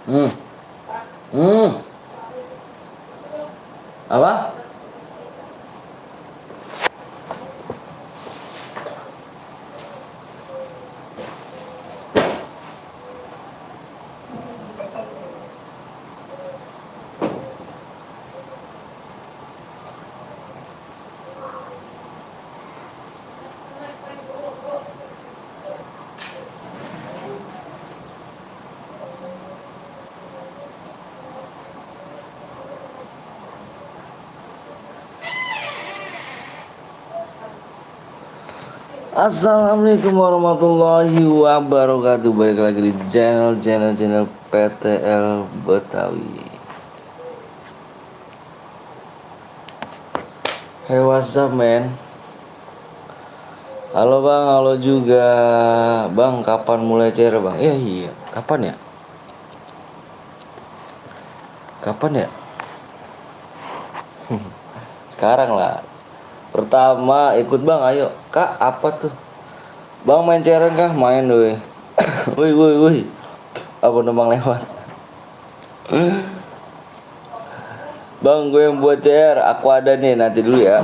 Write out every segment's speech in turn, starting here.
Hmm. Hmm. Apa? Assalamualaikum warahmatullahi wabarakatuh. Balik lagi di channel PTL Betawi. Hey, what's up man? Halo bang, halo juga bang. Kapan mulai CR bang? Iya, kapan ya? Kapan ya? Sekarang lah. Pertama ikut bang, ayo kak. Apa tuh bang, main CR kah? Main woi. Woi. Apa numpang lewat? Bang, gue yang buat CR. Aku ada nih, nanti dulu ya.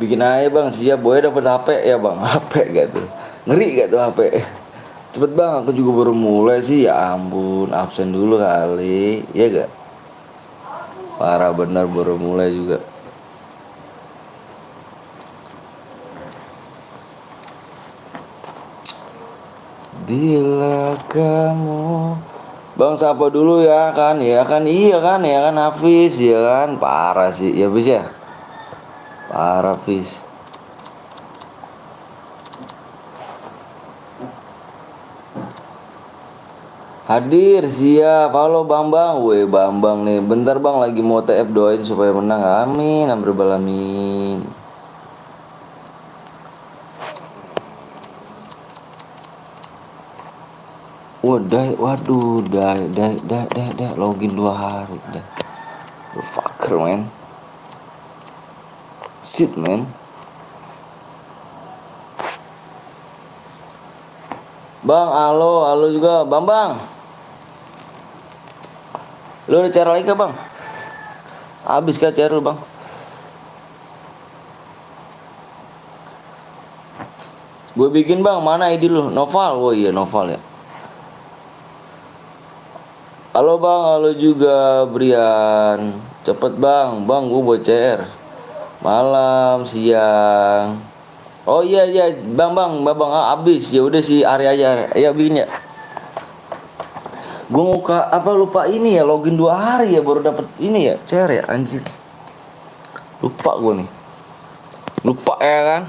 Bikin aja bang, siap. Boy dapet HP ya bang. HP gak tuh? Ngeri gak tuh HP? Cepet bang, aku juga baru mulai sih. Ya ampun, absen dulu kali. Iya gak? Parah bener, baru mulai juga. Bila kamu bang, sapa dulu ya kan? Ya kan, iya kan, ya kan Hafiz. Ya kan, parah sih. Ya Hafiz ya. Parah Hafiz. Hadir siap. Halo Bambang. Weh Bambang nih. Bentar bang, lagi mau TF, doain supaya menang. Amin. Amin. Waduh, dah, login 2 hari dah. Fucker man. Shit man. Bang, halo juga Bambang. Lu ada cara lagi kah bang? Habis kah cara lu bang? Gue bikin bang, mana ID lu? Noval, oh iya Noval ya. Halo bang, halo juga Brian. Cepet bang, gue buat CR. Malam, siang. Oh iya, bang, abis ya udah si Arya aja, ya bikin ya. Gue muka apa lupa ini ya, login 2 hari ya baru dapat ini ya, CR ya anjir. Lupa gue nih. Lupa ya kan.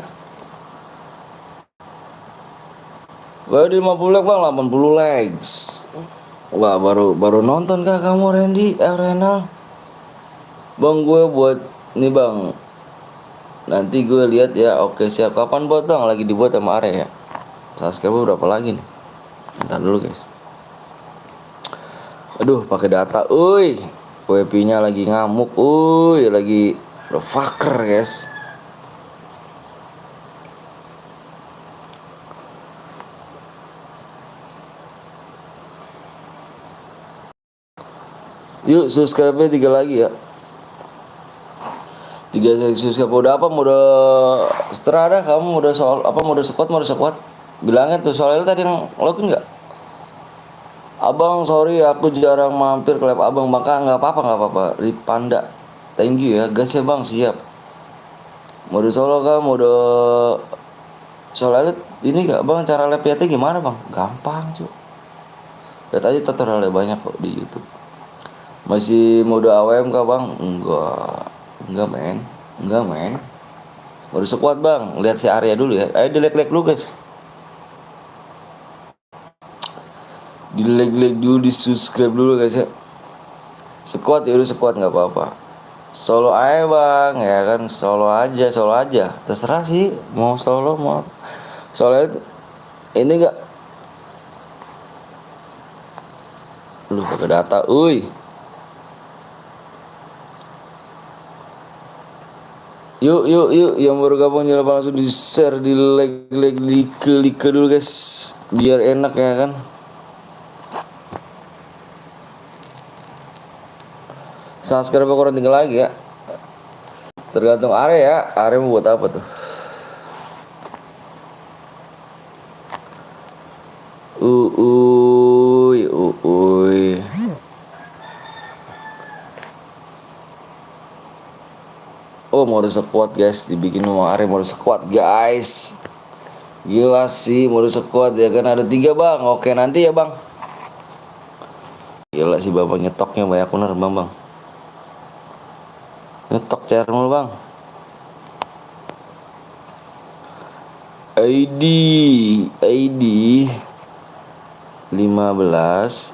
Baru 50 like bang, 80 likes. Wah, baru nonton kah kamu Randy? Renal. Bang, gue buat nih bang. Nanti gue lihat ya. Oke, siap. Kapan buat bang? Lagi dibuat sama Arya ya. Subscribe berapa lagi nih? Ntar dulu guys. Aduh, pakai data. Uy. WP-nya lagi ngamuk. Uy, lagi fucker guys. Yuk, subscribe-nya 3 lagi ya. 3 subscribe udah apa? Mode setelah ada kamu mode soal apa, mode squad. Bilangnya tuh soalnya tadi yang login nggak? Abang sorry aku jarang mampir ke lab abang, maka nggak apa-apa di Panda. Thank you ya gas ya bang, siap. Mode solo kah, mode soalnya ini nggak bang, cara lab gimana bang? Gampang cuy. Lihat aja tutorialnya banyak kok di YouTube. Masih mode AWM kah bang? Enggak men. Mode squad bang, lihat si Arya dulu ya. Ayo di like dulu guys. Di like dulu, di subscribe dulu guys ya. Squad ya udah, squad nggak apa-apa. Solo aja bang, ya kan, solo aja. Terserah sih mau solo mau. Soalnya ini enggak, lu pakai data, uy. Yuk, yuk, yuk, yang baru gabung jangan lupa langsung di share, di like, like dulu guys, biar enak ya kan. Subscribe kurang tinggal lagi ya. Tergantung area ya, area mau buat apa tuh. Uy, uy. Oh, mode squad guys, dibikin sama area mode squad guys. Gila sih mode squad ya kan, ada 3 bang. Oke nanti ya bang. Gila sih bapak nyetoknya banyak bener bang. Nyetok cair mulu bang. ID ID 15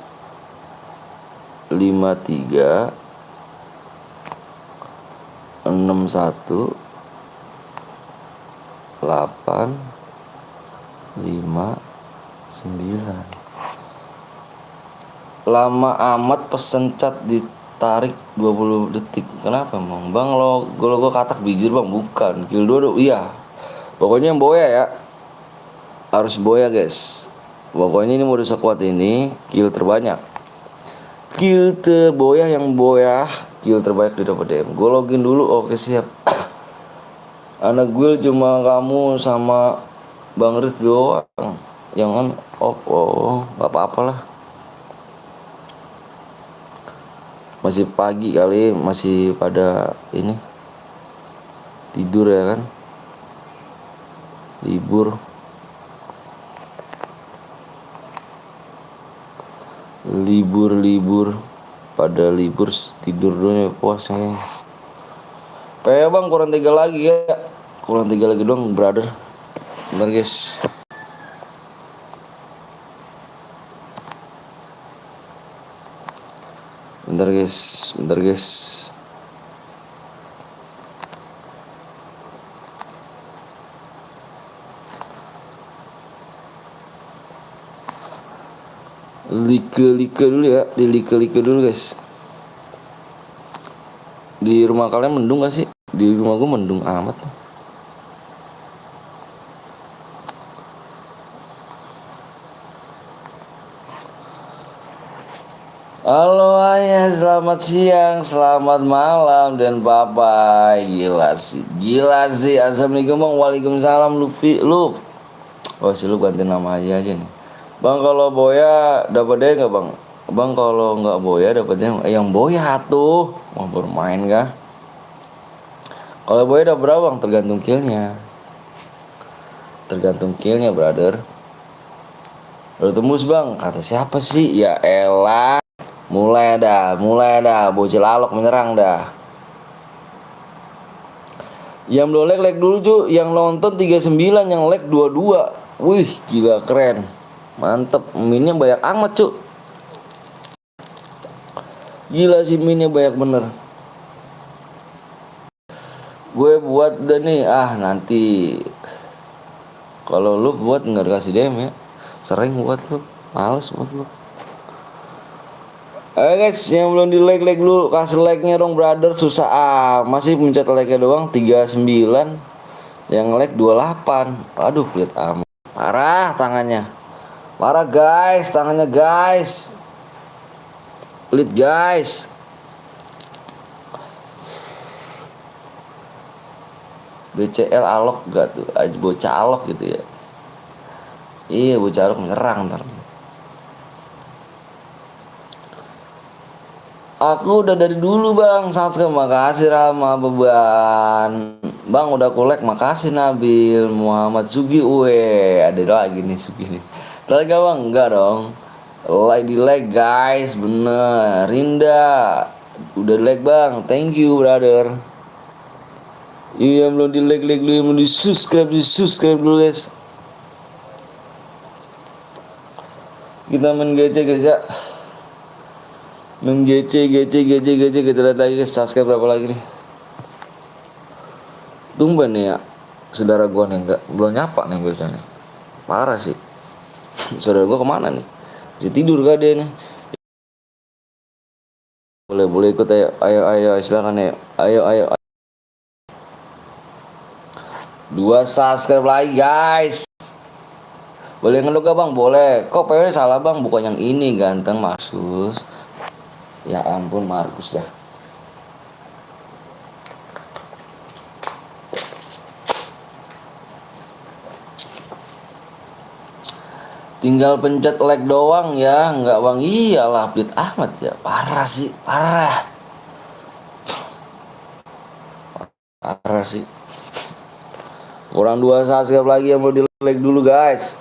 53 61 8 5 9. Lama amat pesen cat ditarik 20 detik. Kenapa emang bang? Lo gue katak bigir bang, bukan kill 2 iya. Pokoknya yang boya ya, harus boya guys. Pokoknya ini mode squad ini kill terbanyak, kill terboya, yang boya kill terbanyak di dapat DM. Gue login dulu. Oke siap. Anak gue cuma kamu sama Bang Riz doang yang on off. Oh nggak apa-apa lah, masih pagi kali, masih pada ini tidur ya kan, libur pada libur, tidur dulu ya puasnya. Kayak bang kurang 3 lagi ya, kurang 3 lagi dong brother. Bentar guys, bentar guys. Like dulu ya, di like dulu guys. Di rumah kalian mendung gak sih? Di rumah gue mendung amat. Halo ayah, selamat siang, selamat malam, dan bye-bye. Gila sih. Assalamualaikum bang, waalaikumsalam Luffy, Luf. Oh si Luf ganti nama aja nih. Bang kalau boya dapat deh nggak bang? Bang kalau nggak boya dapatnya yang boya tuh. Mau bermain kah? Kalau boya dapat berapa bang? Tergantung killnya brother. Udah tembus bang, kata siapa sih? Ya elah. Mulai dah, bocil alok menyerang dah. Yang belum like dulu cuy, yang nonton 39, yang like 22. Wih, gila keren. Mantep, minnya banyak amat cuy. Gila sih minnya banyak bener. Gue buat deh nih, nanti kalau lu buat nggak dikasih DM ya. Sering buat lu, males buat lu. Ayo guys, yang belum di like dulu, kasih like-nya dong brother, susah masih pencet like-nya doang 39, yang like 28. Aduh pelit amat. Parah tangannya. Parah guys, tangannya guys. Pelit guys. BCL alok gak tuh? Bocah alok gitu ya. Iya bocah alok menyerang ntar. Aku udah dari dulu bang, sangat makasih Rama beban. Bang udah kolek, makasih Nabil Muhammad Sugi. Ada lagi nih Sugi nih. Tadi gak bang? Enggak dong. Di like guys, bener. Rinda udah like bang, thank you brother. Iya yang belum di like dulu, yang belum di subscribe dulu guys. Kita main GC guys ya. Main GC kita lihat lagi guys, subscribe berapa lagi nih. Tumben nih ya, saudara gua nih belum nyapa nih biasanya. Parah sih. Saudara gua kemana nih? Dia tidur gak dia nih? Boleh ikut, ayo silakan ya. Ayo. 2 subscribe lagi guys. Boleh ngeluk gak bang? Boleh. Kok PW salah bang? Bukan yang ini ganteng Markus. Ya ampun Markus dah. Tinggal pencet like doang ya, nggak bang? Iyalah Update Ahmad ya, parah sih, parah sih. Kurang 2 subscribe lagi yang mau di like dulu guys.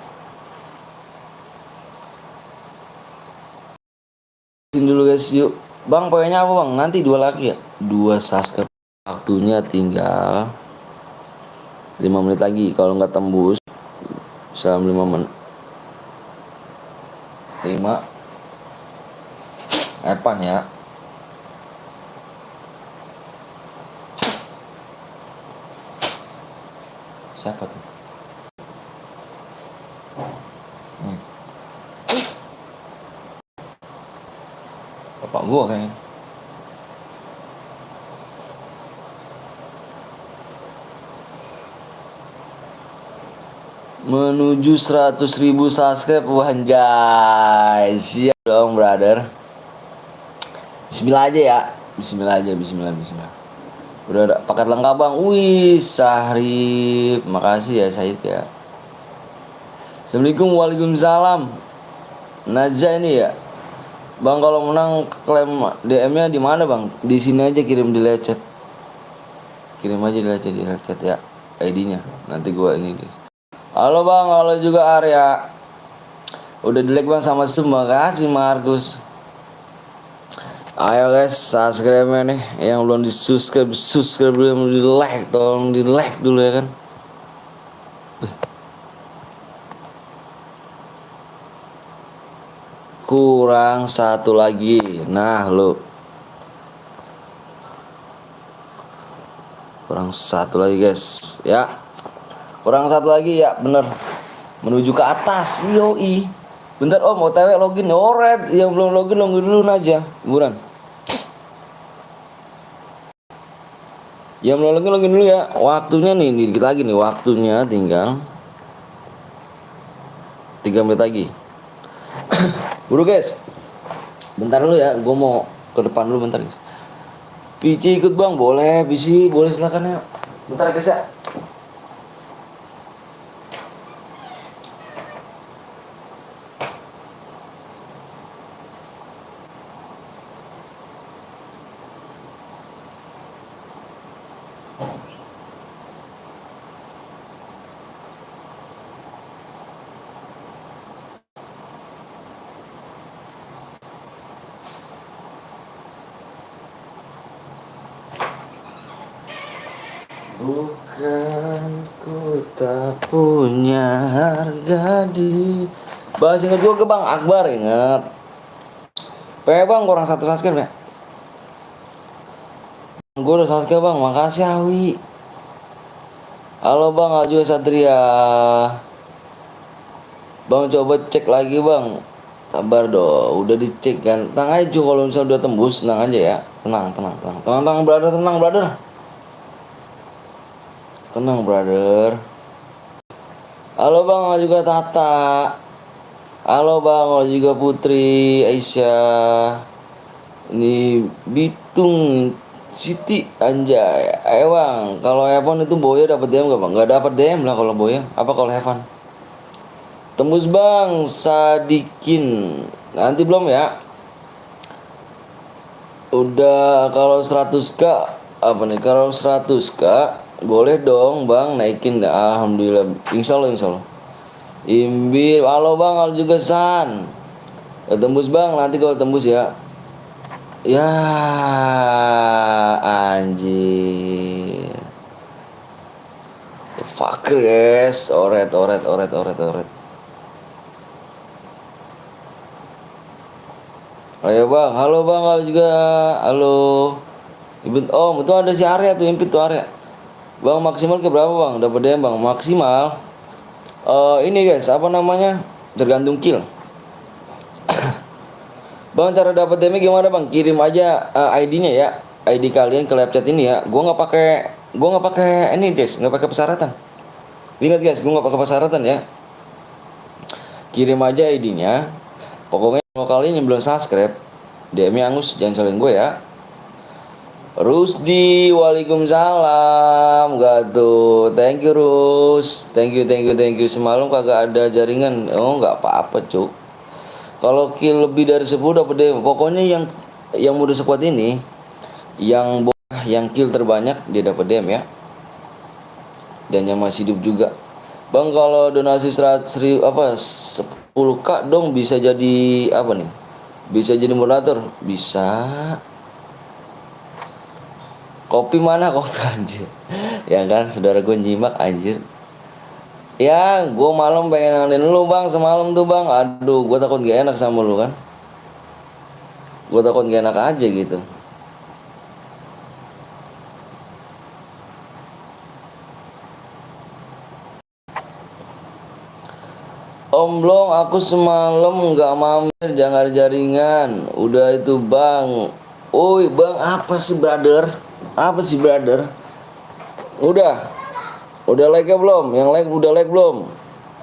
Ini dulu guys, yuk. Bang, poinnya apa bang? Nanti 2 lagi ya? 2 subscribe. Waktunya tinggal 5 menit lagi. Kalau nggak tembus, selama 5 menit. 5 Epan ya. Siapa tuh? Bapak gua kayaknya. Menuju 100.000 subscribe, anjay. Siap dong brother. Bismillah aja ya. Bismillah aja, bismillah. Udah ada paket lengkap bang. Wih, Sahrif. Makasih ya Said ya. Assalamualaikum. Waalaikumsalam. Najah ini ya. Bang kalau menang klaim DM-nya di mana bang? Di sini aja, kirim di lecet. Kirim aja di lecet ya. ID-nya. Nanti gua ini guys. Halo bang, halo juga Arya. Udah di like bang sama semua. Kasih Markus. Ayo guys, subscribe nih. Yang belum di subscribe dulu, yang belum di like, tolong di like dulu ya kan. Kurang 1 lagi. Nah lo, kurang 1 lagi guys ya. Kurang 1 lagi ya, bener. Menuju ke atas, yoi. Bentar om, OTW login. Oret, yang belum login dulu aja, buruan. Yang belum login dulu ya. Waktunya nih, dikit lagi nih. Waktunya tinggal 3 menit lagi. Buru guys. Bentar dulu ya, gue mau ke depan dulu bentar guys. Pici ikut bang, boleh. Pici, boleh silakan ya. Bentar guys ya. Bukan ku tak punya harga di. Bahas inget gue ke Bang Akbar, inget. Bang kurang 1 subscribe ya. Gue udah subscribe bang, makasih Awi. Halo bang, Aju Satria. Bang coba cek lagi bang. Sabar dong, udah dicek kan. Tenang aja kalau misalnya udah tembus, tenang aja ya. Tenang brother, tenang brother. Tenang brother. Halo bang, juga Tata. Halo bang, juga Putri Aisyah. Ini Bitung Siti anjay. Ayo bang, kalau Evan itu Boya dapat DM gak bang? Gak dapat DM lah kalau Boya. Apa kalau Evan? Tembus bang, Sadikin. Nanti belum ya? Udah kalau 100k apa nih? Kalau 100k boleh dong bang naikin, alhamdulillah, insya Allah. Imbi, halo bang, halo juga San. Tembus bang, nanti kalau tembus ya. Ya anjir. Fucker guys, oret. Ayo bang, halo bang, halo juga, halo. Oh, itu ada si Arya tuh, impit tuh Arya. Bang maksimal ke berapa bang? Dapat DM bang, maksimal. Ini guys, apa namanya? Tergantung kill. Bang cara dapat DM gimana bang? Kirim aja ID-nya ya, ID kalian ke live chat ini ya. Gua nggak pakai ini guys, nggak pakai persyaratan. Ingat guys, gue nggak pakai persyaratan ya. Kirim aja ID-nya. Pokoknya kalau kalian yang belum subscribe, DM-nya Angus, jangan salin gue ya. Rusdi, waalaikumsalam. Gak tuh, thank you Rus, thank you. Semalam kagak ada jaringan, oh nggak apa-apa cuk. Kalau kill lebih dari 10 dapat deh. Pokoknya yang muda sekuat ini, yang kill terbanyak dia dapat DM ya. Dan yang masih hidup juga. Bang, kalau donasi 100 ribu, 10k dong, bisa jadi apa nih? Bisa jadi moderator? Bisa. Kopi mana kopi anjir? Ya kan, saudara gue nyimak anjir. Ya, gue malam pengen nanganin lu bang, semalam tuh bang. Aduh, gue takut gak enak sama lu kan. Gue takut gak enak aja gitu. Omblong, aku semalam nggak mampir, jangan jaringan. Udah itu bang. Oi bang, apa sih brother? Apa sih brother? Udah like ya belum? Yang like udah like belum?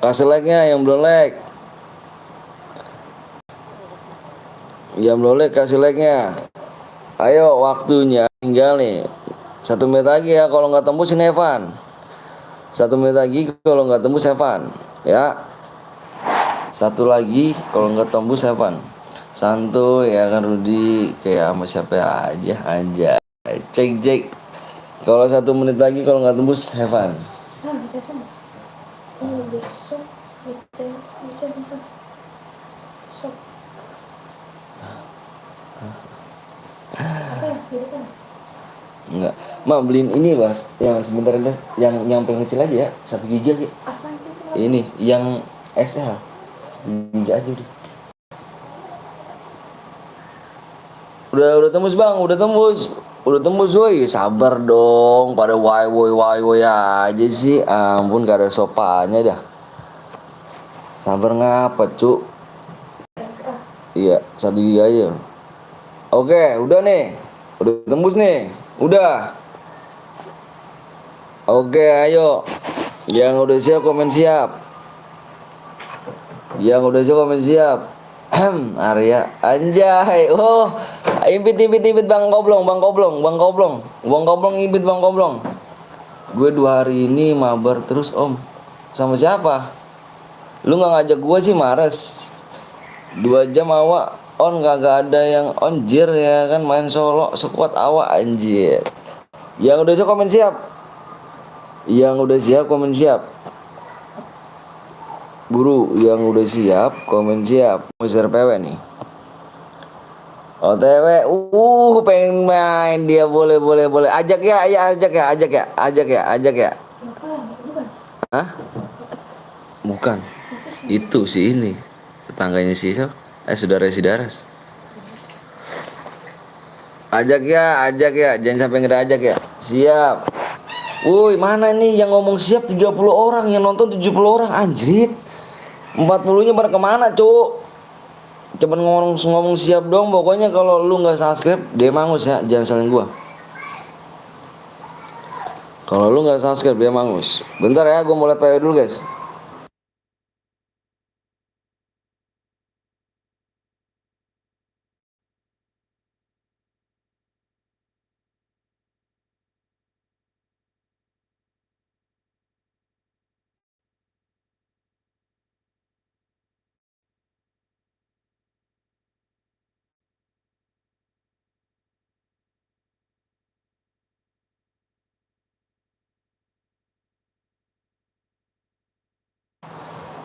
Kasih like-nya yang belum like. Yang belum like kasih like-nya. Ayo waktunya tinggal nih. 1 menit lagi ya, kalau nggak tembus ini Evan. 1 menit lagi kalau nggak tembus Evan. Ya. Satu lagi kalau nggak tembus Evan. Santuy ya kan Rudi, kayak sama siapa aja aja. Cek. Kalau 1 menit lagi kalau nggak tembus Evan. Enggak. Mak beliin ini mas, yang sebentar mas, yang paling kecil aja ya, 1 giga ya. Ini yang XL, 1 giga aja udah. Udah tembus bang, udah tembus woi. Sabar dong, pada woi aja sih. Ampun, gak ada sopannya dah. Sabar ngapa cuk? Iya, 1 giga aja. Oke, udah nih, udah tembus nih, udah. Oke, ayo. Yang udah siap komen siap. Yang udah siap komen siap. Arya, anjay. Oh, impit Bang Koblong. Impit Bang Koblong. Gue 2 hari ini mabar terus om. Sama siapa? Lu nggak ngajak gue sih Mares. 2 jam awak on, kagak ada yang on jir ya kan, main solo sekuat awak anjir. Yang udah siap komen siap. Yang udah siap komen siap. Buru, yang udah siap komen siap. Mau share PW nih. OTW, pengen main dia, boleh. Ajak ya. Hah? Bukan. Itu sih ini. Tetangganya sih so. Saudara si Daras. Ajak ya. Jangan sampai nggak ajak ya. Siap. Woi, mana nih yang ngomong siap 30 orang, yang nonton 70 orang, anjrit. 40-nya pada kemana, cuk? Cuman ngomong siap dong. Pokoknya kalau lu nggak subscribe, dia mangus ya, jangan salin gua. Kalau lu nggak subscribe, dia mangus. Bentar ya, gua mau liat PW dulu guys.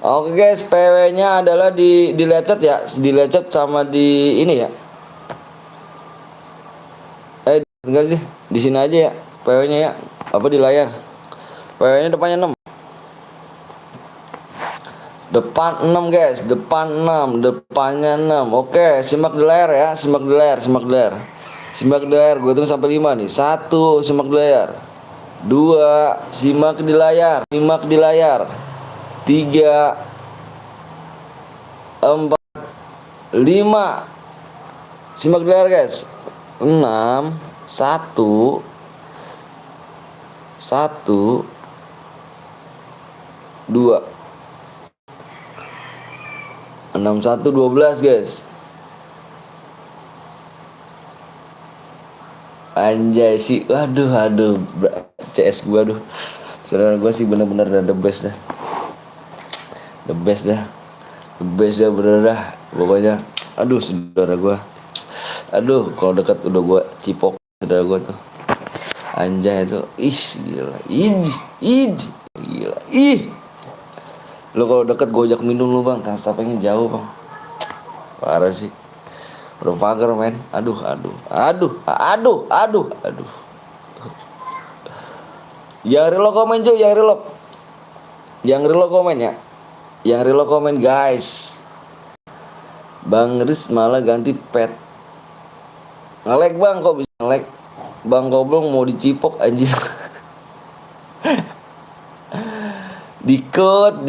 Oke guys, PW-nya adalah di lecet ya, di lecet sama di ini ya. Enggak sih, di sini aja ya PW-nya ya. Apa di layar? PW-nya depannya 6. Depan 6 guys, depan 6, depannya 6. Oke, simak di layar ya, simak di layar. Gue tunggu sampai 5 nih. 1, simak di layar. 2, simak di layar. 3, 4, 5. Simak di layar guys. 6, 1, 2. 6112 guys. Anjay sih, aduh, CS gua aduh. Saudara gua sih bener-bener the best dah. The best dah bener dah. Pokoknya, aduh saudara gua. Aduh, kalau dekat udah gua cipok saudara gua tuh. Anjay itu, gila, gila, Lo kalau deket gue ajak minum lu bang, tapi jauh bang. Parah sih. Udah pagar men. Aduh. Yang reload komen cuy, yang reload komen ya. Yang reload komen guys. Bang Riz malah ganti pet. Ngelek bang, kok bisa ngelek? Bang Goblong mau dicipok anjir. Dikut,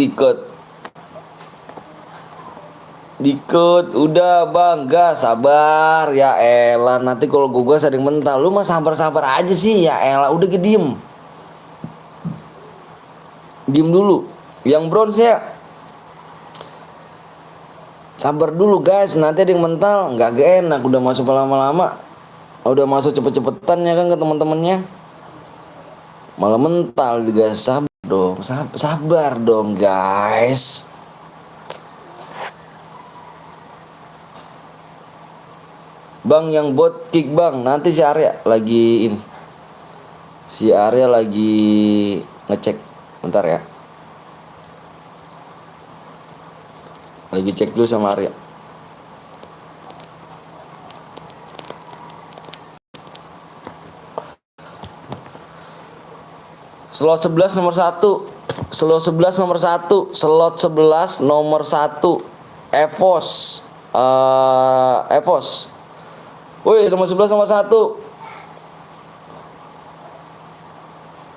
udah bang, gas, sabar, ya elah, nanti kalau gue sering mental, lu mah sabar aja sih, ya elah, udah diem dulu, yang bronze ya, sabar dulu guys, nanti ada yang mental, nggak enak, udah masuk lama-lama, udah masuk cepet-cepetan ya kan ke teman-temannya, malah mental juga, sabar dong guys. Bang yang bot kick bang, nanti si Arya lagi ini. Si Arya lagi ngecek, bentar ya. Lagi cek dulu sama Arya. Slot 11 nomor 1. Slot 11 nomor 1. Slot 11 nomor 1. Evos. Evos. Woi, nomor 11 nomor 1.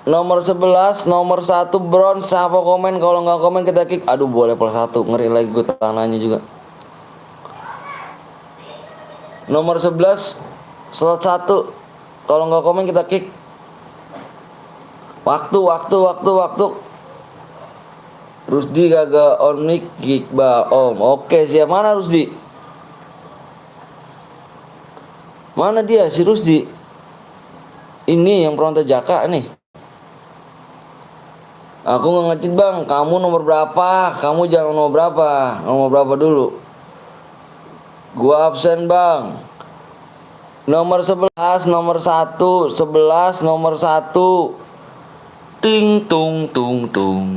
Nomor 11 nomor 1 bronze. Siapa komen? Kalau nggak komen kita kick. Aduh, boleh plus 1. Ngeri lagi gue tanahnya juga. Nomor 11 slot 1. Kalau nggak komen kita kick. Waktu. Rusdi kagak on mic kick om. Oke, siap, mana Rusdi? Mana dia si Rusdi? Ini yang Peronta Jaka nih. Aku nggak ngecit bang. Kamu nomor berapa? Kamu jangan nomor berapa? Nomor berapa dulu? Gua absen bang. Nomor 11 nomor 1. 11 nomor 1. Ting tung tung tung.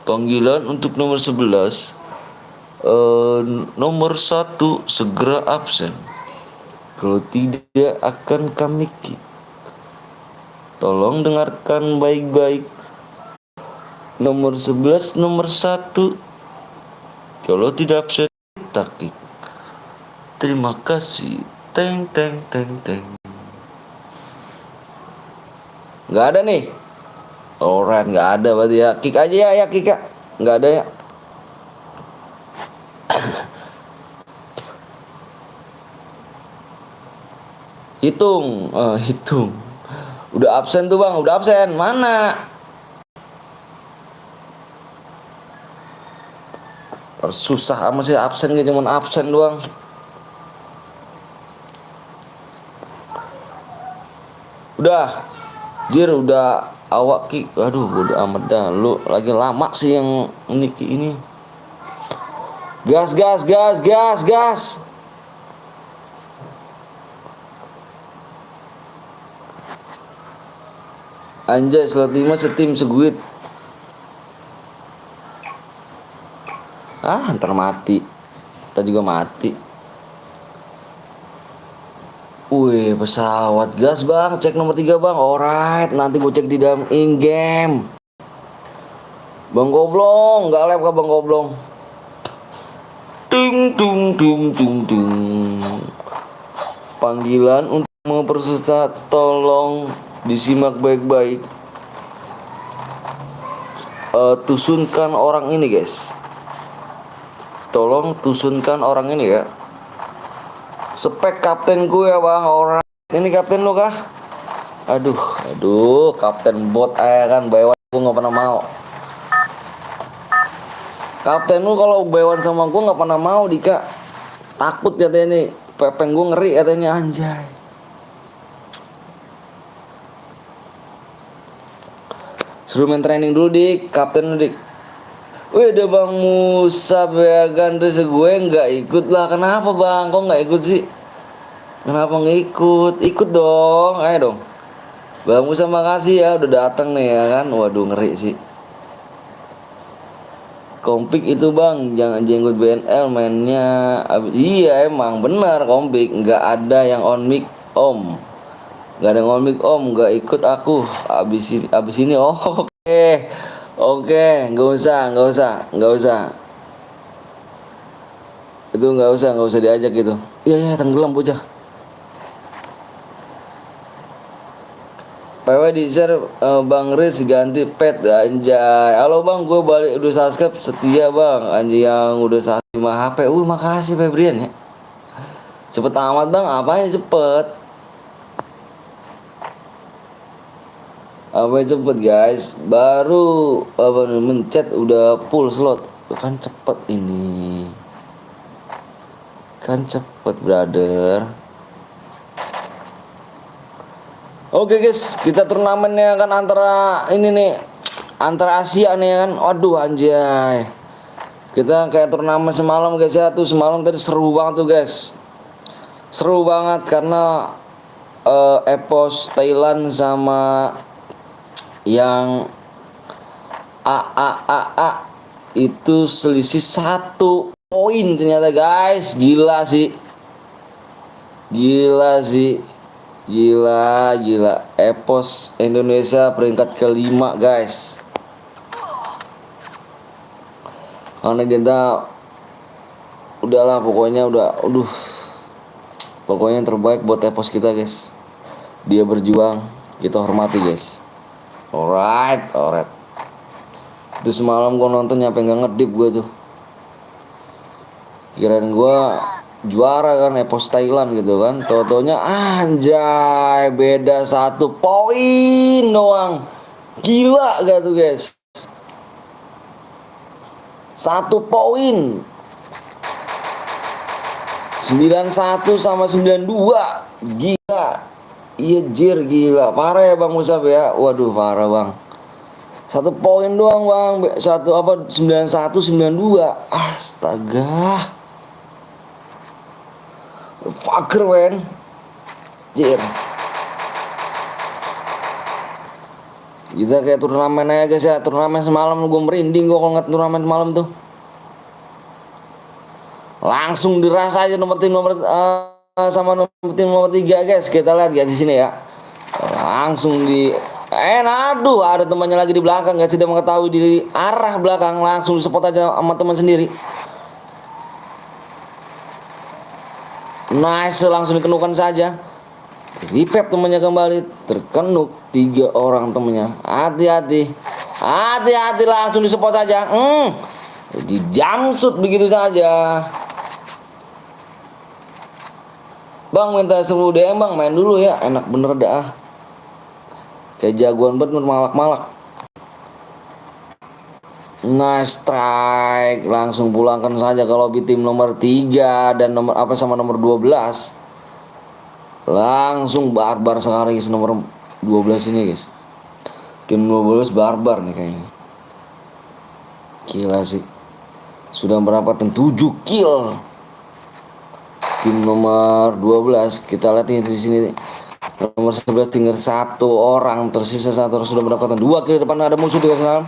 Panggilan untuk nomor 11. Nomor 1 segera absen. Kalau tidak akan kami kick. Tolong dengarkan baik-baik. Nomor 11 nomor 1. Kalau tidak absen kita kick. Terima kasih. Teng. Gak ada nih. Alright, gak ada berarti ya. Kick aja ya kick ya. Gak ada ya. Hitung. Udah absen tuh bang, udah absen. Mana? Susah amat sih absen, gak cuma absen doang. Udah. Jir, udah awak kick. Aduh, udah amat dah. Lu lagi lama sih yang ini. Gas. Anjay, slot 5 setim seguit. Ntar mati. Kita juga mati. Wih, pesawat gas bang. Cek nomor 3 bang. Alright, nanti gue cek di dalam in-game. Bang Goblong, gak lep kah bang Goblong? Ting. Panggilan untuk mempeserta, tolong disimak baik-baik. Tusunkan orang ini guys. Tolong tusunkan orang ini ya. Spek kapten gue ya bang. Orang ini kapten lo kah? Aduh, kapten bot kan. Bawa gue nggak pernah mau. Kapten lu kalau bewan sama gua nggak pernah mau Dika. Takut katanya nih. Pepeng gua ngeri katanya anjay. Suruh main training dulu Dik, kapten lu Dik. Wih udah Bang Musa ya terus gue nggak ikut lah. Kenapa Bang? Kok nggak ikut sih? Kenapa nggak ikut? Ikut dong, ayo dong. Bang Musa makasih ya udah datang nih ya kan. Waduh ngeri sih. Kompik itu Bang, jangan jenggot BNL mainnya. Iya emang benar Kompik, nggak ada yang on mic Om. Nggak ada yang on mic Om, nggak ikut aku. Abis ini oh oke. Oke, nggak usah. Itu nggak usah diajak gitu. Iya ya tenggelam bocah. PW di share Bang Riz ganti pet anjay. Halo Bang, gue balik udah subscribe setia Bang. Anjay yang udah subscribe 5 HP. Makasih Febrian ya. Cepet amat Bang, apanya cepet? Apa cepet guys? Baru mencet udah full slot. Kan cepet ini. Kan cepet brother. Oke guys, kita turnamennya kan antara ini nih, antara Asia nih kan. Waduh anjay. Kita kayak turnamen semalam guys ya. Tuh semalam tadi seru banget tuh guys. Seru banget karena Epos Thailand sama yang A itu selisih 1 poin ternyata guys. Gila sih. Gila. Epos Indonesia peringkat kelima guys. Karena kita udahlah pokoknya pokoknya yang terbaik buat Epos kita guys. Dia berjuang, kita hormati guys. Alright. Itu semalam gua nonton nyampe nggak ngedip gua tuh. Kirain gua juara kan Epos Thailand gitu kan. Tau-taunya anjay beda 1 poin doang. Gila gak tuh guys. 1 poin. 91 sama 92. Gila. Iya jir gila. Parah ya Bang Musab ya. Waduh parah Bang. 1 poin doang Bang. 91 92. Astaga. Fucker men. Jir. Kita kayak turnamen aja guys ya. Turnamen semalam gue merinding gue kalau ngeliat turnamen semalam tuh. Langsung diras aja nomor tim sama tim nomor 3 guys. Kita lihat guys di sini ya. Langsung di aduh ada temannya lagi di belakang guys. Tidak mengetahui di arah belakang. Langsung di support aja sama teman sendiri. Nice, langsung dikenukan saja. Repep temannya kembali. Terkenuk 3 orang temannya. Hati-hati langsung disupport saja. Di jamsut begitu saja. Bang minta 10 DM Bang, main dulu ya. Enak bener dah. Kayak jagoan banget malak-malak. Nice strike, langsung pulangkan saja kalau di tim nomor 3 dan nomor sama nomor 12. Langsung barbar sekali guys nomor 12 ini guys. Tim 12 barbar nih kayaknya. Gila sih. Sudah mendapatkan 7 kill. Tim nomor 12 kita lihat nih di sini. Nomor 11 tinggal 1 orang, tersisa 1 orang sudah mendapatkan 2 kill. Depan ada musuh di sana.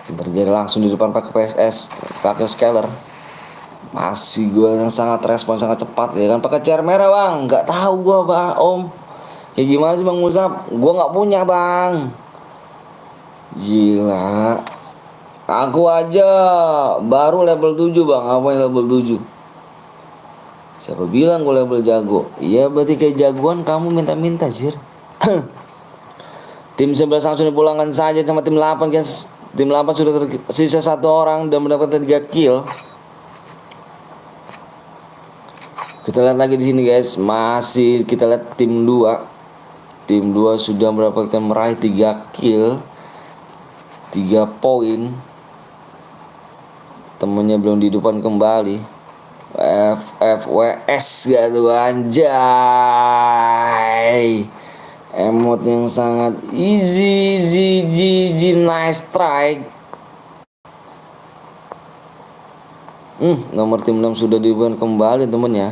Terjadi langsung di depan pakai PSS, pakai scaler. Masih gue yang sangat respon sangat cepat ya kan. Pakai chair merah Bang, nggak tahu gue Bang Om. Ya gimana sih Bang Musab? Gue nggak punya Bang. Gila. Aku aja baru level 7 Bang. Apa yang level 7? Siapa bilang gue level jago? Iya berarti kayak jagoan kamu minta-minta Jir. Tim 11 langsung dipulangkan saja sama tim 8 guys. Tim 8 sudah tersisa 1 orang dan mendapatkan 3 kill. Kita lihat lagi di sini guys, masih kita lihat tim 2. Tim 2 sudah meraih 3 kill, 3 poin. temennya belum dihidupkan kembali. FFWS gak tuh anjay. Emot yang sangat easy, easy, nice strike. Nomor tim 6 sudah dihubungkan kembali temen ya.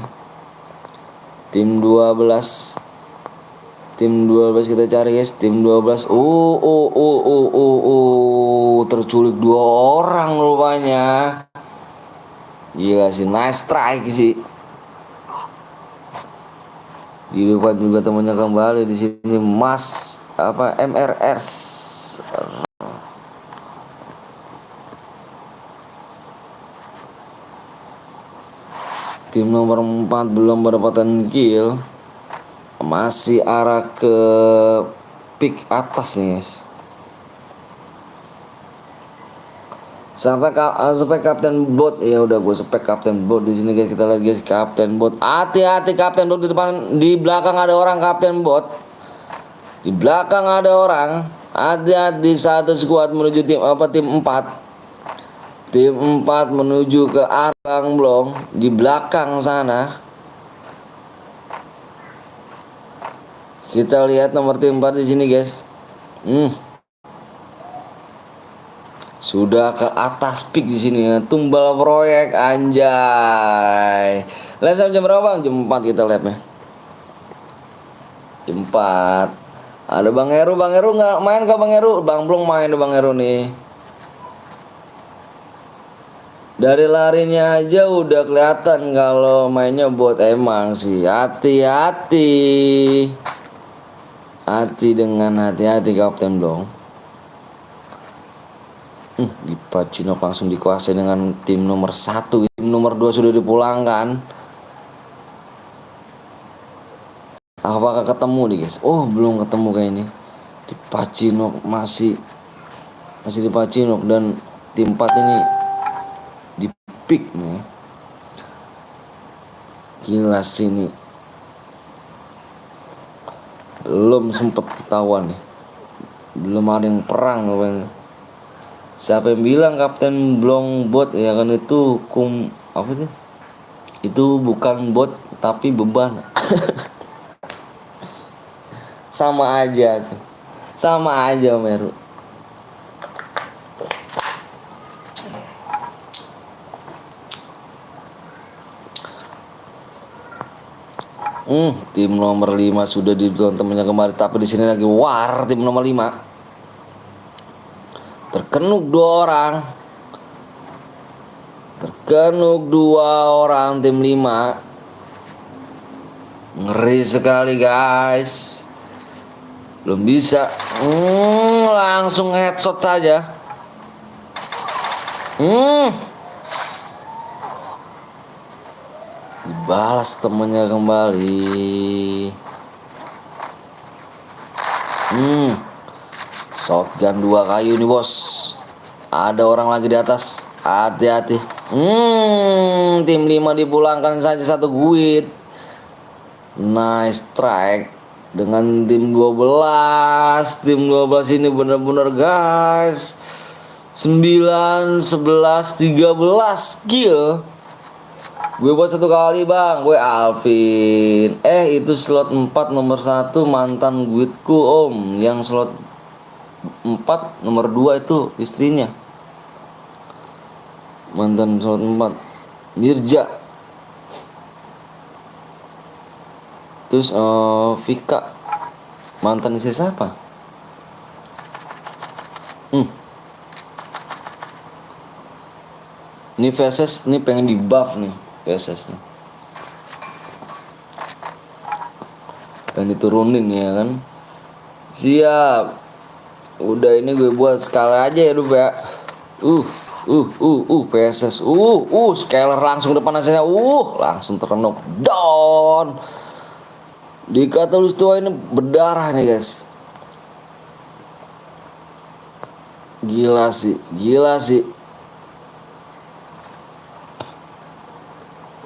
Tim 12 kita cari guys. Tim 12 terculik 2 orang rupanya. Gila sih, nice strike sih. Dihubungkan juga temennya kembali di sini, Mas MRS. Tim nomor 4 belum mendapatkan kill. Masih arah ke pick atas nih guys. Sampai Kapten Bot. Ya udah gue spek Kapten Bot di sini guys. Kita lihat guys, Kapten Bot. Hati-hati Kapten Bot, di belakang ada orang Kapten Bot. Di belakang ada orang. Hati-hati, satu squad menuju tim 4. Tim 4 menuju ke arah Bang Blong di belakang sana. Kita lihat nomor tim 4 di sini, guys. Sudah ke atas pick di sini ya. Tumbal proyek anjay. Lab jam berapa, Bang? Jam 4 kita labnya. Jam 4. Ada Bang Heru nggak main ke Bang Heru? Bang Blong main tuh Bang Heru nih. Dari larinya aja udah kelihatan kalau mainnya bot emang sih. Hati-hati. Hati-hati Kapten Blong. Di Pacinok langsung dikuasai dengan tim nomor 1. Tim nomor 2 sudah dipulangkan. Apakah ketemu nih guys? Oh belum ketemu kayaknya. Di Pacinok masih di Pacinok, dan tim 4 ini di pick nih. Gila sini. Belum sempet ketahuan nih. Belum ada yang perang bang. Siapa yang bilang Kapten Blong bot ya kan? Itu apa itu? Itu bukan bot tapi beban. Sama aja tuh. Sama aja Meru. Tim nomor 5 sudah dibutuhkan temennya kembali, tapi di sini lagi war tim nomor 5. Terkenuk 2 orang. Terkenuk 2 orang tim 5. Ngeri sekali guys. Belum bisa. Langsung headshot saja. Dibalas temennya kembali. Shotgun 2 kayu nih bos. Ada orang lagi di atas. Hati-hati. Tim 5 dipulangkan saja 1 guit. Nice strike dengan tim 12. Tim 12 ini benar-benar guys. 9, 11, 13 kill. Gue buat 1 kali bang. Gue Alvin. Itu slot 4 nomor 1 mantan guitku om. Yang slot 4 nomor 2 itu istrinya. Mantan slot 4 Mirja. Terus Vika mantan istri siapa? Ini VSS ini pengen di buff nih VSS nih. Pengen diturunin ya kan. Siap. Udah ini gue buat skala aja ya dulu ya. PSS. Scaler langsung depan hasilnya. Langsung terenuk down. Di Catalyst tua ini berdarah nih guys. Gila sih.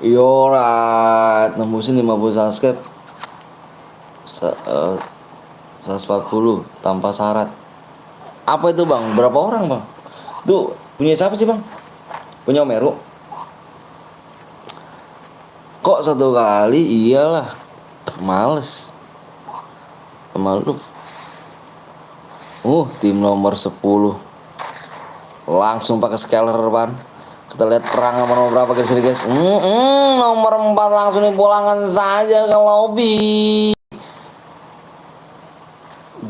Yorat nembusin 50 subscribe. 140 tanpa syarat. Apa itu bang? Berapa orang bang? Tuh punya siapa sih bang? Punya Om Heru. Kok satu kali? Iyalah, males sama lu. Tim nomor 10 langsung pakai scaler ban. Kita lihat perang sama nomor berapa guys ini guys. Nomor 4 langsung dipulangkan saja ke lobby.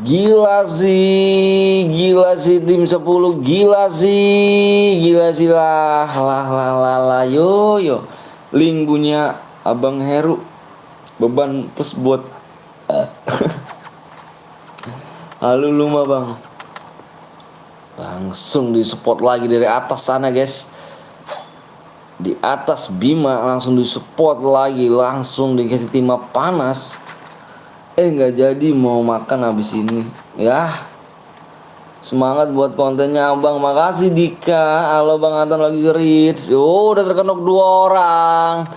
Gila sih tim 10, gila sih lah yo. Link punya Abang Heru. Beban plus buat halo lu mah bang. Langsung di support lagi dari atas sana guys. Di atas Bima langsung di support lagi, langsung dikasih timah panas. Nggak jadi mau makan habis ini. Ya. Semangat buat kontennya abang. Makasih Dika. Halo Bang Anton lagi reach. Udah terkenok 2 orang.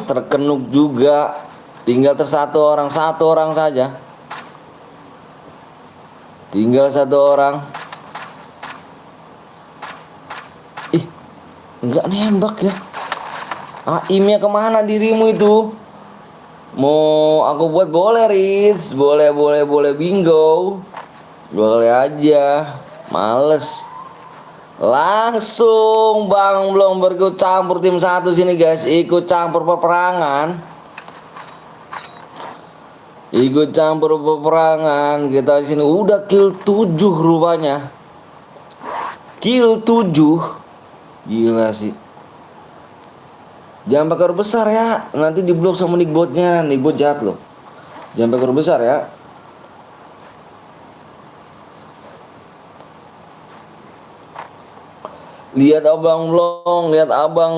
Terkenuk juga. Tinggal satu orang saja. Tinggal 1 orang. Enggak nembak ya. Aimnya kemana dirimu itu? Mau aku buat boleh Ritz. Boleh bingo. Boleh aja. Males. Langsung Bang belum berikut campur tim 1 sini guys. Ikut campur peperangan. Kita di sini udah kill 7 rupanya. Kill 7. Gila sih. Jangan pakai huruf besar ya. Nanti diblok sama nickbotnya. Nickbot jahat loh. Jangan pakai huruf besar ya. Lihat abang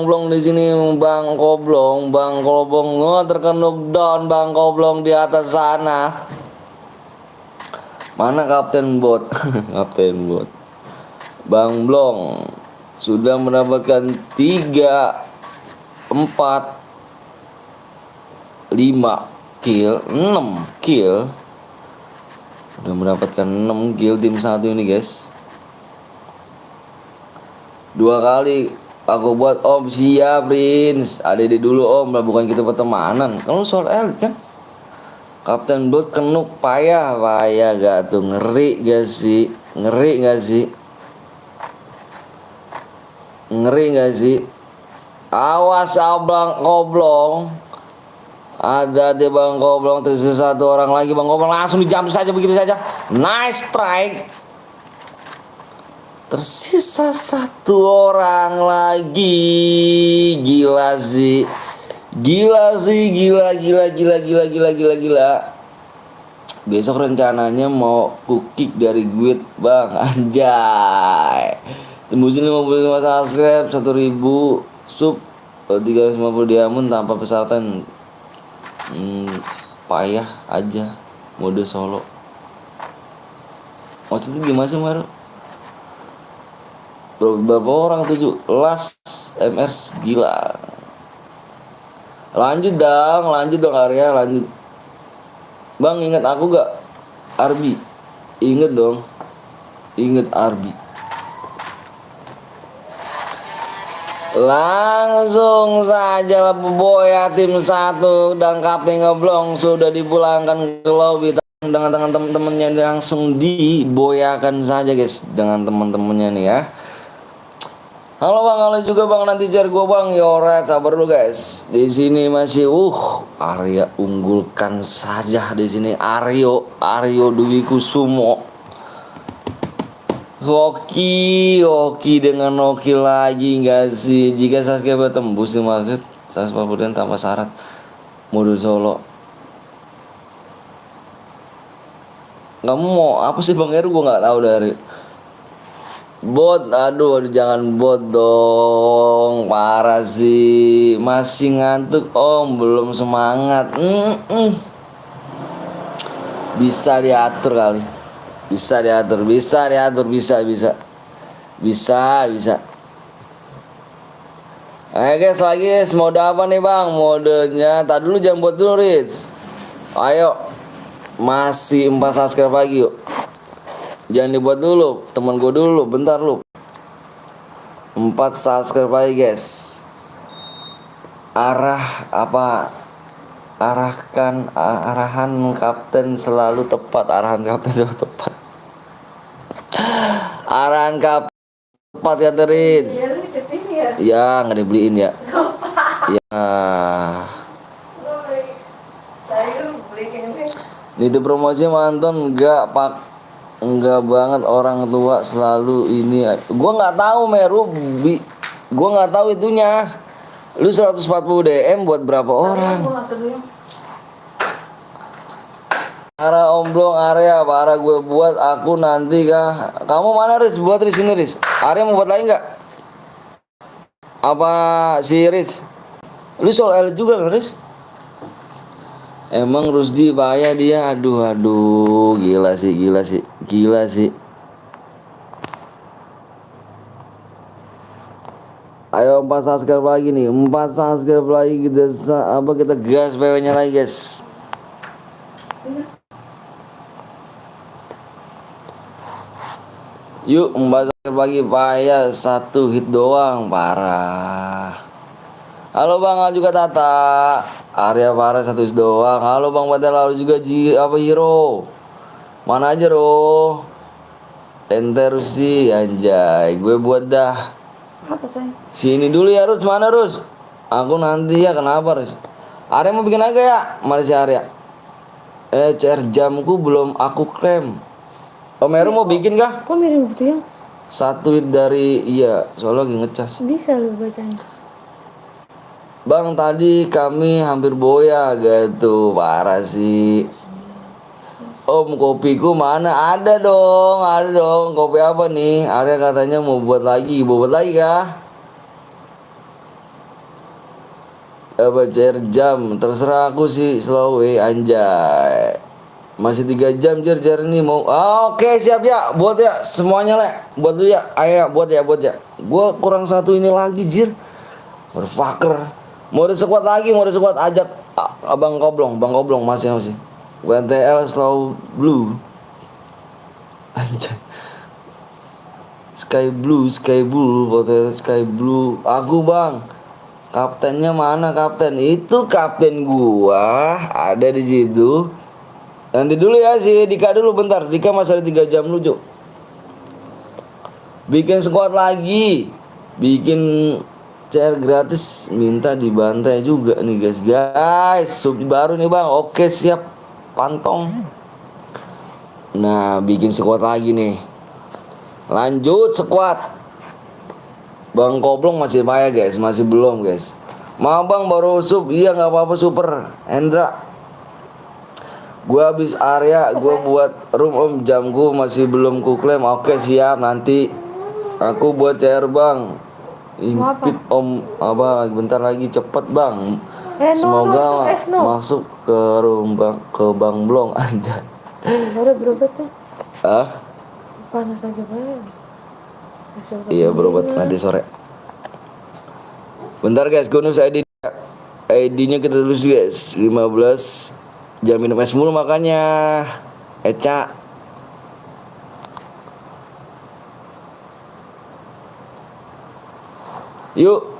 blong di sini Bang Koblong. Terkenuk down Bang Koblong di atas sana. Mana Kapten Bot? Kapten Bot. Bang Blong sudah mendapatkan 3, 4, 5 kill, 6 kill. Udah mendapatkan 6 kill tim 1 ini guys. 2 kali aku buat Om. Siap Prince. Adede dulu Om lah, bukan kita pertemanan. Kalau soal elit kan. Kapten Bot kenuk payah gak tuh. Ngeri gak sih? Awas abang Koblong. Ada di Bang Koblong. Tersisa 1 orang lagi Bang Koblong. Langsung dijam saja begitu saja. Nice strike. Tersisa 1 orang lagi. Gila. Besok rencananya mau kick dari guild Bang. Anjay. Tembusin 55 subscribe, 1000 sub, 350 diamond tanpa pesawatan. Payah aja mode solo. Maksudnya gimana sih Maru? Berapa orang 7? Last MRs gila. Lanjut dong Arya, lanjut. Bang ingat aku gak? Arbi. Ingat dong. Ingat Arbi. Langsung saja Boya tim 1 dan Kapten Ngeblong sudah dipulangkan ke lobby dengan teman-temannya. Langsung diboyakan saja guys dengan teman-temannya nih ya. Halo Bang, halo juga Bang, nanti jar gua Bang. Yora, sabar dulu guys. Di sini masih Arya unggulkan saja di sini. Aryo Dwi Kusumo. Hoki dengan Hoki lagi enggak sih? Jika Sasuke bertembus dimaksud 140 tanpa syarat mode solo. Kamu mau apa sih Bang Heru? Gua nggak tahu dari bot. Aduh jangan bot dong, parah sih. Masih ngantuk Om, belum semangat. Bisa diatur kali. Bisa. Ayo guys, lagi mode apa nih Bang? Modenya tadi dulu, jangan buat dulu Rich. Ayo. Masih 4 subscribe lagi yuk. Jangan dibuat dulu, teman gue dulu, bentar lu. 4 subscribe lagi guys. Arahan kapten selalu tepat. Arahan kapten selalu tepat. Arahan kapten tepat ya Terin. Ya nggak dibeliin ya. Ya. Itu promosi mantan enggak banget orang tua selalu ini. Gua nggak tahu Meru, gua nggak tahu itunya. Lu 140 DM buat berapa orang? Arah omblong area para gue buat aku nanti kah? Kamu mana Riz? Buat Riz ini Riz. Arya mau buat lagi nggak? Apa si Riz? Lu soal L juga kan Riz? Emang Rusdi bahaya dia. Aduh, gila sih. Ayo 4 subscribe lagi nih. 4 subscribe lagi kita gas PW-nya lagi, guys. Yuk, 4 subscribe lagi payah 1 hit doang, parah. Halo Bang, juga Tata. Arya parah 1 hit doang. Halo Bang Badal, lalu juga Hero. Mana aja, Ro? Ente Rusi, anjay. Gue buat dah. Apa say? Sini dulu ya Rus, mana Rus? Aku nanti ya, kenapa Rus? Arya mau bikin aja ya? Mana si Arya? CR jamku belum aku klaim. Om Meru mau bikin kah? Kok mirip gitu ya? 1 hit dari, iya, soalnya lagi ngecas. Bisa lu bacanya. Bang, tadi kami hampir boya gitu, parah sih. Om, kopiku mana? Ada dong. Kopi apa nih? Arya katanya mau buat lagi kah? Apa CR jam? Terserah aku sih, slow way anjay. Masih 3 jam jar ini mau. Oke, siap ya. Buat ya semuanya le. Buat dulu ya. Ayo buat ya. Gua kurang 1 ini lagi jir. Motherfucker. Mau sekuat lagi, ajak Bang Koblong masih. WNTL slow blue. Anjay. Sky blue, hotel Sky blue. Aku Bang. Kaptennya mana kapten? Itu kapten gua ada di situ. Nanti dulu ya si Dika dulu bentar. Dika masih ada 3 jam lu, Cuk. Bikin squad lagi. Bikin CR gratis, minta dibantai juga nih guys. Sub baru nih Bang. Oke, siap. Pantong. Nah, bikin squad lagi nih. Lanjut squad. Bang Koblong masih payah guys, masih belum guys. Mau Bang baru sub, iya nggak apa-apa super. Hendra. Gua habis area, gua buat room Om, jamku masih belum ku klaim. Oke siap, nanti aku buat CR Bang. Impit Om, apa bentar lagi cepet Bang. Semoga masuk ke room Bang, ke Bang Blong aja. Sore berobat tuh. Panas aja banget. Iya berobat nanti sore. Bentar guys, gue nulis ID-nya kita tulis guys. 15 jam minum es mulu makanya. Eca. Yuk.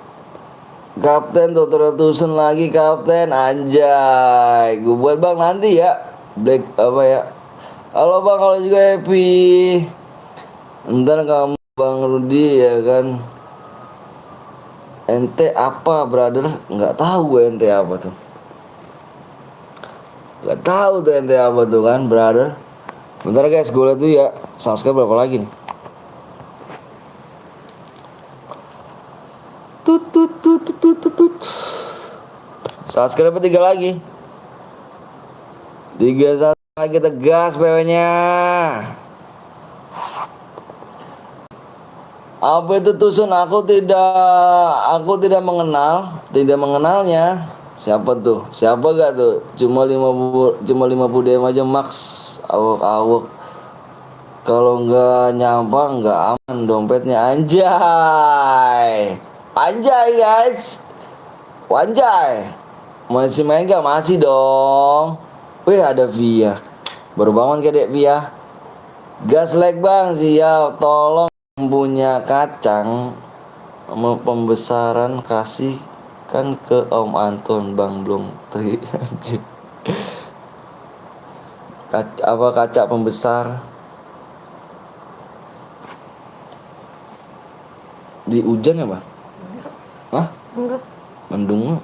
Kapten Toto Ratusan lagi kapten anjay. Gue buat Bang nanti ya. Black apa ya? Halo Bang, kalau juga happy. Ntar kamu Bang Rudi ya kan. Ente apa brother? Nggak tahu gue ente apa tuh. Nggak tahu tuh ente apa tuh kan brother. Bentar guys, gue liat tuh ya. Subscribe berapa lagi nih? Tut. Subscribe 3 lagi. 3 lagi kita gas PW-nya. Apa itu Tusun? Aku tidak mengenalnya. Siapa tuh? Siapa gak tuh? Cuma 50 DM aja max. Awak. Kalau nggak nyampa nggak aman dompetnya anjay guys. Wanjay. Masih main gak? Masih dong. Wih ada Via. Baru bangun kayak Dek Via. Gas lag bang, siap. Tolong punya kacang pembesaran kasihkan ke Om Anton bang belum anjir. Kaca pembesar di hujan ya bang? Hah? Enggak. Mendung.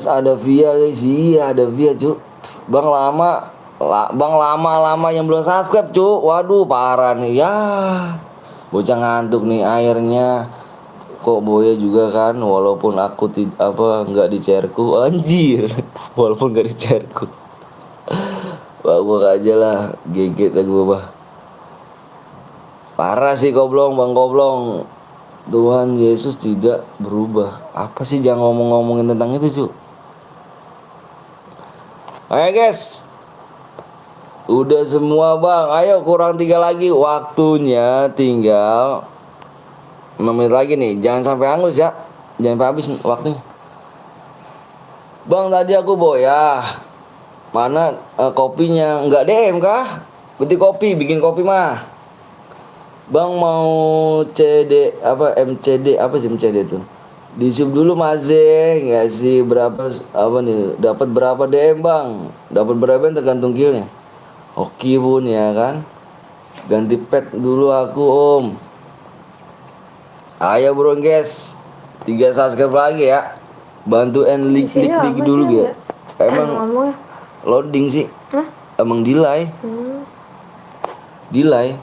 Ada via guys, iya ada via cu. Bang lama yang belum subscribe cu. Waduh parah nih ya. Bocah ngantuk nih airnya. Kok Boya juga kan walaupun aku nggak di chairku anjir. Walaupun nggak di chairku. Wah gua aja lah geget lah gua bah. Parah sih goblong bang goblong. Tuhan Yesus tidak berubah. Apa sih jangan ngomongin tentang itu cu. Ayo guys, udah semua bang. Ayo kurang 3 lagi. Waktunya tinggal 5 menit lagi nih. Jangan sampai hangus ya. Jangan sampai habis waktunya. Bang tadi aku Boya. Mana kopinya? Enggak DM kah? Berarti kopi, bikin kopi mah. Bang mau CD apa MCD apa sih MCD itu? Di sub dulu Maze, nggak sih berapa apa nih? Dapat berapa DM bang? Dapat berapa yang tergantung killnya. Oke bun ya kan. Ganti pet dulu aku om. Ayo bro guys. 3 subscribe lagi ya. Bantuin Di sini klik apa dulu sih, ya. Emang ngomongnya? loading sih. Hah? Emang delay. Delay.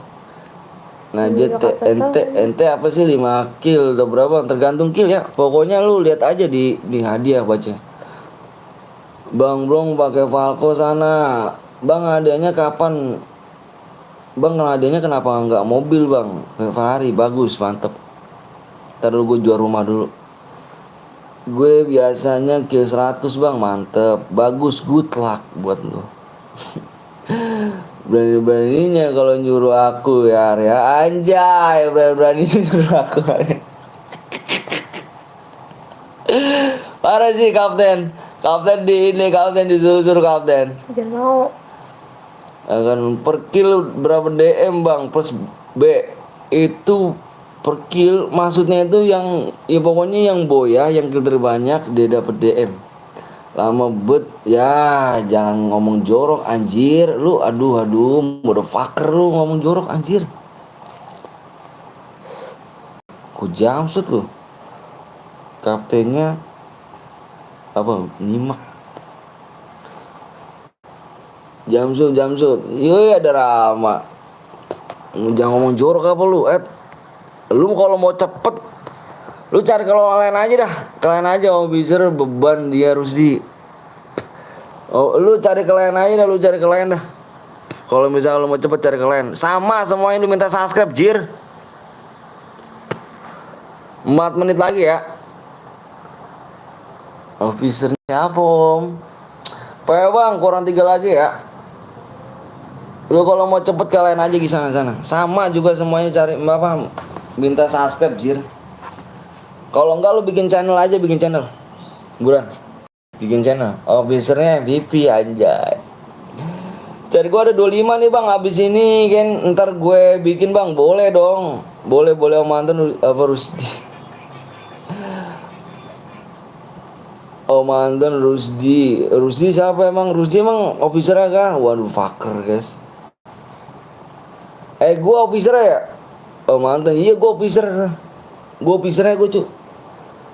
Nah, ente apa sih 5 kill atau berapa tergantung kill ya. Pokoknya lu lihat aja di hadiah baca. Bang Blong pakai Falco sana. Bang adanya kapan? Bang adanya kenapa nggak mobil bang? Ferrari bagus mantep. Ntar dulu gue jual rumah dulu. Gue biasanya kill 100 bang mantep. Bagus good luck buat lu. Berani-beraninya kalau nyuruh aku ya anjay berani-beraninya nyuruh aku parah sih kapten kapten disuruh kapten Jangan mau. akan per kill berapa DM bang plus B itu per kill maksudnya itu yang ya pokoknya yang Boya yang kill terbanyak dia dapat DM lama bet ya jangan ngomong jorok anjir lu aduh motherfucker lu ngomong jorok anjir ku jamsut lu kaptennya apa nyimak jamsut yoi ada Rama jangan ngomong jorok apa lu lu kalau mau cepet lu cari kalau lain aja dah kalian aja officer beban dia harus lu cari kalian aja dah lu cari kalian dah kalau misalnya lu mau cepet cari kalian sama semuanya lu minta subscribe jir 4 menit lagi ya officernya apa om Pak bang kurang 3 lagi ya lu kalau mau cepet kalian aja di sana sama juga semuanya cari apa minta subscribe jir. Kalau enggak lu bikin channel aja, Buran. Bikin channel. Officernya MVP anjay. Cari gua ada 25 nih bang, habis ini kan ntar gue bikin bang, boleh dong. Boleh Om Anton apa Rusdi. Om Anton Rusdi siapa emang? Rusdi emang officernya kah? Waduh fucker guys. Gua officernya ya? Om Anton, iya gua officer. Gua officernya gue cu.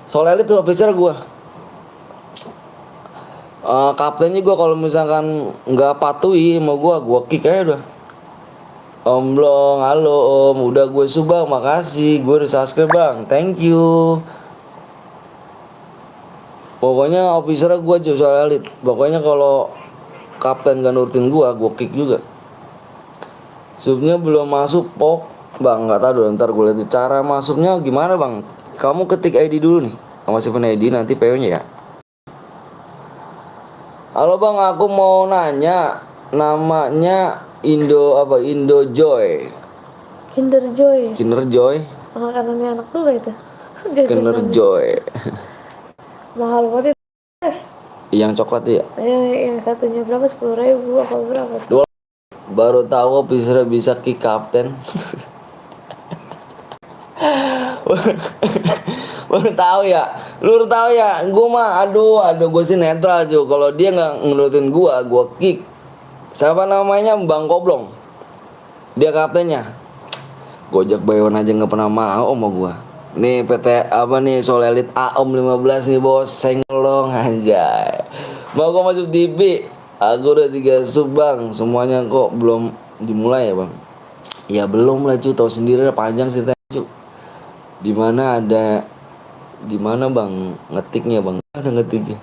Soalnya itu officer gue kaptennya gue kalau misalkan nggak patuhi sama gue kick aja udah. Om Blong, halo om, udah gue subang, makasih, gue udah subscribe bang, thank you. Pokoknya officer gue soal elit. Pokoknya kalau kapten gak nurutin gue kick juga. Subnya belum masuk pok bang, nggak tahu dulu, ntar gue lihat cara masuknya gimana bang. Kamu ketik ID dulu nih, kamu simpen ID nanti PO nya ya. Halo bang, aku mau nanya, namanya Indo Joy. Kinder Joy. Anak-anak juga itu. Kinder Joy. Mahal banget itu. Yang coklat ya. Yang satunya berapa? 10.000 apa berapa? Baru tahu bisa bisa kick kapten. Baru tahu ya. Lu tahu ya. Gue mah aduh gue sih netral cuy. Kalau dia nggak nurutin gue kick. Siapa namanya? Bang Koblong. Dia kaptennya. Gojek Bayon aja nggak pernah mau sama gue. Nih PT apa nih Solelit Aom 15 nih bos. Senglong aja. Mau gue masuk TV. Aku udah 3 sub bang. Semuanya kok belum dimulai ya bang. Ya belum lah cuy. Tahu sendiri panjang sih cuy. Di mana bang ngetiknya bang? Ada ngetiknya.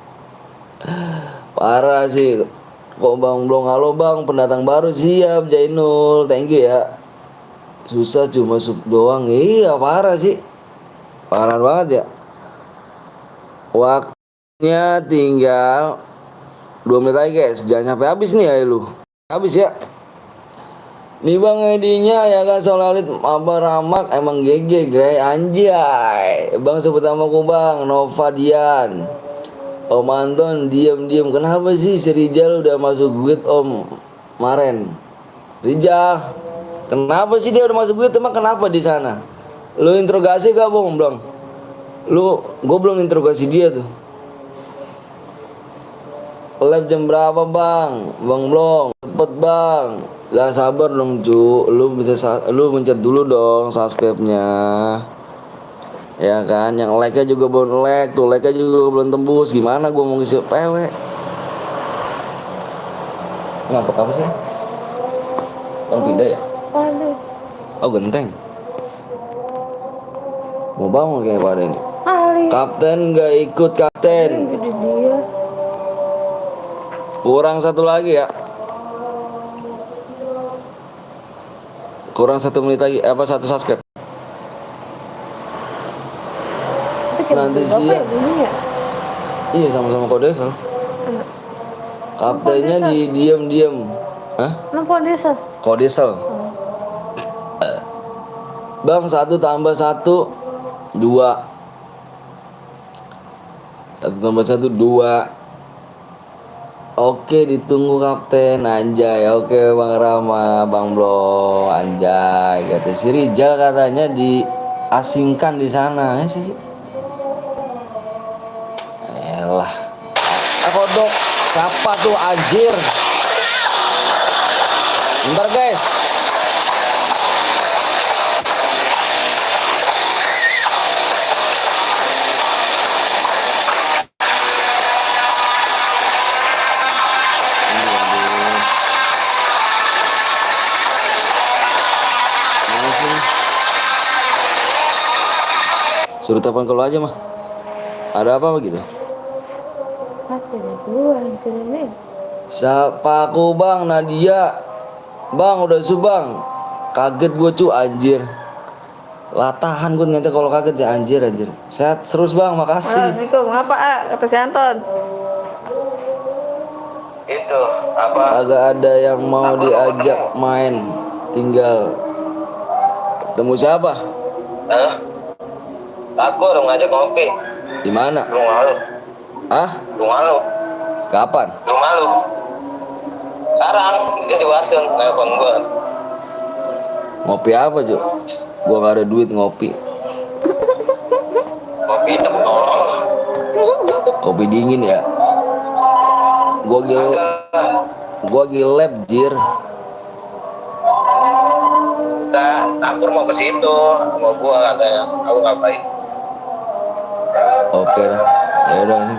Parah sih. Kok bang belum halo bang pendatang baru siap Jainul. Thank you ya. Susah cuma masuk doang. Iya parah sih. Parah banget ya. Waktunya tinggal 2 menit lagi guys. Jangan sampai habis nih ya lu. Habis ya. Nih bang edinya ya kan Solalit Abah Ramak emang GG Grey anjay. Bang sebut namaku bang Nova Dian. Om Anton diam-diam. Kenapa sih si Rijal udah masuk guild om Maren? Rijal kenapa sih dia udah masuk guild emang kenapa di sana? Lu interogasi gak bang belum? Gue belum interogasi dia tuh. Live jam berapa bang? Bang belum cepet bang. Lah sabar dong cu. Lu mencet dulu dong subscribe-nya. Ya kan, yang like-nya juga belum like, tuh like-nya juga belum tembus. Gimana gua mau ngisi PW? Ngangkut apa sih? Bang pindah ya? Paling. Oh genteng. Mau bangun kayak pada ini. Paling. Kapten gak ikut kapten. Gede dia. Kurang satu lagi ya. Kurang 1 menit lagi. Apa 1 subscribe? Nanti sih ya. Iya sama-sama Kodesel. Kaptennya di diam-diam. Hah? Kenapa desa? Kodesel. Bang 1 tambah 1 2. 1 tambah 1 2. Oke ditunggu kapten anjay. Oke Bang Rama, Bang Blo anjay. Kata si Rijal katanya diasingkan di sana ya sih. Elah. Kodok siapa tuh anjir? Bentar guys. Suruh telepon kalau aja mah. Ada apa begitu? Siapa aku bang? Nadia. Bang udah subang. Kaget gue cu anjir. Latahan gue ternyata kalau kaget ya anjir. Sehat terus bang, makasih. Assalamualaikum. Ngapa kata si Anton? Itu apa? Agak ada yang mau diajak main. Tinggal ketemu siapa? Aku udah ngajak ngopi. Di mana? Rumah lu. Ah? Rumah lu. Kapan? Rumah lu. Sekarang dia di Warsun nelfon gua. Ngopi apa cu? Gua gak ada duit ngopi. Ngopi hitam tolong. Kopi dingin ya. Gua gilep jir. Aku mau ke situ sama gua katanya. Aku ngapain? Oke dah. Ya udah sih.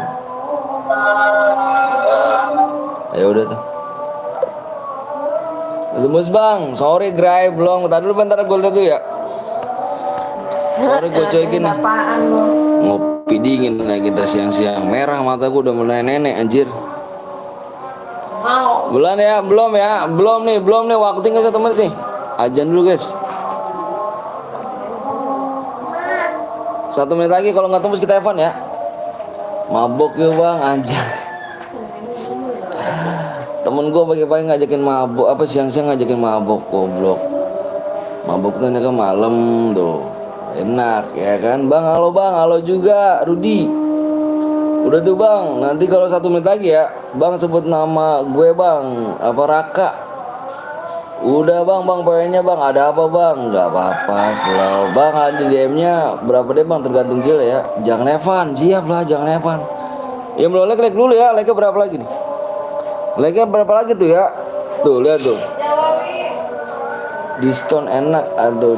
Ya udah tuh. Lemus bang, sorry Gray belum. Tadi dulu bentar gue lihat dulu ya. Sorry gue cuekin. Apaan lo? Ngopi dingin lagi kita siang-siang. Merah mata gue udah mulai nenek anjir. Mau. Bulan ya, belum nih waktu tinggal 1 menit nih. Ajan dulu guys. 1 menit lagi kalau nggak tembus kita telepon ya. Mabok ya bang anjir. Temen gue pagi-pagi ngajakin mabok, apa siang-siang ngajakin mabok, goblok. Mabok tuh kan malam tuh, enak ya kan? Bang, halo juga, Rudi. Udah tuh bang, nanti kalau 1 menit lagi ya, bang sebut nama gue bang, apa Raka. Udah bang, poinnya bang, ada apa bang? Nggak apa-apa, slow. Bang ada DM-nya berapa deh bang, tergantung kill ya. Jangan Evan, siap lah, jangan Evan. Ya belum like dulu ya, like berapa lagi nih? Like berapa lagi tuh ya? Tuh lihat tuh. Diskon enak atau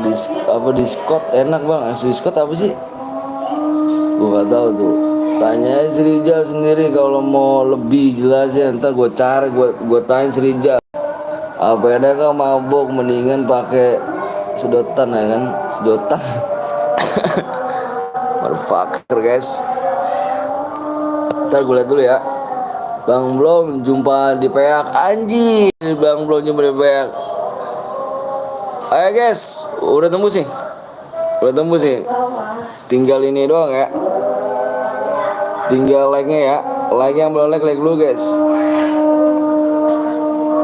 diskot enak bang? Diskot apa sih? Gue gak tahu tuh. Tanya si Rizal sendiri kalau mau lebih jelas ya. Ntar gue cari, gue tanya si Rizal. Apa ada kan mabok mendingan pakai sedotan ya kan? Sedotan. Motherfucker guys. Ntar gue lihat dulu ya. Bang belum jumpa di peak anjing. Bang belum jumpa di peak. Ayo guys, udah tembus sih. Udah tembus sih. Tinggal ini doang ya. Tinggal like-nya ya. Like yang belum like dulu guys.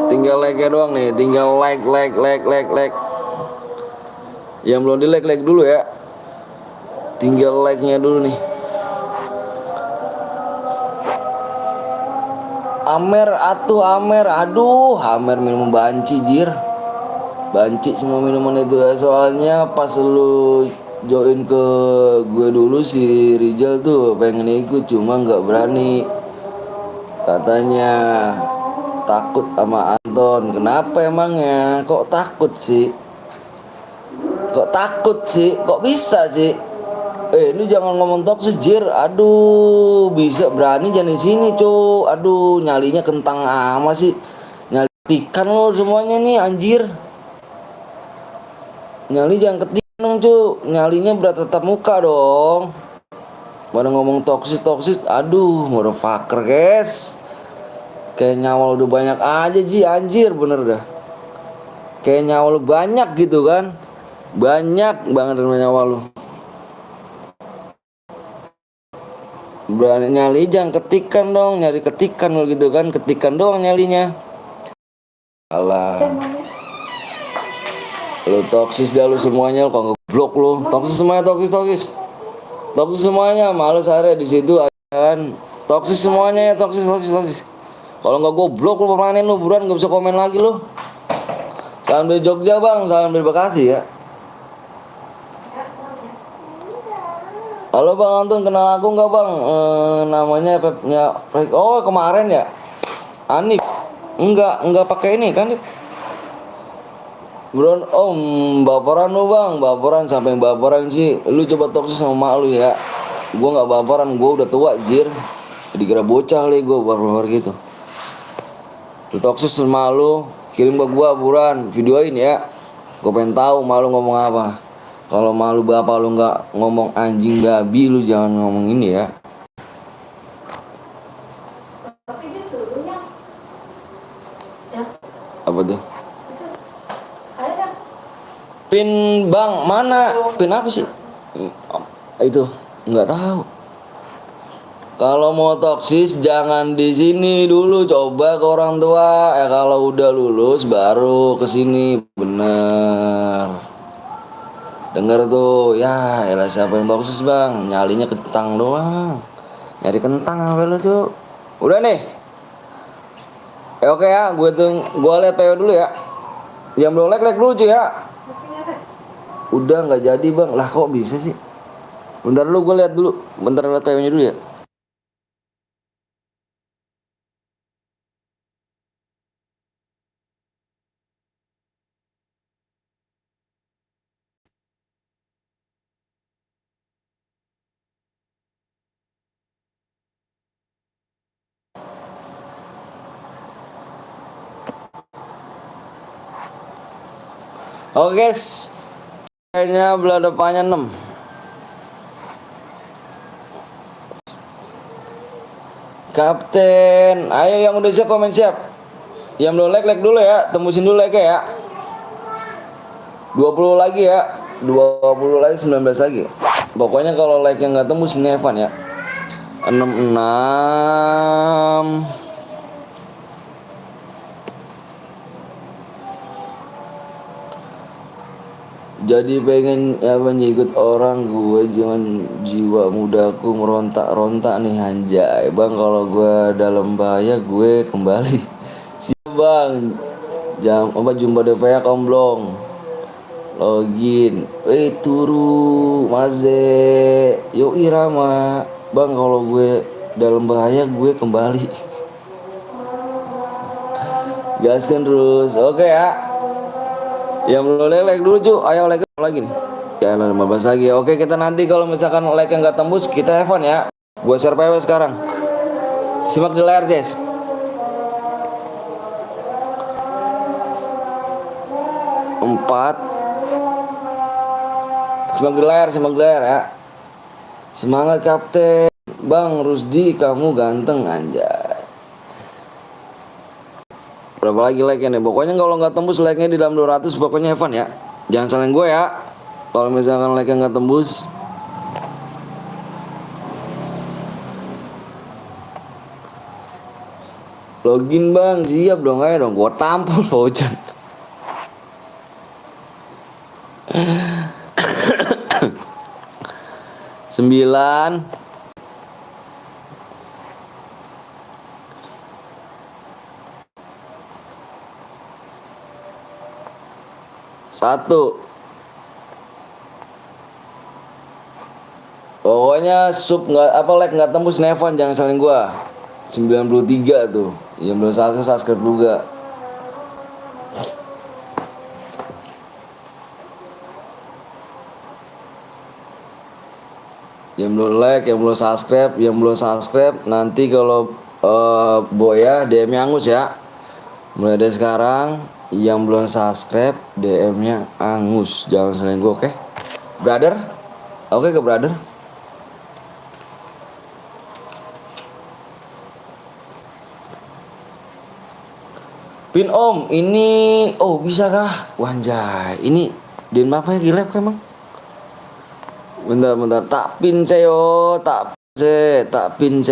Tinggal like-nya doang nih. Tinggal like. Yang belum di like dulu ya. Tinggal like-nya dulu nih. Amer Amer. Aduh, Amer minum banci jir. Banci semua minuman itu ya. Soalnya pas lu join ke gue dulu si Rizal tuh pengen ikut cuma nggak berani. Katanya takut sama Anton. Kenapa emangnya? Kok takut sih? Kok bisa sih? Lu jangan ngomong toksis jir. Aduh, bisa berani jangan di sini, Cuk. Aduh, nyalinya kentang amat sih. Nyalikan lo semuanya nih anjir. Nyali jangan ketikan dong, Cuk. Nyalinya berat tetap muka dong. Pada ngomong toksis. Aduh, motherfucker, guys. Kayak nyawa udah banyak aja Ji, anjir bener dah. Kayak nyawa lu banyak gitu kan. Banyak banget nyawa lu. Berani nyali jangan ketikan dong, nyari ketikan lu gitu kan. Ketikan doang nyalinya. Alah. Lu toksis dah lu semuanya, kok ngeblok lu. Toksis semuanya, toksis. Toksis semuanya, males area di situ kan. Toksis semuanya ya, toksis. Kalau nggak gue blok lu permanen lu, buruan nggak bisa komen lagi lu. Salam dari Jogja bang, salam dari Bekasi ya. Halo bang Anton, kenal aku nggak bang? Namanya Pepnya, oh kemarin ya. Anif, enggak pakai ini kan? Buruan, baperan lu bang, baperan sampai baperan sih. Lu coba toksis sama mak lu ya. Gue nggak baperan, gue udah tua jir. Dikira bocah kali gue baper gitu. Lu toksis sama lu, kirim ke gua buruan, videoin ya. Gue pengen tahu malu ngomong apa. Kalau malu bapak lu nggak ngomong anjing babi, lu jangan ngomong ini ya. Apa tuh? Pin bang mana? Pin apa sih? Itu nggak tahu. Kalau mau toksis jangan di sini dulu, coba ke orang tua. Kalau udah lulus baru ke sini, bener. Dengar tuh, ya elah siapa yang toksis bang? Nyalinya kentang doang. Nyari kentang apa lu Cuk? Udah nih. Oke ya, gue lihat PO dulu ya. Yang belum like dulu cuy ya. Udah nggak jadi bang, lah kok bisa sih? Bentar dulu gue lihat dulu, bentar lihat PO-nya dulu ya. Oke guys, kayaknya belah depannya 6. Kapten, ayo yang udah siap komen siap. Yang belum like dulu ya, tembusin dulu like ya. 20 lagi ya, 20 lagi 19 lagi. Pokoknya kalau like yang nggak tembus ini Evan ya. 66. Jadi pengen apa ikut orang gue, jangan jiwa mudaku merontak-rontak nih anjay. Bang kalau gue dalam bahaya gue kembali. Siap bang. Jumpa DPA komblong. Login. Turu Maze. Yo Irama. Bang kalau gue dalam bahaya gue kembali. Gaskan terus. Oke ya. Yang belum like dulu cu, ayo like lagi nih. Ya 15 lagi. Oke kita nanti kalau misalkan like yang nggak tembus kita have fun ya. Gue share PW sekarang. Simak di layar Jess. 4. Simak di layar ya. Semangat Kapten. Bang Rusdi kamu ganteng anjay. Berapa lagi like nya nih? Pokoknya kalau nggak tembus like nya di dalam 200 pokoknya Evan ya. Jangan salahin gue ya. Kalau misalkan like nya nggak tembus. Login bang, siap dong, ayo dong. Gue tampol Fauzan. Sembilan. Satu. Pokoknya sub nggak apa like nggak tembus Nevan jangan salin gua. 93 tuh. Yang belum subscribe juga. Yang belum like, yang belum subscribe nanti kalau Boya DM-nya Angus ya. Mulai dari sekarang yang belum subscribe DM-nya Angus, jangan selain gue, oke? Brother? Oke ke brother? Pin om, ini oh bisa kah? Wanjay, ini din apa ya gilap kan emang? Bentar, tak pin yo, tak pin C.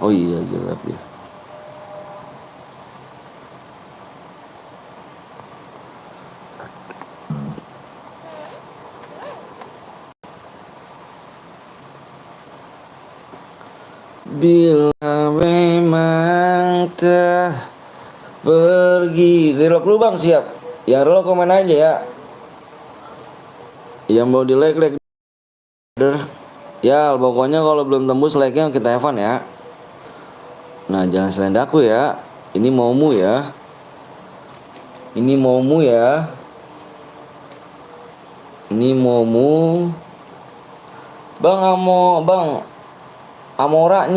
Oh iya gilap dia. Bila memang tak pergi. Relok lu bang siap. Yang relok komen aja ya. Yang mau di like. Ya pokoknya kalau belum tembus like-nya kita have fun ya. Nah jangan selain aku ya. Ini maumu ya. Ini maumu ya. Ini maumu. Bang Amora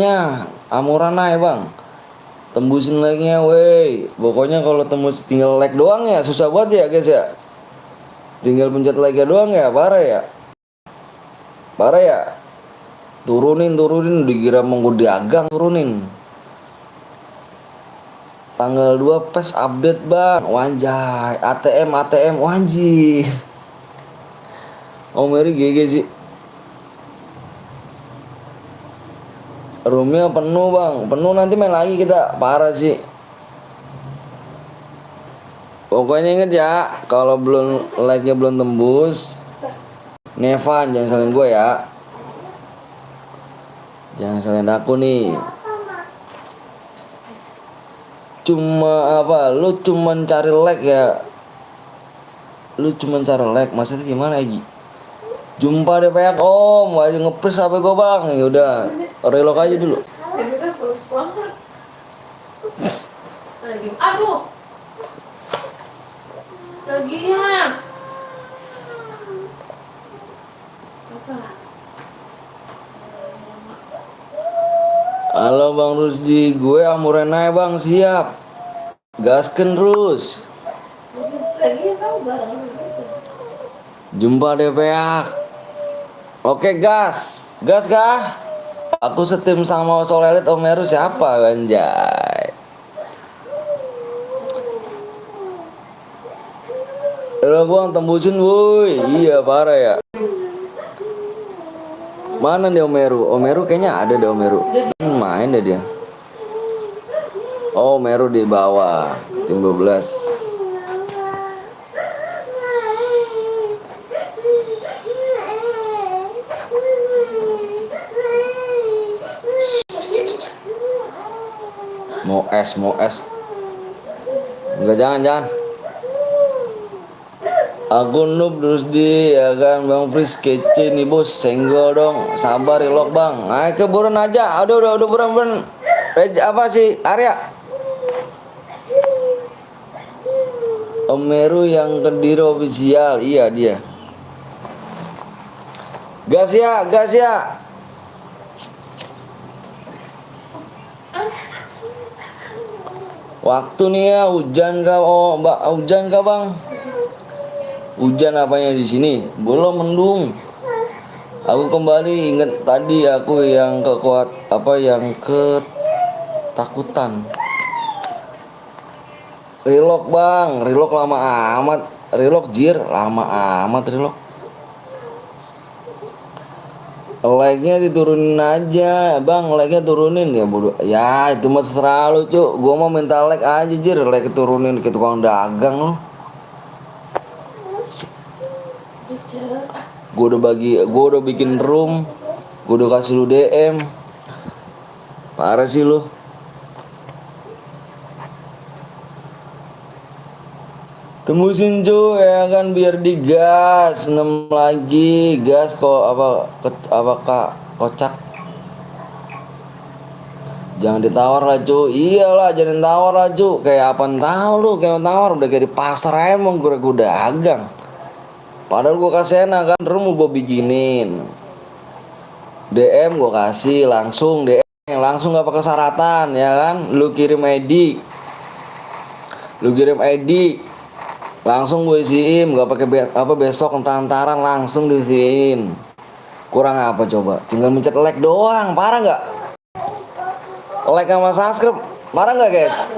naik bang. Tembusin like-nya wey. Pokoknya kalau tembus tinggal like doang ya. Susah banget ya guys ya. Tinggal pencet like-nya doang ya. Parah ya. Turunin dikira mau dagang turunin. Tanggal 2 PES update bang. Wanjay. ATM wanji. Oh Mary GG sih. Roomnya penuh bang. Penuh nanti main lagi kita. Parah sih. Pokoknya inget ya. Kalau belum like-nya belum tembus Nevan jangan salin gue ya. Jangan salin aku nih. Cuma apa? Lu cuma cari like ya. Lu cuma cari like. Maksudnya gimana Egi? Jumpa deh payak om. Aja ngepres HP gue bang. Ya udah. Relok aja dulu. Ini kan fulus banget. Lagi. Aduh. Lagian. Apa? Halo Bang Rusdi, gue Amurenai bang, siap. Gasken terus. Lagian tahu barang gitu. Jumpa deh peak. Oke gas kah? Aku setim sama Solelit Omeru siapa anjay. Udah bang tembusin woi. Iya parah ya. Mana nih Omeru? Omeru kayaknya ada deh Omeru. Main deh dia. Oh Omeru di bawah tim 12. Mau es. Enggak, jangan. Aku noob terus ya kan Bang Fris kece nih bos, senggol dong, sabar relok bang, ayo keburan aja, udah buruan. Apa sih Arya? Om Meru yang Kediri official, iya dia. Gas ya. Waktu nih ya, hujan kah? Oh, Mbak, hujan kah bang? Hujan apanya di sini? Belum, mendung. Aku kembali ingat tadi aku yang yang ketakutan. Relok bang, relok lama amat. Relok jir, lama amat relok. Like-nya diturunin aja, bang. Like-nya turunin ya bodoh. Ya itu mah terserah lu cuk. Gua mau minta like aja jir, like turunin ke tukang dagang lu. Gua udah bikin room. Gua udah kasih lu DM. Parah sih lu. Tembusin cu ya kan biar digas 6 lagi gas kok kak kocak. Jangan ditawar lah cu. Iyalah jangan tawar lah cu. Kayak apa tahu lu kayak tawar udah kayak di pasar emang gue dagang. Padahal gue kasih enak kan room gue bikinin. DM gue kasih langsung DM langsung gak pakai syaratan ya kan. Lu kirim ID. Langsung gue isiin, gak pakai besok entar-entaran langsung diisiin. Kurang apa coba? Tinggal mencet like doang, parah nggak? Like sama subscribe, parah nggak guys?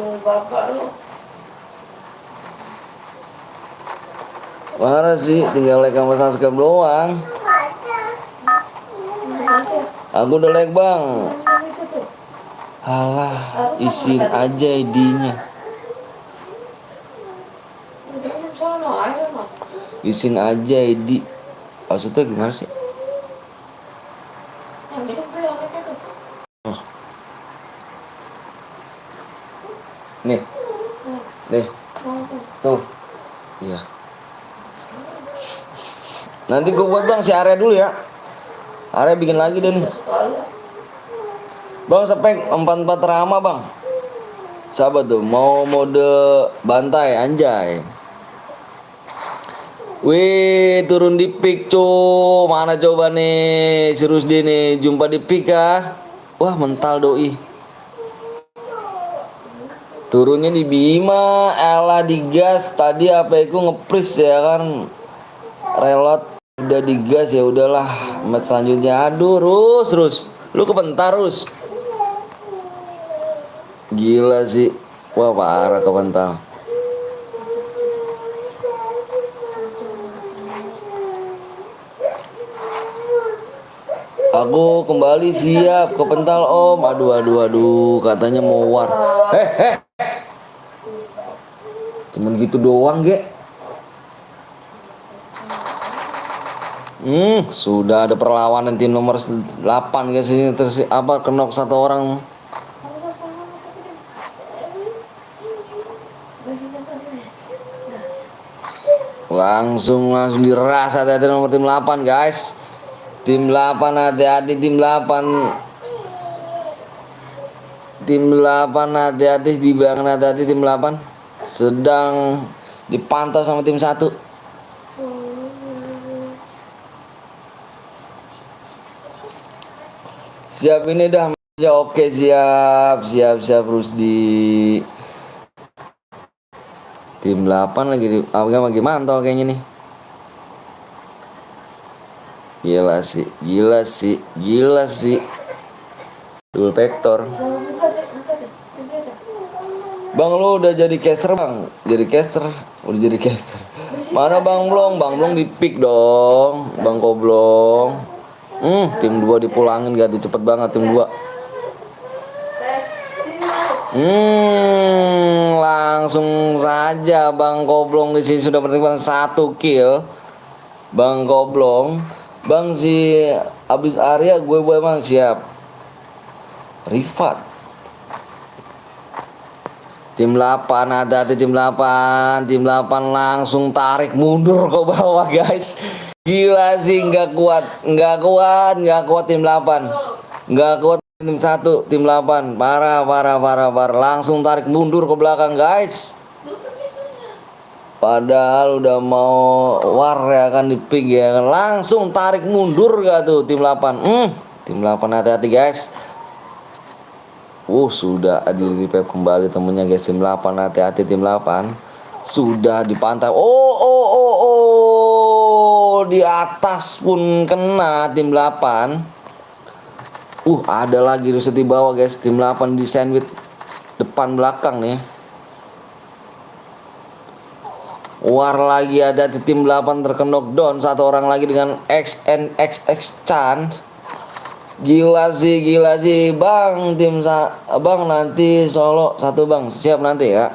Parah sih, tinggal like sama subscribe doang. Aku udah like bang. Alah, isiin aja ID-nya. Isin aja ID. Maksudnya gimana sih? Oh. Nih. Tuh. Iya. Nanti gue buat bang si Arya dulu ya. Arya bikin lagi deh nih. Bang spek 44 Rama bang. Sahabat tuh mau mode bantai anjay. Wih turun di pik cu. Mana coba nih serius dia nih. Jumpa di pik kah? Wah mental doi. Turunnya di Bima. Elah digas. Tadi apa itu ngepris ya kan. Reload udah digas ya udahlah. Match selanjutnya. Aduh Rus. Lu kebentar Rus. Gila sih. Wah parah kebentar. Aku kembali siap ke pental om. Aduh katanya mau war. Cuman gitu doang ge. Sudah ada perlawanan tim nomor 8 guys ini kenok satu orang. Langsung diras hati-hati nomor tim 8 guys. Tim 8 hati-hati tim 8. Tim 8 hati-hati di belakang hati-hati tim 8. Sedang dipantau sama tim 1. Siap ini dah aja oke siap Rusdi. Tim 8 lagi mantau kayaknya nih. Gila sih. Dual vektor. Bang lu udah jadi caster bang. Udah jadi caster. Mana Bang Blong di pick dong. Bang Koblong. Tim 2 dipulangin ganti cepet banget tim 2. Langsung saja Bang Koblong di sini sudah bertambah 1 kill. Bang Koblong. Bang si abis Arya gue emang siap. Rifat. Tim 8, hati-hati tim 8. Tim 8 langsung tarik mundur ke bawah, guys. Gila sih, nggak kuat tim 8. Nggak kuat tim 1, tim 8. Parah. Langsung tarik mundur ke belakang, guys. Padahal udah mau war ya kan, di pick ya kan. Langsung tarik mundur gak tuh tim 8. Tim 8 hati-hati, guys. Sudah di revive kembali temennya, guys. Tim 8 hati-hati tim 8. Sudah dipantai. Di atas pun kena tim 8. Ada lagi ruset di bawah, guys. Tim 8 di sandwich depan belakang nih. War lagi, ada di tim 8 terkena knockdown. Satu orang lagi dengan XNXX chance. Gila sih bang. Bang nanti solo satu bang, siap nanti ya.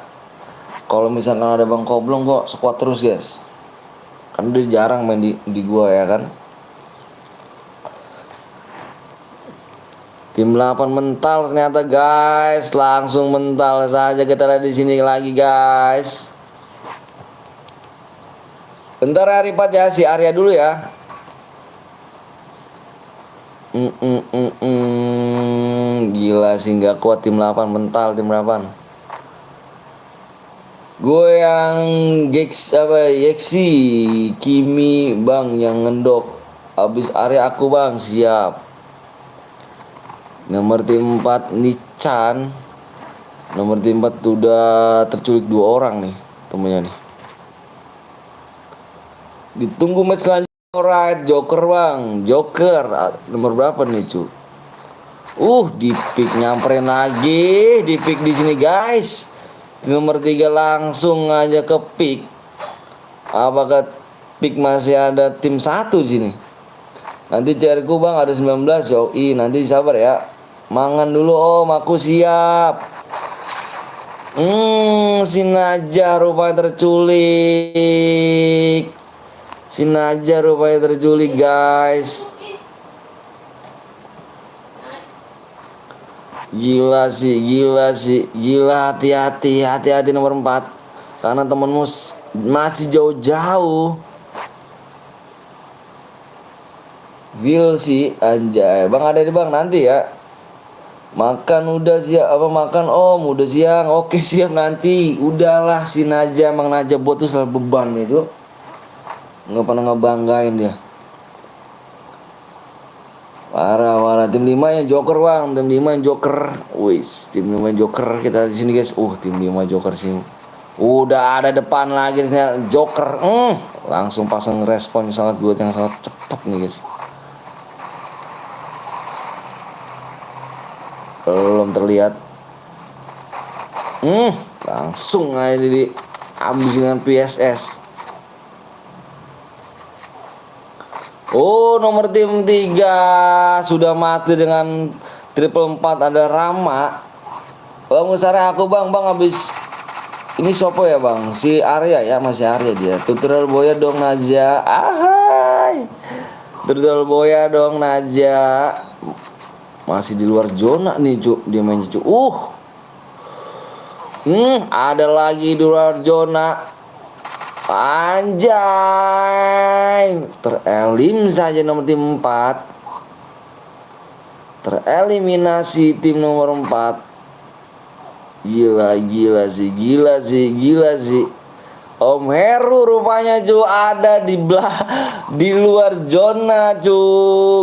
Kalau misalkan ada bang Koblong kok squad terus, guys. Kan dia jarang main di gua ya kan. Tim 8 mental ternyata, guys. Langsung mental saja kita lihat di sini lagi, guys. Bentar ya Ripat ya, si Arya dulu ya. Gila sih, nggak kuat tim 8, mental tim 8. Gue yang Yeksi Kimi bang yang ngendok. Abis Arya aku bang, siap. Nomor tim 4 Nichan. Nomor tim 4 udah terculik 2 orang nih temennya nih. Ditunggu match selanjutnya. Alright, Joker bang, Joker nomor berapa nih cu? Di pick nyamperin lagi, di pick di sini guys. Nomor 3 langsung aja ke pick. Apakah pick masih ada tim 1 sini? Nanti CR-ku bang ada 19 yoi, nanti sabar ya. Mangan dulu om, aku siap. Si Najah rupanya terculik. Guys. Gila sih. Gila, hati-hati nomor 4. Karena temenmu masih jauh-jauh. Gil sih anjay. Bang ada di bang nanti ya. Makan udah siap apa makan om udah siang. Oke siap nanti. Udahlah si Najah, Mang Najah buat tuh selalu beban itu. Nggak pernah ngebanggain dia. Parah tim 5 yang Joker bang, tim 5 yang Joker. Tim 5 yang Joker kita di sini guys. Tim 5 Joker sih. Udah ada depan lagi Joker. Langsung pasang respon sangat buat yang sangat cepat nih guys. Belum terlihat. Langsung aja diambil dengan PSS. Nomor tim 3 sudah mati dengan triple 4 ada Rama. Bang besarnya aku bang habis ini sopo ya bang, si Arya ya, masih Arya dia. Tutorial boya dong Najah. Ahai. Tutorial boya dong Najah. Masih di luar zona nih cu, dia main cu. Ada lagi di luar zona. Anjay, terelim saja nomor tim 4. Tereliminasi tim nomor 4. Gila sih. Om Heru rupanya cu ada di luar zona cu.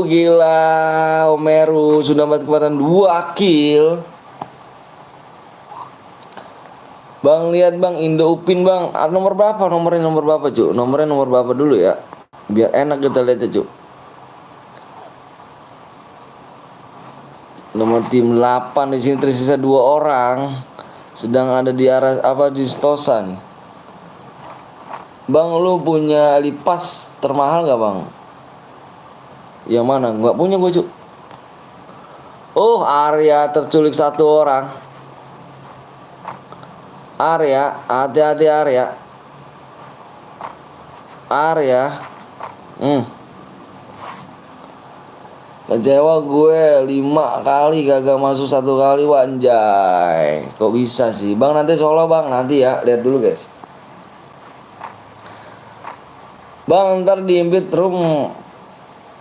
Gila, Om Heru sudah dapat kekuatan 2 kill. Bang lihat bang Indo Upin bang, nomor berapa nomornya cu? Nomornya nomor berapa dulu ya, biar enak kita lihat ya cu. Nomor tim 8 di sini tersisa 2 orang, sedang ada di arah di Stosa nih. Bang lu punya lipas termahal nggak bang? Yang mana? Nggak punya gue cu. Arya terculik 1 orang. Arya, hati-hati Arya. Kecewa gue 5 kali kagak masuk 1 kali, wanjay. Kok bisa sih? Bang nanti solo bang, nanti ya. Lihat dulu guys. Bang ntar di invite room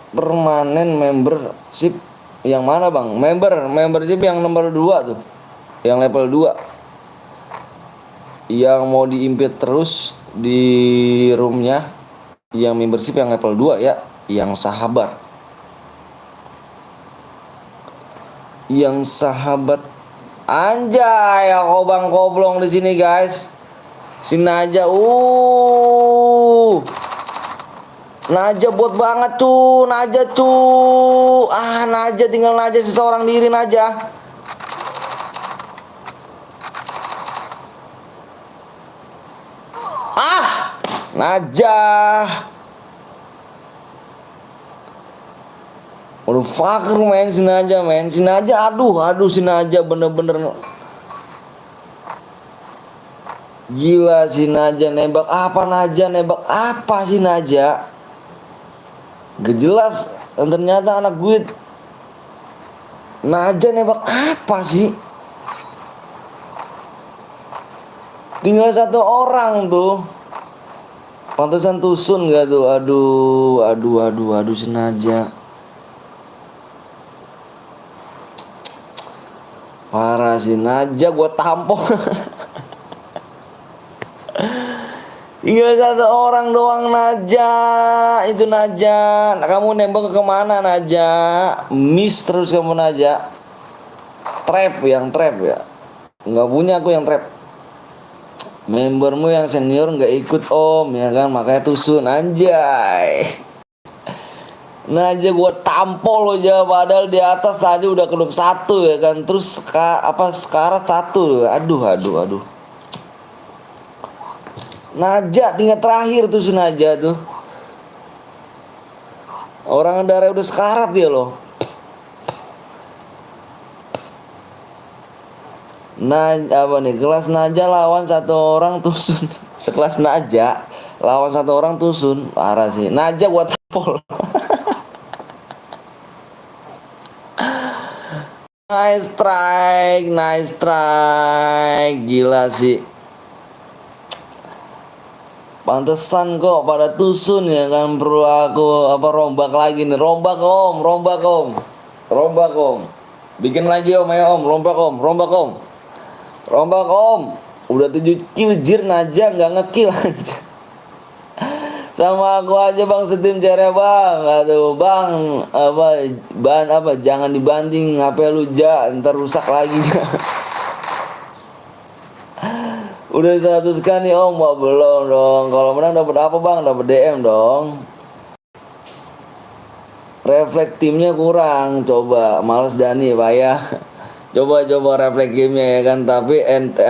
permanen membership. Yang mana bang? Membership yang nomor 2 tuh. Yang level 2. Yang mau di invite terus di roomnya. Yang membership yang level 2 ya. Yang sahabat. Yang sahabat anjay, aku bang koblong di sini guys. Sini aja. Naja buat banget tuh, Naja tuh. Naja tinggal Naja seseorang diri Naja. Naja. Waduh fucker men, sini aja men, sini aja, aduh sini aja bener-bener gila si Naja nembak apa sih Naja? Gak jelas, ternyata anak gue. Naja nembak apa sih? Tinggal 1 orang tuh. Pantesan tusun gak tuh? Aduh si Naja. Parah sih Naja, gue tampol. Tinggal 1 orang doang Naja. Itu Naja. Kamu nembak ke kemana Naja? Miss terus kamu Naja. Trap ya. Nggak punya aku yang trap. Membermu yang senior nggak ikut om ya kan, makanya tusun anjay. Naja gue tampol aja, padahal di atas tadi udah kedok 1 ya kan, terus sekarat 1. Aduh. Naja tinggal terakhir tuh si Naja tuh. Orang darah udah sekarat dia loh. Kelas Naja lawan 1 orang tusun. Sekelas Naja lawan 1 orang tusun. Parah sih. Naja gua tampol. Nice strike. Gila sih. Pantesan kok pada tusun ya kan, perlu aku rombak lagi nih. Rombak om. Bikin lagi om, ayo om, rombak om. Udah 7 kill jir, Naja nggak ngekill aja. Sama aku aja bang, setim cara bang. Aduh bang, jangan dibanding HP lu ntar rusak lagi. Udah 100 kan nih om, belum dong. Kalau menang dapat apa bang? Dapat DM dong. Refleks timnya kurang, coba males Dani pak ya. Coba refleks gamenya ya kan, tapi ente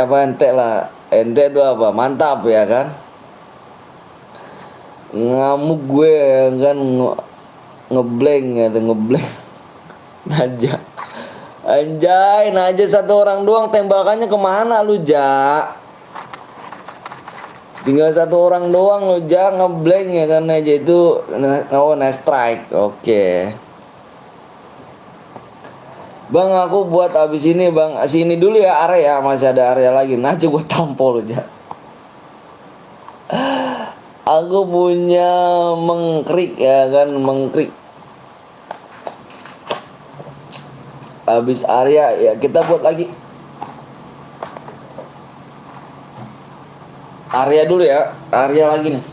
lah. Ente itu apa? Mantap ya kan. Ngamuk gue kan, ngeblank. Naja anjay, Naja 1 orang doang, tembakannya kemana lu tinggal 1 orang doang lu ngeblank ya kan. Naja itu nice strike. Oke. Bang aku buat abis ini bang, sini dulu ya area, masih ada area lagi. Naja gue tampol Aku punya mengkrik ya kan, habis area ya kita buat lagi area dulu ya, area lagi nih.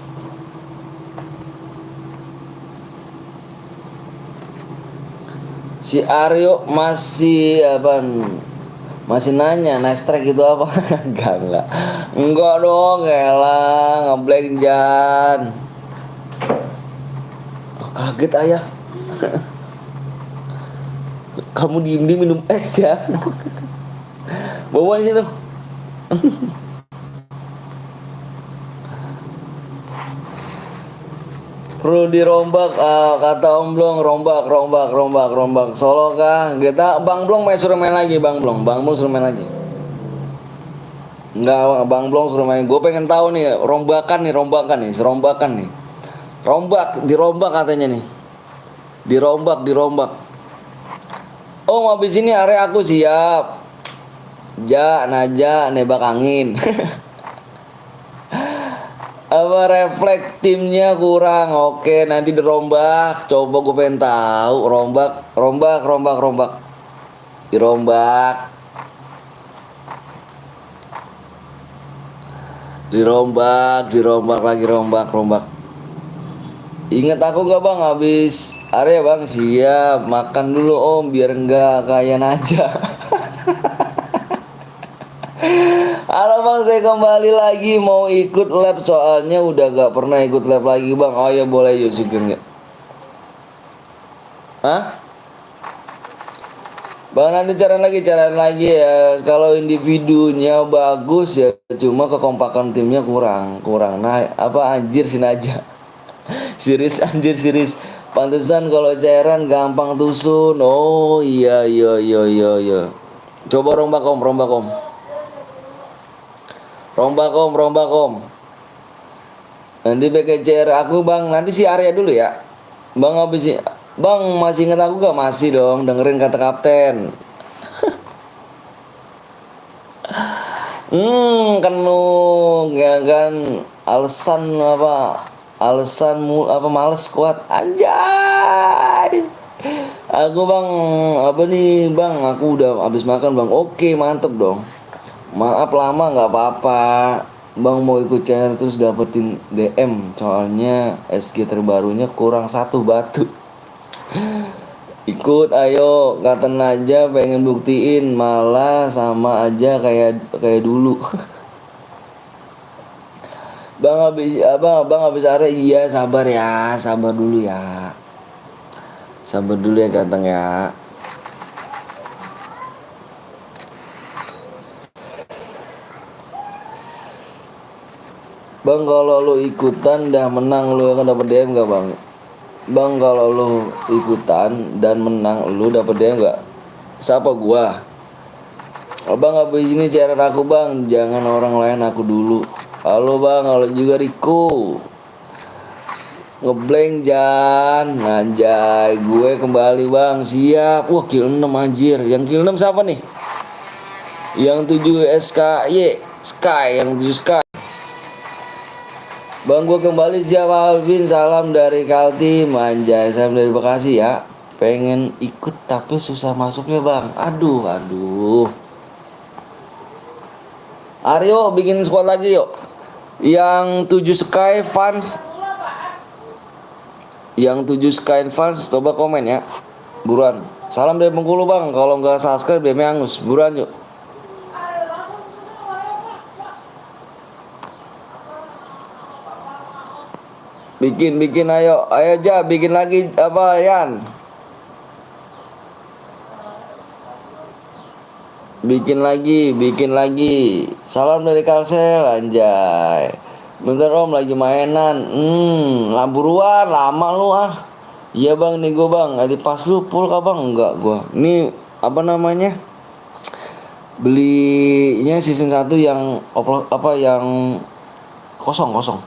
Si Aryo masih masih nanya nice strike itu apa? Enggak dong, elah ngeblank Jan. Kaget ayah. Kamu diem minum es ya. Bawa di situ. Perlu dirombak, kata Om Blong, rombak. Solo kah? Kita Bang Blong suruh main lagi, Bang Blong suruh main lagi. Enggak, Bang Blong suruh main. Gue pengen tahu nih, rombakan nih. Rombak, dirombak katanya nih. Dirombak. Om habis ini area aku siap. Ja, Naja, nebak angin. Apa refleks timnya kurang? Oke, nanti dirombak. Coba gue pengen tahu. Rombak. Dirombak. Dirombak lagi, rombak. Ingat aku gak bang? Habis area bang, siap. Makan dulu om, biar enggak kayak Naja. Halo bang, saya kembali lagi mau ikut lab soalnya udah gak pernah ikut lab lagi bang. Oh ya boleh yuk Sugeng ya. Hah? Bang nanti cariin lagi ya. Kalau individunya bagus ya, cuma kekompakan timnya kurang. Nah apa anjir sih Naja. Siris. Pantesan kalau cairan gampang tusun. Oh iya. Coba rombak om. Rombak om. Nanti pakai CR aku bang. Nanti si Arya dulu ya. Bang habis Bang masih ingat aku gak? Masih dong. Dengerin kata kapten. Kenung ya kan. Alasanmu apa males kuat anjay. Aku bang apa nih bang, aku udah habis makan bang. Oke mantep dong. Maaf lama nggak apa-apa. Bang mau ikut channel terus dapetin DM. Soalnya SG terbarunya kurang satu batu. Ikut ayo, kata aja pengen buktiin malah sama aja kayak dulu. Bang habis are iya sabar dulu ya. Sabar dulu ya ganteng ya. Bang kalau lu ikutan dah menang lu akan dapat DM gak bang? Bang kalau lu ikutan dan menang lu dapat DM gak? Siapa gua? Abang habis ini cairan aku bang, jangan orang lain aku dulu. Halo bang, halo juga Riko. Ngeblank Jan, anjay gue kembali bang, siap. Wah kill 6 anjir, yang kill 6 siapa nih? Yang 7 SKY, Sky, yang 7 Sky. Bang gue kembali siap Alvin, salam dari Kaltim, anjay salam dari Bekasi ya. Pengen ikut tapi susah masuknya bang, aduh. Aryo bikin squad lagi yuk. Yang 7 Sky fans. Yang 7 Sky fans coba komen ya. Buruan. Salam dari Bengkulu bang. Kalau nggak subscribe DM angus. Buruan yuk. Bikin ayo aja bikin lagi apa Yan. Bikin lagi. Salam dari Kalsel anjay. Bentar om lagi mainan. Buruan lama lu ah. Iya bang nih gue bang. Ada pas lu full kah bang? Enggak gue. Ini apa namanya? Belinya season 1 yang yang kosong.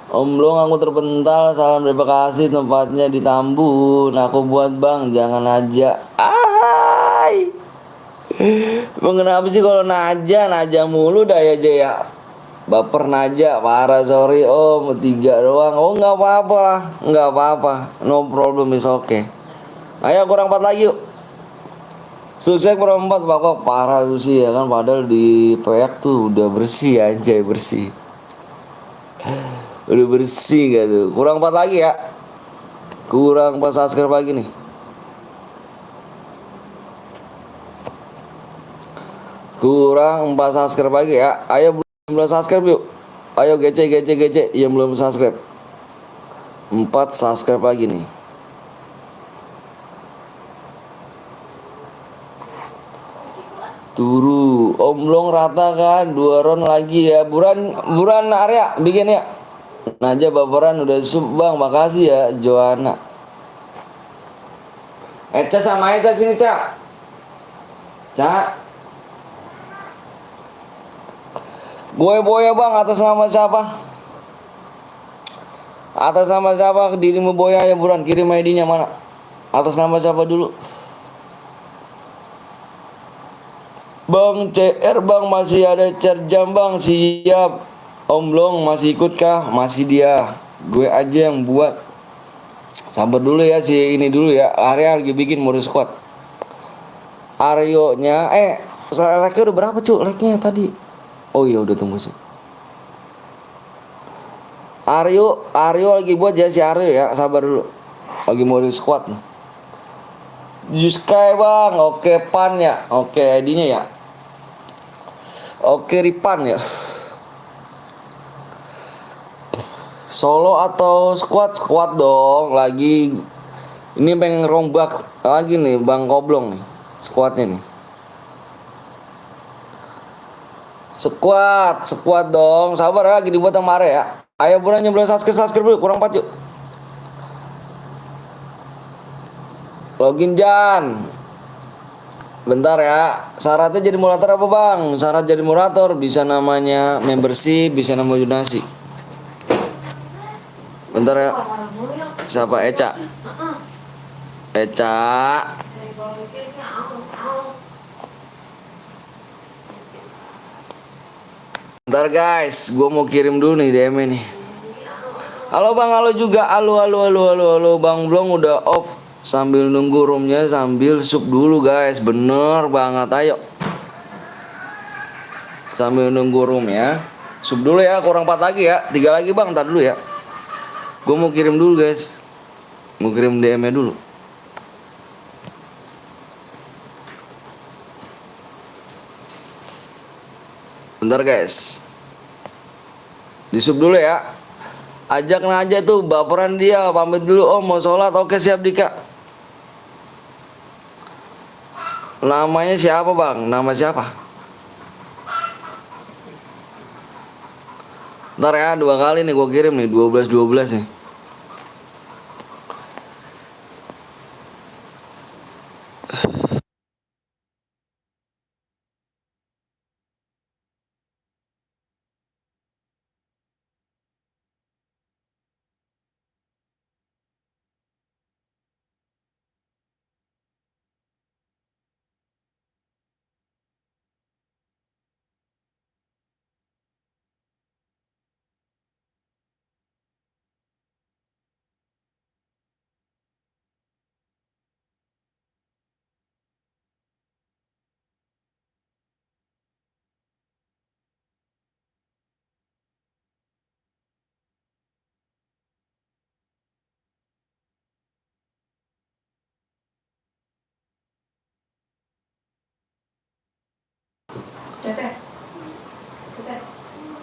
Om Blong aku terpental, salam dari Bekasi, tempatnya di Tambun. Aku buat bang, jangan aja. Ahai. Bang kenapa sih kalau Naja mulu dah ya Jaya. Baper Naja, parah sorry om, 3 doang. Oh nggak apa-apa, no problem is okay. Ayo kurang 4 lagi yuk. Sukses kurang 4 bakal parah lu sih ya kan, padahal di peyak tuh udah bersih anjay bersih. Udah bersih gak tuh. Kurang 4 lagi ya. Kurang 4 subscribe lagi nih. Kurang 4 subscribe lagi ya. Ayo belum subscribe yuk. Ayo gece yang belum subscribe. 4 subscribe lagi nih. Turu. Om Blong rata kan. 2 round lagi ya. Buran area bikin ya. Naja baperan udah bang, makasih ya Joanna. Eca sama Eca sini Ca. Gue Boya bang, atas nama siapa? Atas nama siapa dirimu Boya ya buruan, kirim ID-nya mana? Atas nama siapa dulu? Bang CR bang, masih ada charge jam bang. Siap. Om Blong masih ikut kah? Masih dia. Gue aja yang buat. Sabar dulu ya, si ini dulu ya. Arya lagi bikin mode squad. Aryo nya like-nya udah berapa cuy? Like-nya tadi. Oh iya udah, tunggu sih. Aryo lagi buat ya, si Aryo ya. Sabar dulu. Lagi mode squad nih. Yuskai bang. Oke pan ya. Oke ID-nya ya. Oke Ripan ya. Solo atau squad? Squad dong. Lagi ini pengen rombak lagi nih Bang Koblong nih. Squadnya nih. Squad dong. Sabar ya, lagi dibuat sama Are ya. Ayo buruan nyebelin subscribe dulu, kurang 4 yuk. Login Jan. Bentar ya. Syaratnya jadi moderator apa bang? Syarat jadi moderator bisa namanya membership, bisa nama donasi. Bentar ya. Siapa? Eca. Bentar guys, gue mau kirim dulu nih DM nih. Halo bang, halo juga. Halo Bang Blong udah off. Sambil nunggu roomnya, sambil sub dulu guys. Bener banget, ayo. Sambil nunggu room ya. Sub dulu ya, kurang 4 lagi ya. 3 lagi bang, ntar dulu ya. Gue mau kirim dulu guys. Mau kirim DM-nya dulu. Bentar guys. Di sub dulu ya. Ajak aja tuh, baperan dia. Pamit dulu om, mau sholat. Oke siap Dika. Namanya siapa bang? Nama siapa? Ntar ya, 2 kali nih gue kirim nih. 12 nih.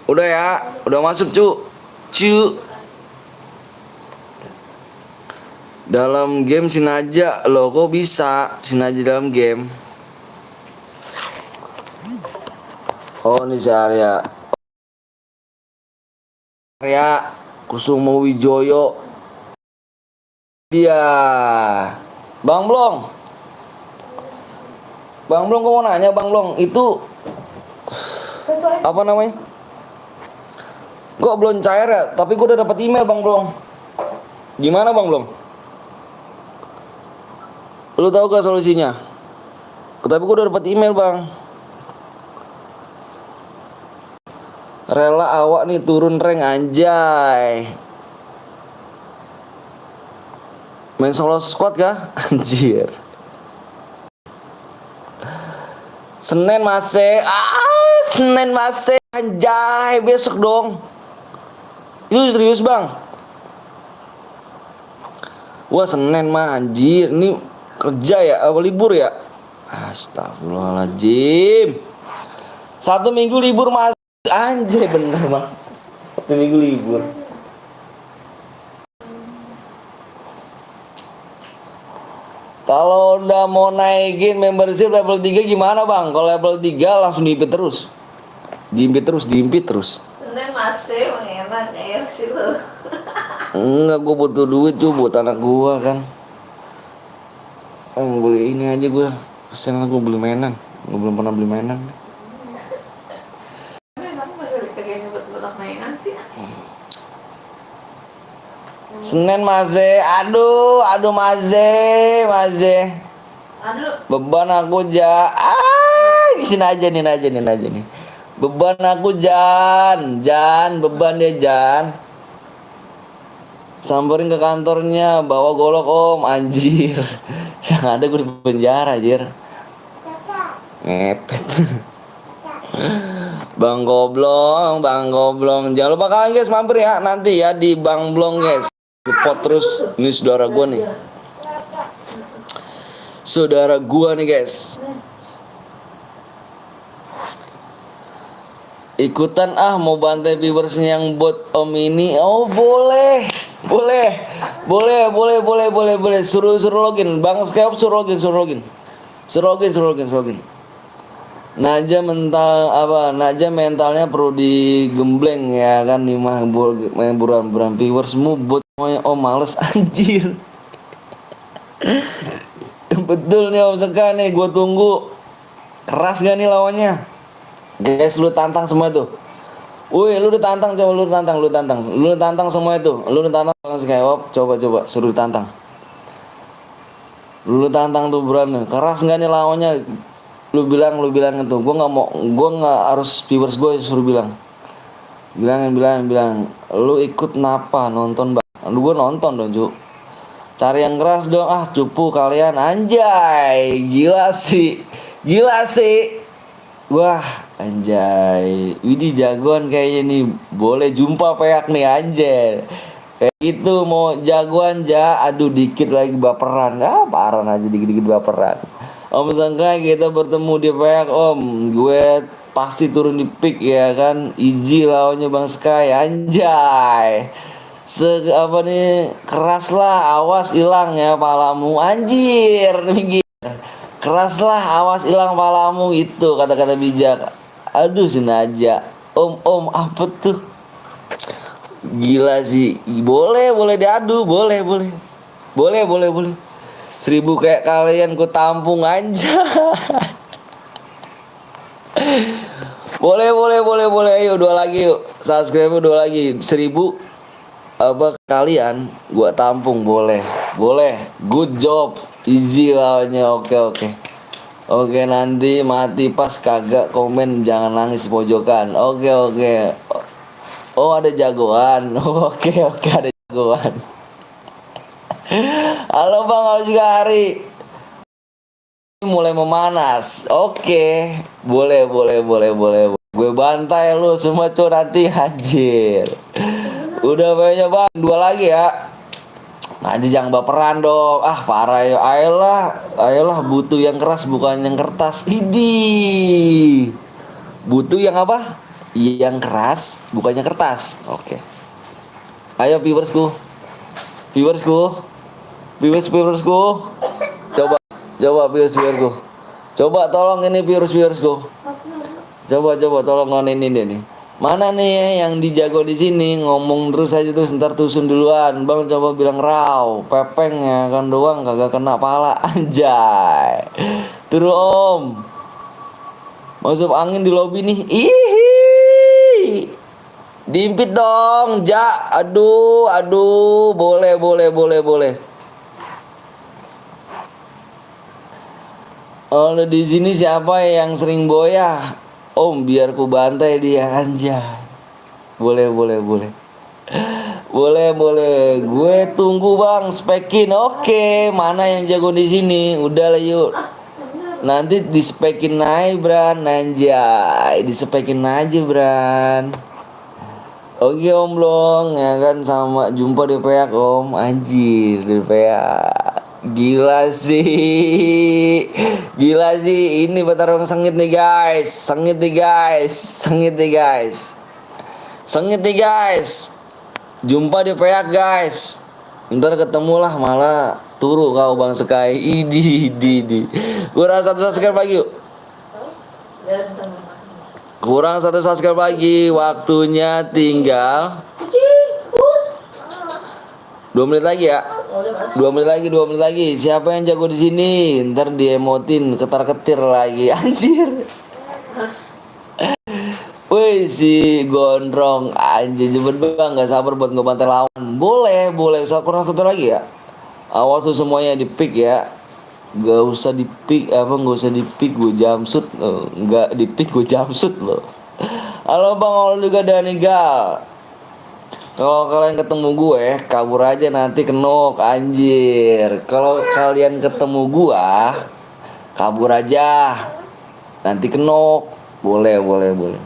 Udah ya, udah masuk cu. Dalam game Sinaja loh, kok bisa Sinaja dalam game? Oh ini si Arya Kusumo Wijoyo. Dia Bang Blong, kok mau nanya Bang Blong, itu apa namanya? Kok belum cair ya? Tapi gue udah dapat email Bang Blong. Gimana Bang Blong? Lu tahu gak solusinya? Tapi gue udah dapat email bang. Rela awak nih turun rank anjay. Main solo squad kah? Anjir. Senin masih. Senin masih anjay, besok dong. Itu serius bang. Wah Senin mah anjir. Ini kerja ya, apa libur ya? Astagfirullahaladzim. 1 minggu libur mas. Anjay bener bang. 1 minggu libur. Kalau udah mau naikin membership level 3 gimana bang? Kalau level 3 langsung diimpit terus. Diimpit terus. Senin masih mengenak air sih lo. Enggak, gue butuh duit cuy buat anak gue kan. Beli ini aja gue. Kesian gue beli mainan. Gue belum pernah beli mainan. Senin maze, aduh maze. Beban aku ja. Ini sini aja nih. Beban aku Jan, beban dia Jan. Samperin ke kantornya, bawa golok om, anjir. Yang ada gue di penjara, anjir. Ngepet. Bang Goblong. Jangan lupa kalian guys mampir ya nanti ya di Bang Blong guys. Support terus. Ini saudara gue nih. Saudara gue nih guys. Ikutan mau bantai viewersnya yang bot om ini. Oh boleh. Suruh login. Bang Skype suruh login. Naja mentalnya perlu digembleng ya kan nih mah buran viewersmu bot semuanya. Oh males anjir. Betul nih om Seka nih, gue tunggu. Keras gak nih lawannya? Guys lu tantang semua tuh. Woi lu ditantang, coba lu tantang semua itu. Lu tantang Skywalk, coba suruh tantang. Lu tantang tuh buran. Keras gak nih lawannya? Lu bilang itu. Gue nggak harus viewers gue suruh bilang. Bilang. Lu ikut napa nonton bang? Lu gue nonton dong cu. Cari yang keras dong. Cupu kalian anjay. Gila sih. Wah anjay. Widih jagoan kayaknya nih. Boleh jumpa peak nih anjay. Kayak gitu mau jagoan aduh dikit lagi baperan. Parah aja dikit-dikit baperan. Om sangka kita bertemu di peak om. Gue pasti turun di pick ya kan. Easy lawannya Bang Sky anjay. Keras lah awas hilang ya palamu anjir. Keras lah awas hilang palamu itu kata-kata bijak. Aduh sengaja. Om apa tuh? Gila sih. Boleh diadu, boleh. 1000 kayak kalian ku tampung aja. Boleh. Ayo 2 lagi yuk. Subscribe 2 lagi. 1000 kalian gua tampung boleh. Good job. Easy lawannya. Oke nanti mati pas kagak komen jangan nangis pojokan. Oke. Oh ada jagoan. Oke ada jagoan. Halo Bang, halo juga Hari. Mulai memanas. Oke. Boleh. Gue bantai lu semua cow nanti anjir. Udah banyak bang. 2 lagi ya. Nanti jangan baperan dong. Parah ya. Ayolah butuh yang keras bukan yang kertas. Idi. Butuh yang apa? Yang keras bukannya kertas. Oke. Ayo viewersku. Coba viewersku. Coba tolong ini viewersku. Coba tolong ini nih. Mana nih yang dijago di sini ngomong terus aja tuh ntar tusun duluan. Bang coba bilang raw, pepeng ya kan doang kagak kena pala anjay. Turu om. Masuk angin di lobi nih. Ih. Diimpit dong, Aduh. Boleh. Oh, di sini siapa yang sering boyah? Om, biar ku bantai dia anjay. Boleh. Gue tunggu bang, spekin. Oke, mana yang jago di sini? Udah lah yuk. Nanti dispekin aja, Bran. Anjay, dispekin aja, Bran. Oke Om Blong, ya kan sama jumpa di peak Om. Anjir, di peak. Gila sih. Ini pertarungan sengit nih guys. Jumpa di peak guys. Ntar ketemulah malah turu kau Bang Sky. Idi. Kurang 1 subscribe lagi yuk. Kurang 1 subscribe lagi. Waktunya tinggal 2 menit lagi ya. 2 menit lagi. Siapa yang jago di sini? Ntar diemotin ketar-ketir lagi. Anjir. Woi si gondrong anjir cepet bang, gak sabar buat ngebantai lawan. Boleh. Kurang 1 lagi ya. Awas tuh semuanya di pick ya. Gak usah di pick apa, gak usah di pick gue jamsut loh. Nggak di pick gue jamsut loh. Halo bang, halo juga Danigal. Kalau kalian ketemu gue, kabur aja nanti kenok anjir. Kalau kalian ketemu gua, kabur aja nanti kenok. Boleh, boleh, boleh.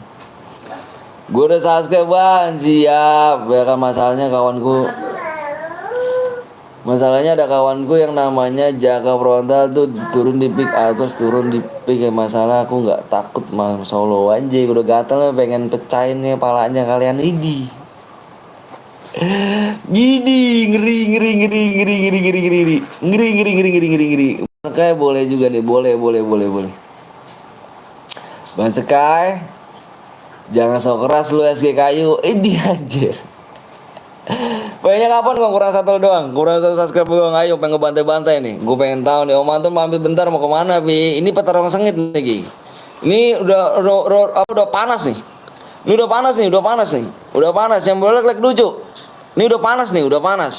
Gue udah subscribe bang, siap. Ya kan masalahnya kawanku. Masalahnya ada kawanku yang namanya Jaka Frontal tuh turun di pick atas, turun di pick ya. Masalah aku nggak takut mas solo anjing, udah gatel pengen pecahin nih palanya kalian ini. Gini ngeri ngeri ngeri ngeri ngeri ngeri ngeri ngeri ngeri ngeri ngeri ngeri ngeri. Makanya boleh juga nih, boleh boleh boleh boleh. Bang Sekai, jangan sok keras lu SG kayu. Ini anjir. Pengennya kapan bang? Kurang satu doang. Kurang satu subscribe doang. Ayo pengen ngebantai-bantai nih. Gue pengen tahu nih. Om Anton mampir bentar mau kemana Bi? Ini petarung sengit nih Gi. Ini udah panas nih. Ini udah panas nih, udah panas nih. Udah panas. Yang boleh like dulu Cuk. Ini udah panas nih, udah panas.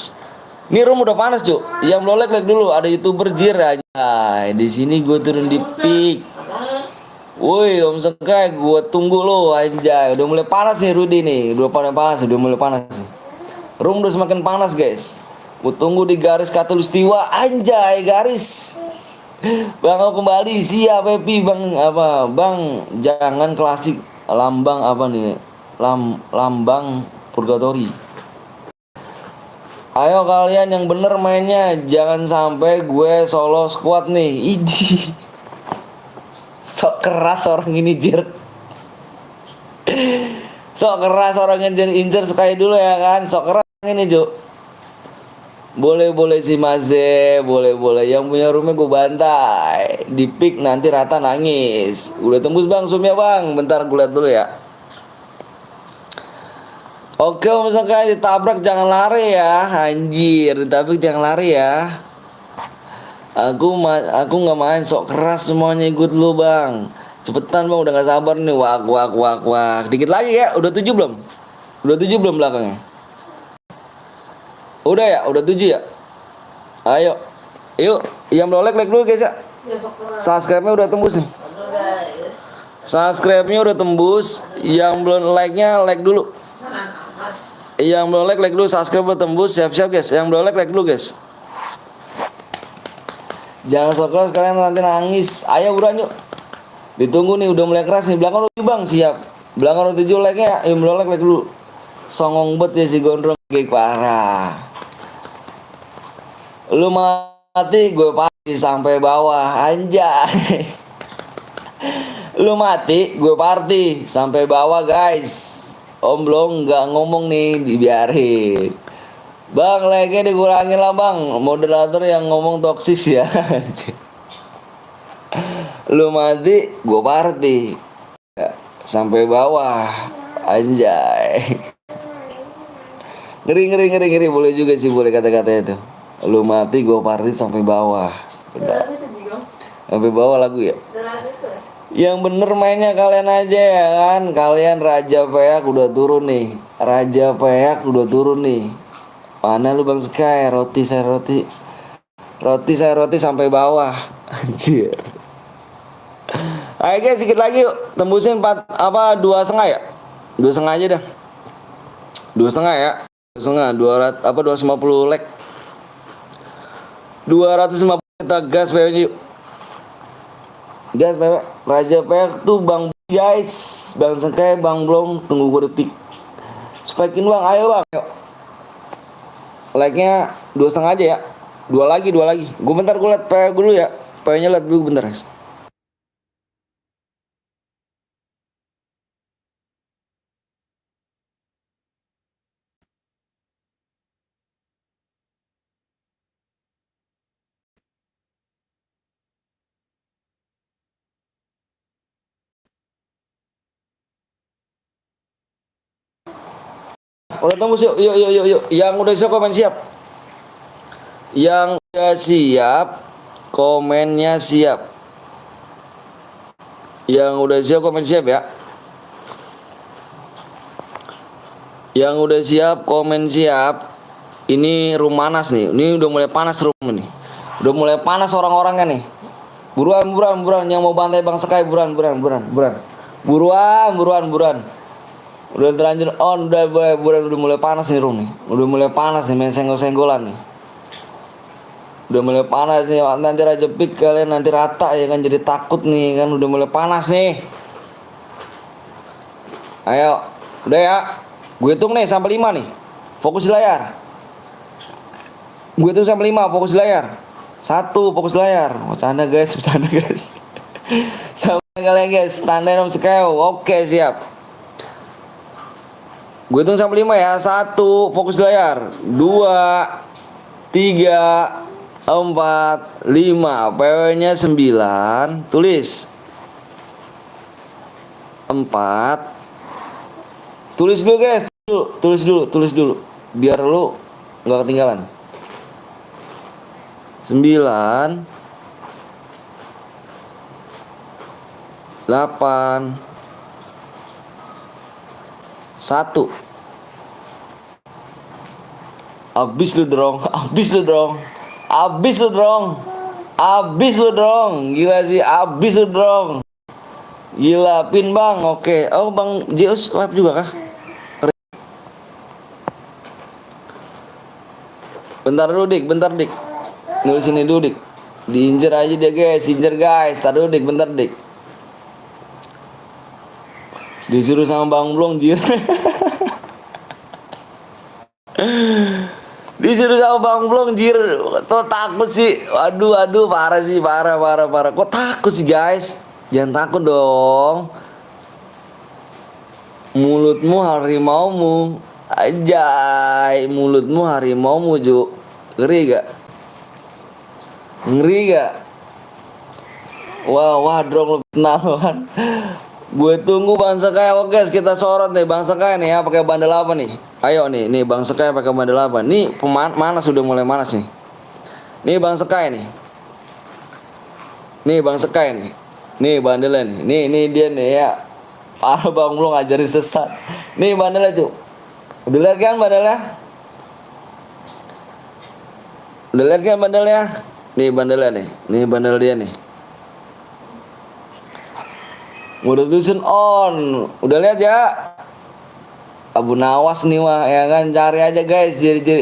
Ini room udah panas Cuk. Yang boleh like dulu. Ada YouTuber jir aja. Di sini gue turun di pick. Woi Om Sekai, gue tunggu lo anjay. Udah mulai panas nih Rudy nih. Udah panas, udah mulai panas nih. Room udah semakin panas guys. Gue tunggu di garis katulistiwa anjay garis. Bang aku kembali siap happy bang apa bang jangan klasik lambang apa nih lambang purgatory. Ayo kalian yang bener mainnya jangan sampai gue solo squad nih. Idi. Sok keras orang ini jir. Sok keras orang incer sekali dulu ya kan. Sok keras ini Jo. Boleh sih Mas boleh. Yang punya rumah gue bantai. Di pick nanti rata nangis. Udah tembus bang zoomnya bang. Bentar gue lihat dulu ya. Oke Om Sekai ditabrak jangan lari ya. Anjir ditabrak jangan lari ya. Aku nggak main sok keras semuanya ikut lu bang. Cepetan bang udah nggak sabar nih. Wak. Dikit lagi ya. Udah 7 belum? Udah 7 belum belakangnya? Udah ya? Udah 7 ya? Ayo. Yuk, yang belum like dulu guys ya. Subscribe-nya udah tembus nih. Subscribe-nya udah tembus. Yang belum like-nya like dulu. Yang belum like dulu. Subscribe udah tembus. Siap-siap guys. Yang belum like dulu guys. Jangan sok keras kalian nanti nangis. Ayo buruan yuk. Ditunggu nih udah mulai keras nih. Belakang lu bang siap. Belakang lu 7 like-nya. Yang belum like dulu. Songong bet ya si gondrong kayak parah. Lu mati gue party sampai bawah anjay. Lu mati gue party sampai bawah guys. Om belum nggak ngomong nih dibiarin. Bang like-nya dikurangin lah bang. Moderator yang ngomong toksis ya. Lu mati gue party sampai bawah anjay. Ngeri boleh juga sih boleh kata-kata itu. Lu mati gue party sampai bawah. Udah. Sampai bawah lagu ya. Yang bener mainnya kalian aja ya kan. Kalian Raja Peak udah turun nih. Raja Peak udah turun nih. Mana lu Bang Sky? Roti saya roti sampai bawah. Anjir. Ayo guys sedikit lagi yuk. Tembusin 4 apa 2,5 ya? 2,5 aja dah. 2,5 ya. 200 apa 250 like. 250 kita gas PW yuk. Gas PW. Raja Peak tuh Bang guys. Bang Sengkai, Bang Blong tunggu gue di pick. Spikein Bang, ayo Bang. Yuk. Like-nya 2,5 aja ya. 2 lagi. Gue bentar gue liat PW dulu ya. PW-nya liat dulu bentar guys. Udah tembus yuk. Yang udah siap komen siap. Yang udah siap komennya siap. Yang udah siap komen siap ya. Yang udah siap komen siap. Ini room panas nih. Ini udah mulai panas room ini. Udah mulai panas orang-orangnya nih. Buruan, buruan, buruan yang mau bantai Bang Sky, buruan, buruan, buruan, buruan. Buruan, buruan, buruan. Udah terlanjur on, udah mulai panas nih room nih. Udah mulai panas nih main senggol-senggolan nih. Udah mulai panas nih, nanti Raja Pit kalian nanti rata ya kan, jadi takut nih kan, udah mulai panas nih. Ayo, udah ya. Gue hitung nih sampai 5 nih. Fokus di layar. Gue hitung sampai 5, fokus di layar. 1, fokus di layar. Bercanda guys, bercanda guys. Sampai kalian guys, tanda nom sekeo. Oke, siap. Gue hitung sampai 5 ya. 1, fokus di layar. 2, 3, 4, 5. PW-nya 9. Tulis 4. Tulis dulu guys. Tulis dulu. Biar lu nggak ketinggalan. 9, 8, 1. Abis lu dong, abis lu dong, abis lu dong, abis lu dong. Gila sih, abis lu dong. Gila, pin bang, oke. Oh bang Zeus live juga kah? Bentar dulu dik, bentar dik. Nulis ini dulu dik. Diinjer aja dia guys, injer guys. Tar dulu dik, bentar dik. Disuruh sama Bang Blong jir. Disuruh sama Bang Blong jir. Tuh takut sih. Aduh parah sih, parah. Kok takut sih guys? Jangan takut dong. Mulutmu harimaumu. Ajay, mulutmu harimaumu Ju. Ngeri gak? Ngeri gak? Wah drone lu kenalan. Gue tunggu Bang Sky. Oke guys, kita sorot nih Bang Sky nih ya, pakai bandel apa nih? Ayo nih Bang Sky pakai bandel apa? Nih mana sudah mulai manas nih. Nih Bang Sky nih. Nih Bang Sky nih. Nih bandelnya nih. Nih dia nih ya. Parah Bang lu ngajarin sesat. Nih bandelnya Cuk. Udah lihat kan bandelnya? Udah lihat kan bandelnya? Nih bandelnya nih. Nih bandel dia nih. Udah dusun on. Udah lihat ya. Abu Nawas nih mah ya kan, cari aja guys,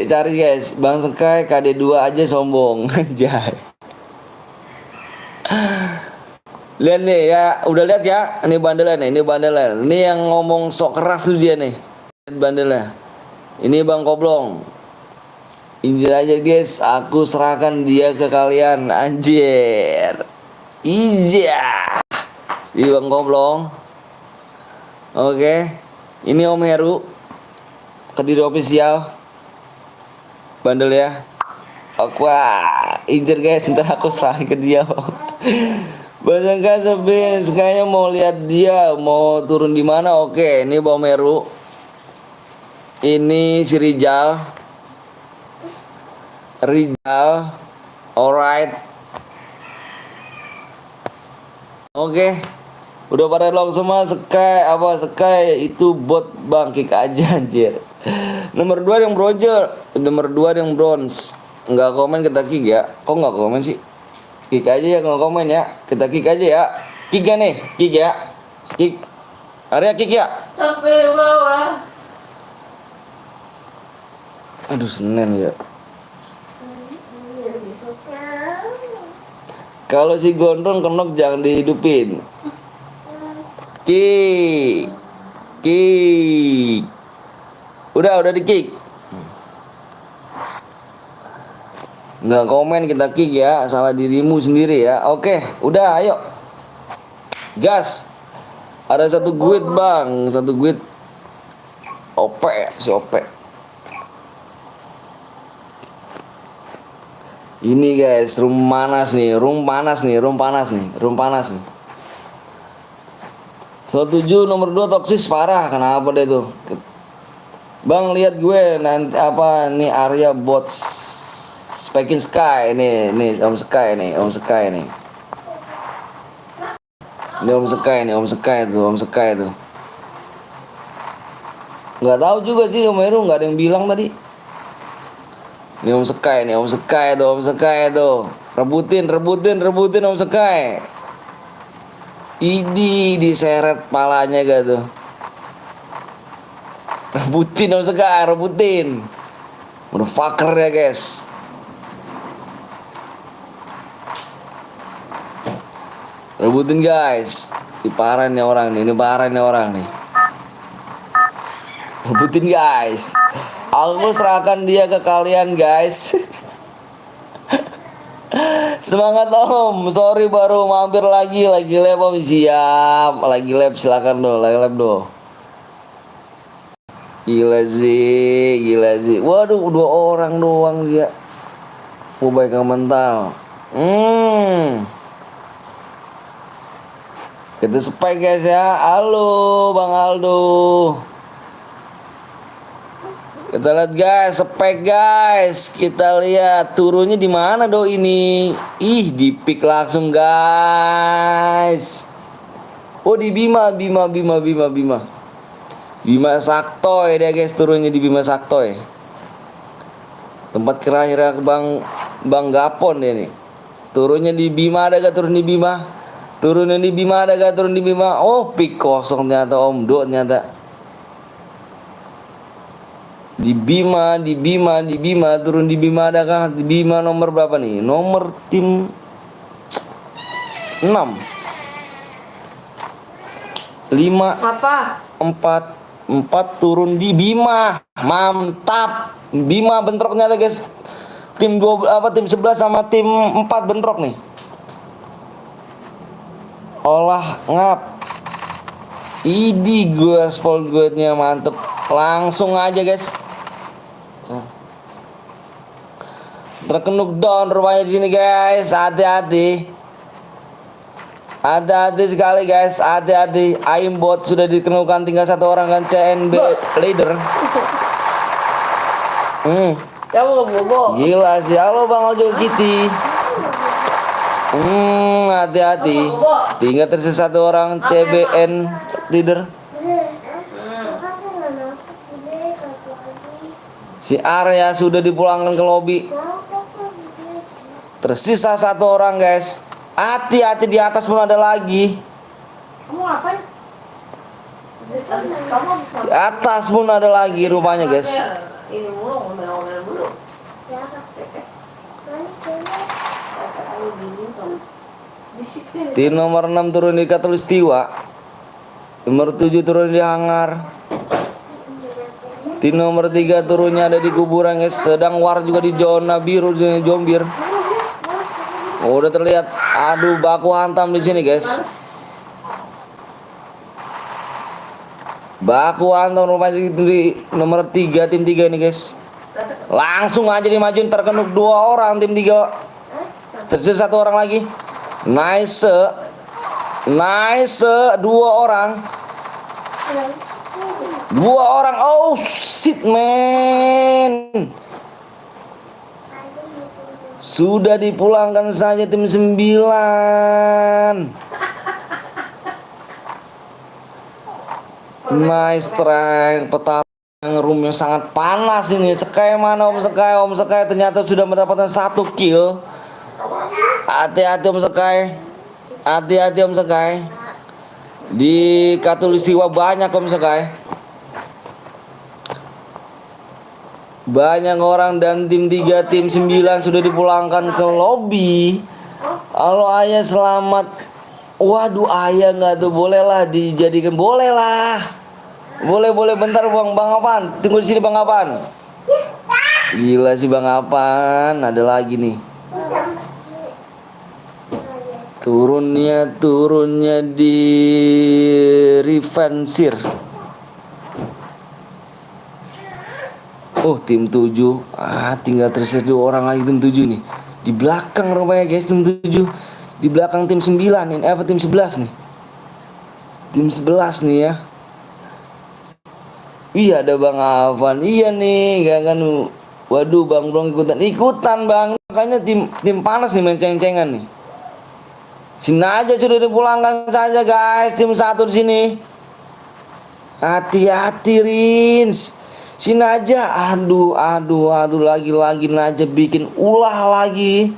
cari guys. Bang Sky KD2 aja sombong. Anjay. Lihat nih ya, udah lihat ya. Ini bandelnya nih, ini bandelnya. Ini yang ngomong sok keras tuh dia nih. Lihat bandelnya. Ini Bang Koblong. Injir aja guys, aku serahkan dia ke kalian. Anjir. Iya. Di Bang Koblong. Oke. Ini Om Heru. Kediri official. Bandel ya. Aku injir guys, ntar aku serahin ke dia. Bahasa Kasabin, kayaknya mau lihat dia mau turun di mana. Oke, ini Om Heru. Ini si Rijal. Alright. Oke. Udah pada log semua. Sky itu bot bang, kick aja anjir. Nomor 2 yang bronze. Enggak komen kita kick ya. Kok enggak komen sih? Kick aja ya, enggak komen ya. Kita kick aja ya. Kick ya nih, kick ya. Kick. Area kick ya. Sampai bawah. Aduh Senin ya. Kalau si gondrong kenok jangan dihidupin. Kick. Udah di kick. Nggak komen kita kick ya, salah dirimu sendiri ya. Oke, udah ayo. Gas. Ada satu guit bang, satu guit. Si OP. Ini guys, room panas nih. 107 nomor 2 toksis parah. Kenapa deh tuh? Bang lihat gue nanti apa nih area bot Speaking Sky nih Om Sky nih. Ini Om Sky tuh. Nggak tahu juga sih Om Heru, nggak ada yang bilang tadi. Ini Om Sky tuh. Rebutin Om Sekai. Idi diseret palanya gak tuh. Rebutin Om Sekai, rebutin. Motherfucker ya guys. Rebutin guys. Ini parah nih orang nih, Rebutin guys. Aku serahkan dia ke kalian guys. Semangat Om. Sorry baru mampir lagi lab Om. Siap. Lagi lab silakan do, lagi lab do. Gila sih. Waduh, 2 orang doang dia. Baik mental. Kita spike guys ya. Halo Bang Aldo. Kita lihat guys, spike guys. Kita lihat turunnya di mana do ini? Ih, di pick langsung guys. Oh, di Bima Saktoy deh guys, turunnya di Bima Saktoy. Tempat kira-kira Bang Gapon ya nih. Turunnya di Bima, ada gak turun di Bima? Turun di Bima, ada gak turun di Bima? Oh, pick kosong ternyata Om Do ternyata. Di Bima, turun di Bima ada kah? Di Bima nomor berapa nih? Nomor tim 6. 5 Apa? 4 turun di Bima. Mantap. Bima bentroknya ada guys. Tim 11 sama tim 4 bentrok nih. Olah ngap. Idi gue spol gue-nya mantep. Langsung aja guys. Terkenuk down rupanya di sini guys. Hati-hati sekali guys. Hati-hati. Aimbot sudah dikenukan, tinggal 1 orang kan CNB leader. Kamu bobo. Gila sih. Halo Bang Ojo Kitty. Hati-hati. Tinggal tersisa 1 orang CBN leader. Si Arya sudah dipulangkan ke lobi. Tersisa 1 orang guys. Hati-hati, di atas pun ada lagi. Kamu ngapain? Di atas pun ada lagi rupanya guys. Ini mulu ngomel-ngomel dulu. Tim nomor 6 turun di Katulistiwa. Nomor 7 turun di Hangar. Tim nomor 3 turunnya ada di kuburan guys. Sedang war juga di zona biru, zona Jombir. Oh, udah terlihat. Aduh, baku hantam di sini guys. Baku hantam rupanya di nomor 3, tim 3 ini guys. Langsung aja dimajuin, terkenuk 2 orang tim 3. Tersisa 1 orang lagi. Nice, 2 orang. 2 orang. Oh shit man. Sudah dipulangkan saja tim 9. Nice try. Pertarungan room yang sangat panas ini. Sekai mana Om Sekai? Om Sekai ternyata sudah mendapatkan 1 kill. Hati-hati Om Sekai. Hati-hati Om Sekai. Di Katulistiwa banyak Om Sekai. Banyak orang dan tim 3, tim 9 sudah dipulangkan ke lobi. Halo Ayah, selamat. Waduh, Ayah nggak tuh, bolehlah dijadikan, bolehlah. Boleh bentar Bang Apaan? Tunggu di sini Bang Apaan. Gila sih Bang Apaan, ada lagi nih. Turunnya di Revensir. Oh, tim 7. Tinggal tersisa 2 orang lagi tim 7 nih. Di belakang rupanya guys tim 7. Di belakang tim 9 ini. Tim 11 nih. Tim 11 nih ya. Iya, ada Bang Afan. Iya nih, gak kan. Waduh, Bang Blong ikutan Bang. Makanya tim panas nih, main ceng-cengan nih. Sini aja sudah dipulangkan saja guys, tim 1 di sini. Hati-hati Rins. Sini aja. Aduh, lagi-lagi aja bikin ulah lagi.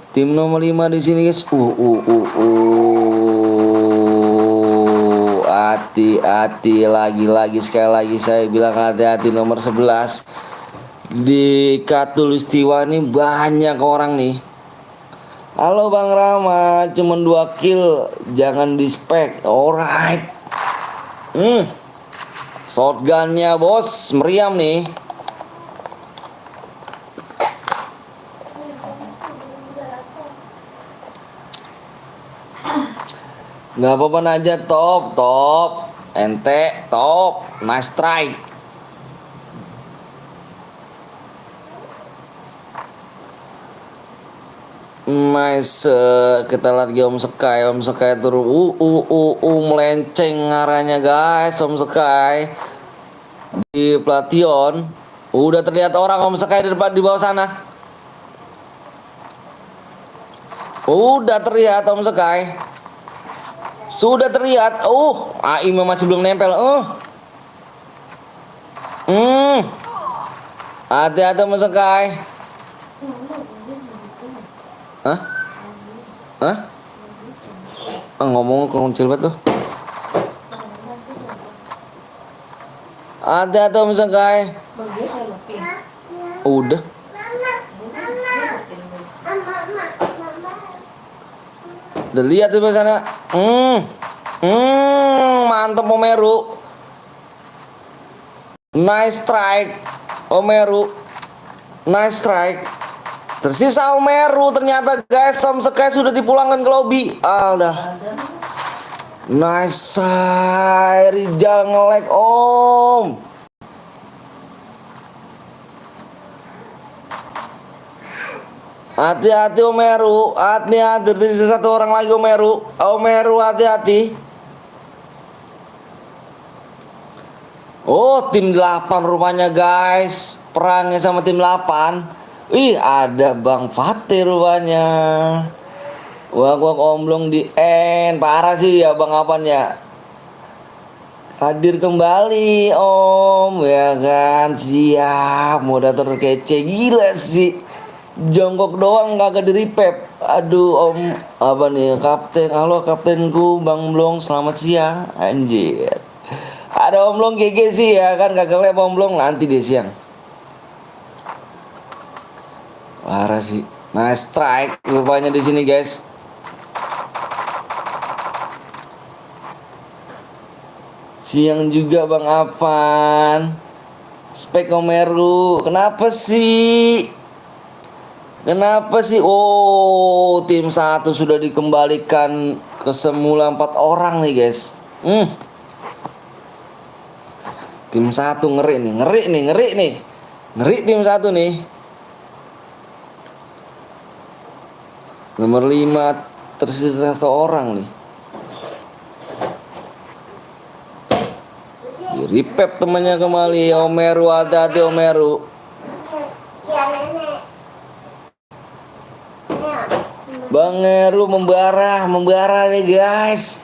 Tim nomor 5 di sini guys. Hati-hati lagi-lagi, sekali lagi saya bilang hati-hati. Nomor 11 di Katulistiwa ini banyak orang nih. Halo Bang Rama, cuman 2 kill, jangan di spek. Alright. Shotgunnya bos, meriam nih. Nggak apa-apa aja, top. Ente, top. Nice try. Nice. Kita lihat lagi Om Sky turun. Melenceng arahnya guys. Om Sky di Plation. Udah terlihat orang Om Sky di depan, di bawah sana. Udah terlihat Om Sky. Sudah terlihat. AIM masih belum nempel. Hati-hati Om Sky. Hah? Ngomong kecil banget tuh. Hati-hati Om Sky. Udah. Lihat di sana. Mantap Omeru. Nice strike Omeru. Nice strike. Tersisa Omeru ternyata guys. Om Sky sudah dipulangkan ke lobby. Udah. Nice. Rijal nge-lag Om. Hati-hati Omeru. Hati-hati. Tersisa 1 orang lagi Omeru. Omeru hati-hati. Tim 8 rupanya guys. Perangnya sama tim 8. Ada Bang Fatih rupanya. Wak omblong di end. Parah sih ya Bang Apan ya. Hadir kembali Om. Ya kan. Siap. Moderator kece. Gila sih. Jongkok doang kagak di repep. Aduh Om. Apa nih Kapten. Halo kaptenku Bang Blong. Selamat siang. Anjir. Ada Om Blong GG sih ya kan. Kagak lep Om Blong. Nanti deh siang. Parah sih. Nice strike rupanya di sini guys. Siang juga Bang Apan. Spek Omeru. Kenapa sih? Tim 1 sudah dikembalikan ke semula 4 orang nih guys. Tim 1 ngeri nih. Ngeri tim 1 nih. Nomor 5 tersisa 1 orang nih. Di repep temannya kembali. Omeru, hati-hati Omeru. Bang Eru membara nih guys.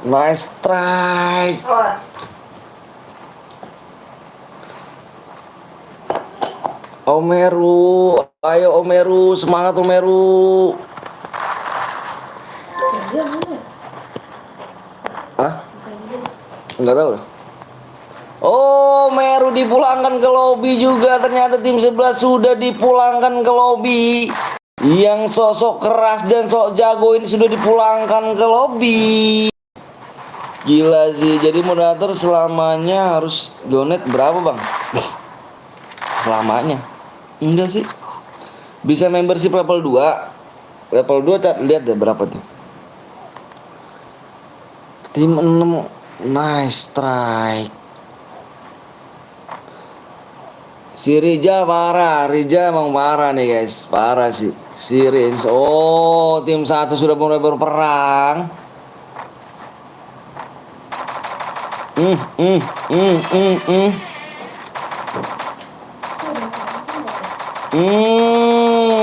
Nice strike. Omeru, ayo Omeru, semangat Omeru. Enggak tahu. Omeru dipulangkan ke lobby juga. Ternyata tim 11 sudah dipulangkan ke lobby. Yang sosok keras dan sok jago ini sudah dipulangkan ke lobby. Gila sih. Jadi moderator selamanya harus donate berapa Bang? Selamanya enggak sih. Bisa membership level 2. Level 2 lihat deh berapa tuh. Tim 6. Nice strike. Si Rija parah. Rija emang parah nih guys. Parah sih. Si Rins. Tim 1 sudah mulai berperang.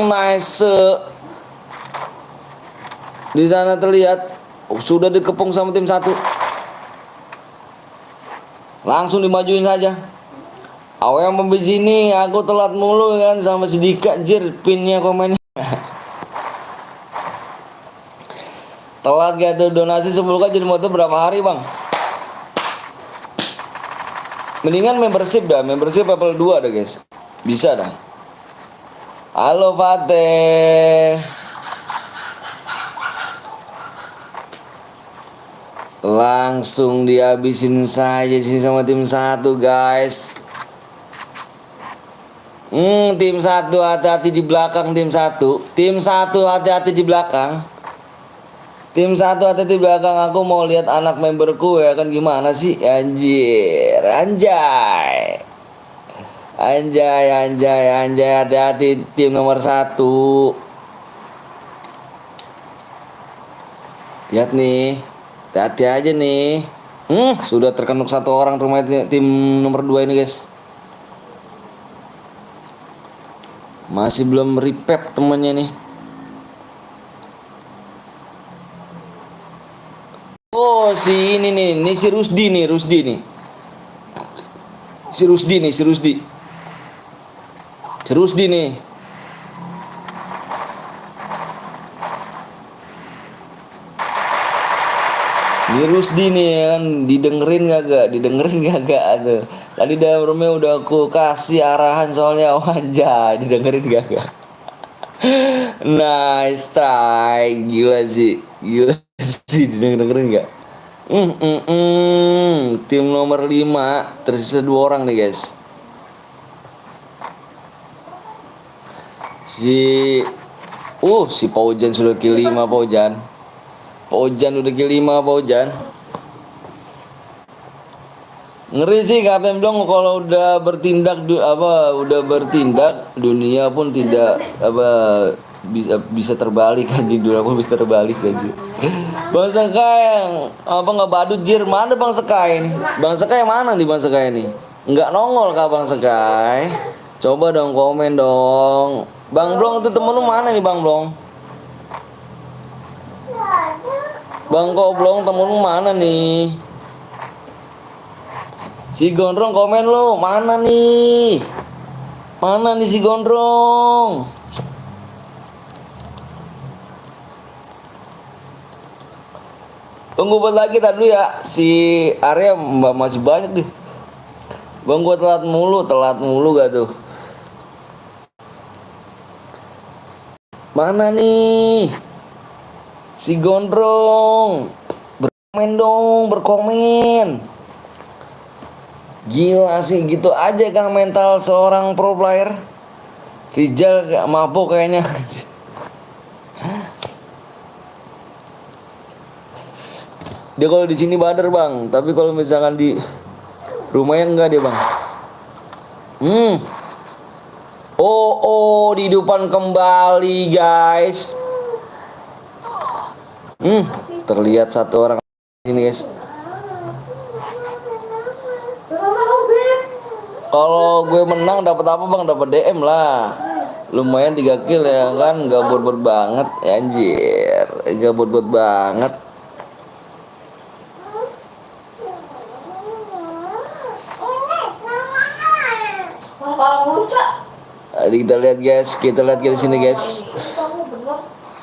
Nice. Di sana terlihat sudah dikepung sama tim 1. Langsung dimajuin saja. Awalnya mau sini, aku telat mulu kan sama si Dika jir pinnya komennya. Telat gak tuh donasi 10k jadi motor berapa hari bang? Mendingan membership dah, membership level 2 dah guys. Bisa dah. Halo Fateh. Langsung dihabisin saja sih sama tim 1 guys. Tim 1 hati-hati di belakang tim 1. Tim 1 hati-hati di belakang. Tim 1 hati-hati di belakang. Aku mau lihat anak memberku ya kan gimana sih? Anjir, anjay. Anjay, anjay, anjay, hati-hati tim nomor 1. Lihat nih. Hati-hati aja nih. Sudah terkenuk 1 orang rumah tim nomor 2 ini guys. Masih belum repep temennya nih. Oh si ini nih, ini si Rusdi nih, Rusdi nih. Si Rusdi nih, si Rusdi. Si Rusdi nih. Ini Rusdi nih kan, didengerin gak? Didengerin gak tuh. Tadi dalam roomnya udah aku kasih arahan soalnya wajah, didengerin gak? Nice try, gila sih, didengerin gak? Tim nomor 5 tersisa 2 orang nih guys. Si Paujan sudah kill 5 Paujan. Paujan udah kill 5 Paujan. Ngeri sih Kapten Blong kalau udah bertindak dunia pun tidak bisa terbalik anjing, dunia pun bisa terbalik anjing. Bang Sekai nggak badut jir, mana Bang Sekai nih? Bang Sekai mana nih Bang Sekai nih? Nggak nongol kah Bang Sekai? Coba dong komen dong. Bang Blong itu temen lu mana nih Bang Blong? Bang Koblong temen lu mana nih? Si Gondrong komen lu mana nih? Mana nih si Gondrong? Tunggu buat lagi tadi ya. Si Arya masih banyak deh. Bang gua telat mulu gak tuh? Mana nih? Si Gondrong. Berkomen dong, berkomen. Gila sih, gitu aja kah mental seorang pro player? Rijal gak mabuk kayaknya. Dia kalau di sini bader bang, tapi kalau misalkan di rumahnya enggak dia bang. Dihidupan kembali guys. Terlihat 1 orang ini guys. Kalau gue menang dapat apa bang? Dapat DM lah. Lumayan 3 kill ya kan, nggak bot-bot banget anjir, nggak bot-bot banget. Jadi kita lihat guys, di sini guys.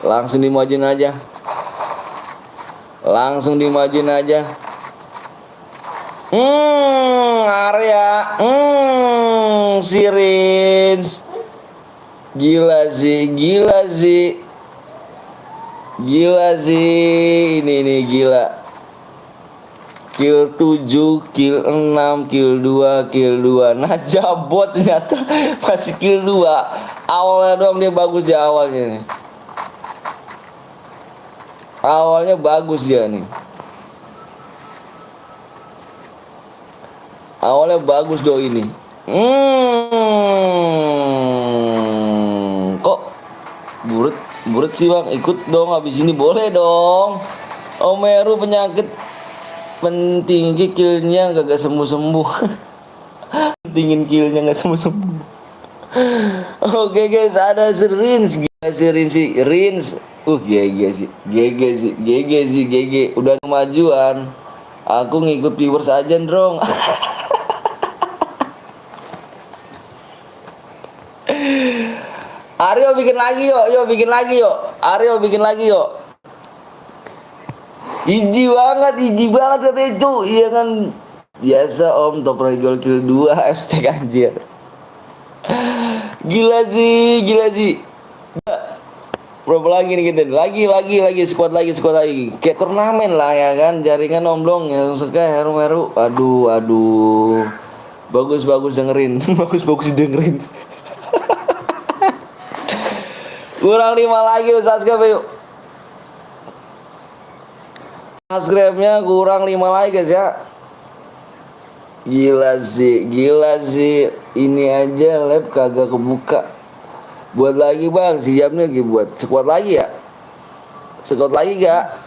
Langsung dimajuin aja. Arya, si Rins. Gila sih. Ini nih gila. Kill 7, kill 6, kill 2. Nah jabot ternyata masih kill 2. Awalnya doang dia bagus ya awalnya nih. Awalnya bagus dia nih. Awalnya bagus do ini. Kok buret sih bang? Ikut dong habis ini, boleh dong. Omeru penyakit pentinggi killnya gak sembuh. Pentingin killnya gak sembuh. Oke guys, ada si Rins. GG. Udah kemajuan. Aku ngikut viewers aja dong. Aryo bikin lagi yuk, bikin lagi yuk. Aryo bikin lagi yuk. Iji banget katanya cu. Iya kan. Biasa om, top regular kill 2 hashtag anjir. Gila sih. Berapa lagi nih kita? Lagi squad lagi. Kayak turnamen lah ya kan, jaringan omblong yang suka heru. Aduh. Bagus dengerin. bagus dengerin. Kurang 5 lagi subscribe yuk. Subscribe-nya kurang 5 lagi guys ya. Gila sih. Ini aja lab kagak kebuka. Buat lagi bang, si jamnya lagi buat squad lagi ya. Squad lagi gak?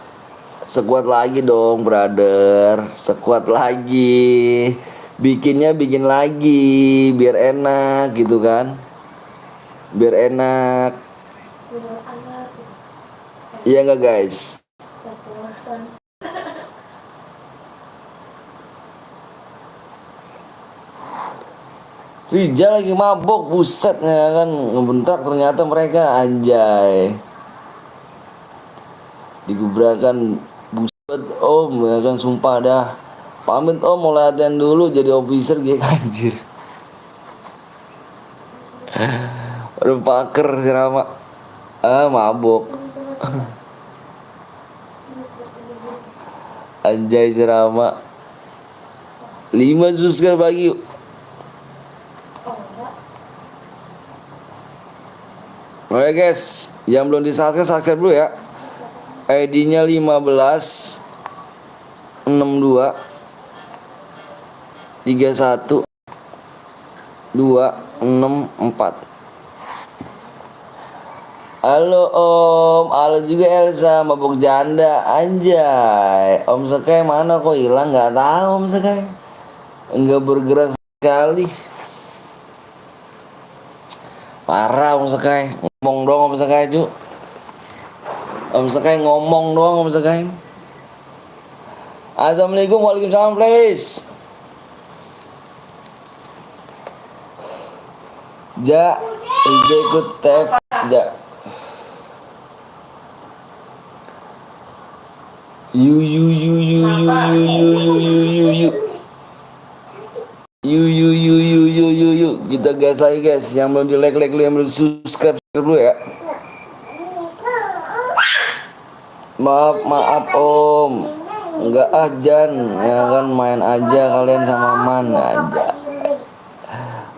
Squad lagi dong brother. Squad lagi. Bikin lagi biar enak gitu kan. Biar enak. Iya enggak guys? Rijal lagi mabok, buset ya kan, ngebentak ternyata mereka anjay. Digubrakan buset om ya kan, sumpah dah. Pamit om, mau latihan dulu jadi officer gitu anjir. Aduh paker si Rama. Mabok. Anjay si Rama. 5 subscribe bagi. Oke guys, yang belum subscribe dulu ya. ID-nya 15 62 31 264. Halo om, halo juga Elsa, mabuk janda anjay. Om Sekai mana kok hilang, nggak tahu om Sekai. Enggak bergerak sekali. Parah om Sekai, ngomong doang om Sekai cu. Om Sekai ngomong doang om Sekai. Assalamualaikum, waalaikumsalam please. Ja, Ija ikut TF Ja. You kita guys lagi guys, yang belum di like lu, yang belum subscribe dulu ya. Maaf om, enggak Jan ya kan, main aja kalian sama Man aja.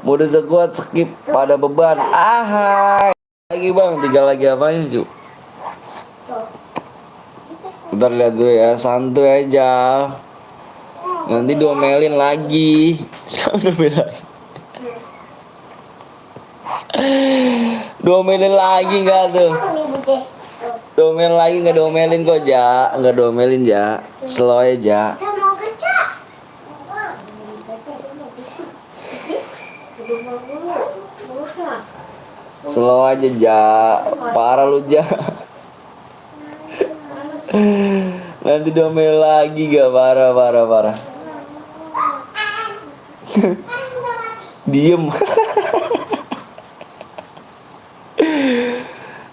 Mode sekuat skip pada beban. Hai lagi bang, 3 lagi apa ya cu? Bentar lihat dulu ya, santuy aja. Nanti diomelin lagi. Diomelin lagi nggak tuh? Diomelin lagi nggak? Diomelin kok Ja? Nggak diomelin Ja. Slow aja. Slow aja Ja. Parah lu Ja. Nanti diomelin lagi gak? Parah. Diem.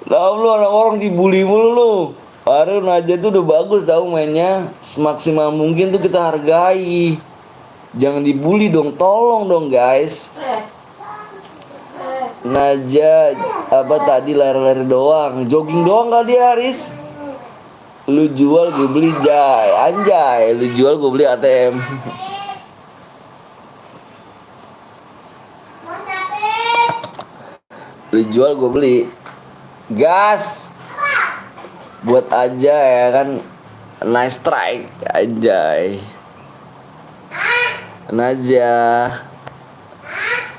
Tahu lu orang-orang dibully mulu lu. Padahal Naja tuh udah bagus tahu mainnya. Semaksimal mungkin tuh kita hargai. Jangan dibully dong, tolong dong guys. Naja apa tadi lari-lari doang, jogging doang kali dia Haris. Lu jual gue beli Jay, anjay. Lu jual gue beli ATM. Lu jual gue beli gas. Buat aja ya kan. Nice strike anjay. Naja.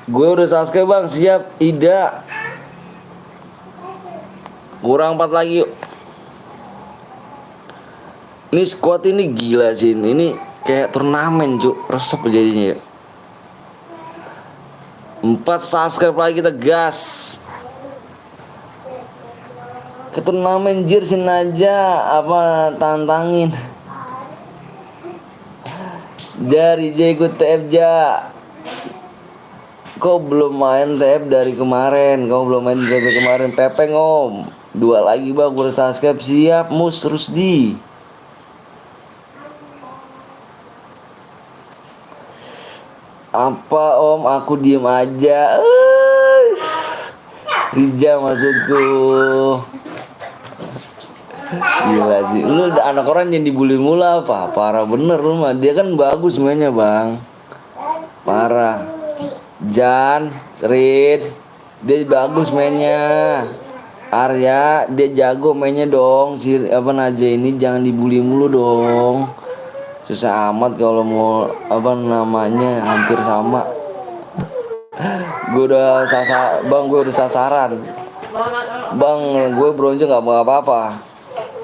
Gue udah subscribe bang, siap. Ida. Kurang 4 lagi yuk. Ini squad ini gila sih. Ini kayak turnamen cu. Resep jadinya ya. 4 subscribe lagi kita gas. Ke turnamen jersin aja. Apa tantangin. Jari J ikut TF Ja. Kok belum main TF dari kemarin? Kamu belum main dari kemarin. Pepeng om. 2 lagi bang, udah subscribe. Siap Mus Rusdi. Apa om? Aku diem aja. Rija maksudku. Gila sih. Lu anak orang yang dibully mula apa? Parah bener lu mah. Dia kan bagus mainnya bang. Parah. Jan, Rid, dia bagus mainnya. Arya, dia jago mainnya dong. Si apa Naja ini jangan dibully mulu dong. Susah amat kalau mau apa namanya hampir sama. Gue udah bang, gue udah sasaran. Bang, gue bronze nggak mau apa-apa.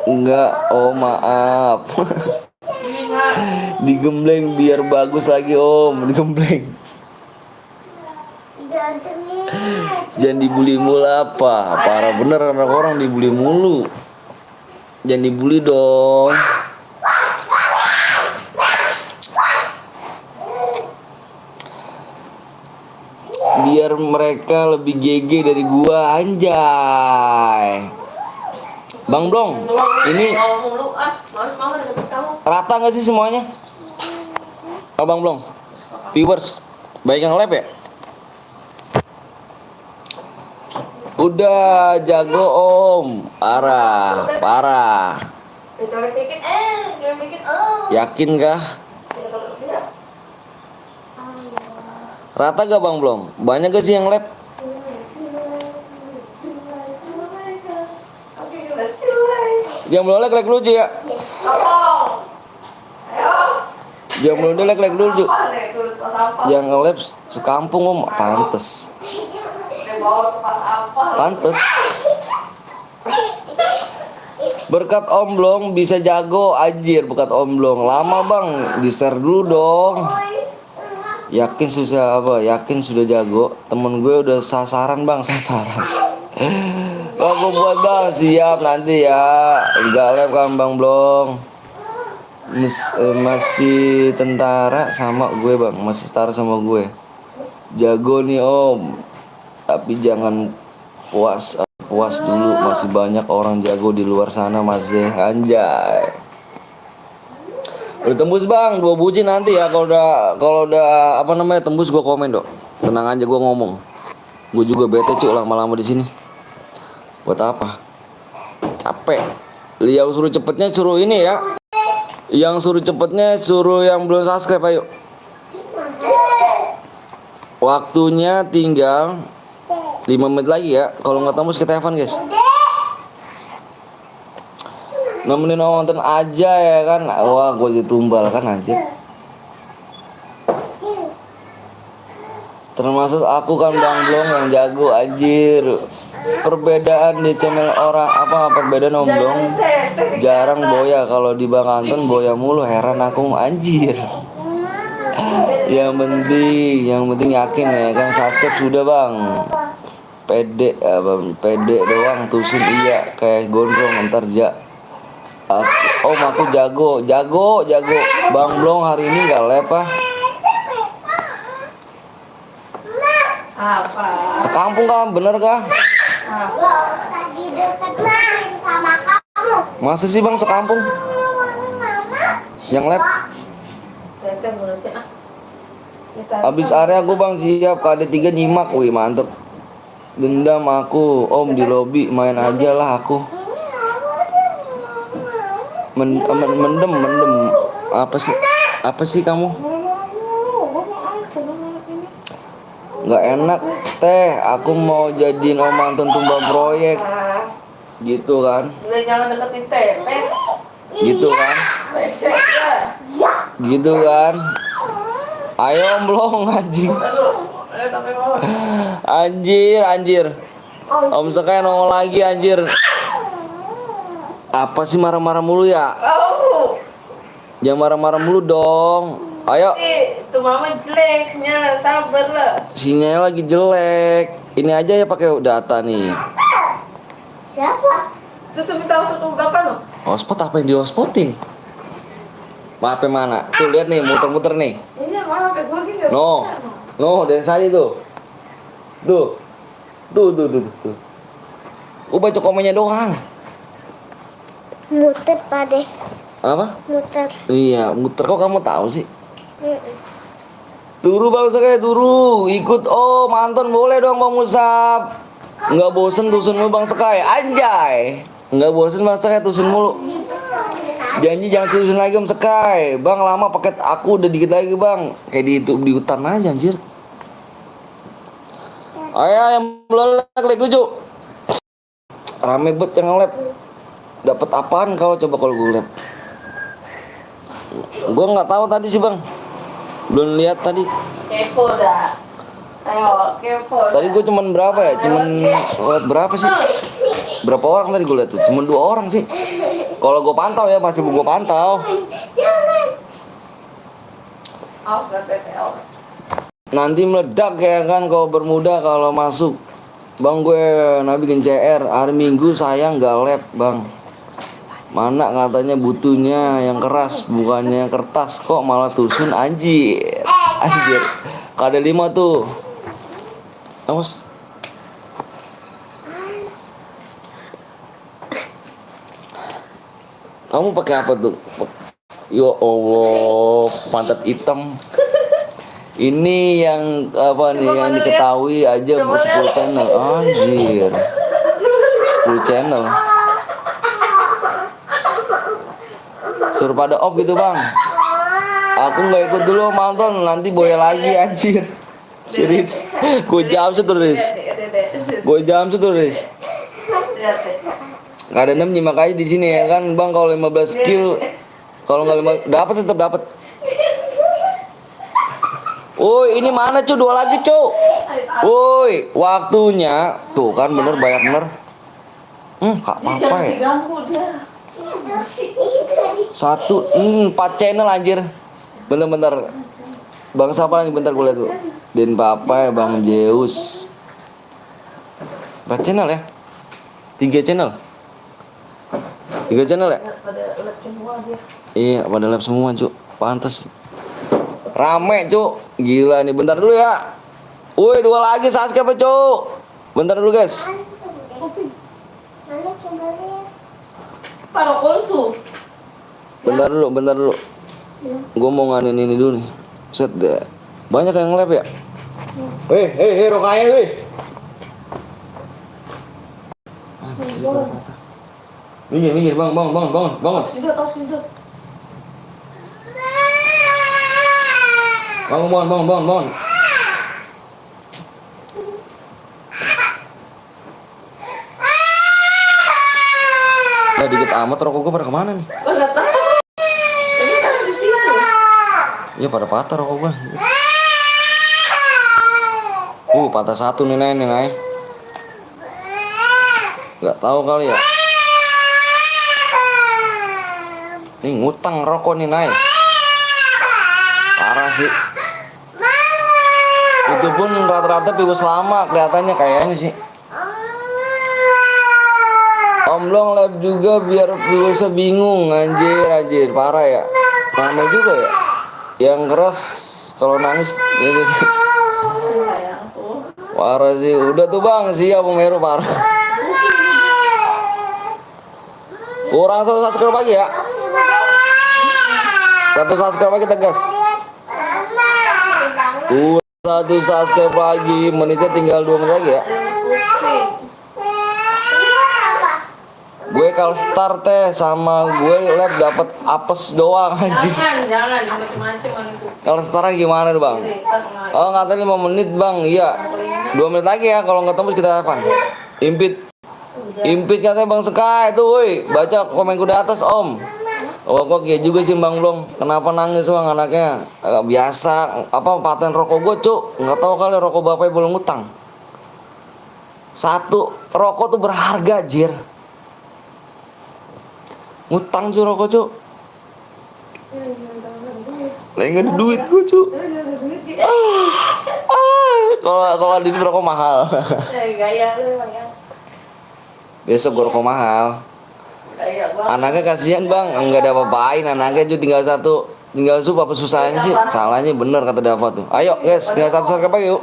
Enggak, oh maaf. Digembleng biar bagus lagi om, digembleng. Jangan dibully mulu apa? Parah bener anak orang dibully mulu. Jangan dibully dong. Biar mereka lebih GG dari gua anjay. Bang Blong, ini rata nggak sih semuanya? Bang Blong, viewers, baik yang live ya? Udah jago om, parah. Yakin kah? Rata gak bang belum? Banyak gak sih yang lab? Yang belum like dulu aja ya. Yang belum like dulu. Yang nge-lab sekampung om, pantes. Berkat Om Blong bisa jago anjir, berkat Om Blong. Lama bang, di-share dulu dong. Yakin susah apa? Yakin sudah jago. Temen gue udah sasaran bang, sasaran. Aku buat bang, siap nanti ya. Enggak live kan bang Blong. Masih tentara sama gue bang, masih setara sama gue. Jago nih om. Tapi jangan puas dulu, masih banyak orang jago di luar sana masih anjay. Udah tembus bang, 2 buji nanti ya kalau udah apa namanya tembus gue komen dok. Tenang aja gue ngomong. Gue juga bete cuy lama-lama di sini. Buat apa? Capek. Liau suruh cepetnya suruh ini ya. Yang suruh cepetnya suruh yang belum subscribe ayo. Waktunya tinggal 5 menit lagi ya. Kalau nggak tembus kita telepon guys. Nemenin nonton aja ya kan. Wah gue ditumbal kan anjir. Termasuk aku kan Bang Blong yang jago anjir. Perbedaan di channel orang apa perbedaan Om Blong. Jarang boya, kalau di Bang Anton boya mulu, heran aku anjir. Yang penting yakin ya kan, subscribe sudah bang. Pede doang tusun iya kayak gondrong ntar Om aku jago Bang Blong hari ini nggak lepa. Apa? Sekampung kan bener kah? Lagi deket main sama kamu. Masa sih bang sekampung? Yang lep? Habis area gue bang siap KD3 nyimak, wih mantep. Dendam aku, om di lobby main aja lah aku. Mendem. Apa sih kamu? Nggak enak teh, aku mau jadiin om Anton tumbal proyek. Gitu kan? Jangan deketin teteh. Gitu kan? Gitu kan? Ayo Om Blong anjing. Anjir. Om Sekaya nongol lagi anjir. Apa sih marah-marah mulu ya? Jangan marah-marah mulu dong. Ayo. Tuh mama jelek, sinyalnya sabar lah. Sinyalnya lagi jelek. Ini aja ya pakai data nih. Siapa? Tuh minta hotspot berapa lo? Hotspot apa yang di hotspotin? HP mana? Tuh lihat nih, muter-muter nih. Ini mana HP gua gini? No, dari tadi tuh. Tuh. Tuh. Gue baca komennya doang. Muter pade. Apa? Muter. Iya, muter kok kamu tahu sih? Turu Bang Sekay, turu. Ikut Om Anton boleh dong Bang Musab. Enggak bosen tusun mulu Bang Sekay. Anjay. Enggak bosen Bang Sekay tusun mulu. Janji jangan tusun lagi Om Sekay. Bang lama paket aku udah dikit lagi Bang. Kayak di hutan aja anjir. Ayo yang belum klik lucu. Rame bet yang nge-lab. Dapat apaan kalau coba kalau gue lab? Gue nggak tahu tadi sih Bang. Belum lihat tadi. Kepo dah. Ayo, kepo. Tadi gue cuman berapa ya? Cuman lihat berapa sih? Berapa orang tadi gue lihat tuh? Cuman 2 orang sih. Kalau gue pantau ya, masih gue pantau. Awas berarti awas. Nanti meledak ya kan kalau bermuda kalau masuk. Bang gue nabi bikin CR hari Minggu sayang gak lab Bang. Mana katanya butuhnya yang keras bukannya yang kertas kok malah tusun anjir. Anjir. Kada 5 tuh. Awas. Kamu pakai apa tuh? Ya Allah, pantat hitam. Ini yang apa nih yang diketahui aja 10 channel. Anjir. 10 channel. Suruh pada off gitu Bang. Aku nggak ikut dulu Manton, nanti boya lagi anjir. Serius. Gue jam tuh Riz. Gue jam tuh Riz. Gak ada 6 nyimak aja di sini ya kan Bang, kalau 15 skill kalau nggak 5 dapat tetap dapat. Woi, ini mana cu? 2 lagi cu. Woi, waktunya tuh kan bener banyak bener. Kak apa ya? Satu, 4 channel anjir. Bentar. Bang siapa lagi bentar gue lihat tuh. Den Papa ya Bang Zeus. 4 channel ya? 3 channel. 3 channel ya? Iya, pada lab semua cu. Pantes. Rame cu. Gila nih, bentar dulu ya. Woi, 2 lagi Sasuke apa cu? Bentar dulu guys. Parokol tuh. Bentar dulu. Gue mau nganin ini dulu nih. Set deh. Banyak yang nge-lab ya? Hei, rokanya weh. Minggir, bangun. Sudut, sudut. Bangun. Nah, dikit amat rokok gue pada kemana nih? Enggak tahu. Ini kan di situ. Iya pada patah rokok gue. Patah 1 nih Nay. Gak tahu kali ya. Ini ngutang rokok nih Nay. Parah sih. Itu pun rata-rata pibus lama kelihatannya kayaknya sih. Om Long lab juga biar pibusnya bingung anjir parah ya. Ramai juga ya. Yang keras kalau nangis gitu. Parah sih. Udah tuh Bang, siap Meru parah. Kurang 1 subscribe lagi ya. 1 subscribe lagi tegas. 1 subscribe lagi, menitnya tinggal 2 menit lagi ya. Gue kalau start teh sama gue lab dapat apes doang anjir. Jangan macam-macam itu. Kalau sekarang gimana tuh Bang? Oh ngatain 5 menit Bang, iya 2 menit lagi ya, kalau nggak tembus kita apa? Impit katanya Bang Sekay tuh woi, baca komen gue di atas Om. Oh kok kayak juga sih Bang Blong, kenapa nangis Bang anaknya? Biasa, apa paten rokok gue cuk, nggak tahu kali rokok bapaknya boleh ngutang. 1 rokok tuh berharga jir. Ngutang cu rokok cu. Lagi gak ada duit gue cu. Kalau ada duit rokok mahal. Gaya lu ya. Besok gue rokok mahal. Gaya Bang. Anaknya kasihan Bang, enggak ada apa-apain anaknya cu, tinggal 1. Tinggal sup apa susahnya sih? Salahnya bener kata Dava tuh. Ayo guys, tinggal 1 subscribe lagi yuk.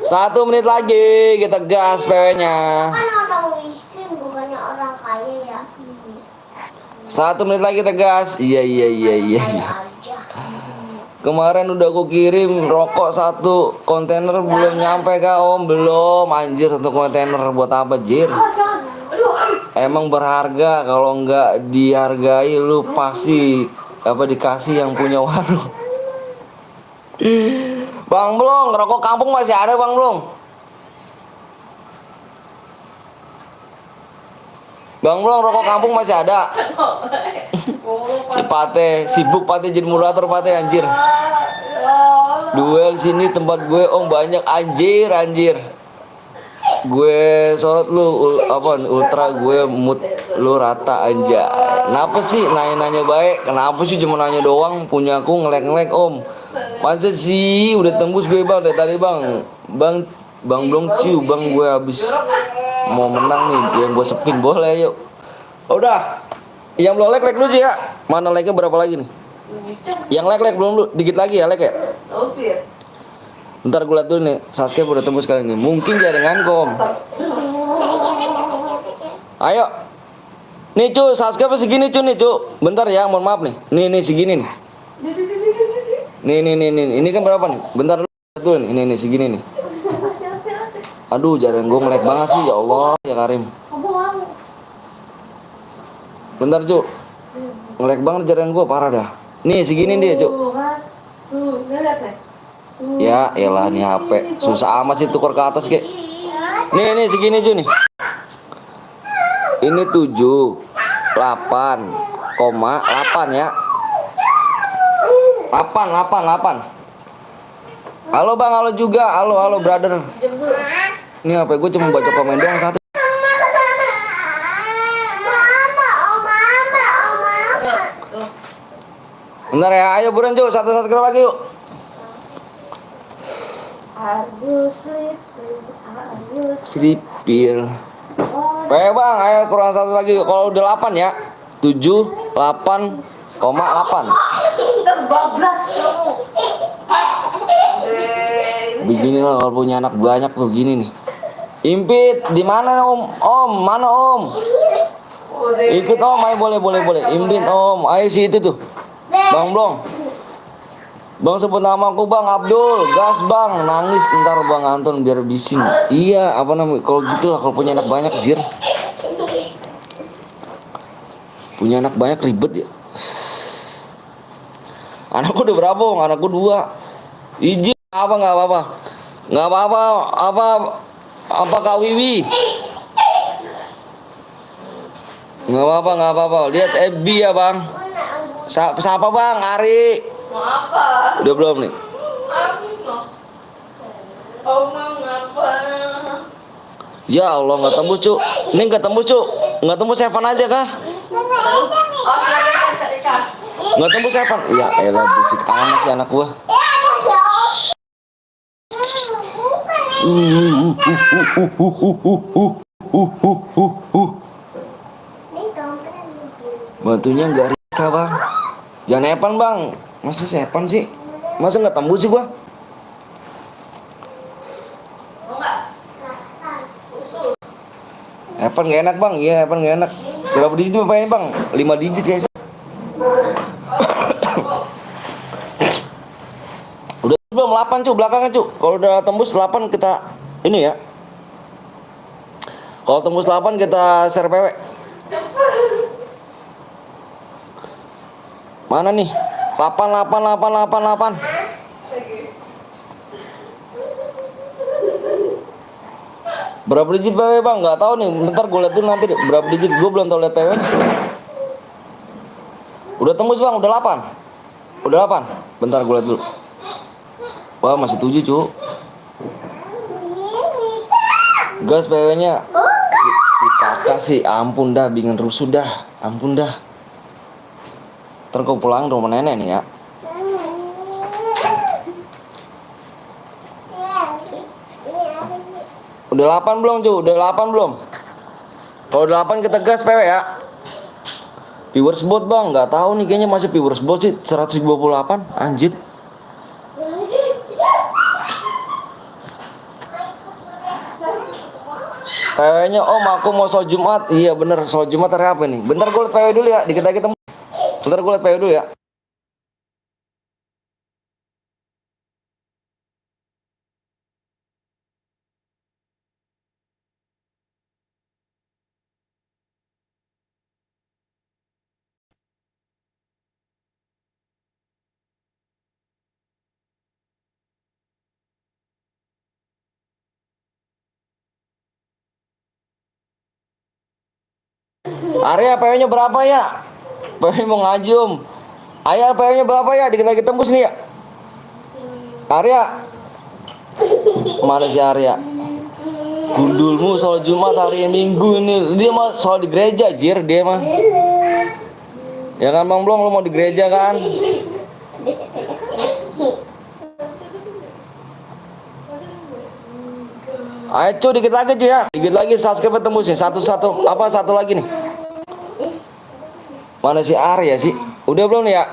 1 menit lagi kita gas PW-nya. Kan orang miskin bukannya orang kaya ya. 1 menit lagi kita gas. Iya. Kaya aja. Kemarin udah aku kirim rokok 1 kontainer belum nyampe kah Om? Belum anjir, 1 kontainer buat apa Jir? Emang berharga, kalau nggak dihargai lu pasti dikasih yang punya warung. Bang Blong, rokok kampung masih ada Bang Blong? Bang Blong, rokok kampung masih ada? Si Pate, sibuk Pate jadi moderator Pate anjir. Duel sini tempat gue Om banyak anjir. Gue sorot lu ultra gue mood lu rata aja. Kenapa sih nanya-nanya baik? Kenapa sih cuma nanya doang? Punya aku ngelek-ngelek Om. Masa sih udah tembus gue Bang dari tadi Bang. Bang belum ciu Bang, gue habis mau menang nih. Yang gue sepin boleh yuk. Udah. Yang belum like dulu ya. Mana like-nya berapa lagi nih? Yang like belum lu, dikit lagi ya like ya. Bentar gue liat dulu nih, subscribe udah tembus kali ini. Mungkin jaringan Om. Ayo. Nih cu, subscribe segini cu nih cu. Bentar ya, mohon maaf nih. Nih segini nih. Nih. Ini kan berapa nih? Bentar dulu nih. Ini segini nih. Aduh, jaringan gue nge-lag banget sih, ya Allah ya Karim. Bentar cu. Nge-lag banget jaringan gue, parah dah. Nih segini dia cu. Ya elah nih HP. Susah amat sih tukar ke atas kek. Nih segini cu nih. Ini 7 8,8 ya. 8. Halo Bang, halo juga. Halo brother. Ini HP gue cuma baca komen doang satu. Bentar ya, ayo buruan cu, satu-satu lagi yuk. Slipir. Bang, ayo kurang 1 lagi yuk. Kalau udah 8 ya. 7, 8,8. Terbablas kamu. Begini lah kalau punya anak banyak tuh gini nih. Impit, di mana Om? Mana Om? Ikut Om, ayo boleh. Impit Om, ayo si itu tuh. Bang Blong. Bang sebut nama aku Bang Abdul. Gas Bang, nangis ntar Bang Anton biar bising. Iya, apa namanya? Kalau gitu lah kalau punya anak banyak Jir. Punya anak banyak ribet ya. Anakku udah berapa Bang? Anakku 2. Izin nggak apa-apa. Nggak apa-apa. Apa Kak Wiwi? Nggak apa-apa. Lihat FB ya Bang. Siapa Bang? Ari. Mau apa? Udah belum nih? Mau ngapa? Ya Allah nggak tembus cu. Ini nggak tembus cu. Nggak tembus Evan aja kah? Nggak tembus Evan. Ya elah berisik amat sih anak gua. Bantunya nggak Rika Bang. Jangan Evan Bang. Masa si Evan sih? Masa nggak tembus sih gua? Evan nggak enak Bang. Iya Evan nggak enak. Berapa digit bapaknya Bang? 5 digit ya. Udah belum 8 cu, belakangan cu. Kalau udah tembus 8 kita ini ya. Kalau tembus 8 kita share PW. Mana nih? 8. Berapa digit PW Bang? Nggak tahu nih. Bentar gue lihat dulu nanti deh. Berapa digit? Gue belum tahu lihat PW. Udah tembus Bang, udah 8. Udah 8. Bentar gue lihat dulu. Wah, masih 7 cu. Gas PW-nya. Si kakak sih, ampun dah, bikin rusuh dah. Ampun dah. Ntar kau pulang rumah nenek nih ya. Udah 8 belum cu? Udah 8 belum? Kalau udah 8 kita gas PW ya. Viewers bot Bang, nggak tahu nih kayaknya masih viewers bot sih 128 anjir. PW-nya Om, aku mau sholat Jumat. Iya bener, sholat Jumat hari apa nih? Bentar gue liat PW dulu ya, dikit lagi ketemu. Bentar gue liat PW dulu ya. Arya PW-nya berapa ya? PW mau ngaji Om. Ayah PW-nya berapa ya? Dikit lagi tembus nih ya. Arya. Mana si Arya? Gundulmu sholat Jumat hari Minggu ini. Dia mah sholat di gereja jir dia mah. Ya kan Bang Blong, lu mau di gereja kan? Ayo cu, dikit lagi cu ya. Dikit lagi subscribe tembus nih. Satu lagi nih. Mana si Arya sih? Udah belum nih ya?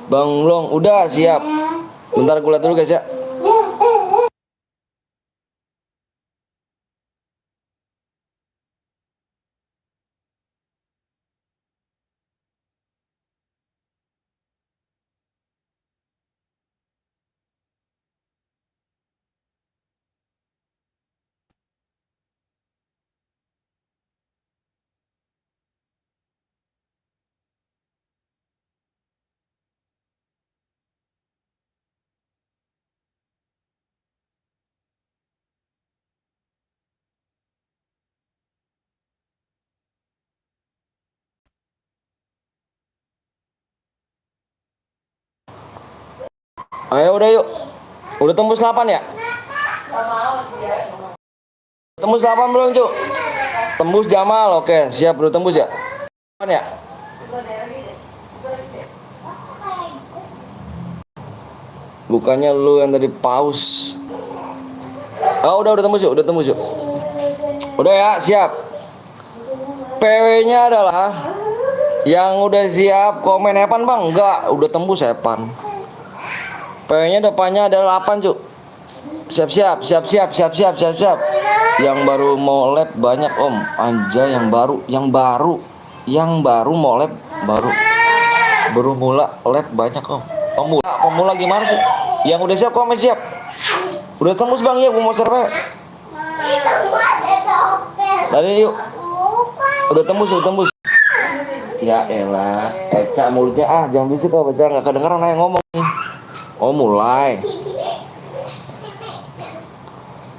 Bang Blong, udah siap. Bentar gue lihat dulu guys ya. Ayo udah yuk. Udah tembus 8 ya? Tembus 8 belum, Cuk? Tembus Jamal. Oke, siap udah tembus ya? 8 ya? Bukannya lu yang tadi pause. Oh, udah tembus yuk, udah tembus yuk. Udah ya, siap. PW-nya adalah yang udah siap komen Epan, Bang. Enggak, udah tembus Epan. PW-nya depannya adalah 8 Cuk. Siap. Yang baru mau lab banyak Om. Anjay, yang baru mau lab baru mula lab banyak Om. Pemula gimana sih? Yang udah siap komen siap. Udah tembus Bang ya, gua mau survei. Tadi yuk. Udah tembus. Ya elah, Eca mulutnya jangan bisik kok, baca enggak kedengeran yang ngomong. Oh mulai.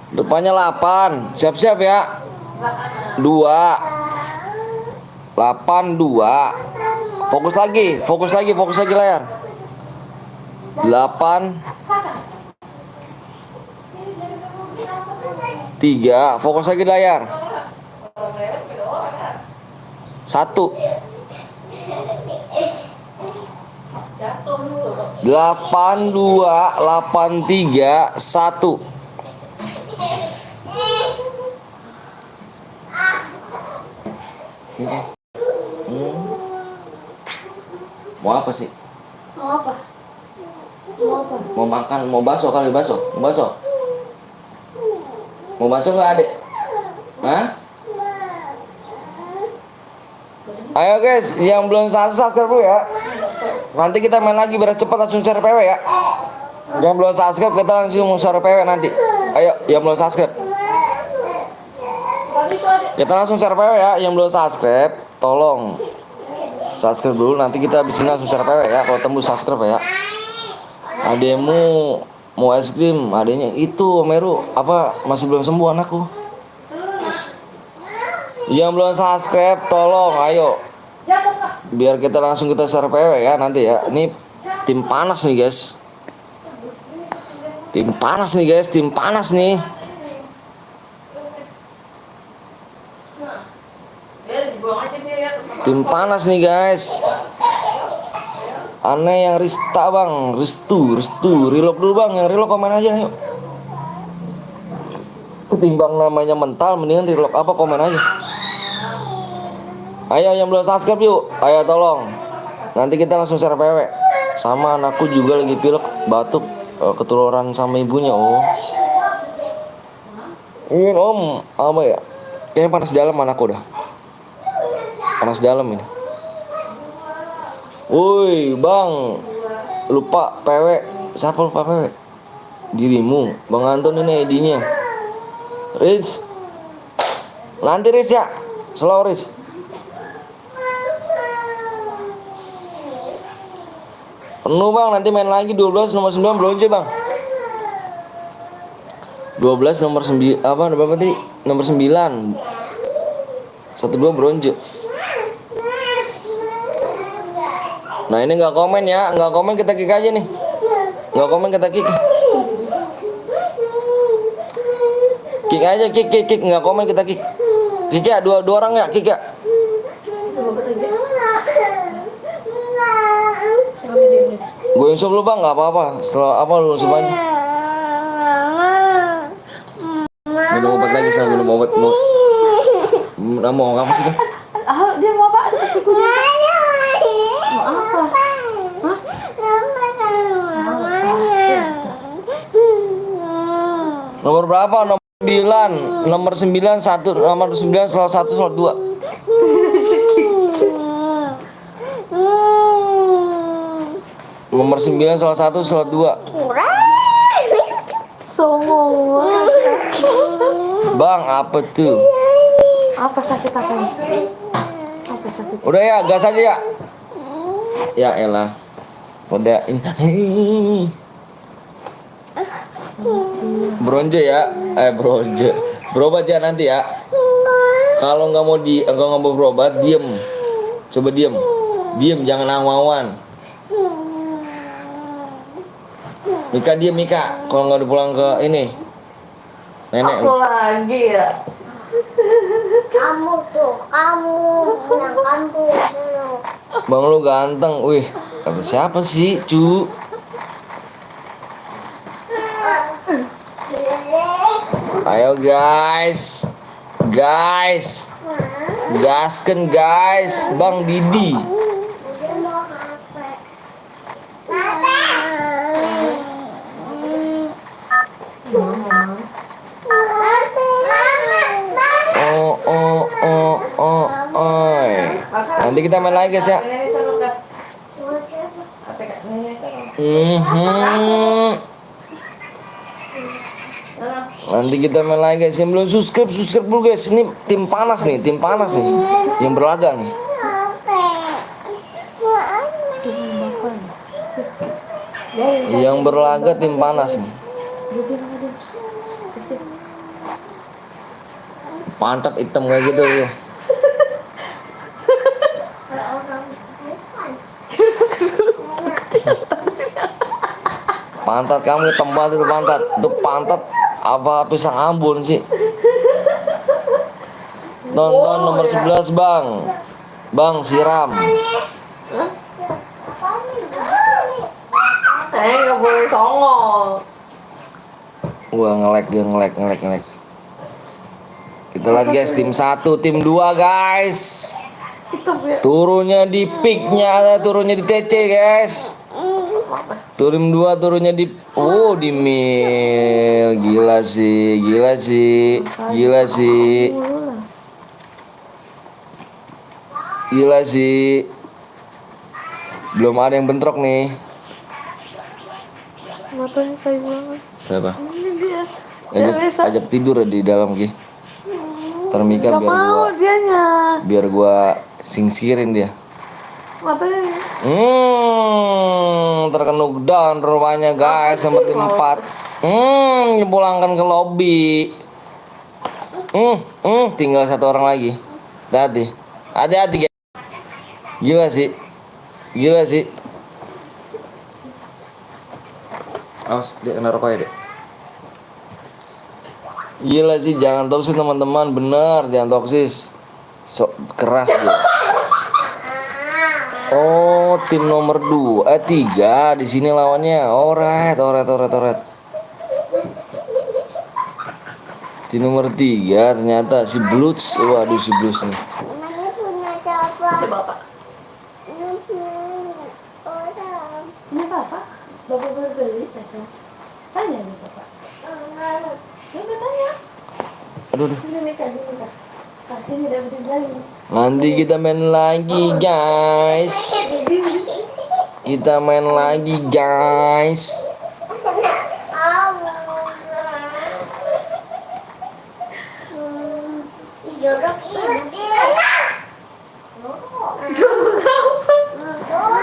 Depannya 8. Siap-siap ya. 2 8 2. Fokus lagi layar. 8 3. Fokus lagi layar. 1 8 2 8 3 1. Mau apa sih? Mau apa? Mau makan, mau bakso kali, bakso. Mau bakso nggak adek? Hah? Ayo guys, yang belum subscribe dulu ya. Nanti kita main lagi biar cepat langsung cari PW ya. Yang belum subscribe kita langsung cari PW nanti. Ayo, yang belum subscribe. Kita langsung share PW ya. Yang belum subscribe, tolong subscribe dulu. Nanti kita habis ini langsung share PW ya. Kalau tembus subscribe ya. Ademu mau es krim, adanya itu Meru apa masih belum sembuh anakku. Yang belum subscribe, tolong ayo. Biar kita langsung kita share PW ya nanti ya. Ini tim panas nih guys. Tim panas nih. Tim panas nih guys. Aneh yang Rista Bang, Restu, reload dulu Bang, yang reload komen aja yuk. Ketimbang namanya mental, mendingan reload apa komen aja. Ayo yang belum subscribe yuk, ayo tolong. Nanti kita langsung share PW. Sama anakku juga lagi pilek, batuk, ketularan sama ibunya. Oh Ini om apa ya? Kayaknya panas dalam anakku dah. Panas dalam ini. Woi bang, lupa PW. Siapa lupa PW? Dirimu. Bang Anton ini ID-nya. Riz. Nanti Riz ya. Slow Riz. Penuh bang, nanti main lagi 12 nomor 9 belanja bang. 12 nomor 9 apa berapa tadi? Nomor 9. 12 bronze. Nah ini nggak komen ya, nggak komen kita kick aja nih. Nggak komen kita kick. Kick aja, kick, nggak komen kita kick. Kick ya, dua orang ya, kick ya. Gue insuf lu bang, nggak apa-apa. Setelah apa lu insuf aja. Minum obat lagi sama minum obat mau apa sih kan? Dia mau apa? Ada kucing. Mau apa? Hah? Nomor berapa? Nomor 9. Nomor 9 1, nomor 9 slot 1 slot 2. Nomor 9 slot 1 slot 2. Songo. Bang, apa tuh? Apa sakit apa ini? Apa sakit? Udah ya, gas aja ya. Ya elah. Udah ini. Bronze ya. Bronze. Berobat ya nanti ya. Kalau nggak mau berobat, diem. Coba diem. Diem, jangan angwawan. Mika diem Mika. Kalau nggak pulang ke ini. Nenek. Aku lagi ya. Kamu yang kamu Bang lu ganteng. Wih, kata siapa sih, cu? Ayo guys. Guys. Gasken guys, Bang Didi. Nanti kita main lagi guys ya. Nanti kita main lagi guys. Yang belum subscribe dulu guys. Ini tim panas nih, yang berlaga nih. Yang berlaga tim panas nih. Pantat hitam kayak gitu ya. Pantat kamu hitam banget itu pantat. Itu pantat apa pisang Ambon sih? Tonton nomor 11 bang. Bang siram. Nggak boleh songong. Wah nge-lag dia nge-lag. Kita lihat guys tim 1, tim 2 guys. Turunnya di peaknya, turunnya di TC guys. Turun 2 turunnya di di mil. Gila sih. Belum ada yang bentrok nih. Matanya sayang banget. Siapa? Ini dia. Ajak tidur di dalam Ki. Termika Gak mau dianya. biar gua singsirin dia. Matanya. Terkenuk down rumahnya guys sama tim 4. Dipulangkan ke lobby. Tinggal 1 orang lagi. Hati-hati guys. Gila sih. Awas dia kena rokok ya dek. Gila sih, jangan toksis teman-teman, bener jangan toksis. Keras dia. Oh, tim nomor 3 di sini lawannya. Alright. Tim nomor 3 ternyata si Blues. Waduh si Blues nih. namanya punya siapa? Bapak. Ini Bapak baru beli Caca. Tanya nih Bapak. Coba tanya. Aduh, aduh. Ini Mika, ini Mika. Kasih ini David lagi. Nanti kita main lagi guys. Kita main lagi guys. Jorok ini.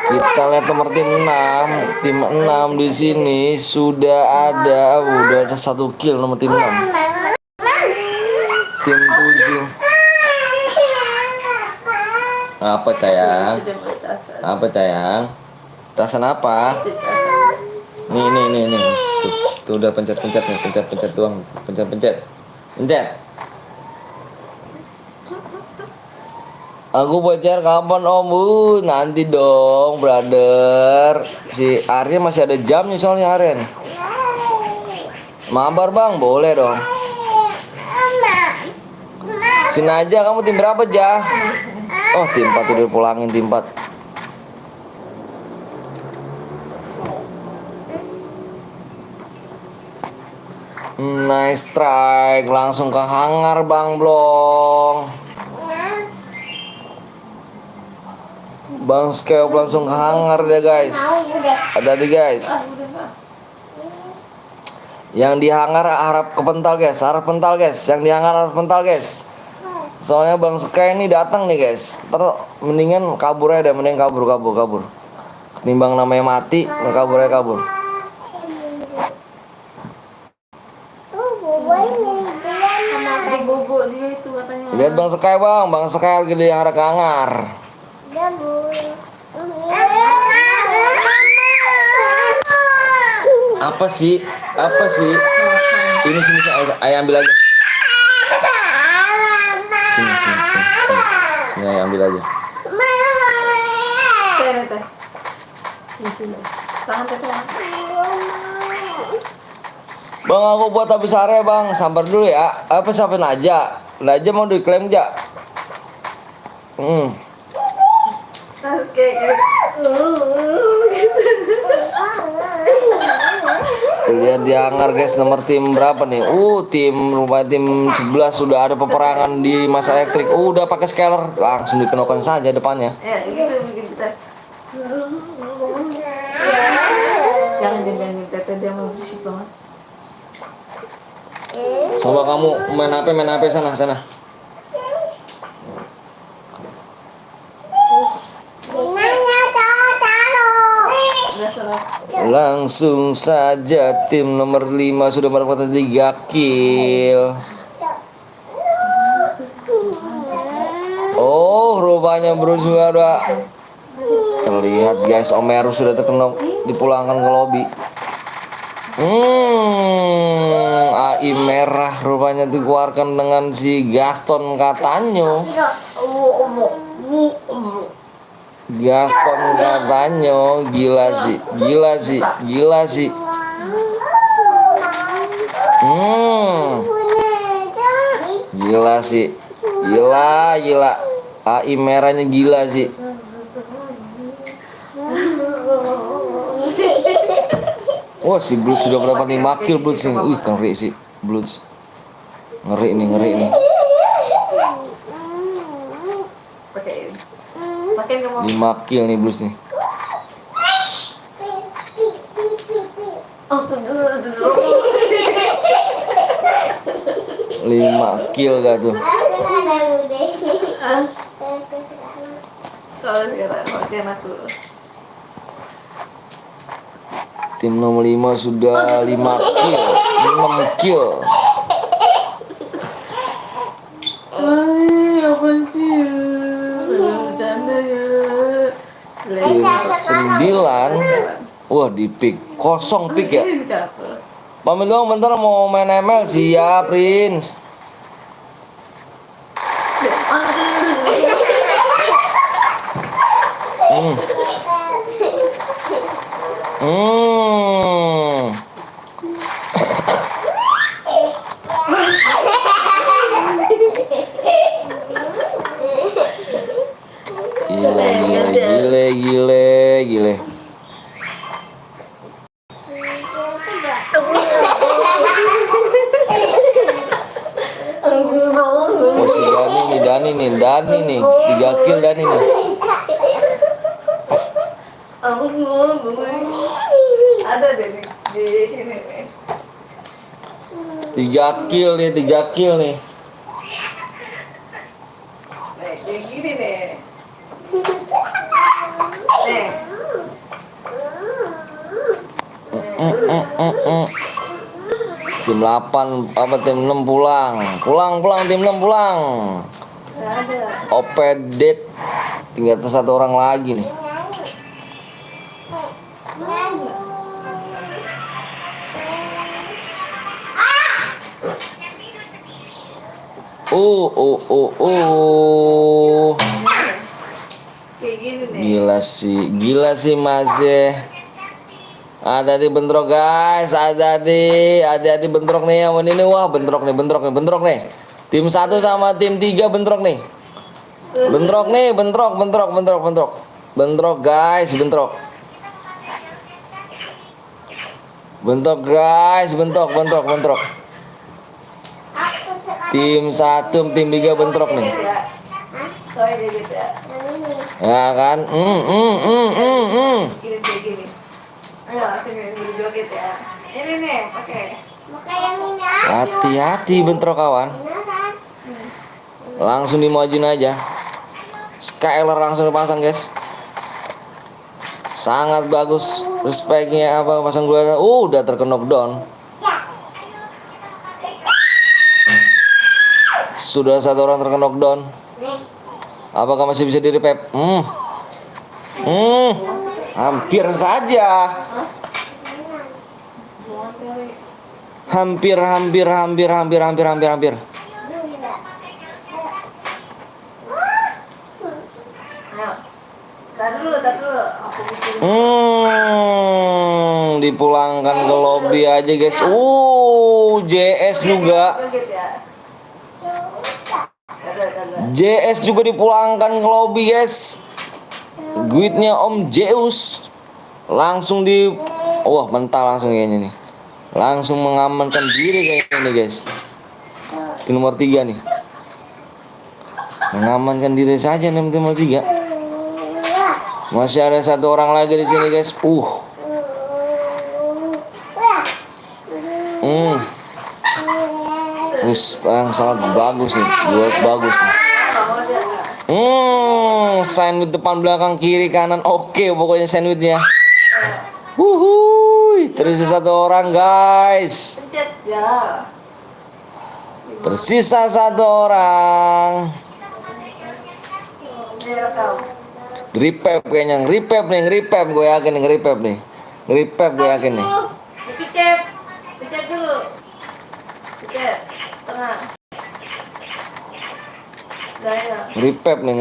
Kita lihat nomor tim 6. Tim 6 di sini sudah ada 1 kill nomor tim 6. Tim 7. Apa sayang? Tidak bertasan. Apa sayang? Tasan apa? Nih. Tuh udah pencet nih, pencet doang. Pencet. Aku bocor kapan om? Nanti dong brother. Si Arya masih ada jam nih soalnya Arya nih. Mabar bang, boleh dong. Sini aja, kamu tim berapa Ja? Oh tim 4 udah pulangin tim 4. Nice strike, langsung ke hangar bang Blong. Bang Skeop langsung ke hangar deh guys. Hati-hati guys. Yang di hangar harap kepental guys, Yang di hangar harap pental guys. Soalnya Bang Sky ini datang nih guys. Terus mendingan kabur aja deh, mending kabur. Ketimbang namanya mati, kabur. Adik bobo dia itu katanya. Lihat Bang Sky bang, Bang Sky lagi di hangar ke hangar. Apa sih? Ini sini ayah ambil aja. Sini. Sini ayah ambil aja. Teh. Sini. Tahan teh. Bang aku buat habis area bang, sabar dulu ya. Apa sampein aja? Aja mau diklaim aja. Oke. Lihat di hangar guys, nomor tim berapa nih? Tim 11 sudah ada peperangan di masa elektrik. Udah pakai scaler, langsung dikenakan saja depannya. Ya, gitu bikin kita. Jangan dimainin teteh, dia mau berisik banget. Coba kamu main HP sana. Langsung saja tim nomor 5 sudah mendapatkan 3 kill. Oh, rupanya Bro sudah terlihat guys, Omeru sudah terkena dipulangkan ke lobi. AI merah rupanya dikeluarkan dengan si Gaston Katanya. Gaston Katanya gila sih. Gila sih. Gila. AI merahnya gila sih. Wah si Bloods sudah berapa 5 kill Bloods nih. Wih ngeri sih Bloods. Ngeri nih. Pakein kamu. 5 kill nih Bloods nih. Oh, tuh. 5 kill gak tuh? Kalau sekarang pakein aku. Tim nomor 5 sudah 5 kill, 6 kill. Apa sih? Bercanda ya. Tim 9. Wah di pick, kosong pick ya. Pamit dong bentar mau main ML. Siap Prince. Gile. Oh si Dani nih 3 kill Dani nih. Ada deh di sini nih. 3 kill nih. Nih, kayak gini nih. Nih. Tim 8 apa tim 6 pulang tim 6 pulang. Nggak ada. Opedet tinggal satu orang lagi nih. Kayak gini nih. Gila sih Mas ya. Hati-hati bentrok guys, hati-hati bentrok nih yang ini. Wah bentrok nih. Tim 1 sama tim 3 bentrok nih. Bentrok guys, bentrok guys, bentrok. Tim 1, tim 3 bentrok nih. Soalnya dia gitu ya. Ya kan? Gini. Ayo sini dulu joget ya. Ini nih, pakai. Maka yang ini aja. Hati-hati bentrok kawan. Beneran. Langsung dimajuin aja. Skyler langsung dipasang guys. Sangat bagus. Respectnya apa pasang gue udah terkenok down. Sudah 1 orang terkenok down. Apakah masih bisa di repep? Hampir saja. Hampir. Ayo. Tar dulu. Aku bikin. Dipulangkan ke lobby aja guys. JS juga. Joget ya. JS juga dipulangkan ke lobby guys. Guitnya Om Zeus langsung wah mental langsung kayaknya nih. Langsung mengamankan diri kayaknya nih guys. Tim nomor 3 nih. Mengamankan diri saja nih tim nomor 3. Masih ada 1 orang lagi di sini guys. Sangat bagus nih. Bagus nih. Sandwich depan belakang kiri kanan oke pokoknya sandwichnya. Tersisa 1 orang guys. Pencet ya. Tersisa 1 orang. Ini rekam. Nge-repep kayaknya, nge-repep gue yakin nih, nge-repep nih. Nge-repep gue yakin nih. Pencet dulu. Pencet tengah. Gaya. Nge-repep nih.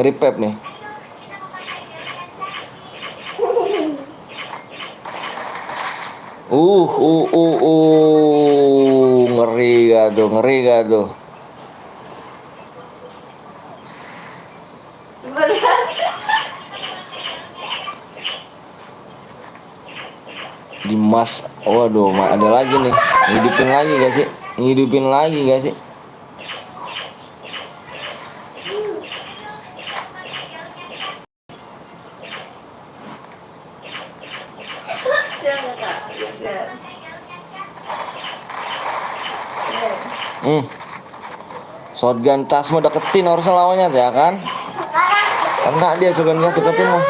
Ngeri gak tuh. Dimas, waduh, ada lagi nih. Ngidupin lagi gak sih? Shotgun cas mau deketin harusnya lawannya ya kan? Karena dia shotgun cas deketin mah.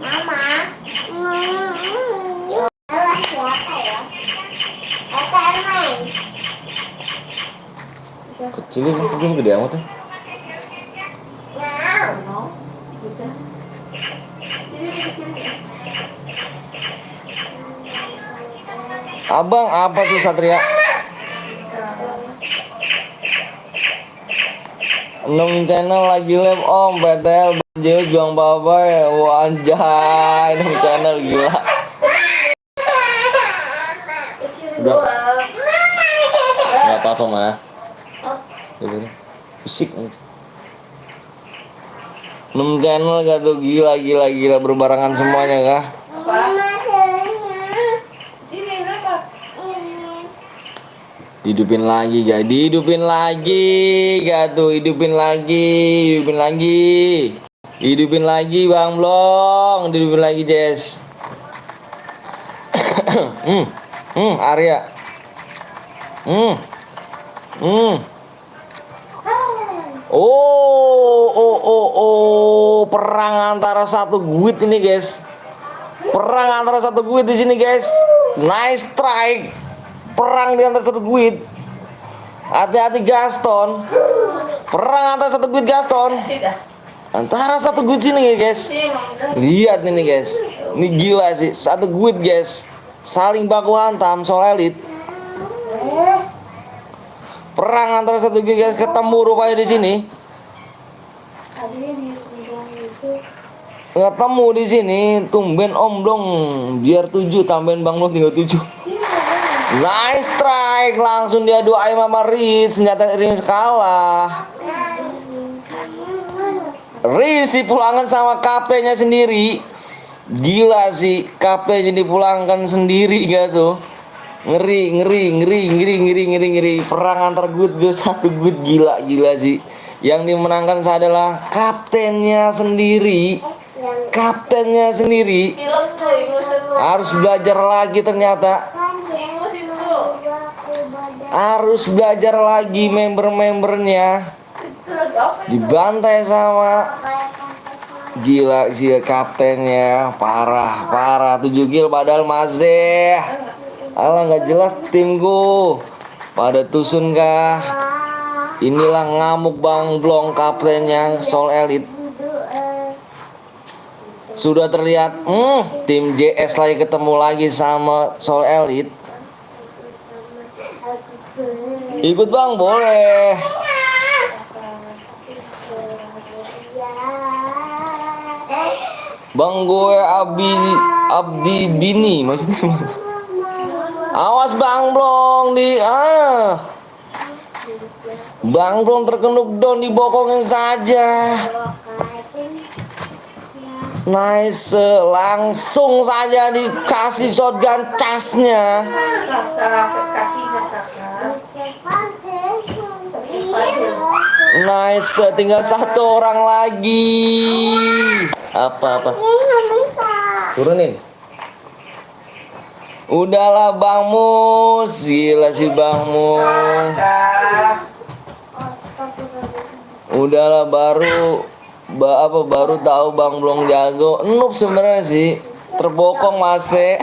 Mama. Alah siapa ya? main. Kecilin mah gede amat tuh. Nah. Abang apa tuh Satria? 6 channel lagi live om, PTL Zeus juang babai. Wah anjay, 6 channel gila. Udah. Gak apa-apa mah. Gitu. Fisik. 6 channel gak tuh gila berbarengan semuanya kah? Sini berapa? Dihidupin lagi guys, dihidupin lagi gak tuh, hidupin lagi, hidupin lagi, hidupin lagi Bang Blong, hidupin lagi Jess. Arya. Perang antara satu guit ini guys. Perang antara satu guit di sini guys. Nice strike. Perang di antara satu guit. Hati-hati Gaston. Perang antara satu guit Gaston. Antara satu guit sini guys. Lihat ini guys. Ini gila sih. Satu guit guys. Saling baku hantam soal elit. Perang antara satu guit guys, ketemu rupanya di sini. Ketemu di sini, tumben Om Blong biar 7, tambahin Bang Blong tinggal 7. Nice strike, langsung diadu ayam sama Riz, senjata Riz kalah. Riz dipulangkan sama kaptennya sendiri. Gila sih, kaptennya dipulangkan sendiri gitu. Ngeri. Perang antar good satu good, gila sih. Yang dimenangkan adalah kaptennya sendiri. Kaptennya sendiri harus belajar lagi ternyata. Harus belajar lagi member-membernya. Dibantai sama gila sih kaptennya, parah 7 kill padahal masih. Alah nggak jelas timku. Pada tusun kah? Inilah ngamuk Bang Blong kaptennya Soul Elite. Sudah terlihat tim JS lagi ketemu lagi sama Soul Elite. Ikut Bang boleh. Bang gue Abdi Bini maksudnya. Awas Bang Blong Bang Blong terkenuk down, dibokongin saja. Nice, langsung saja dikasih shotgun casnya. Nice, tinggal satu orang lagi. Apa? Turunin. Udahlah Bang Mus, gila sih Bang Mus. Udahlah baru tahu Bang Blong jago. Noob sebenarnya sih, terbokong masih.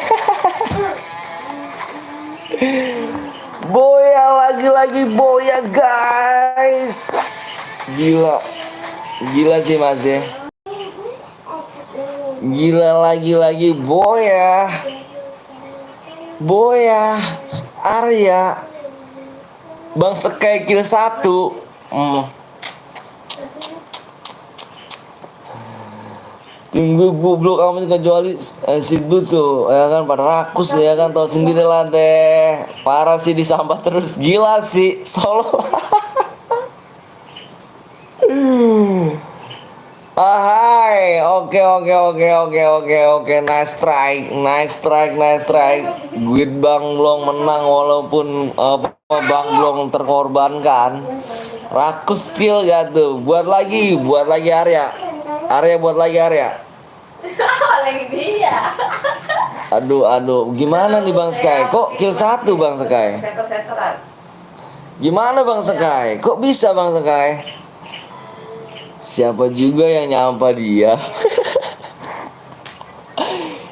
Boya lagi boya guys. Gila sih masih. Gila lagi boya. Arya. Bang Sekai kill 1. Tim gue goblok amat kecuali si Dutsu ya kan, pada rakus ya kan, tau sendiri lah deh. Parah sih, disambat terus, gila sih solo. Hai, oke. Nice strike. Guit Bang Blong menang walaupun Bang Blong terkorbankan. Rakus kill gak tuh? Buat lagi Arya. Buat lagi Arya. Lagi dia. Aduh, gimana nih Bang Sky? Kok kill 1 Bang Sky? Setor-setoran. Gimana Bang Sky? Kok bisa Bang Sky? Siapa juga yang nyampa dia?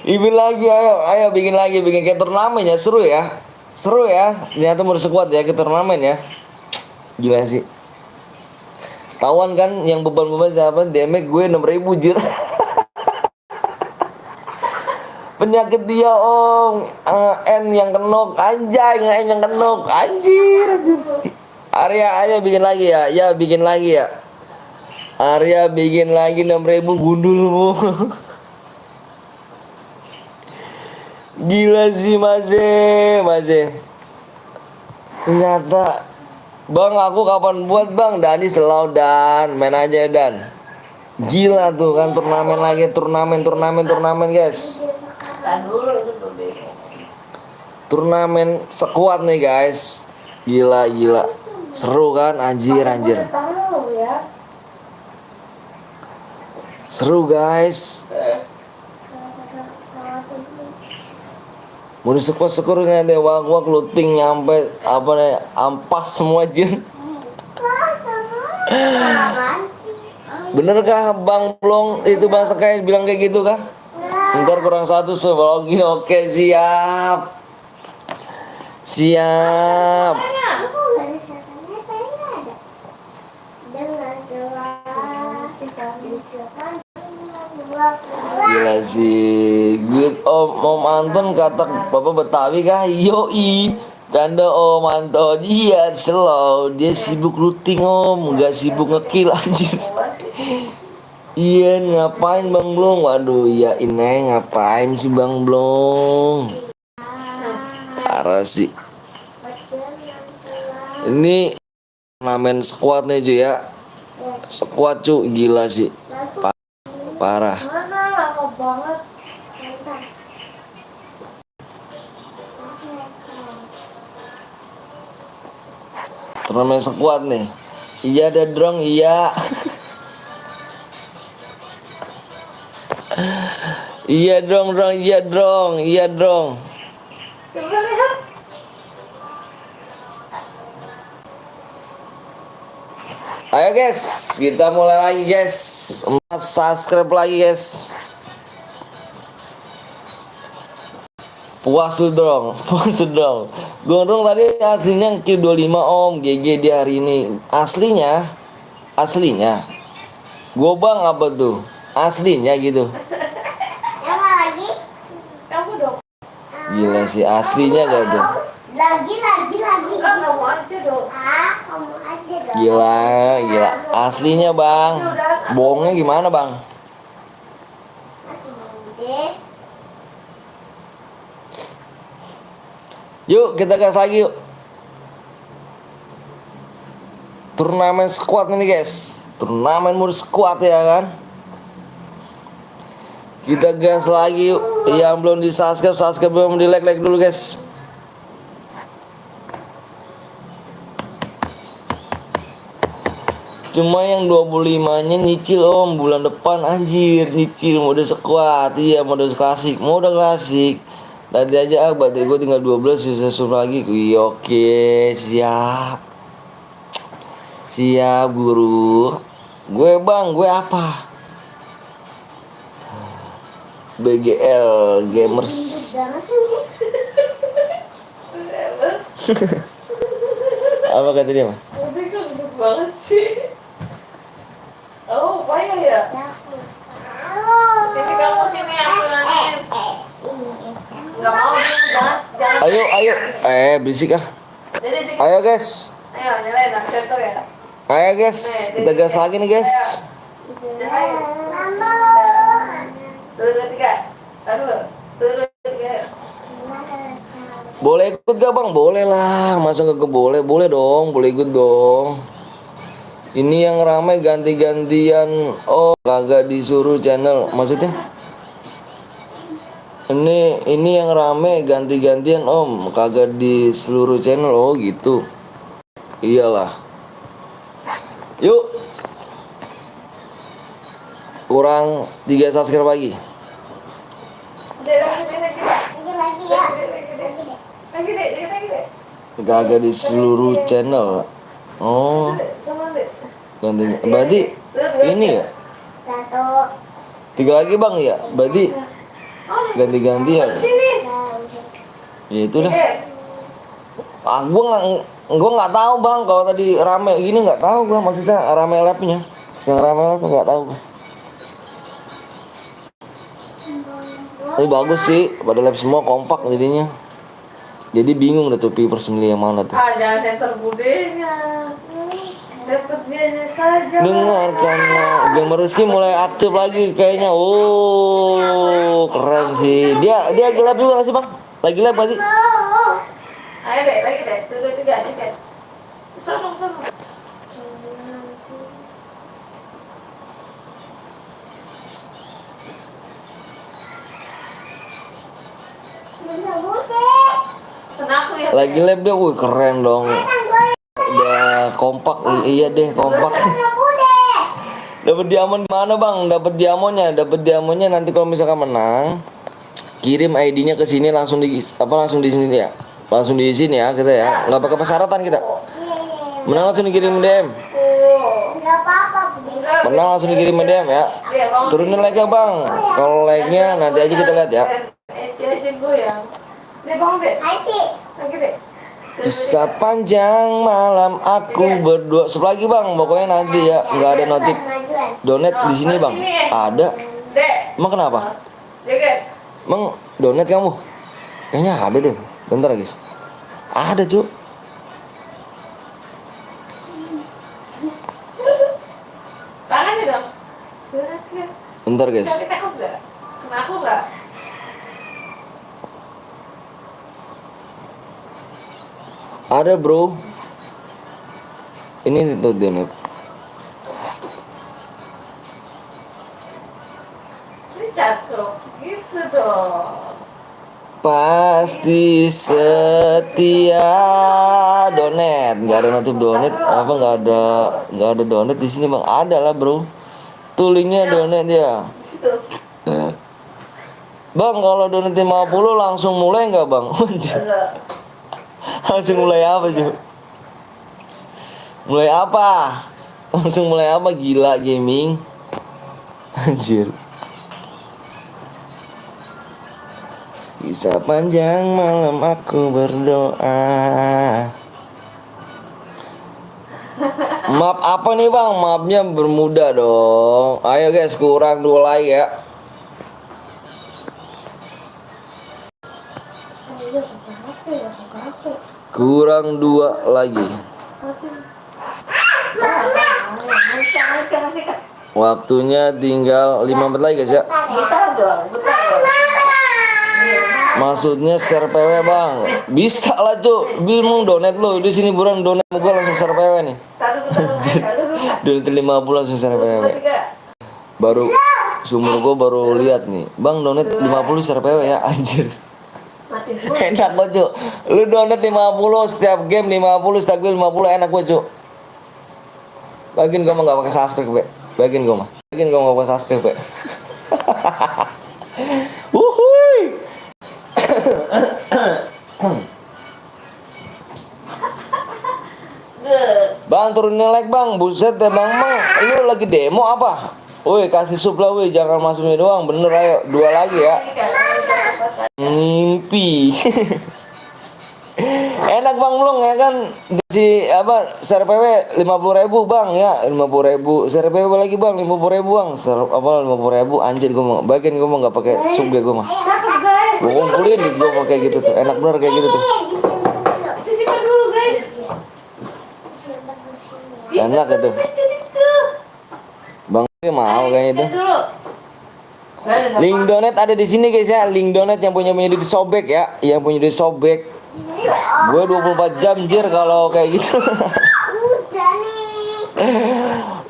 Bikin lagi, ayo bikin kayak turnamen ya, seru ya. Ternyata mau sekuat ya ke turnamen ya. Gila sih. Tawan kan yang beban siapa? Damage gue 6.000 jir. Penyakit dia Om. N yang kenok, anjay, N yang kenok, anjir. Arya bikin lagi ya. Ya bikin lagi ya. Arya bikin lagi 6.000 gundulmu. Gila sih masih. Ternyata Bang, aku kapan buat Bang? Dani selalu Dan, main aja Dan. Gila tuh kan, turnamen lagi, turnamen guys. Turnamen sekuat nih guys. Gila. Seru kan, anjir. Tahu ya. Seru guys. Mau syukur nanti wak looting nyampe apa nih ampas semua aja. Apaan sih? Bener kah Bang Blong itu Bang Sekay bilang kayak gitu kah? Ntar kurang satu login. Oke siap. Aku nggak bisa ternyata ini ada. Dengan jelas misalkan Gila sih. Good Om Anton kata Bapak Betawi kah? Yoi. Canda Om Anton. Iya slow. Dia sibuk looting Om, nggak sibuk ngekill anjir. Iya ngapain Bang Blong? Waduh ya ini ngapain sih Bang Blong? Parah sih. Ini turnamen squad nih Ju ya. Squad cu gila sih. Parah. Mana lama banget. Turnamen squad nih. Iya ada drone iya. Iya dong. Coba lihat. Ayo guys, kita mulai lagi guys. 4 subscribe lagi guys. Puas dong. Gondrong tadi aslinya Q25 Om. GG di hari ini. Aslinya. Gobang apa tuh? Aslinya gitu. Apa lagi? Kamu dong. Gila sih aslinya gak tuh? Lagi. Kamu aja dong. Kamu aja dong. Gila. Aslinya Bang. Bohongnya gimana Bang? Masih gede. Yuk kita gas lagi yuk. Turnamen squad ini guys. Turnamen mur squad ya kan. Kita gas lagi yuk. Yang belum di subscribe belum di like dulu guys. Cuma yang 25-nya nyicil Om bulan depan anjir, nyicil mode squad. Iya mode klasik. Tadi aja baterai gue tinggal 12 sisa suruh lagi. Iya, oke, siap guru. Gue Bang, gue apa? BGL Gamers. Jangan sih. Apa kata dia mah? Udah gendut banget sih. Oh, payah ya? Sini kamu sini aku nangis. Enggak mau jangan. Ayo. Berisik ah. Jadi Ayo guys. ayo nyalain aksetor ya. Ayo guys, kita gas lagi nih guys. Nyalain. Dua, tiga. Taruh. Dua, tiga. Boleh ikut gak Bang? Boleh lah. Masa gak boleh? Boleh dong, boleh ikut dong. Ini yang ramai ganti-gantian. Oh, kagak disuruh channel. Maksudnya? Ini yang rame ganti-gantian Om, kagak di seluruh channel. Oh gitu. Iyalah. Yuk. Kurang 3 subscribe lagi. Lagi ya. Lagi deh. Kagak di seluruh channel. Oh, Sama deh. ganti. Berarti ini ya. 1. 3 lagi Bang ya. Berarti ganti-ganti ya. Sini. Ya itu dah. Gua nggak tahu Bang kalau tadi rame gini nggak tahu gua maksudnya rame live-nya. Yang rame live nggak tahu. Tapi bagus sih, pada live semua kompak jadinya. Jadi bingung deh tuh pilih milih yang mana tuh. Jangan center budenya. Center dianya saja. Dengarkanlah, Gamer Rizky mulai aktif lagi kayaknya. Oh, keren sih. Dia lagi live juga nggak sih Bang? Lagi live nggak sih? Ayo deh, lagi deh. Dua, tiga, dikit. Sama. Kena aku ya. Lagi lab dia, wih keren dong. Udah kompak, iya deh kompak. Dapat diamond di mana bang? Dapat diamondnya nanti kalau misalkan menang, kirim ID-nya ke sini langsung langsung di sini ya. Langsung di sini ya kita ya. Nggak pakai persyaratan kita. Menang langsung dikirim DM. Enggak apa-apa. Menang langsung dikirim DM ya. Turunin like-nya bang. Kalau like-nya nanti aja kita lihat ya. Aja goyang. Dek bangun dek. Aci. Lagi dek. Kisah panjang malam aku berdua. Sup lagi bang. Pokoknya nanti ya. Nggak ada notif donate di sini bang. Ada. Dek. Emang kenapa? Jagat. Emang donate kamu? Kayaknya ada deh. Bentar guys. Ada cu. Tangannya dong. Bentar guys. Tapi takut nggak? Kena aku nggak? Ada bro. Ini tuh donate. Ini cakep. Gitu dong. Pasti setia donate. Nggak ada notif donate. Apa nggak ada donate di sini bang? Ada lah bro. Tuh linknya donate ya. Di situ. Bang kalau donate 50 langsung mulai nggak bang? Ada. Langsung mulai apa cuy? Mulai apa? Langsung mulai apa? Gila gaming. Anjir. Kisah panjang malam aku berdoa. Map apa nih bang? Mapnya bermuda dong. Ayo guys kurang 2 like ya. Kurang 2 lagi. Waktunya tinggal 5 menit lagi guys ya. Buta dong. Buta dong. Maksudnya share PW bang. Bisa lah cu. Bingung donate lo. Di sini buruan donate gua langsung share PW nih. Donate 50 langsung share PW. Baru sumber gua baru lihat nih. Bang donate 50 share PW ya anjir. Enak gua cu. Lu donate 50 setiap game 50 setiap game 50 enak gua cu. Bagian gua mah enggak pakai subscribe, Be. Bagian gua mah enggak pakai subscribe, Be. Wuhui. Bang turunin like bang. Buset deh bang. Lu lagi demo apa? Woi kasih sub lah woi. Jangan masukin doang. Bener ayo. 2 lagi ya. Mimpi. Enak bang belum ya kan. Si apa share PW 50.000 bang ya. 50.000 share PW lagi bang 50.000 bang. Share apa 50.000 anjir gua mau. Bagian gua mau nggak pakai sub ya gua mah. Gua kumpulin gua mau kayak gitu tuh. Enak bener kayak gitu tuh. Itu simpan dulu guys. Enak itu. Bang mau kayaknya itu. Link donate ada di sini guys ya. Link donate yang punya duit sobek ya. Yang punya duit sobek. Gue 24 jam jir kalau kayak gitu. Udah nih.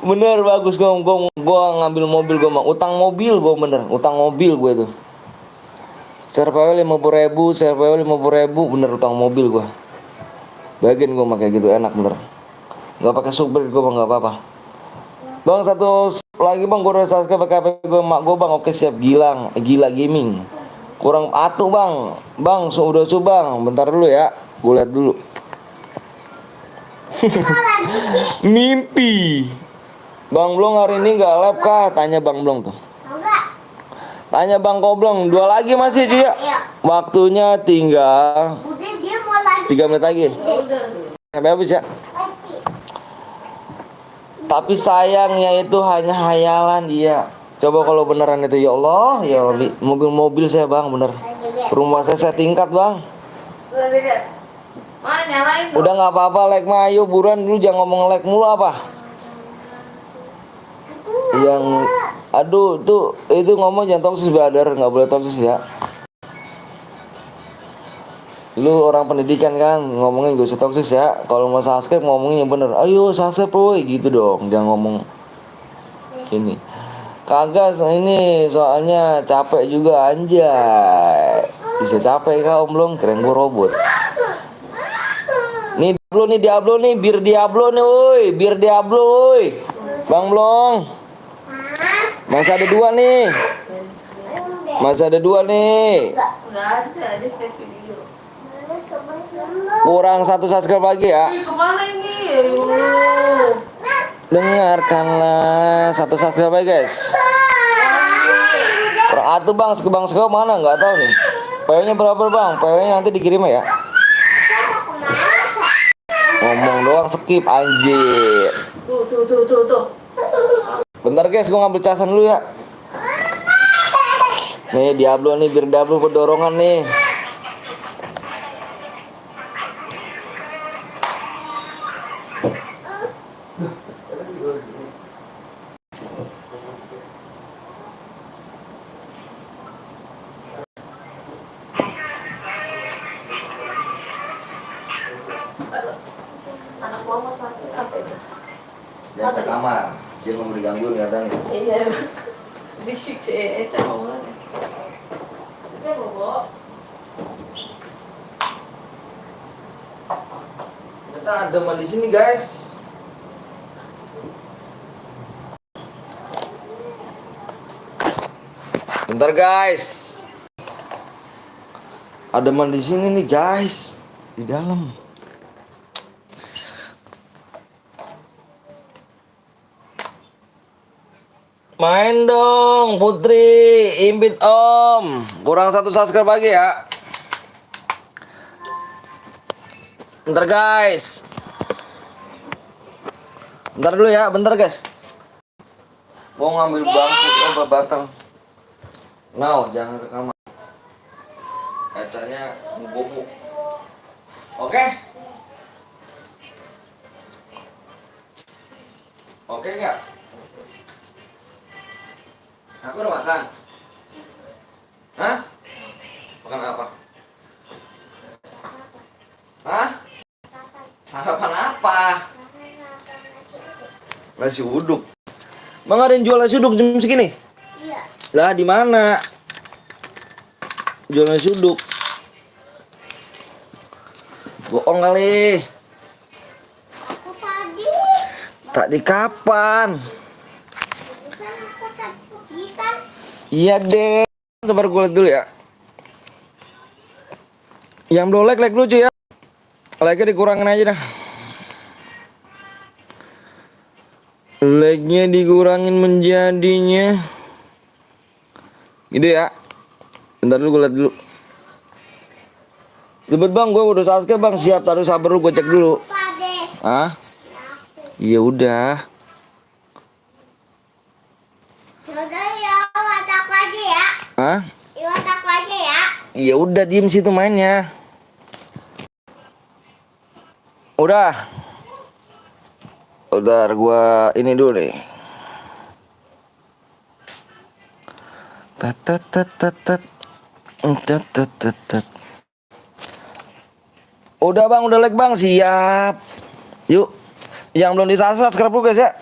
Bener bagus gua ngambil mobil gua mah. Utang mobil gua bener. Utang mobil gue tuh. Share PW 50.000, share PW 50.000 bener utang mobil gua. Bagian gua mah kayak gitu enak bener. Gak pakai super gua mah nggak apa-apa. Bang satu lagi bang gua udah subscribe pakai HP gua mak gua bang. Oke siap gila gaming. Kurang atuh bang. Bang udah bang. Bentar dulu ya. Gua lihat dulu. Mimpi. Bang Blong hari ini nggak live kah? Tanya Bang Blong tuh. Enggak. Tanya Bang Koblong. 2 lagi masih dia. Waktunya tinggal Udah dia mau lagi. 3 menit lagi. Sampai habis ya. Aci. Tapi sayangnya itu hanya hayalan dia. Coba kalau beneran itu ya Allah, ya Allah. Mobil saya bang bener. Rumah saya tingkat bang. Mana nyalain dong. Udah nggak apa-apa like mah ayo buruan dulu jangan ngomong like mulu apa. Yang aduh tuh itu ngomong jangan toksis brother, nggak boleh toksis ya. Lu orang pendidikan kan ngomongin gak usah toksis ya. Kalau mau subscribe ngomongin yang bener. Ayo subscribe woy gitu dong. Jangan ngomong ini. Kagak ini soalnya capek juga anjay. Bisa capek kau belum keren gua robot. Diablo nih, bir Diablo nih, woi, bir Diablo, woi. Bang Blong. Masih ada 2 nih. Masih ada 2 nih. Nggak ada saya video. Kurang 1 subscribe lagi ya. Ih, kemana ini? Aduh. Dengarkanlah 1 subscribe lagi, guys. Kurang atuh bang, bang seko mana? Nggak tahu nih. PO-nya berapa bang? PO-nya nanti dikirim ya. Ngomong doang skip anjir. Tuh. Bentar guys, gua ngambil casan dulu ya. Nih Diablo nih, bir Diablo berdorongan nih. Anak mama satu apa itu? Jangan ke kamar, dia nggak mau diganggu katanya. Iya. Bisik sih, itu mau mana? Itu bobo. Kita ada di sini guys. Bentar guys. Ada di sini nih guys, di dalam. Main dong Putri, invite Om. Kurang 1 subscribe lagi ya. Bentar guys. Bentar dulu ya, bentar guys. Mau ngambil bangku batang. Now, jangan ke kamar. Kacanya bubuk. Oke? Oke nggak? Aku udah makan. Hah? Makan apa? Hah? Sarapan apa? Nasi uduk. Bang ada yang jual nasi uduk jam segini? Iya. Lah di mana? Jual nasi uduk. Bohong kali. Aku tadi. Tadi kapan? Bisa aku tadi kan. Iya deh. Sabar gue liat dulu ya. Yang belum like lucu ya. Like-nya dikurangin aja dah. Like-nya dikurangin menjadinya gitu ya. Bentar dulu gue liat dulu. Ribet bang, gue udah subscribe bang. Siap, taruh sabar lu, gue cek dulu. Pade. Hah? Iya udah. Yaudah ya, buat aku aja ya. Hah? Buat aku aja ya. Iya udah, diem situ mainnya. Udah. Udah, gua ini dulu nih. Tat tat tat tat tat. Tat tat tat tat. Udah bang, udah like bang, siap. Yuk. Yang belum subscribe dulu guys ya.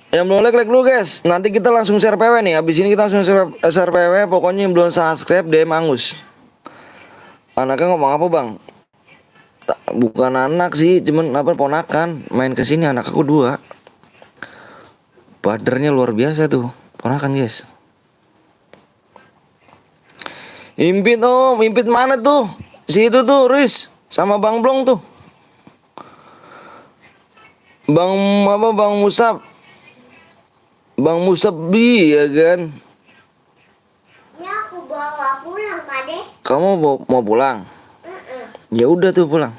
Yang belum like dulu guys. Nanti kita langsung share PW nih. Habis ini kita langsung share PW. Pokoknya yang belum subscribe DM Angus. Anaknya ngomong apa bang? Bukan anak sih, cuman apa ponakan. Main kesini anak aku 2. Badernya luar biasa tuh. Ponakan guys. Impit om, impit mana tuh? Si itu tuh, Riz. Sama Bang Blong tuh. Bang apa Bang Musab. Bang Musab ya kan. Ini aku bawa pulang, Pade. Kamu mau pulang? Ya udah tuh pulang.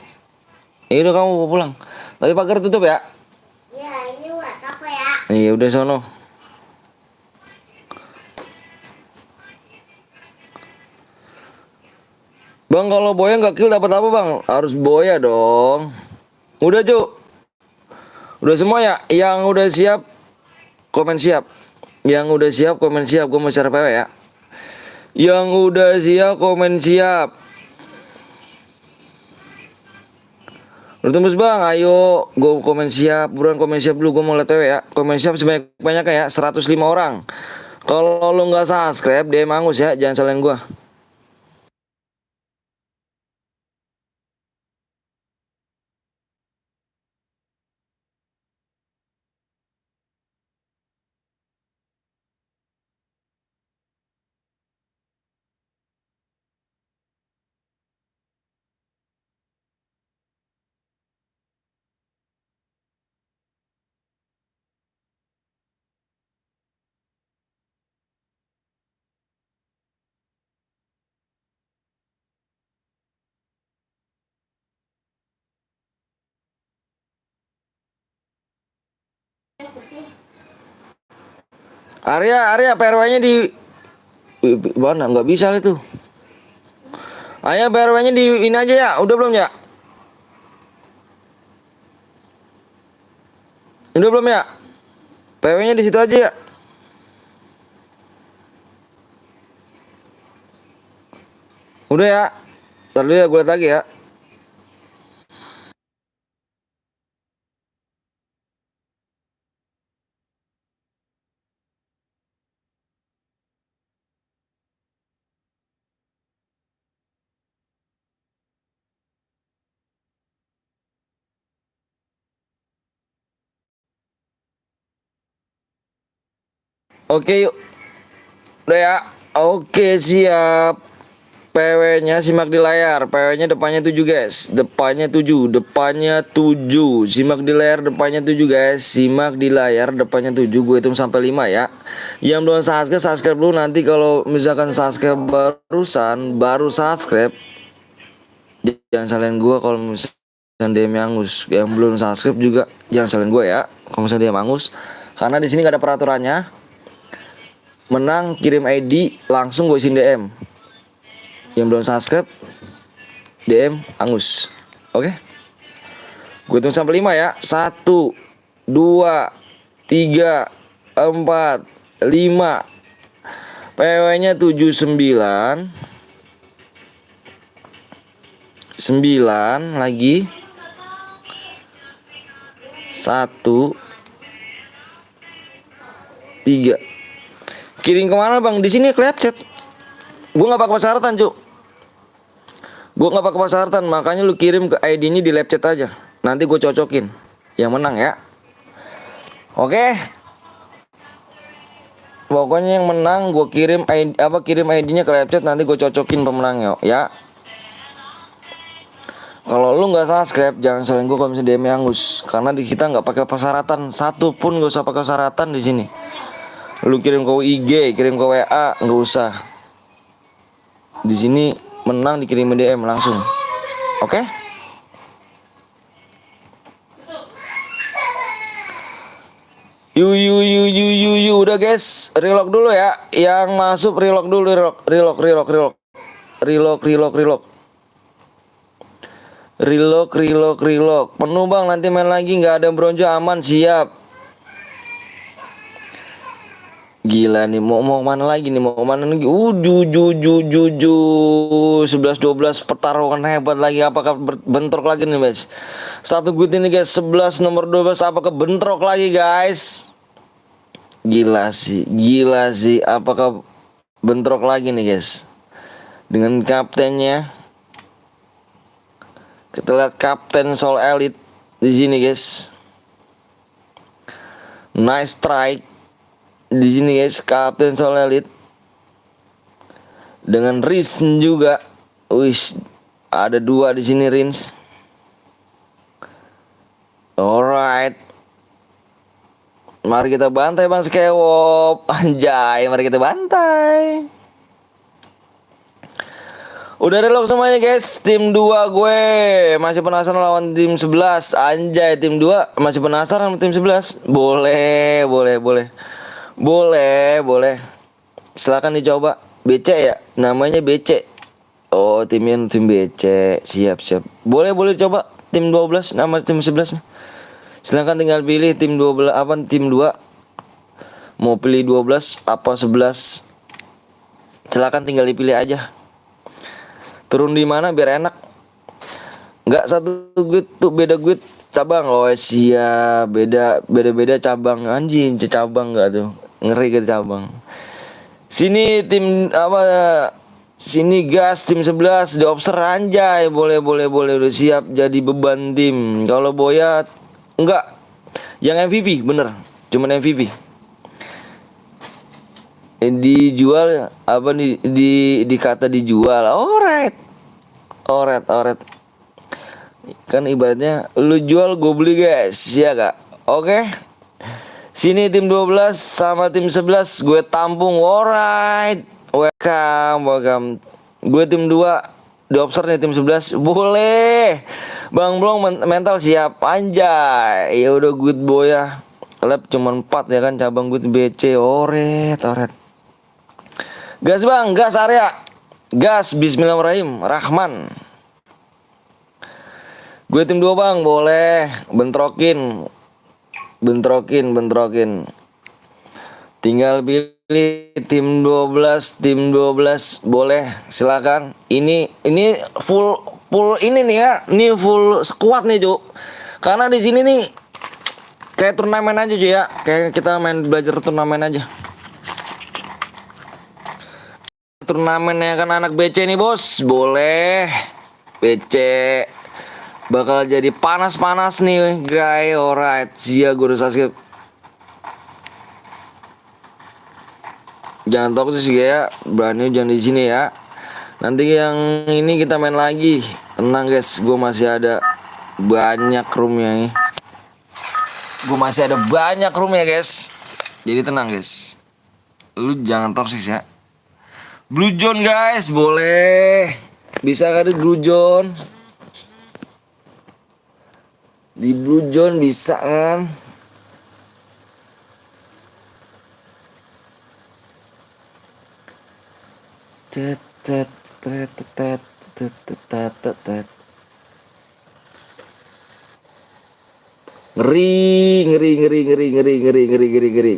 Ya udah kamu mau pulang. Tapi pagar tutup ya. Ya, ini buat aku ya. Iya udah sono. Bang kalau boya nggak kill dapat apa bang? Harus boya dong. Udah Cuk. Udah semua ya. Yang udah siap komen siap. Yang udah siap komen siap. Gue mau share PW ya. Yang udah siap komen siap. Udah tembus bang, ayo gue komen siap, buruan komen siap dulu, gue mau liat PW ya. Komen siap sebanyak-banyaknya ya, 105 orang. Kalau lu nggak subscribe, DM Angus ya, jangan salahin gue. Arya PRW-nya di mana? Nggak bisa itu. Ayo PRW-nya di ini aja ya. Udah belum ya? Udah belum ya? PRW-nya di situ aja ya. Udah ya. Ntar dulu ya, gue liat lagi ya. Oke yuk. Udah ya. Oke siap. PW-nya simak di layar. PW-nya depannya 7 guys. Depannya 7. Depannya 7. Simak di layar depannya 7 guys. Simak di layar depannya 7. Gue hitung sampai 5 ya. Yang belum subscribe dulu. Nanti kalau misalkan subscribe baru subscribe, jangan salin gue kalau misalkan DM Angus. Yang belum subscribe juga jangan salin gue ya kalau misalkan DM Angus. Karena di sini gak ada peraturannya. Menang kirim ID langsung gue isiin DM. Yang belum subscribe DM Angus. Oke. Gue hitung sampai 5 ya. 1 2 3 4 5. PW-nya 79. 9 lagi. 1 3. Kirim kemana bang? Di sini Snapchat. Gue nggak pakai persyaratan cuk. Gue nggak pakai persyaratan, makanya lu kirim ke ID ini di live chat aja. Nanti gue cocokin yang menang ya. Oke. Pokoknya yang menang gue kirim kirim ID-nya ke live chat, nanti gue cocokin pemenangnya ya. Kalau lu nggak subscribe jangan salin gue kalau misalnya DM Angus, karena di kita nggak pakai persyaratan satu pun, nggak usah pakai persyaratan di sini. Lu kirim ke IG, kirim ke WA nggak usah. Di sini menang dikirim DM langsung. Oke? Yu udah guys, relock dulu ya. Yang masuk relock dulu, relock. Penuh bang, nanti main lagi nggak ada bronjo, aman siap. Gila nih, mau mana lagi nih, mau mana lagi? 11-12 pertarungan hebat lagi. Apakah bentrok lagi nih guys? Satu good ini guys, 11 nomor 12. Apakah bentrok lagi guys? Gila sih. Apakah bentrok lagi nih guys? Dengan kaptennya. Kita lihat kapten Soul Elite di sini guys. Nice strike. Di sini guys, kapten Soul Elite dengan Rins juga. Wih, ada 2 di sini Rins. Alright. Mari kita bantai Bang Skewop. Anjay, mari kita bantai. Udah relock semuanya guys. Tim 2 gue masih penasaran lawan tim 11. Anjay, tim 2 masih penasaran sama tim 11. Boleh. Silakan dicoba. BC ya, namanya BC. Oh, tim BC. Siap. Boleh coba tim 12 nama tim 11. Silakan tinggal pilih tim 12 apa tim 2. Mau pilih 12 apa 11. Silakan tinggal dipilih aja. Turun di mana biar enak. Enggak satu guide tuh, beda guide cabang. Oh siap, beda cabang. Anjing, cabang enggak tuh. Ngeri ke cabang. Sini tim apa? Sini gas tim 11 di obser anjay. Boleh udah siap jadi beban tim. Kalau Boya enggak. Yang MVP bener. Cuman MVP. Dijual apa di kata dijual. Alright. Kan ibaratnya lu jual gue beli guys, ya kak. Oke. Sini tim 12 sama tim 11 gue tampung. Alright. Welcome. Gue tim 2 di obser nih tim 11. Boleh. Bang Blong mental siap. Anjay. Ya udah good boy ya. lab cuman 4 ya kan, cabang gue BC. Oret. Gas bang, gas area. Gas, bismillahirrahmanirrahim. Rahman. Gue tim 2 bang, boleh. Bentrokin. Tinggal pilih tim 12 boleh, silakan. Ini full ini nih ya. Ini full squad nih, Cuk. Karena di sini nih kayak turnamen aja, Cuk ya. Kayak kita belajar turnamen aja. Turnamennya kan anak BC nih, Bos. Boleh. BC bakal jadi panas nih, guys. Alright, sia gue udah subscribe. Jangan toksis ya, berani jangan di sini ya. Nanti yang ini kita main lagi. Tenang guys, gue masih ada banyak roomnya nih. Guys. Jadi tenang guys. Lu jangan toksis ya. Blue Zone guys, boleh. Bisa kan di Blue Zone? Di Blue Zone bisa kan? Ngeri.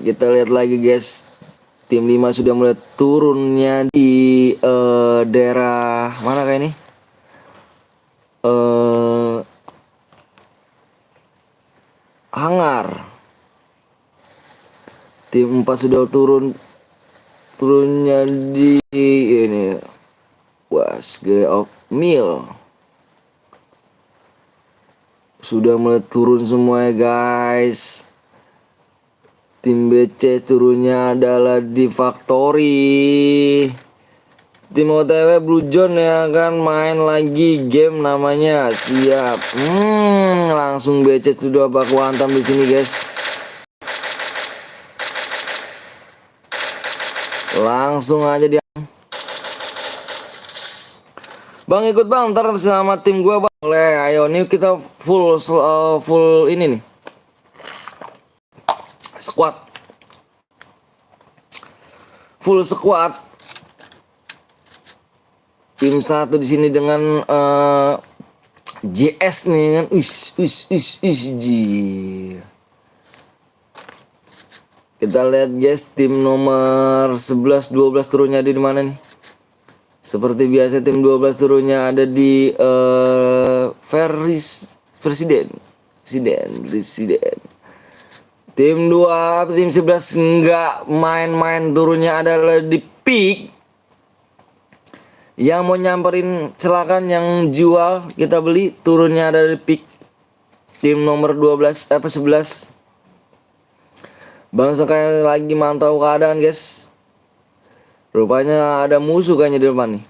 Kita lihat lagi guys. Tim 5 sudah mulai turunnya di daerah mana kayak ini? Hangar. Tim 4 sudah turunnya di ini Wasge of Mil. Sudah mulai turun semua ya guys. Tim BC turunnya adalah di Factory. Tim OTW Blue Zone ya kan main lagi game namanya. Siap. Langsung BC sudah baku hantam di sini guys. Langsung aja dia. Bang ikut bang, ntar sama tim gua bang. Boleh, ayo nih kita full ini nih. Squad. Full squad. Tim 1 di sini dengan JS nih kan. Jir. Kita lihat guys, tim nomor 11 12 turunnya ada di mana nih? Seperti biasa tim 12 turunnya ada di Presiden. Tim 2, tim 11 enggak main-main turunnya adalah di Peak. Yang mau nyamperin silakan, yang jual kita beli, turunnya ada di Peak. Tim nomor 11. Bang sekali lagi mantau keadaan guys. Rupanya ada musuh kayaknya di depan nih.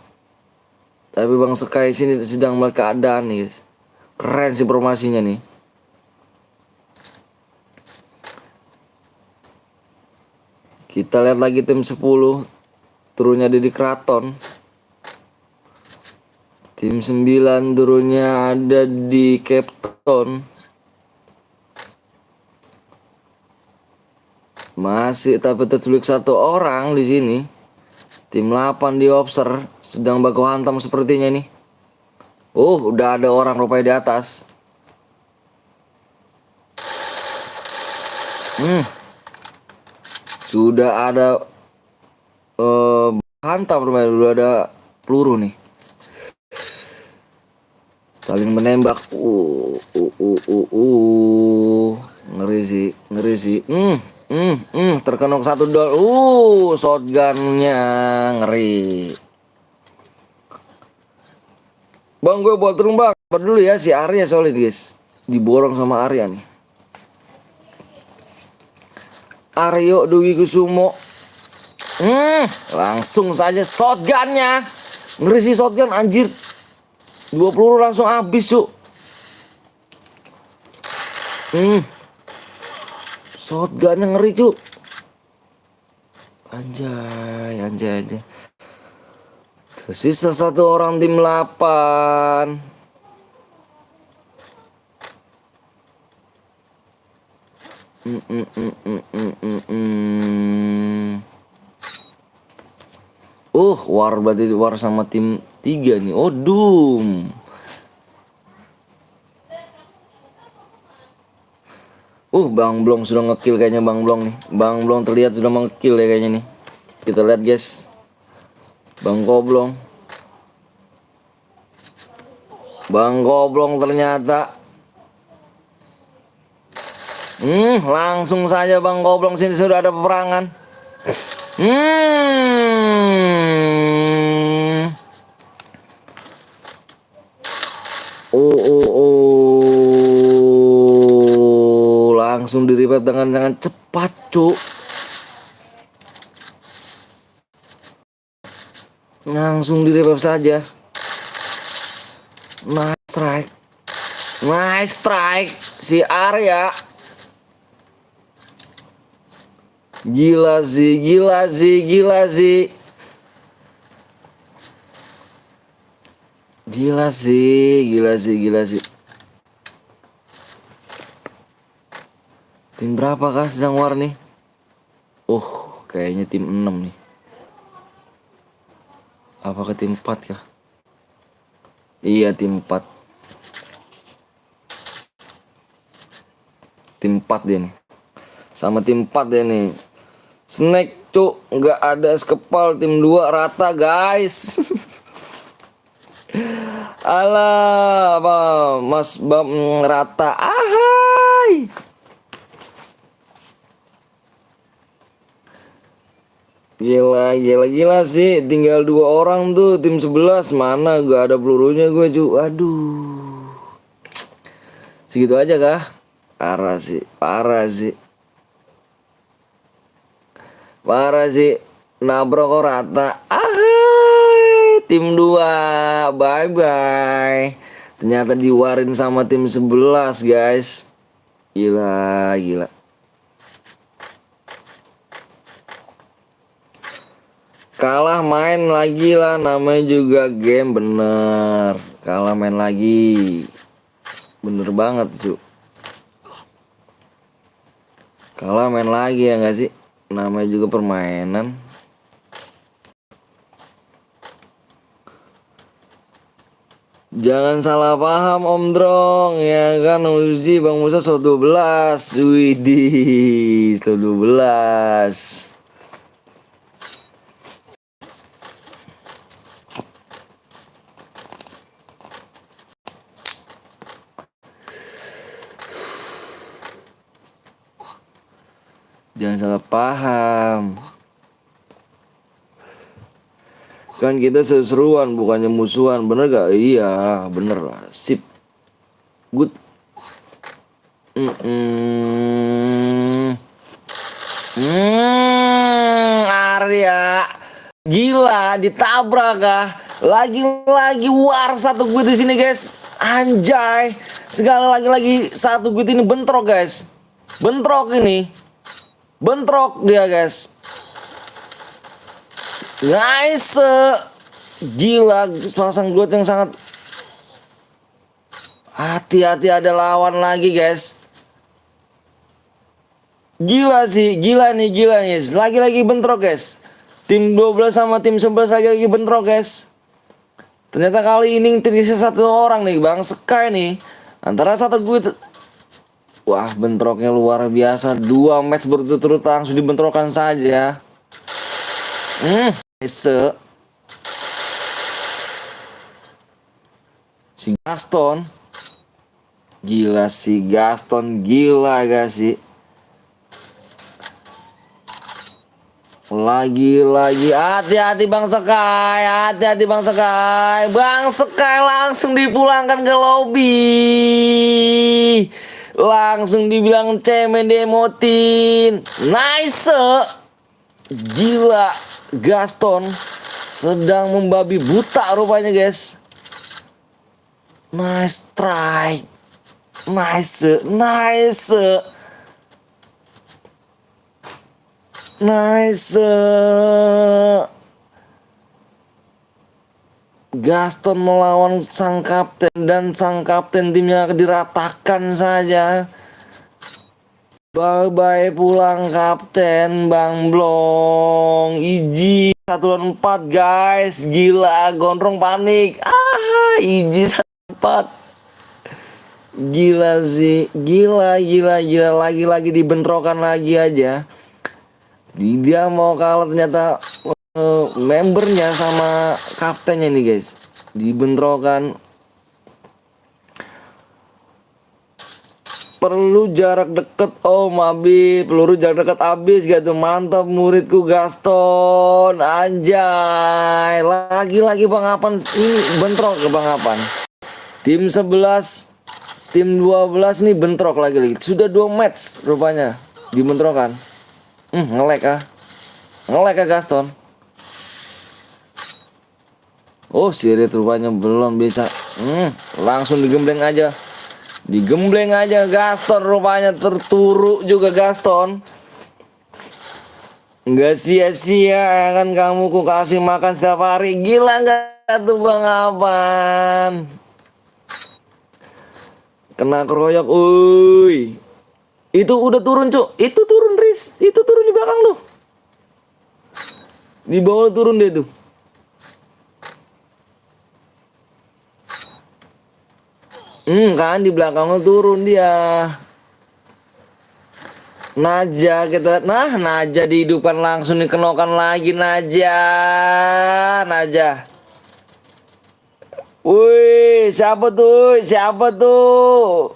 Tapi Bang Sekai sini sedang melihat keadaan nih guys. Keren sih formasinya nih. Kita lihat lagi tim 10 turunnya ada di Kraton. Tim 9 turunnya ada di Capton. Masih tapi terculik 1 orang di sini. Tim 8 di Obser sedang baku hantam sepertinya nih. Udah ada orang rupanya di atas. Sudah ada hantam rupanya, udah ada peluru nih. Saling menembak. Ngeri sih. Terkenok 1 dol. Shotgunnya ngeri. Bang gue buat turun bang. Dulu ya si Arya solid guys. Diborong sama Arya nih. Aryo Dwi Kusumo. Langsung saja shotgunnya. Ngeri sih shotgun anjir. 2 peluru langsung habis cuk. Shotgunnya ngeri cuk. Anjay. Tersisa 1 orang tim 8. Mm, mm, mm, mm, mm, mm, mm. War berarti war sama tim 3 nih. Oh, Doom. Bang Blong sudah ngekill kayaknya Bang Blong nih. Bang Blong terlihat sudah ngekill ya kayaknya nih. Kita lihat guys. Bang Goblong. Bang Goblong ternyata. Langsung saja Bang Goblong sini sudah ada peperangan. Langsung diribet dengan cepat, cuk. Langsung diribet saja. Nice strike. Nice strike si Arya. Gila sih, gila sih, gila sih. Gila sih, gila sih, gila sih. Tim berapa kah sedang war nih? Kayaknya tim 6 nih. Apakah tim 4 kah? Iya, tim 4. Tim 4 dia nih. Sama tim 4 dia nih. Snake cuk, nggak ada skepal, tim 2 rata guys. Alah, apa Mas Bam rata. Ahai. Gila sih, tinggal 2 orang tuh tim 11, mana gak ada pelurunya gue cu. Aduh. Segitu aja kah? Parah sih. Nabrak kok rata. Tim 2 bye bye. Ternyata diwarin sama tim 11 guys. Gila. Kalah main lagi lah, namanya juga game, bener. Kalah main lagi. Bener banget cu. Kalah main lagi ya gak sih? Namanya juga permainan. Jangan salah paham Om Drong, ya kan Uzi Bang Musa 12. Widih, 12. Jangan salah paham. Kan kita seru-seruan bukannya musuhan, bener gak? Iya, bener lah. Sip. Good. Arya. Gila, ditabrak kah? Lagi-lagi war satu gue di sini, guys. Anjay. Segala lagi satu gue ini bentrok, guys. Bentrok dia, guys. Nice. Gila, pasang glot yang sangat. Hati-hati, ada lawan lagi, guys. Gila nih. Lagi-lagi bentrok, guys. Tim 12 sama tim 11 lagi bentrok, guys. Ternyata kali ini tersisa 1 orang nih, Bang Sky nih. Antara satu gue. Wah, bentroknya luar biasa. 2 match berturut-turut langsung dibentrokan saja. Si Gaston. Gila si Gaston, gila gak sih? Lagi-lagi hati-hati Bang Sky, Bang Sky langsung dipulangkan ke lobby. Langsung dibilang cemen, demotin. Nice. Gila, Gaston sedang membabi buta rupanya, guys. Nice try. Nice. Gaston melawan sang kapten dan sang kapten timnya diratakan saja. Bye-bye pulang kapten Bang Blong. Iji 1-4 guys. Gila, Gondrong panik. Iji 1-4. Gila sih. Gila. Lagi-lagi dibentrokan lagi aja. Dia mau kalah ternyata membernya sama kaptennya nih guys. Dibentrokan. Perlu jarak deket. Oh Mabi, peluru jarak deket habis gak tuh. Mantap muridku Gaston. Anjay. Lagi-lagi Bang Apan ini bentrok ke Bang Apan. Tim 11, tim 12 nih bentrok lagi. Sudah 2 match rupanya dibentrokan. Ngelek Gaston. Oh Sirit rupanya belum bisa. Langsung digembleng aja Gaston, rupanya terturuk juga Gaston. Nggak sia-sia kan kamu ku kasih makan setiap hari. Gila nggak tuh Bang Apan? Kena keroyok, uy. Itu udah turun Cuk. Itu turun Riz. Itu turun di belakang lu. Di bawah turun deh tuh. Kan di belakang lu turun dia. Naja kita. Nah, Naja dihidupkan langsung, dikenokan lagi Naja. Wih, siapa tuh?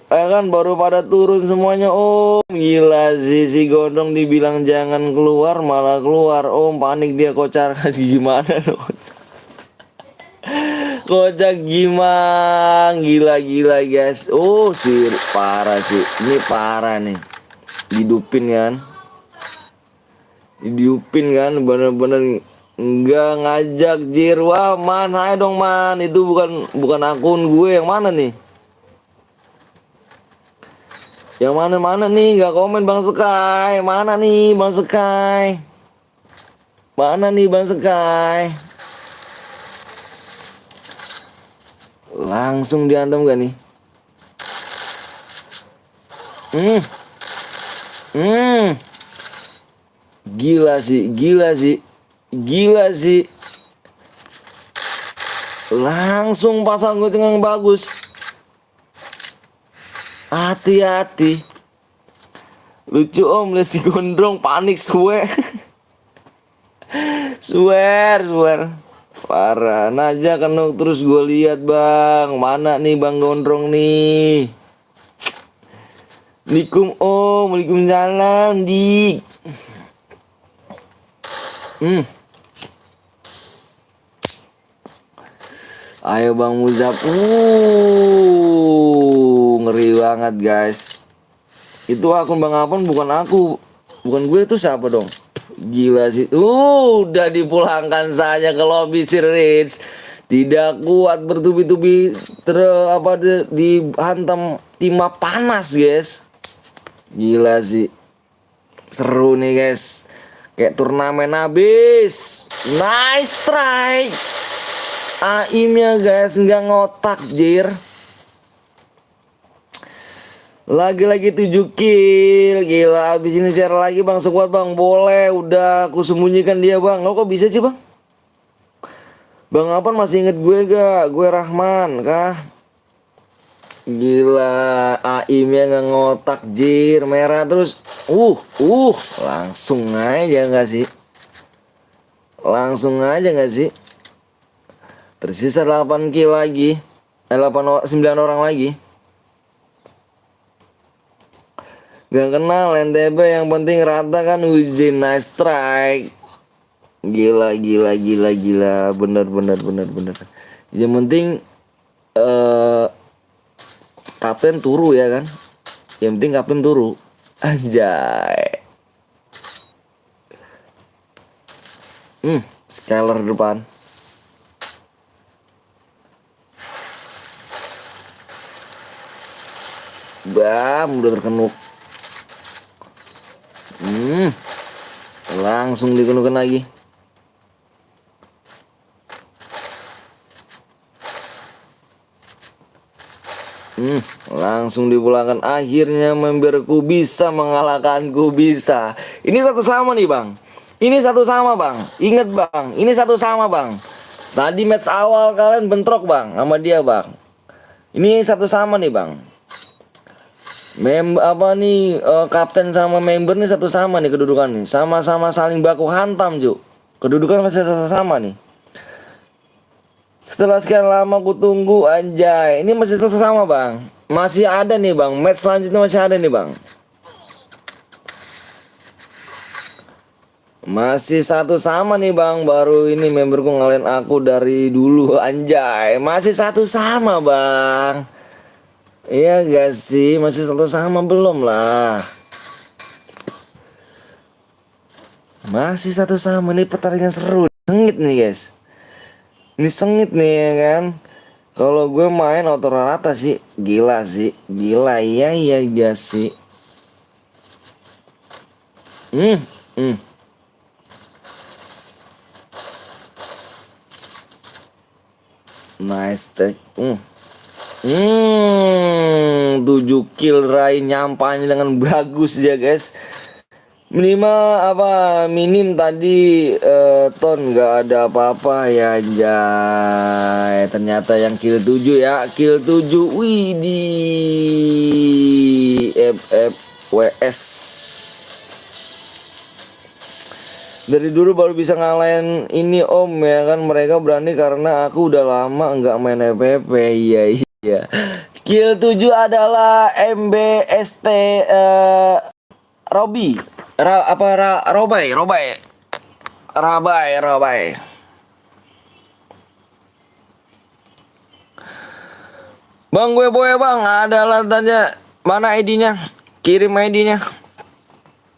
Kan baru pada turun semuanya Om. Gila sih, si Gondrong dibilang jangan keluar malah keluar Om. Panik dia, kocar. Gimana tuh? Kocak gimana? Gila guys. Oh sih parah sih. Ini parah nih. Dihidupin kan. Bener-bener nggak ngajak jir. Wah man, ayo dong man. Itu bukan akun gue. Yang mana nih? Yang mana nih? Nggak komen Bang Sky. Mana nih Bang Sky? Langsung dihantam gak nih? Gila sih. Langsung pasang gue yang bagus. Hati-hati. Lucu Om, lihat si Gondrong panik swear. Parah. Naja kenuk terus gue lihat Bang. Mana nih Bang Gondrong nih? Assalamualaikum Om. Waalaikumsalam Dik. Ayo Bang Muzab. Ngeri banget guys. Itu akun Bang Apon bukan aku. Bukan gue, itu siapa dong? Gila sih. Udah dipulangkan saja ke lobby Rich. Tidak kuat bertubi-tubi dihantam timah panas guys. Gila sih. Seru nih guys. Kayak turnamen habis. Nice try. Aimnya guys nggak ngotak jir. Lagi-lagi 7 kill. Gila, abis ini share lagi Bang, sekuat Bang. Boleh, udah aku sembunyikan dia Bang. Lo kok bisa sih Bang? Bang Apaan masih inget gue gak? Gue Rahman kah? Gila, aimnya nggak ngotak jir. Merah terus. Langsung aja gak sih? Tersisa 8 kill lagi. 9 orang lagi. Gak kenal NTB, yang penting rata kan. Uji nice strike. Gila. Bener. Yang penting kapten turu ya kan. Yang penting kapten turu. Anjay. Scaler depan. Bam, udah terkenuk. Langsung dikenukan lagi. Langsung dipulangkan. Akhirnya memberku bisa mengalahkanku, bisa. Ini satu sama nih bang. Ini satu sama bang. Ingat bang, ini satu sama bang. Tadi match awal kalian bentrok bang sama dia bang. Ini satu sama nih bang. Kapten sama member nih satu sama nih kedudukan nih. Sama-sama saling baku hantam Ju. Kedudukan masih sama nih. Setelah sekian lama ku tunggu, anjay. Ini masih satu sama bang. Masih ada nih bang. Match selanjutnya masih ada nih bang. Masih satu sama nih bang. Baru ini memberku ngalahin aku dari dulu, anjay. Masih satu sama bang. Iya gak sih? Masih satu sama belum lah. Masih satu sama nih, pertandingan seru. Sengit nih guys. Ini sengit nih ya kan. Kalau gue main auto rata sih. Gila sih. Gila iya sih. Nice take. 7 kill Rai, nyampanya dengan bagus ya guys. Minim tadi ton nggak ada apa-apa ya anjay. Ternyata yang kill 7 ya, kill 7. Wih di FFWS. Dari dulu baru bisa ngalahin ini om ya kan. Mereka berani karena aku udah lama nggak main FFP. Iya. Kill 7 adalah MBST Robi. Rabai. Bang gue boy bang, ada tanya mana ID-nya? Kirim ID-nya.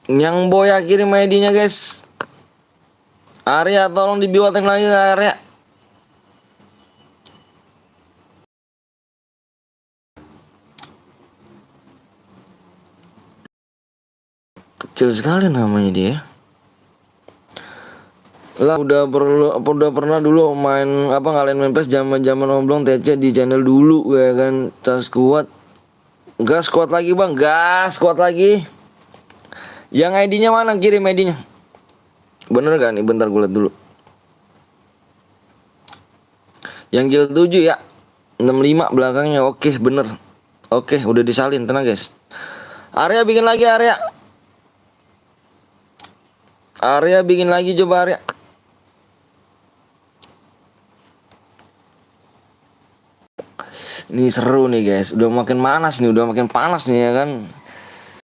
Yang boya kirim ID-nya guys. Arya tolong dibuatin lagi Arya. Kecil sekali namanya dia. Lah udah pernah dulu main ngalahin main PES zaman omblong TC di channel dulu ya kan. Cas kuat. Gas kuat lagi bang, gas kuat lagi. Yang ID-nya mana? Kirim ID-nya. Bener gak nih? Bentar gue liat dulu. Yang kill 7 ya 65 belakangnya. Oke bener. Oke udah disalin, tenang guys. Arya bikin lagi Arya. Arya bikin lagi coba Arya. Ini seru nih guys. Udah makin panas nih ya kan.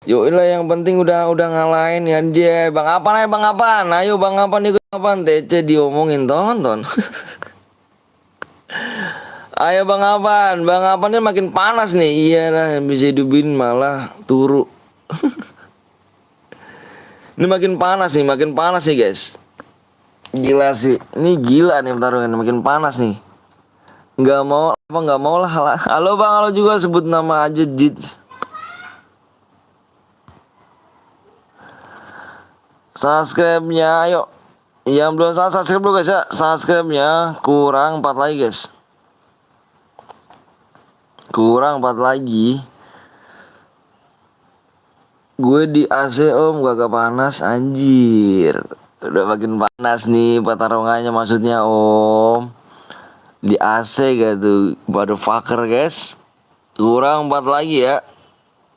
Yoilah yang penting udah ngalahin ya dia. Bang apaan ya bang apaan? Ayo bang apaan ikut apaan? TC diomongin tonton. Ayo bang apaan? Bang apaan ini makin panas nih. Iya lah yang bisa hidupin malah turu. Ini makin panas nih guys. Gila sih. Ini gila nih pertarungan makin panas nih. Nggak mau lah. Halo bang, halo juga sebut nama aja Jits. Subscribe-nya ayo. Yang belum subscribe dulu guys ya. Subscribe-nya kurang 4 lagi guys. Kurang 4 lagi. Gue di AC om gak panas anjir. Udah makin panas nih pertarungannya maksudnya om. Di AC gak tuh motherfucker guys. Kurang 4 lagi ya.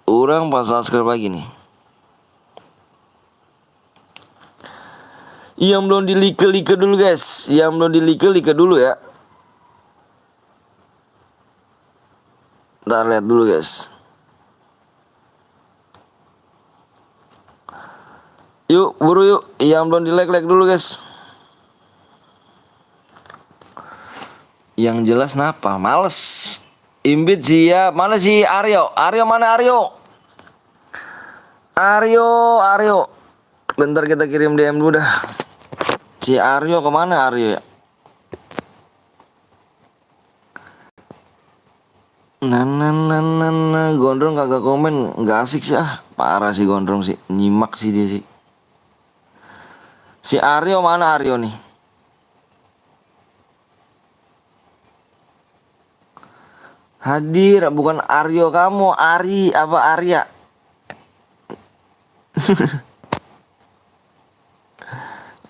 Kurang 4 subscribe lagi nih. Yang belum di like dulu guys. Yang belum di like dulu ya. Ntar lihat dulu guys. Yuk buru yuk. Yang belum di like dulu guys. Yang jelas napa? Males. Imbit siap. Mana si Aryo? Aryo mana Aryo? Aryo. Bentar kita kirim DM dulu dah. Si Aryo kemana Aryo ya? Nah, Gondrong kagak komen. Nggak asik sih ah. Parah sih Gondrong sih. Nyimak sih dia sih. Si Aryo mana Aryo nih? Hadir, bukan Aryo kamu, Ari apa Arya?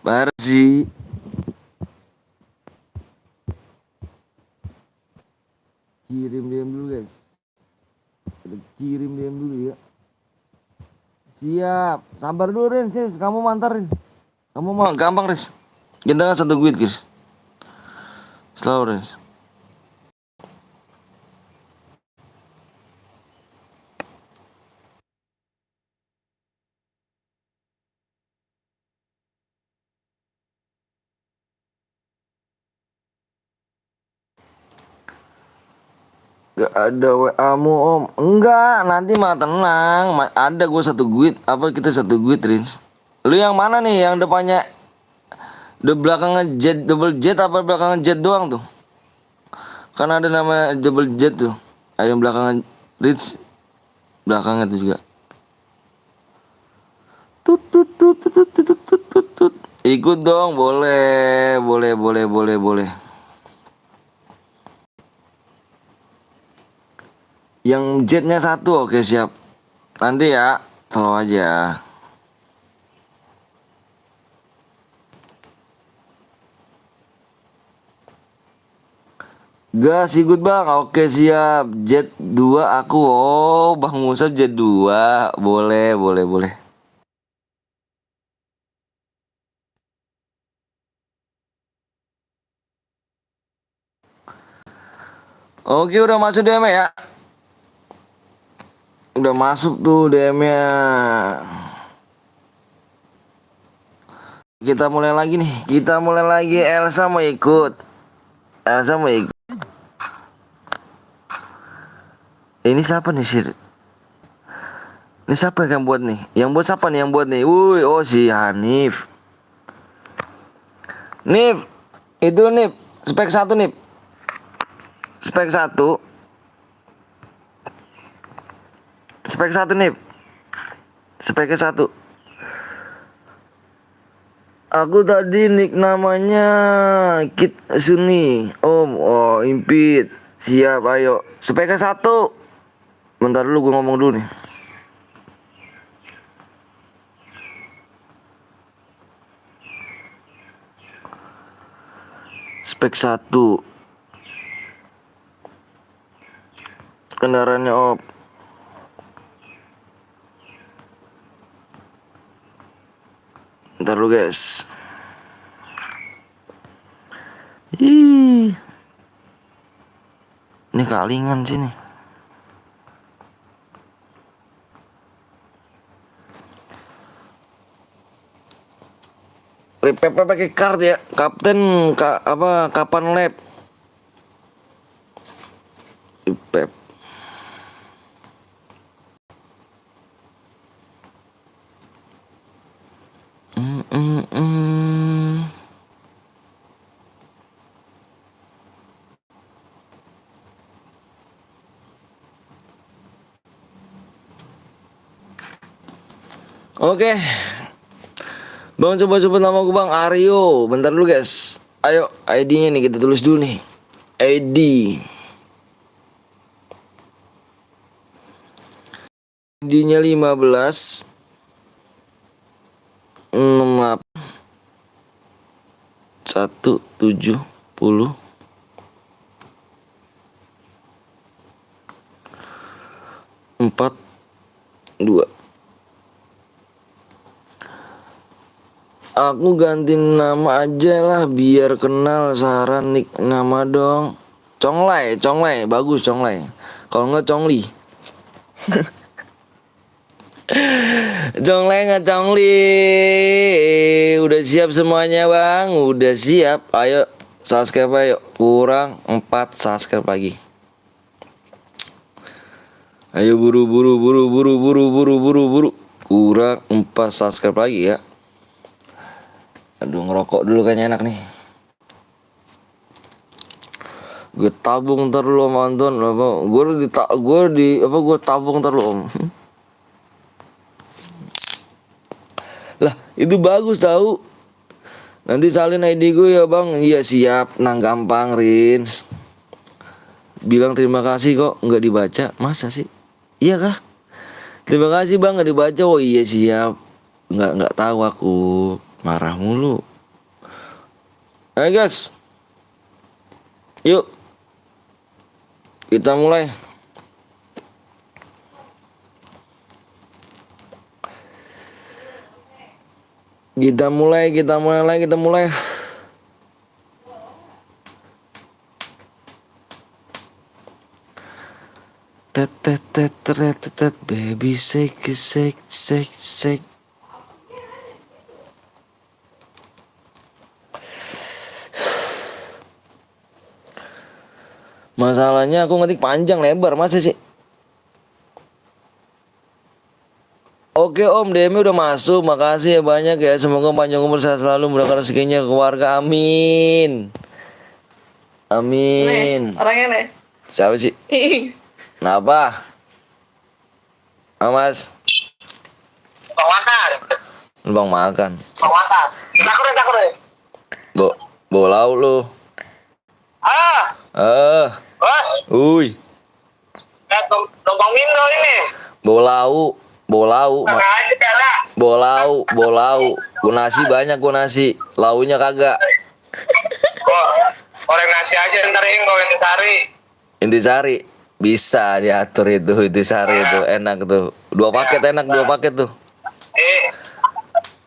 Barzi. Kirim DM dulu guys. Kirim DM dulu ya. Siap. Sabar dulu Rins, kamu mantarin. Kamu mau gampang Rins. Kita kan satu guide guys. Slow Rins. Gak ada WA-mu om. Enggak, nanti mah tenang. Ada gue satu guide. Apa kita satu guide Rins? Lu yang mana nih? Yang depannya belakangnya jet, double jet apa belakangnya jet doang tuh? Kan ada nama double jet tuh. Ada yang belakangnya Rins. Belakangnya tuh juga. Tut tut tut tut tut tut tut tut tut. Ikut dong, boleh. Yang jetnya satu, oke siap. Nanti ya, follow aja. Gak sih good bang, oke siap. Jet 2 aku, oh Bang Musa jet 2. Boleh. Oke udah masuk DM ya. Udah masuk tuh DM-nya. Kita mulai lagi nih. Elsa mau ikut. Ini siapa nih Sir? Ini siapa yang buat nih? Yang buat siapa nih yang buat nih? Wuih, oh si Hanif. Nif, itu Nif, spek 1 Nif. Spek 1 Nif. Speknya 1. Aku tadi nick namanya Kit Suni. Om, oh impit. Siap, ayo. Speknya 1. Bentar dulu gue ngomong dulu nih. Spek 1. Kendaraannya op. Bentar dulu guys. Ih. Ini kalingan sini. Repep pakai card ya, kapten kapan lab? Repep. Oke. Bang coba sebut nama gue Bang Aryo. Bentar dulu guys. Ayo ID-nya nih kita tulis dulu nih. ID. ID-nya 15 68 170 42. Aku ganti nama aja lah biar kenal. Saran nick nama dong. Conglai, bagus Conglai. Kalau enggak Congli. Congli. Udah siap semuanya bang? Udah siap. Ayo subscribe ayo. Kurang 4 subscribe lagi. Ayo buru. Kurang 4 subscribe lagi ya. Aduh ngerokok dulu kayaknya enak nih. Gue tabung ntar dulu om Anton. Gue tabung ntar dulu om. Lah itu bagus tahu. Nanti salin ID gue ya bang. Iya siap. Gampang Rins. bilang terima kasih kok nggak dibaca. Masa sih? Iya kah? Terima kasih bang nggak dibaca. Oh iya siap. Nggak tahu aku. Marah mulu. Ayo guys. Yuk. Kita mulai. Kita mulai. Tet, baby shake. Masalahnya aku ngetik panjang lebar masa sih? Oke om, DM udah masuk. Makasih ya banyak ya. Semoga panjang umur sehat selalu, mudahkan rezekinya keluarga. Amin. Amin. Orangnya nih. Siapa sih? Kenapa? Mas. Bang makan. Bang makan. Bang makan. Takut deh. Bawa lauk lu. Bos. Uy. Bang Mindo ini. Bawa lauk. Aja cara. Bawa lauk. Gua nasi. Launya kagak. Goreng nasi aja ntar goreng sari. Intisari. Bisa diatur itu intisari itu enak tuh. 2 paket tuh.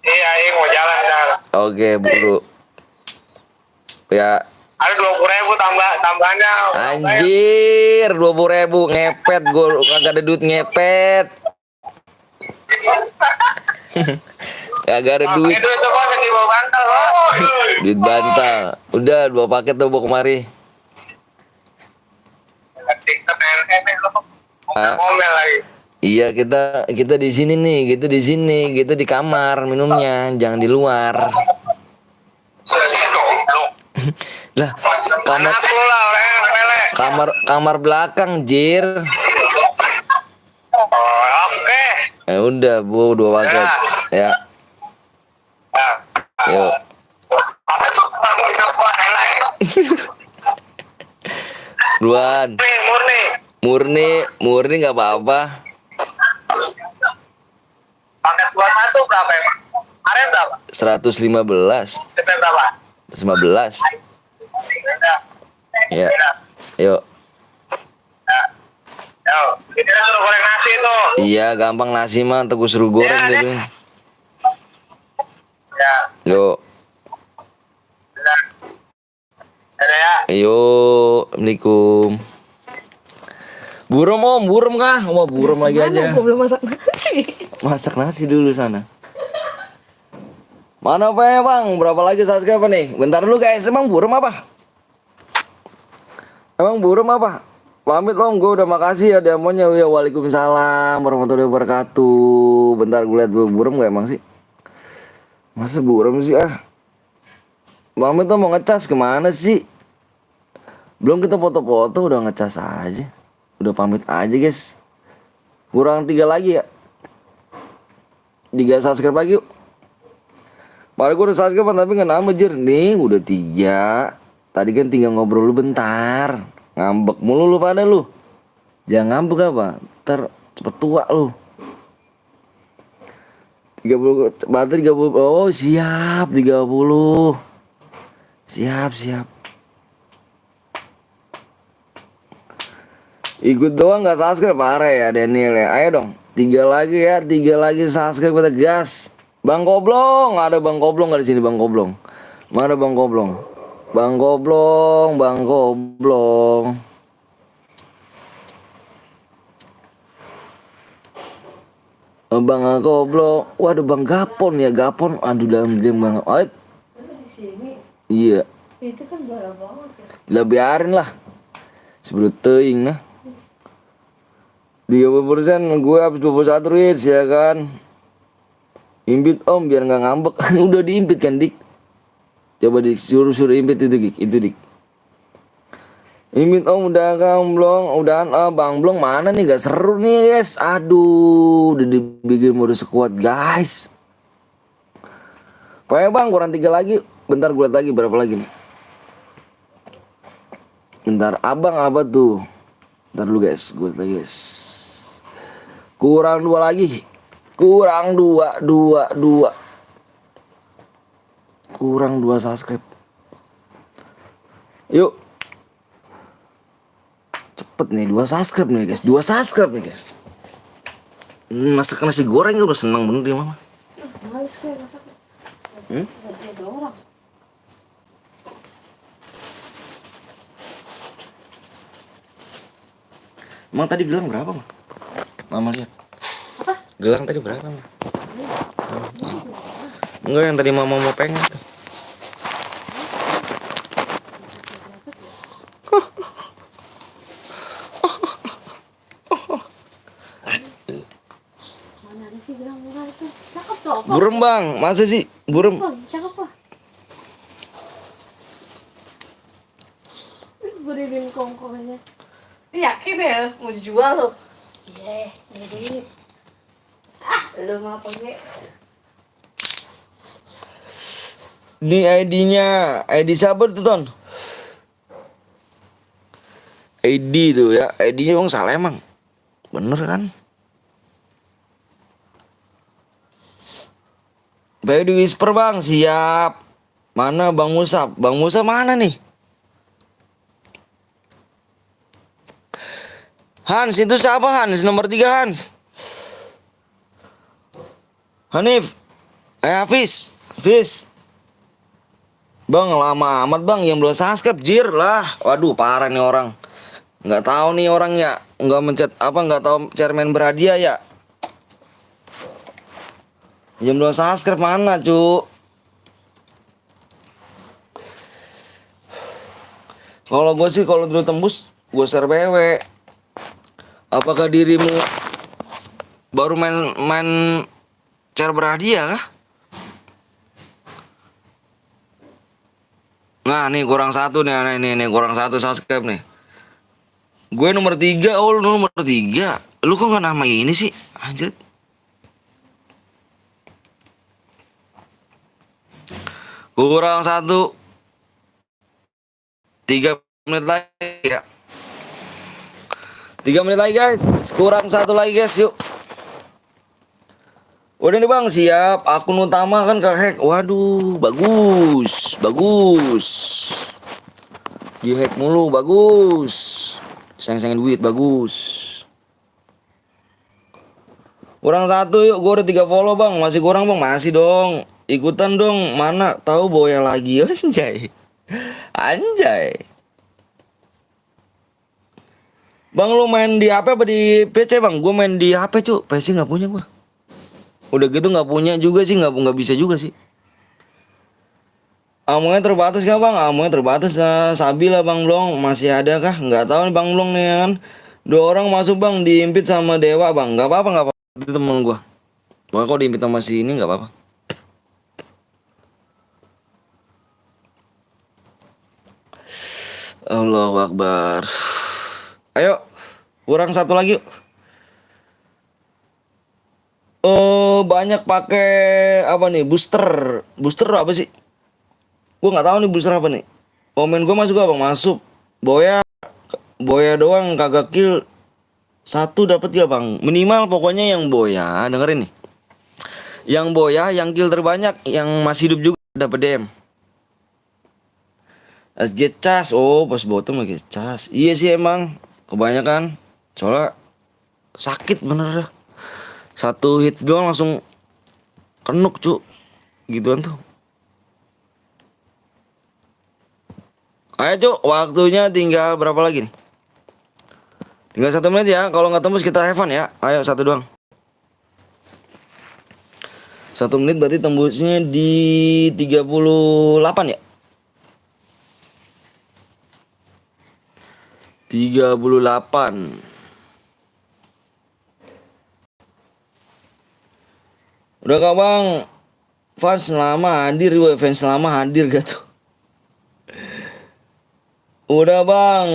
Iya, mau jalan dah. Oke, buru. Ya, Ada 20.000 tambahannya. anjir 20.000 ngepet gua kagak ada duit ngepet. Kagak ada duit. Itu kok di bawah bantal. Duit bantal. Udah 2 paket tuh bawa kemari. TikTok nenek lo. Ngomel lagi. Iya kita di sini nih, kita di kamar minumnya, jangan di luar. Lah, Kenapa lu lah orangnya mele? kamar belakang, Jir. Oke. Ya udah, Bu, 2 paket. Ya. Yuk. Apa tuh? Duluan. Murni nggak apa-apa. Paket 21 berapa emang? Kemarin berapa? 115. DP berapa? 15. Ya. Yuk. Yo, ini kan suruh goreng nasi tuh. Iya, gampang nasi mah, tuh gue suruh goreng Ya, gitu. Ya, Yuk. udah. Ada ya. Ayo, Assalamualaikum. Burum kah? Mau burum lagi aja. Aku belum masak nasi. Masak nasi dulu sana. Mana apa ya bang? Berapa lagi subscribe nih? Bentar dulu guys, emang burum apa? Pamit om, gue udah makasih ya demonya. Ya waalaikumsalam warahmatullahi wabarakatuh. Bentar gue liat dulu burum gak emang sih? Masa burum sih ah? Pamit om, mau ngecas kemana sih? Belum kita foto-foto udah ngecas aja. Udah pamit aja guys. Kurang 3 lagi ya. 3 subscribe lagi yuk. Padahal gue udah subscribe tapi gak nambah Jir. Nih udah 3. Tadi kan tinggal ngobrol lu bentar. Ngambek mulu lu pada lu. Jangan ngambek apa? Ntar cepet tua lu. 30 baterai 30. Oh siap 30. Siap. Ikut doang gak subscribe parah ya Daniel ya. Ayo dong 3 lagi ya. 3 lagi subscribe kita gas. Bang Koblong. Ada Bang Koblong gak di sini Bang Koblong? Mana Bang Koblong? Bang Koblong. Bang Koblong. Waduh Bang Gapon ya. Gapon. Aduh dalam game Bang. Ait. Iya. Itu kan barang banget ya. Lah biarin lah. Sebelum teing nah. 30% gue habis 21 reels ya kan. Impit om biar gak ngambek. Udah diimpit kan dik. Coba disuruh impit itu dik. Impit om udah Blong. Udahan Bang Blong mana nih gak seru nih guys. Aduh udah dibikin mode sekuat guys. Pokoknya bang kurang 3 lagi. Bentar gue liat lagi berapa lagi nih. Bentar, abang apa tuh? Bentar dulu guys, gue lagi guys. Kurang 2 lagi. Kurang 2, 2, 2. Kurang 2 subscribe. Yuk. Cepet nih, 2 subscribe nih guys. 2 subscribe nih guys. Masak nasi goreng udah seneng bener dia mama. Males gue masak. Gak ada orang. Emang tadi gelang berapa mah? Mama lihat. Apa? Gelang tadi berapa mah? Enggak, yang tadi mama mau pengen tuh. Mana ada sih bilang murah itu? Cakep tuh. Burem bang, masa sih? Burem. Tuh, cakep lah. Beririn kongkongnya. Yakin ya mau dijual lo? Iya, ini duit. Lu mau pakai? Ini ID-nya, ID siapa tuh Ton? ID tuh ya, ID-nya bang salah emang. Bener kan? Baby Whisper bang, siap. Mana Bang Musa? Bang Musa mana nih? Hans, itu siapa Hans? Nomor 3 Hans. Hanif. Hafiz. Hafiz. Bang, lama amat bang yang belum subscribe jir lah. Waduh, parah nih orang. Nggak tahu nih orang ya. Nggak mencet apa, nggak tahu cermin berhadiah ya. Yang belum subscribe mana, cu? Kalau gue sih kalau dulu tembus, gue share BW. Apakah dirimu baru main share berhadiah kah? Nah nih kurang 1 nih, nih kurang 1 subscribe nih. Gue nomor 3, oh lu nomor 3. Lu kok gak nama ini sih? Anjir. Kurang 1. 3 menit lagi ya. 3 menit lagi guys. Kurang 1 lagi guys, yuk. Udah nih bang, siap. Akun utama kan kehack. Waduh, bagus. Bagus. Di hack mulu, bagus. Sayang-sayangin duit, bagus. Kurang 1 yuk, gue udah 3 follow bang. Masih kurang bang, masih dong. Ikutan dong, mana tahu boya lagi. Anjay. Anjay. Bang lu main di HP apa di PC bang? Gue main di HP cu, PC nggak punya gue. Udah gitu nggak punya juga sih, nggak bisa juga sih. Amunya terbatas gak bang? Amunya terbatas lah, sabi lah bang Blong. Masih ada kah? Nggak tahu nih bang Blong nih kan. 2 orang masuk bang, diimpit sama Dewa bang. Nggak apa-apa, nggak apa-apa. Itu temen gue. Pokoknya kalau diimpit sama si ini nggak apa-apa. Allahu Akbar. Ayo, kurang 1 lagi yuk. Banyak pakai apa nih? Booster. Booster apa sih? Gue nggak tahu nih booster apa nih. Komen gue masuk apa? Masuk. Boya doang kagak kill. 1 dapat gak bang? Minimal pokoknya yang boya. Dengerin nih. Yang boya, yang kill terbanyak, yang masih hidup juga dapat DM. SG cas, oh pas bottom lagi cas. Iya sih emang kebanyakan. Soalnya sakit bener dah. 1 hit doang langsung kenuk cu. Gituan tuh. Ayo cu, waktunya tinggal berapa lagi nih? Tinggal 1 menit ya. Kalau nggak tembus kita have fun ya. Ayo 1 doang. 1 menit berarti tembusnya di 38 ya. 38. Udah kak bang, fans lama hadir, fans lama hadir gak tuh? Udah bang,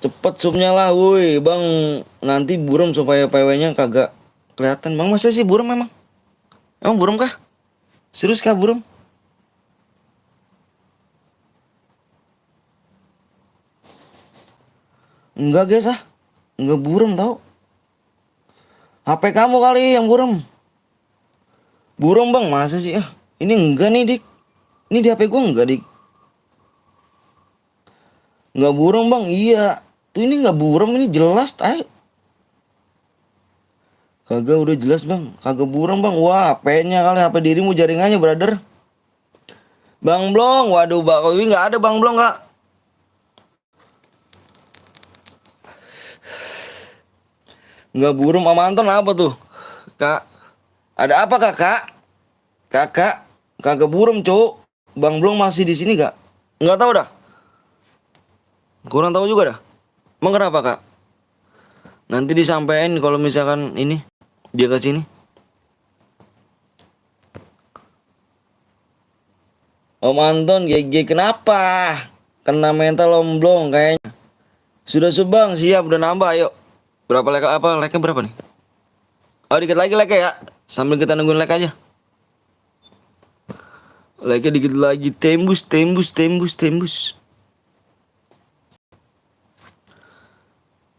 cepet subnya lah, woi bang. Nanti buram supaya PW-nya kagak kelihatan bang. Masa sih buram emang? Emang buram kah? Serius kah buram? Enggak guys ah. Enggak buram tau. HP kamu kali yang buram. Buram bang, masa sih ah? Ini enggak nih dik. Ini di HP gua enggak dik. Enggak buram bang, iya. Tuh ini enggak buram, ini jelas tay. Kagak udah jelas bang, kagak buram bang. Wah HP-nya kali, HP dirimu jaringannya brother. Bang Blong, waduh Bang Wiwi nggak ada Bang Blong kak. Nggak buram sama Anton apa tuh kak? Ada apa kakak? Kakak kagak buram cowok. Bang Blong masih di sini kak? Nggak tahu dah. Kurang tahu juga dah. Emang kenapa kak? Nanti disampaikan kalau misalkan ini dia ke sini. Om Anton GG kenapa? Kena mental Om Blong kayaknya. Sudah subang siap udah nambah ayo. Berapa like apa like-nya berapa nih? Oh dikit lagi like ya. Sambil kita nungguin like aja. Like-nya dikit lagi tembus.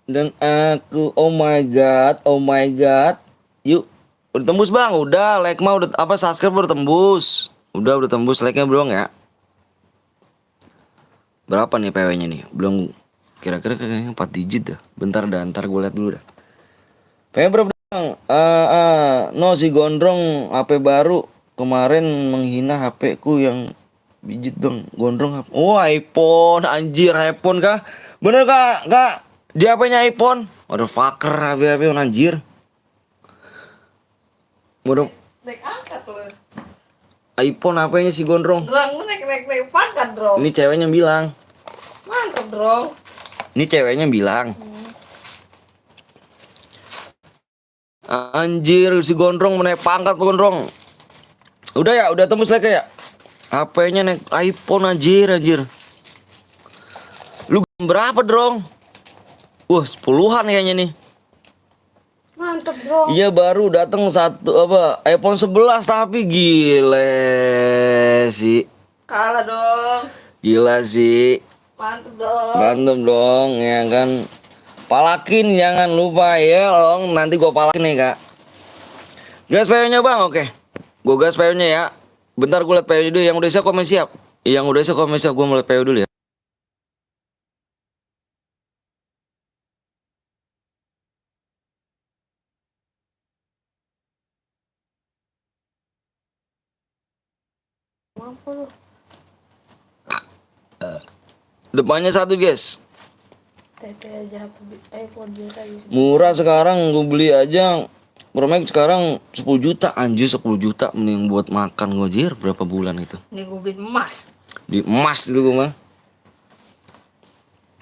Dan aku oh my god. Yuk. Udah tembus bang, udah like mah udah apa subscribe udah tembus. Udah tembus like-nya belum ya? Berapa nih PW-nya nih? Belum kira-kira kayaknya 4 digit dah. Bentar gue lihat dulu dah. PW berapa bang? No si Gondrong HP baru kemarin menghina HP ku yang bijit bang. Gondrong HP. Oh iPhone anjir iPhone kah? Bener kak? Kak? Di HP-nya iPhone? Waduh fucker HP anjir. Waduh Naik angkat loh. iPhone HP-nya si Gondrong. Drong, naik pangkat, Drong. Ini ceweknya bilang. Mantap, Drong. Ini ceweknya bilang. Anjir si Gondrong menaik pangkat Gondrong. Udah ya, udah tembus like ya. HP-nya naik iPhone anjir. Lu berapa, Drong? Wah, 10-an kayaknya nih. Mantap, Drong. Iya baru datang satu apa iPhone 11 tapi gile sih. Kalah dong. Gila sih. Mantap dong. Mantap dong ya kan. Palakin jangan lupa ya dong. Nanti gua palakin nih kak. Gas PW-nya bang, oke. Gua gas PW-nya ya. Bentar gua liat PW dulu. Yang udah siap komen siap. Yang udah siap komen siap. Gua mau liat PW dulu ya. Mampu lu. Depannya satu guys. TT aja iPhone biasa aja. Murah sekarang gua beli aja. Pro Max sekarang 10 juta anjir 10 juta mending buat makan gua jir berapa bulan itu. Ini gue beli emas. Di emas itu gua mah.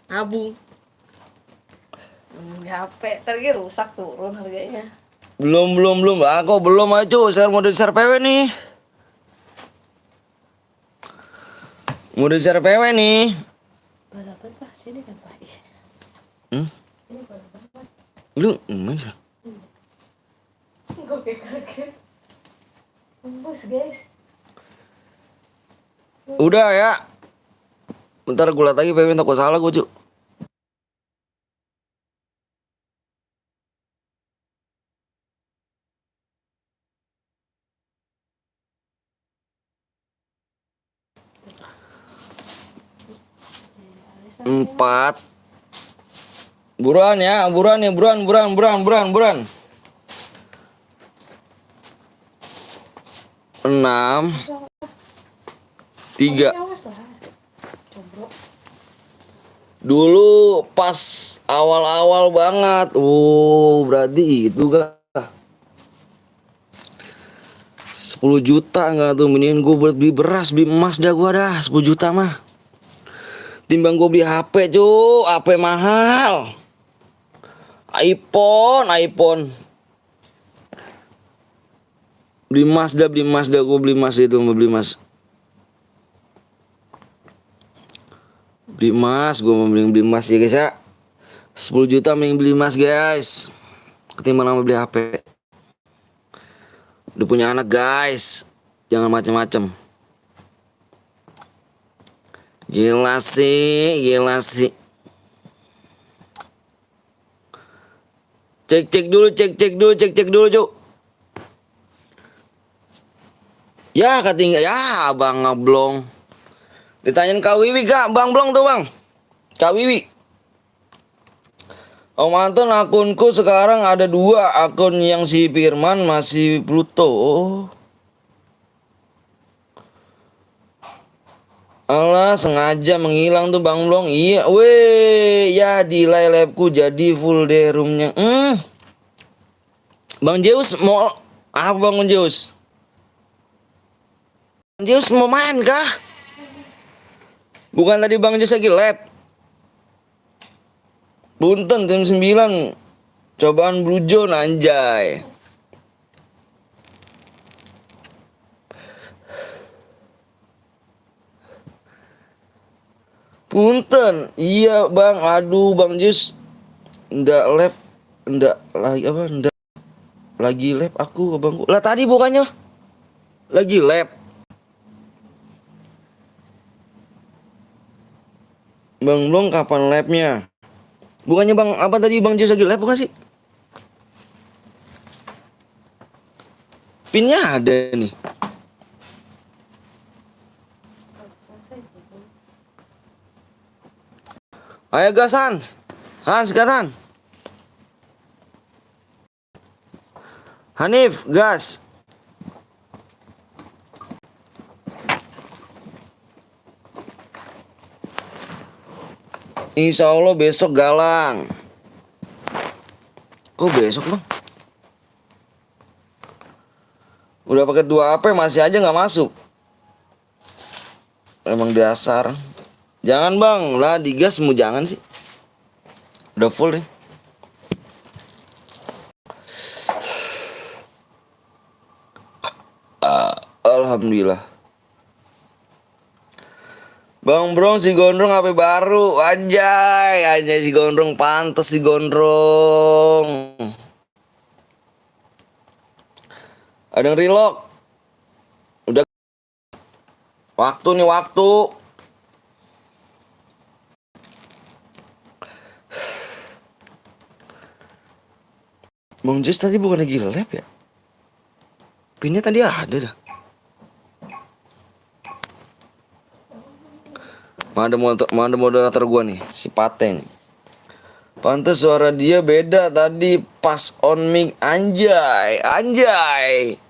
Nabung. HP terus rusak turun harganya. Belum. Aku belum aja. Saya mau di-share PW nih. Mau di-share PW nih. Balapan Pak, sini kan Pak. Ini balapan Pak. Lu mana? Gue kaget. Tembus guys. Udah ya. Bentar gue liat lagi PW takut salah gue cu. Empat. Buruan. 6 3. Awas lah. Combro. Dulu pas awal-awal banget. Oh, berarti itu kah? 10 juta enggak tuh, mendingan gue buat beli beras, beli emas dah gua dah 10 juta mah. Timbang gue beli HP cu, HP mahal. iPhone. Beli emas dah, gue beli emas itu, mau beli emas. Gue mau beli emas ya guys ya. 10 juta mending beli emas guys. Ketimbang sama beli HP. Udah punya anak guys. Jangan macem-macem. Gila sih. Cek dulu, Cuk. Ya, ketinggalan. Ya, Bang Ngablong. Ditanyain Kak Wiwi, Kak. Bang Blong tuh, Bang. Kak Wiwi. Om Anton, akunku sekarang ada 2. Akun yang si Firman masih Pluto. Oh. Alah, sengaja menghilang tuh Bang Blong. Iya, weh. Ya, delay labku jadi full deh roomnya. Bang Zeus mau apa, Bang Zeus? Bang Zeus mau main kah? Bukan tadi Bang Zeus lagi lab. Punten tim 9. Cobaan Blue Zone anjay. Punten. Iya, Bang. Aduh, Bang Zeus. Ndak lab. Ndak lagi apa? Ndak lagi lab aku, Abangku. Lah tadi bukannya lagi lab. Bang Blong kapan labnya? Bukannya Bang apa tadi Bang Zeus lagi lab bukan sih? Pinnya ada nih. Ayo gas Hans. Hans gas. Hanif gas. Insya Allah besok galang. Kok besok Bang? Udah pakai 2 AP masih aja nggak masuk. Emang dasar. Jangan Bang, lah digas mau jangan sih. Udah full nih. Alhamdulillah. Bang Brong si Gondrong HP baru. Anjay si Gondrong pantes si Gondrong. Ada yang relock. Udah waktu nih waktu. Bang Jus tadi bukan lagi lab ya? Pinnya tadi ada dah. Mana moderator gua nih, si Pate nih. Pantes suara dia beda tadi pas on mic. Anjay.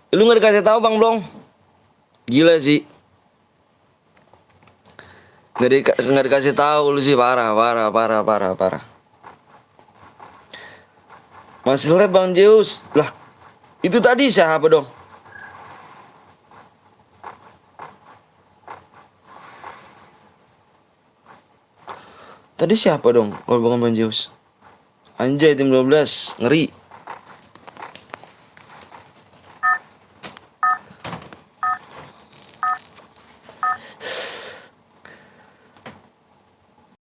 Lu nggak dikasih tahu Bang Blong? Gila sih. Nggak dikasih tahu lu sih, parah. Masih lab Bang Zeus. Lah, itu tadi siapa dong? Tadi siapa dong kalau bukan Bang Zeus? Anjay tim 12, ngeri.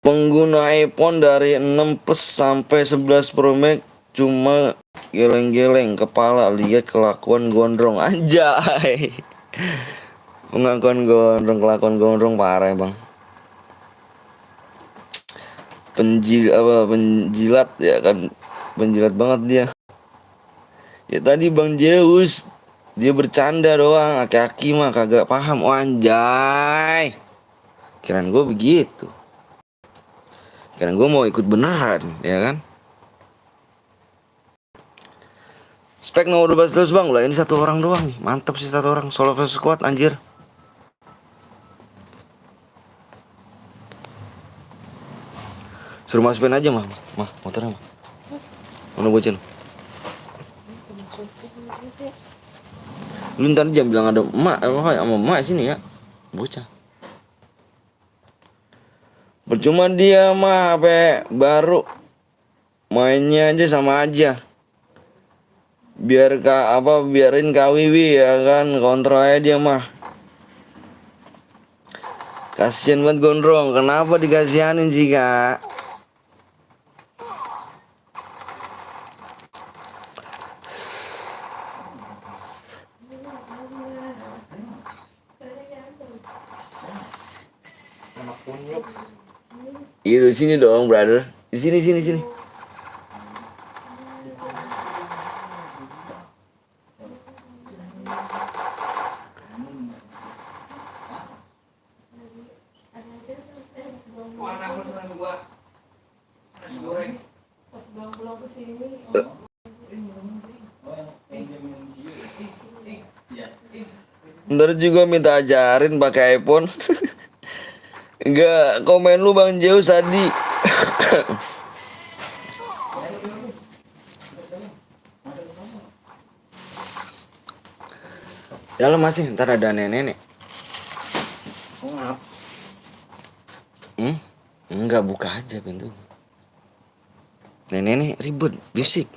Pengguna iPhone dari 6 Plus sampai 11 Pro Max cuma geleng-geleng kepala lihat kelakuan Gondrong. Anjay. Pengakuan Gondrong, kelakuan Gondrong parah Bang. Penjilat ya kan, penjilat banget dia. Ya tadi Bang Zeus dia bercanda doang, aki-aki mah kagak paham. Oh, anjay, kirain gue begitu, kirain gue mau ikut beneran ya kan. Spek nomor 12 terus Bang. Lah ini 1 orang doang nih, mantap sih 1 orang solo versus squad anjir. Suruh masukin aja mah motornya mah. Mana bocil? Lu ntar jam bilang ada emak sama emak sini ya, bocah. Percuma dia mah HP baru, mainnya aja sama aja. Biarin Kak Wiwi ya kan, kontrol aja dia mah. Kasian banget Gondrong, kenapa dikasihanin sih Kak? Iya di sini dong brother, di sini. Ntar juga minta ajarin pakai iPhone. Enggak, komen lu Bang Jeu Sadi. Dalam masih, ntar ada nenek-nenek. Enggak, buka aja pintu. Nenek-nenek ribet, bisik.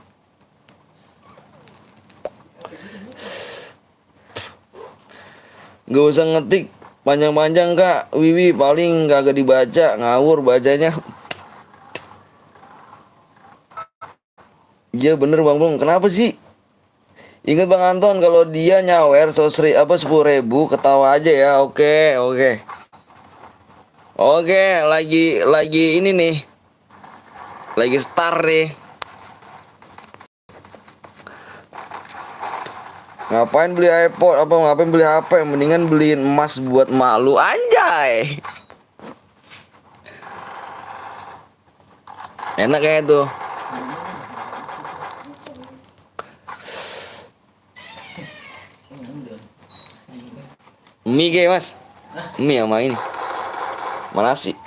Gak usah ngetik panjang-panjang Kak. Wiwi paling kagak dibaca, ngawur bacanya. Iya bener Bang Blong, kenapa sih? Ingat Bang Anton, kalau dia nyawer 10.000 ketawa aja ya. Oke. Oke, lagi ini nih. Lagi star nih. Ngapain beli iPod, ngapain beli HP? Mendingan beliin emas buat emak lu, anjay. Enak kayak tuh. Mie kayak Mas. Mie sama ini. Mana nasi?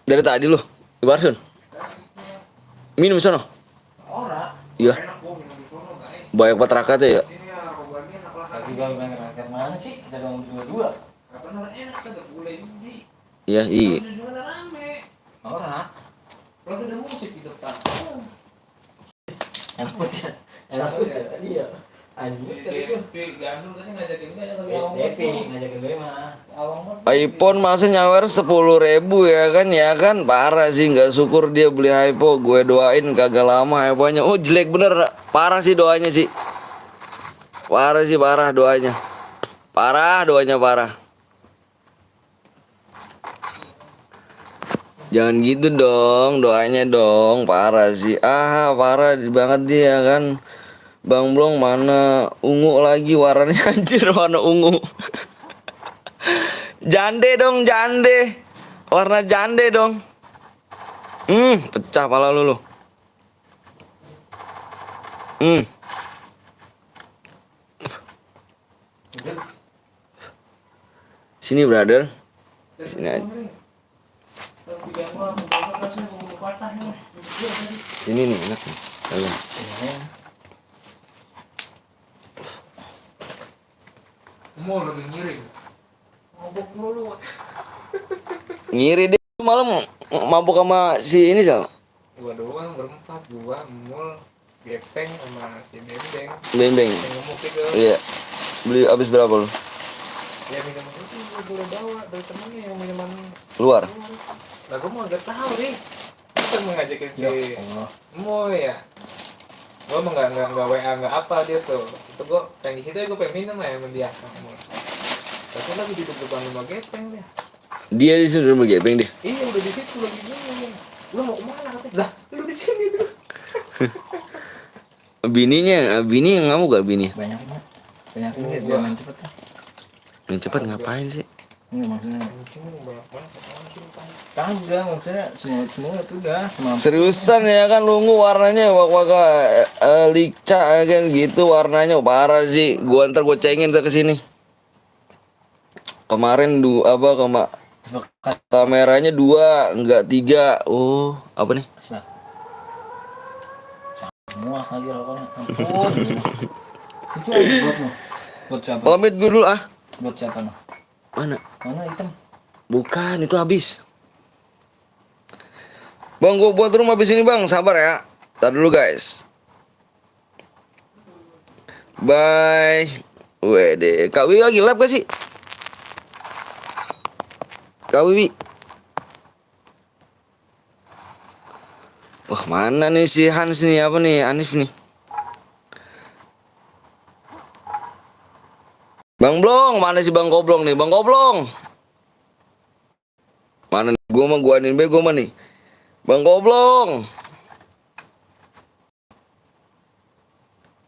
Dari tadi lu di Barsun. Minum sono. Ora. Iya. Banyak patrakatnya ya. Tadi bang rakyat mana sih? Kita ngomong dua-dua. Kapan enak kita boleh di. Iya. Rame. Ora. Kalau ada musik di depan. Enak banget. Iya. Anjir tadi gandul tadi ngajakin gue ngajakin gue mah. iPhone masa nyawer 10.000 ya kan parah sih, nggak syukur dia beli iPhone. Gue doain kagak lama iPhone-nya. Oh jelek bener, parah sih doanya sih. Parah doanya. Parah. Jangan gitu dong, doanya dong, parah sih. Parah banget dia kan. Bang Blong mana ungu lagi warnanya anjir, warna ungu. Jande dong, jande. Warna jande dong. Pecah pala lu. Sini brother. Sini aja. Sini nih enak nih. Dalam. Mau lagi ngirim. Mabuk mulu. Ngiri dia malam mabuk sama si ini sama. Gua doang berempat, gua Mul, Gepeng sama si Bembeng. Bembeng. Yang gemuk itu. Iya. Beli habis berapa lu? Ya minuman itu gua boleh bawa dari temennya yang minuman Luar. Lah gua mau gak tahu nih. Kita mau ngajakin si Mul ya. Gua mah nggak WA nggak apa dia tuh. Itu gua pengen di situ ya, gua pengen minum lah ya sama dia. Tapi lagi di depan rumah Gepeng dia. Dia di sini rumah Gepeng dia. Iya udah di situ lagi minum. Lu mau kemana katanya? Lah lu di sini tuh. Bini yang ngamuk gak bini? Banyak dia main cepet tuh. Yang cepat ngapain sih? Ini maksudnya kagak maksudnya semua itu udah Seriusan ya kan lungu warnanya wak licca kan gitu warnanya parah sih. Ntar gua cengin ke sini. Kemarin kameranya 2 enggak 3. Oh, apa nih? semua lagi rokoknya. Itu buat siapa? Pamit gue dulu ah. Buat siapa noh? Mana Hitam? Bukan, itu habis. Bang, gua buat rumah habis ini bang, sabar ya. Ntar dulu guys. Bye. Wede, Kak Wiwi lagi live gak sih? Kak Wiwi. Wah mana nih si Hans nih, apa nih, Anif nih. Bang Blong, mana si Bang Goblong nih, Bang Goblong. Mana nih, gua anin be, gua nih. Bang Goblong.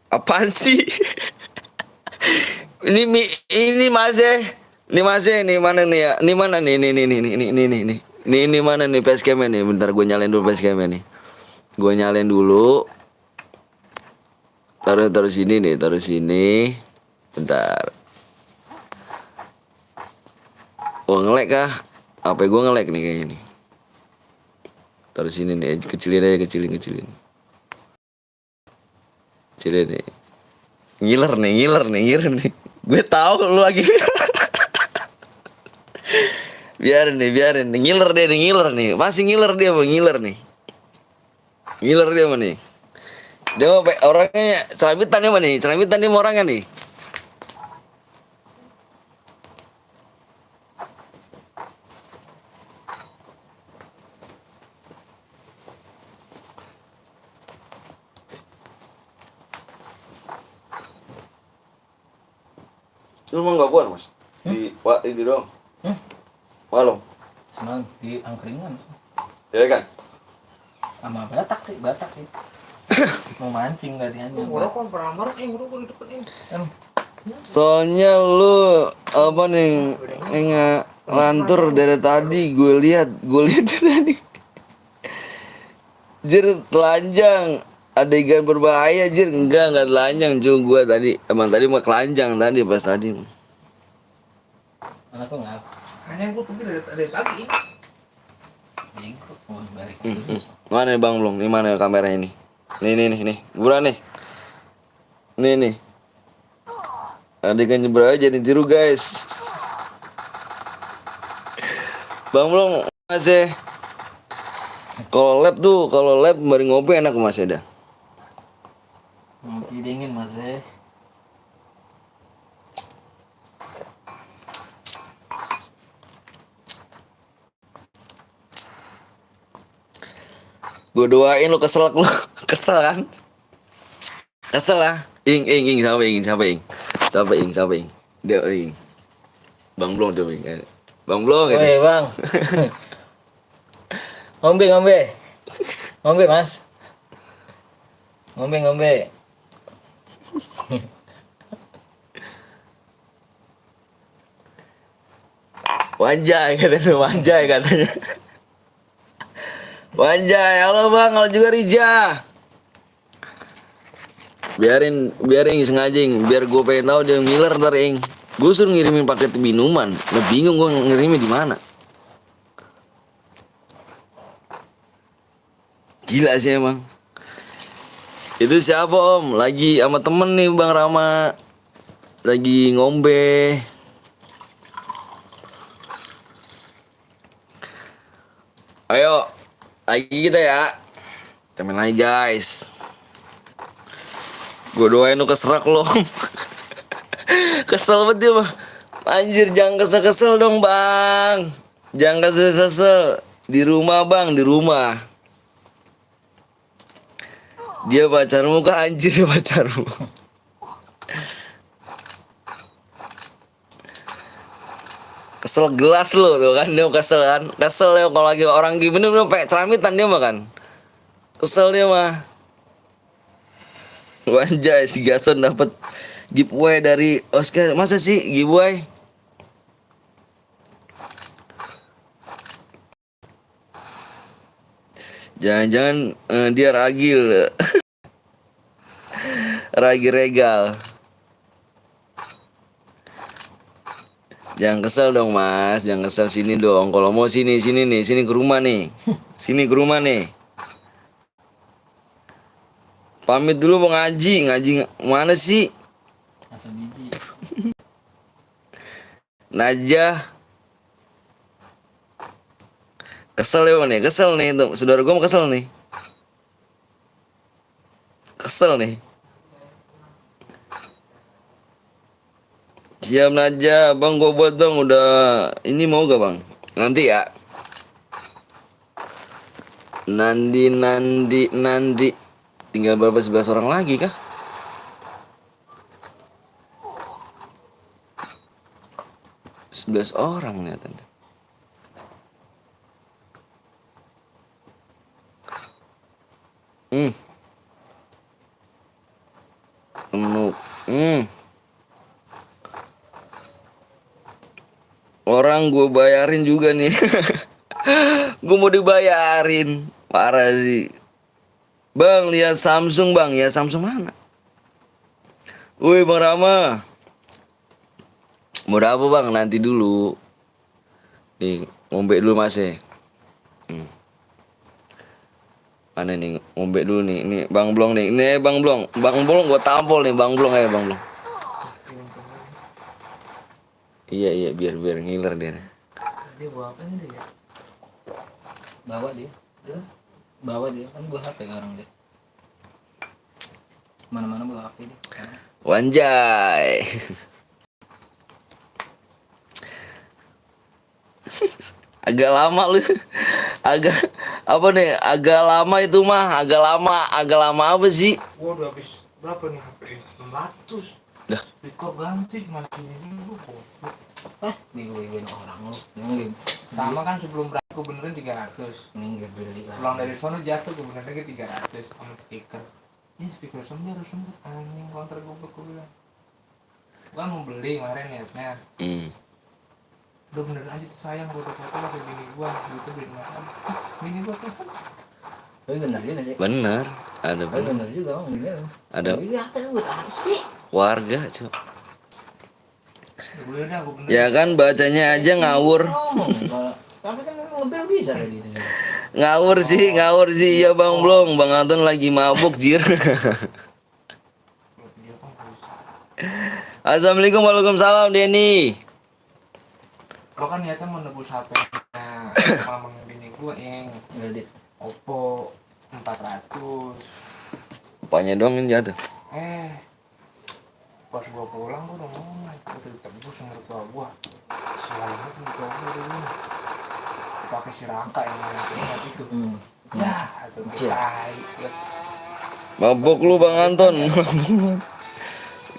Apaan sih? ini Mas nih mana nih ya? Ini mana nih? Ini mana nih facecam nih? Bentar gue nyalain dulu facecam nih. Gue nyalain dulu. Taruh sini nih, taruh sini. Bentar. Oh ngelek kah? HP gua ngelek nih kayaknya nih. Taruh sini nih, kecilin aja, kecilin. Kecilin nih. Ngiler nih. Gue tahu lu lagi. biarin nih. Ngiler nih. Masih ngiler dia mah, ngiler nih. Ngiler dia mah nih. Dia mah orangnya ceramitan dia mah nih. Ceramitan dia mah orangnya nih. Lu mau nggak buat mas? Di dong. Malam. Semalam di angkringan Ya kan? sama Batak sih mau mancing tadiannya. Ngerokok peramar ngerokok di depan ini. Soalnya lu apa nih ngelantur dari tadi gue lihat tadi. Jir telanjang adegan berbahaya jir enggak telanjang cuma gue tadi emang tadi mah telanjang tadi pas tadi. Anak tuh nggak Hanya gue pergi dari pagi ini. bego mau balik Mana nih Bang Blong? Ini mana kamera ini? Nih. Buruan nih. Nih. Adegan nyebrang aja ditiru guys. Bang Blong masih. Kalau lab bareng ngopi enak mas ya dah. ngopi dingin mas Gue doain lu kesel kan? Kesel lah. Ing siapa ing? Dia ing. Bang Blong tuh ing. Bang Blong gitu. Woi bang ngombe mas ngombe Wanjay katanya. Wanjay, halo bang, halo juga Rija. Biarin sengaja biar gue pengen tahu dia ngiler ntar ing. Gue suruh ngirimin paket minuman, nah bingung gue ngirimnya di mana. Gila sih emang. Itu siapa om? Lagi sama temen nih Bang Rama. Lagi ngombe. Ayo, lagi kita ya. Temen lagi guys. Gue doain lu keserak lo. Kesel banget dia mah. Anjir jangan kesel dong bang. Jangan kesel. Di rumah bang, di rumah. Dia pacarmu kah anjir dia pacarmu. Kesel gelas lo tuh kan dia kesel kan. Kesel ya kalau lagi orang gini bener kayak ceramitan dia mah kan. Kesel dia mah. Wanjay si Gason dapat giveaway dari Oscar. Masa sih giveaway? Jangan-jangan dia ragil. Ragil regal. Jangan kesel dong mas, jangan kesel sini dong. Kalau mau sini nih, sini ke rumah nih. Sini ke rumah nih. Pamit dulu mau ngaji mana sih? asal biji Najah. Kesel ya nih, kesel nih tuh. Saudara gue mau kesel nih. Kesel nih. Siap Najah, bang gue buat bang udah ini mau gak bang? Nanti ya. Nanti. Tinggal berapa 11 orang lagi kah? Orang nih tanda. Orang gue bayarin juga nih. Gue mau dibayarin. Parah sih. Bang, lihat Samsung bang. Ya Samsung mana? Woi Bang Rama. Mau apa bang? Nanti dulu. Nih ngombe dulu mas ya. Mana nih ngombe dulu nih. Ini Bang Blong nih. Ini Bang Blong. Bang Blong gua tampol nih Bang Blong ya Bang Blong. Iya biar ngiler dia. Dia bawa apa nih dia? Bawa dia. Bawa dia kan bawa HP orang dia. Mana-mana bawa HP dia. Wanjay. Agak lama lu. Agak apa nih? Agak lama itu mah. Agak lama apa sih? Gua udah habis berapa nih HP? 600. Dah. Speaker ganti masih ini lu goblok. Digoygoin orang lu. Yang Sama kan sebelum berangkat gua benerin 300. minggir beli lah. Pulang dari sono jatuh gua benerin ke 300 sama speaker. Ini speaker sembur anjing kontrak gua bilang. Gua mau beli kemarin niatnya. Udah bener aja tuh sayang gua foto lah ke bini gua gitu beli makan. Bini gua tuh Tapi bener juga sih. Bener. Ada Tapi bener. bener juga bang. Bener. Ada Iya apa yang buat apa sih? warga cuy. udah dah gua bener. Ya kan bacanya aja ngawur. Ngomong. Tapi kan ngebel bisa tadi. Ngawur sih iya Bang Blong. Bang Anton lagi mabuk jir. Assalamualaikum waalaikumsalam Denny. Gua kan niatnya mau nebus HP-nya sama bini gua yang Enggak dit. Oppo 400. Apanya doang yang jatuh? Pas gua pulang gua udah ngomong gua ditebus sama mertua gua. Sialan banget mertua gua dulu. Pakai si Raka yang ingat itu. Ya, itu tai. Mabuk lu Bang Anton.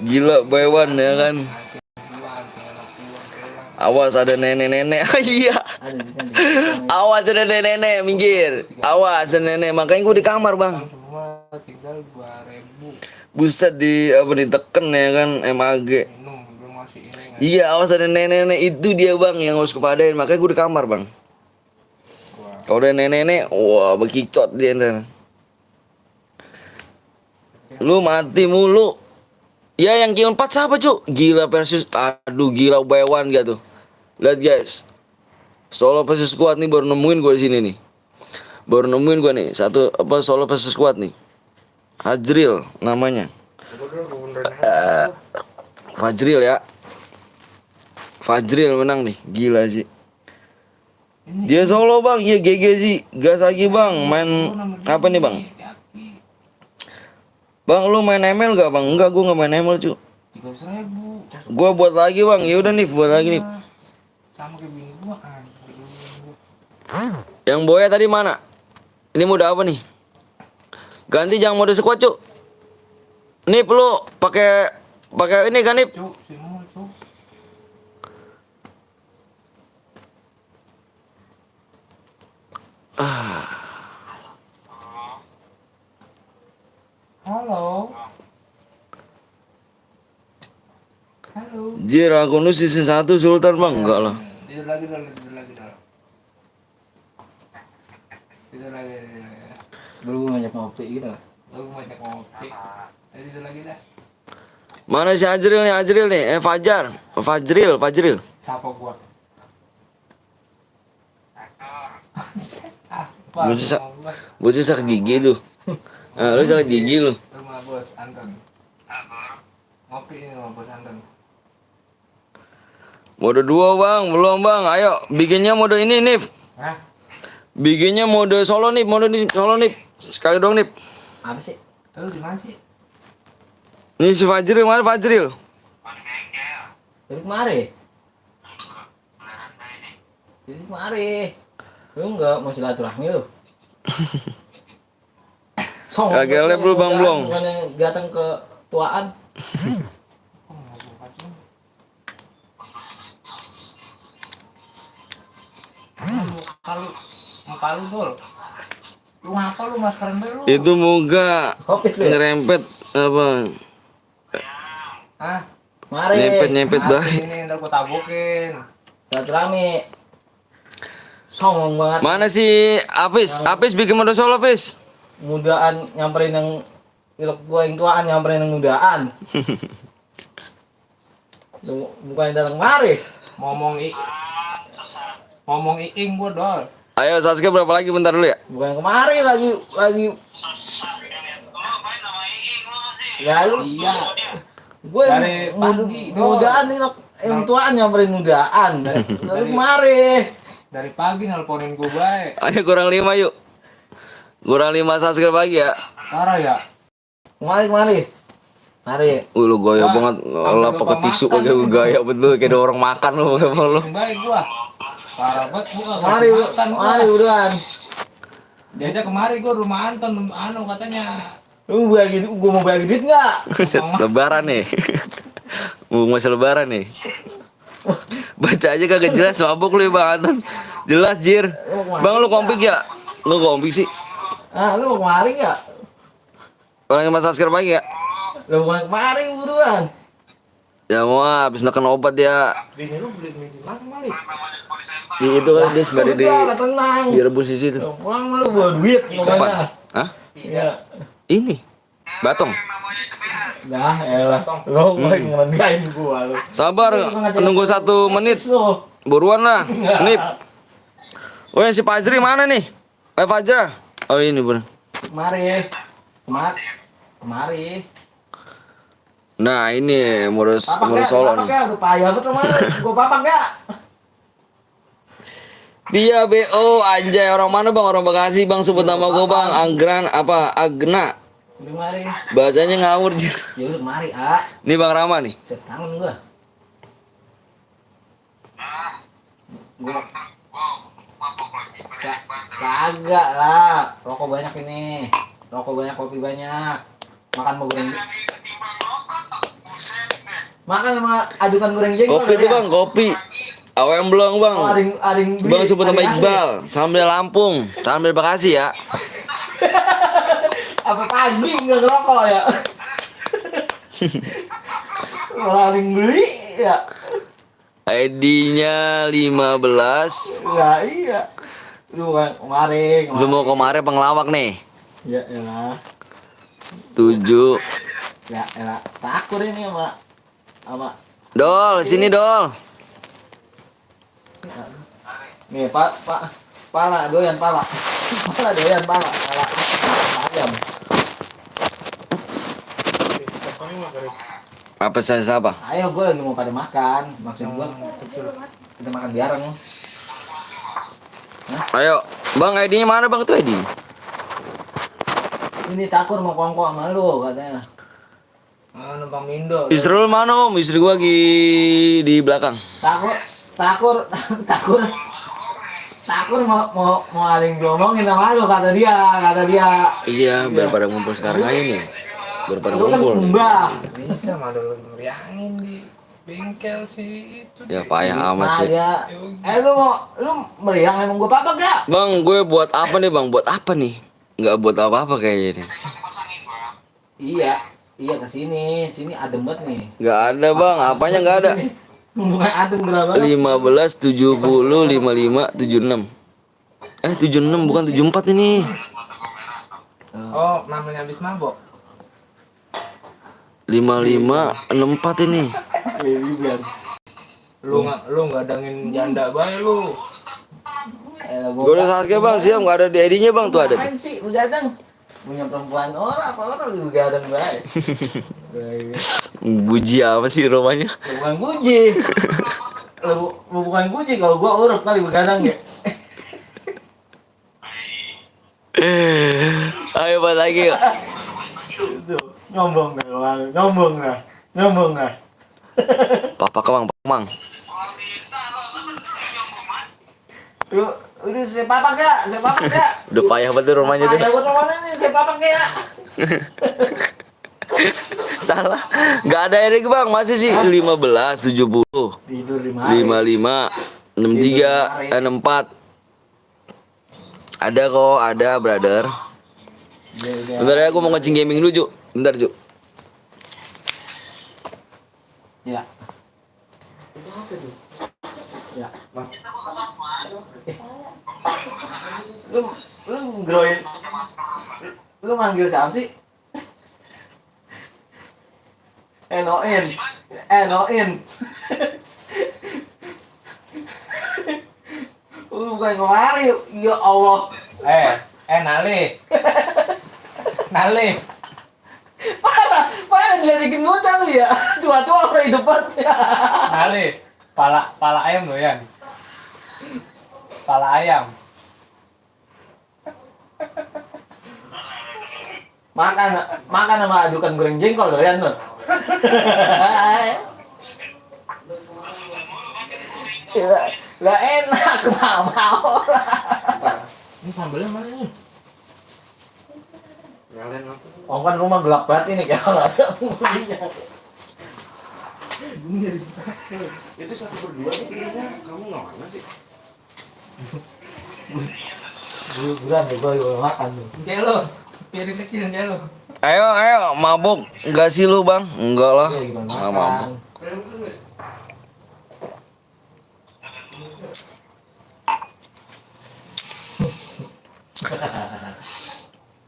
Gila bewan ya kan. Awas ada nenek-nenek. Iya. Ada di kan. Awas ada nenek-nenek minggir. Awas ada nenek. Makanya gue di kamar bang. Semua tinggal 2.000 Buset di apa diteken ya kan MAG. minum belum masih ini kan. Iya awas ada nenek-nenek itu dia bang yang harus kepadain. Makanya gue di kamar bang. Kalau ada nenek-nenek, wah bekicot dia ntar. Lu mati mulu. Ya yang kill 4 siapa cuk? Gila versus. Aduh gila bewan gak tuh. Lihat guys. Solo versus squad nih baru nemuin gue di sini nih. Baru nemuin gue nih satu apa solo versus squad nih. Hajril namanya. Fajril ya. Fajril menang nih. Gila sih. Dia solo bang. Iya GG sih. Gas lagi bang. Main apa nih bang? Bang lu main ML gak bang? Enggak gue gak main ML cu. 300.000 Gue buat lagi bang. Yaudah nih buat lagi nih. sama kayak bini gua anjing. Yang boya tadi mana? Ini mode apa nih? Ganti jangan mode squad cu. Nip lu pakai ini kan Nip? Cuk, si Mul, cuk. Halo. Halo. Jir akun lu season 1 Sultan bang? Enggak lah. Tidur lagi. Tidur lagi. Baru gue ngajak ngopi gitu. Aku mau ajak ngopi. Tidur lagi dah. Mana si Ajril nih? Fajar. Fajril. Siapa gua? Bocah sakit gigi tuh. Ah, lu sakit gigi lu. Rumah bos Anton. Ngopi ini rumah bos Anton. Mode 2 bang, belum bang. Ayo bikinnya mode ini Nip. Hah? Bikinnya mode solo Nip, Sekali dong Nip. Apa sih? Lu di mana sih? Ini si Fajril, mana Fajril? Dari kemari. Dari kemari. Lu enggak mau silaturahmi lu? Kagak lep lu Bang Blong. Bukannya datang ke tuaan. Muka lu dul. Lu ngapa lu maskeran dulu? Itu muka Covid lu ya? nyerempet apa? Hah? Mari. Nyempet Apa baik. ini ntar gua tabukin. Silaturahmi. Songong banget. Mana si Apis bikin mode solo Apis? Mudaan nyamperin yang Ilok gua yang tuaan nyamperin yang mudaan. Lu bukan datang mari. Ngomong iing gua dol. Ayo Sasuke berapa lagi bentar dulu ya? Bukan kemari lagi. Ya lu Iya. gue Dari pagi, mudaan nih yang tuaan nyamperin mudaan. Lalu kemari. Dari pagi nelponin gua bae. Ayo kurang 5 yuk. Kurang 5 Sasuke lagi ya. Parah ya. Kemari. Mari. Lu gaya Wah, banget sampai lah lupa pakai tisu makan pakai lu. gaya betul kayak ada orang makan lu pakai lu. Baik gua. Parah banget gua kagak Mari, makan gua. mari udahan. Diajak kemari gua rumah Anton anu katanya. Lu gua mau bagi duit enggak? Lebaran nih. Mau masa lebaran nih. Baca aja kagak jelas mabuk lu ya Bang Anton. Jelas Jir. Bang lu kompik ya? Lu kompik sih. Ah, lu mau kemari enggak? Orang yang masker pagi ya? Lu bukan kemari buruan. Ya mau habis neken obat ya. Bini lu beli di mana Mali? Di itu kan dia sebenarnya Udah, tenang. direbus di situ. Lu pulang lu bawa duit Apa? pokoknya. Hah? Iya. Ini. Batong. Nah, elah. Lu paling ngerendahin gua lu. Sabar, nunggu 1 menit. Lu. Buruan lah. Nip. Oh yang si Fajri mana nih? Fajra. Oh ini bener. Kemari. Kemari. Nah ini ngurus Papak solo ya, nih. udah payah lu kemana? Gua papak ya. Dia BO anjay orang mana bang? Orang Bekasi bang sebut nama gue bang. Anggran apa? Agna. Udah kemari. Bahasanya ngawur Jir. Ya udah kemari, ah. Nih Bang Rama nih. Set tangan gua. Gua kagak lah. Rokok banyak ini. Rokok banyak, kopi banyak. Makan mau goreng. Makan sama adukan goreng jengkol. Kopi tuh bang, kopi. Awem belum bang. Oh, aring beli. Bang sebut nama aring Iqbal. Sambil Lampung, sambil Bekasi ya. asli. Apa pagi nggak ngerokok ya? Aring beli ya. ID-nya 15. Ya iya. Lu kan kemarin. Lu mau kemarin pengelawak nih. Ya elah. 7. Ya elah. Takur ini sama Dol, sini Dol. nih pala doyan pala. Pala doyan pala. Ayam. Apa saya siapa? Ayo gue lagi mau pada makan. Maksud gue kita makan bareng. Ayo, bang ID-nya mana bang tuh ID? Ini takur mau kongko sama lu katanya. Numpang Mindo. Istri lu mana om? Istri gua lagi di belakang. Takur mau aling diomongin sama lu kata dia. Iya, biar pada ngumpul sekarang aja nih. Biar pada Lu kan ngumpul. mbah. Bisa mah dulu meriangin di bengkel sih itu. Ya payah amat sih. Saya. Lu meriang emang gua apa gak? Bang, gue buat apa nih bang? Buat apa nih? Nggak buat apa-apa kayaknya nih. Iya kesini adem banget nih. Nggak ada bang, apanya nggak ada? Bukan adem berapa? 15, 70, 55, 76. 76 bukan 74 ini. Oh, namanya habis mabok. 55, 64 ini. Lu nggak dangin janda bae lu. Gue udah Sasuke bang, siap nggak ada di ID-nya bang tuh ada tuh. Ngapain sih begadang? Punya perempuan orang lagi begadang baik. Buji apa sih rumahnya? Bukan guji. Lu bukan guji kalau gua urup kali begadang ya. Ayo balik lagi yuk. Nyombong dah. Papa kemang, Mang. Udah saya papak ya. Udah payah banget rumahnya tuh. Ada mana nih saya papak ya. Salah. Nggak ada ini bang, masih sih 15, 70, Tidur di mana? 55, 63, 64. Ada kok, ada brother. Bentar ya, aku mau ngecing gaming dulu, Ju. Bentar, Ju. Ya. Ya. Lu groin. Lu manggil siapa sih? Enoin. Enoin. Bukan kemari. Ya Allah. Nali. Nali. Parah ngeliatin bocah lu ya. Tua-tua orang hidup banget. Nali. Pala ayam lo ya. Pala ayam. Makan sama adukan goreng jengkol doyan lo. Lah enak mau. Ini sambelnya mana nih? Oh kan rumah gelap banget ini kayak kalau ada penghuninya. Itu satu berdua nih kayaknya. Kamu nggak mana sih? Bulan gue udah makan tuh. Jelo. Piring kecil jelo. Ayo, mabuk. Enggak sih lu, Bang? Enggak lah. Nggak mabuk.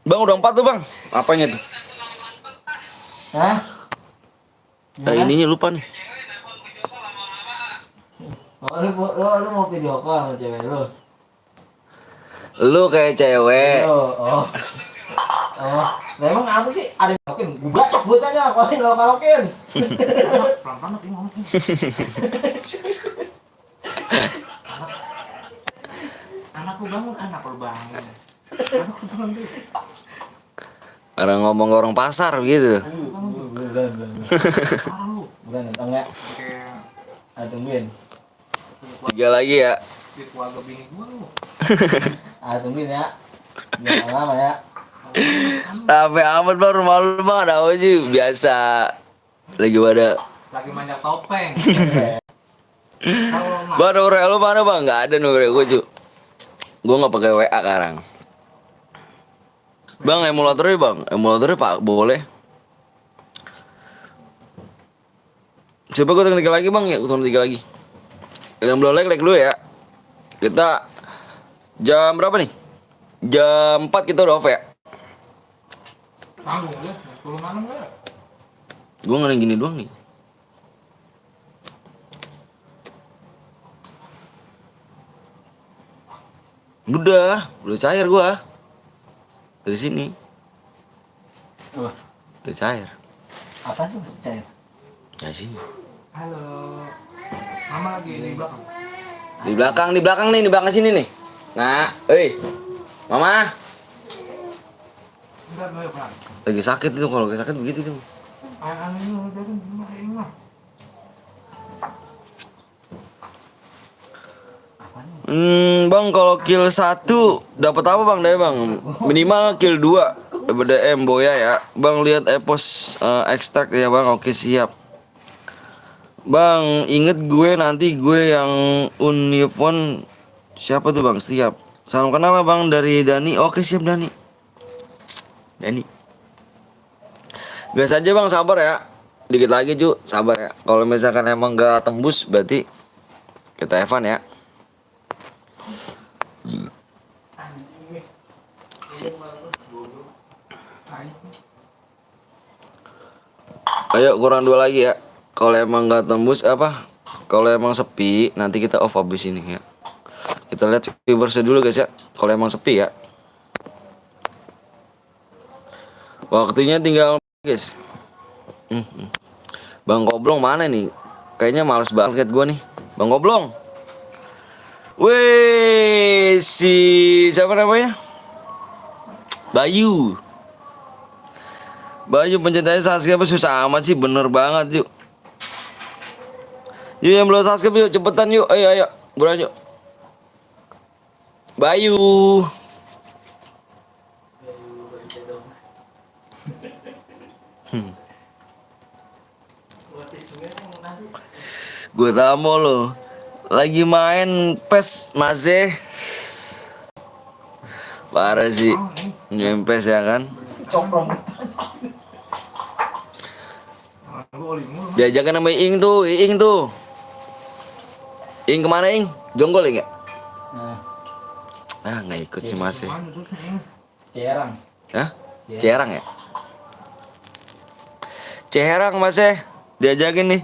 Bang, udah 4 tuh, Bang. Apanya tuh? Hah? Ininya lupa nih. Lu mau video call sama cewek lu? Lu kayak cewek. Oh. Nah, emang apa sih? Ada yang kalokin? Gue bacok bocahnya, kalau nggak kalokin. Pelan-pelan tapi ngomong. Anakku bangun, anak lu bangun. Anakku bangun. Orang ngomong ke orang pasar gitu. Bukan, enggak. Kayak Tungguin. 3 lagi ya. di keluarga bini gua lu. Tungguin ya. Jangan lama ya. Tapi amat Bang, rumah lu Bang ada apa sih? Biasa. Lagi pada. Lagi manjat topeng. Bang, nomor lu mana Bang? Nggak ada nomor gue cu. Gue nggak pakai WA sekarang. Bang, emulatornya Bang, emulatornya Pak boleh. Coba gue turun 3 lagi Bang, ya gue turun 3 lagi. Yang belum like dulu ya. Kita jam berapa nih? Jam 4 kita udah off ya. Tanggung ya, 10 malam ya. Gue ngeliat gini doang nih. Udah cair gua. Dari sini. Apa? Udah cair. Apa tuh masih cair? Ya sini. Halo. Mama lagi di belakang. Di belakang nih, di belakang sini nih. Nah, Mama. Enggak, ayo pelan. Lagi sakit itu, kalau lagi sakit begitu tuh. Ayo ini udah ini mah. Bang, kalau kill 1 dapat apa Bang? Deh Bang. Minimal kill 2 daripada Boya ya. Bang lihat epos ekstrak ya Bang. Oke, siap. Bang, inget gue nanti gue yang Unifon siapa tuh Bang? Siap. Salam kenal lah Bang dari Dani. Oke, siap Dani. Biasa aja Bang, sabar ya. Dikit lagi cu, sabar ya. Kalau misalkan emang gak tembus berarti kita Evan ya. Ayo kurang 2 lagi ya. Kalau emang nggak tembus apa? Kalau emang sepi nanti kita off habis ini ya. Kita lihat viewersnya dulu guys ya. Kalau emang sepi ya. Waktunya tinggal guys. Bang Goblong mana nih? Kayaknya males banget gua nih. Bang Goblong. Weh, si siapa namanya? Bayu pencintanya subscribe susah amat sih, bener banget yuk. Yuk yang belum subscribe yuk cepetan yuk, ayo buruan yuk. Bayu. Gue tamu lo lagi main PES Maze. Parah sih main PES ya kan. Diajakan sama Iing tuh. Iing kemana Iing? Jonggol ya? Nggak ikut sih Mas ya. Cerang. Hah? Cerang ya? Cerang Mas ya. Diajakin nih.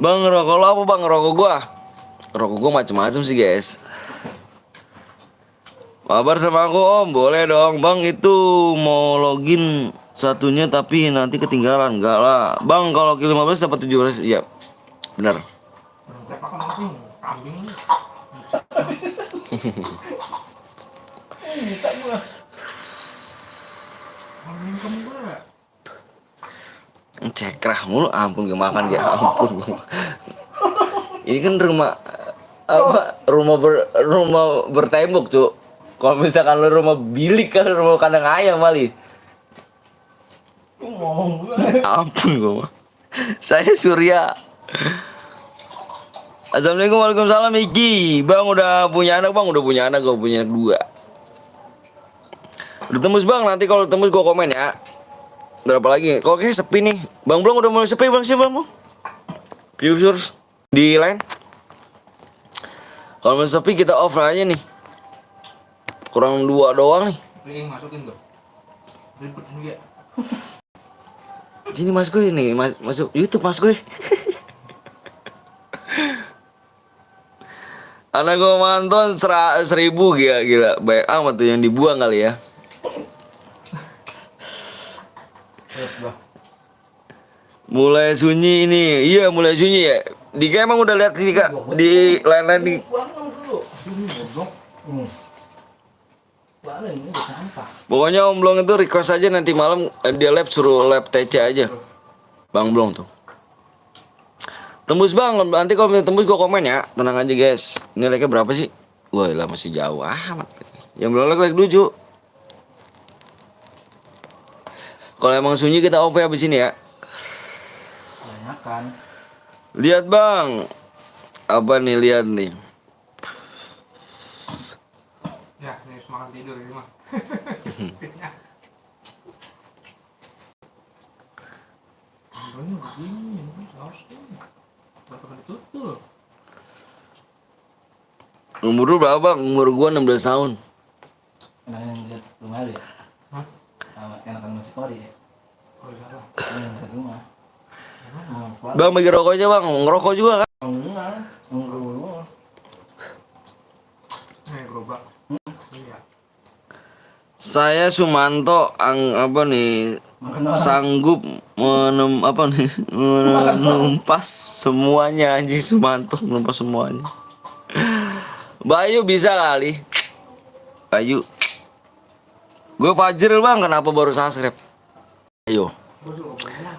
Bang, rokok lo apa bang? Rokok gua. Rokok gua macem-macem sih guys. Kabar sama aku om, boleh dong bang. Itu mau login satunya tapi nanti ketinggalan. Enggak lah bang, kalau Q15 dapat 17. Iya benar. Siapa kan kambing? Kambing. Minta gua. Kambing kamu gua. Cekrah mulu, ampun gak makan ya ampun. Ini kan rumah apa? Rumah bertembok tuh. Kalau misalkan lu rumah bilik kan rumah kandang ayam kali. Ampun gua. Saya Surya. Assalamualaikum waalaikumsalam Iki. Bang udah punya anak bang, udah punya anak, gue punya anak 2. Udah tembus bang, nanti kalau tembus gue komen ya. Berapa lagi? Kok kayak sepi nih. Bang Blong udah mulai sepi bang sih bang. Viewers di line. Kalau masih sepi kita off aja nih. Kurang 2 doang nih. Masukin tuh. Ribet juga. Sini mas gue nih, masuk YouTube mas gue. Anak gue manton 1.000 gila. Banyak amat tuh yang dibuang kali ya. Mulai sunyi ini, iya mulai sunyi ya. Dika emang udah lihat ini kak di lain-lain di. Pokoknya Om Blong itu request aja nanti malam dia lab suruh lab TC aja. Bang Blong tuh. Tembus bang, nanti kalau tembus gua komen ya. Tenang aja guys. Ini like-nya berapa sih? Wah lah masih jauh amat. Yang belum like dulu. Kalau emang sunyi kita off ya abis ini ya. Banyakan. Lihat bang. Apa nih lihat nih. Ya, nih makan tidur ini mah. Ini begini, harus ini. Berapa kali tutup? Umur lu berapa bang? Umur gua 16 tahun. Enakan lihat rumah lu ya? Hah? Enakan masih kori ya? Oh iya lah. Lihat rumah. Bang bagi rokoknya bang, ngerokok juga kan? Enggak. Nih gerobak. Iya. Saya Sumanto apa nih sanggup menumpas semuanya anjing. Sumanto menumpas semuanya. Bayu bisa kali. Bayu. Gue Fajril bang, kenapa baru subscribe? Ayo.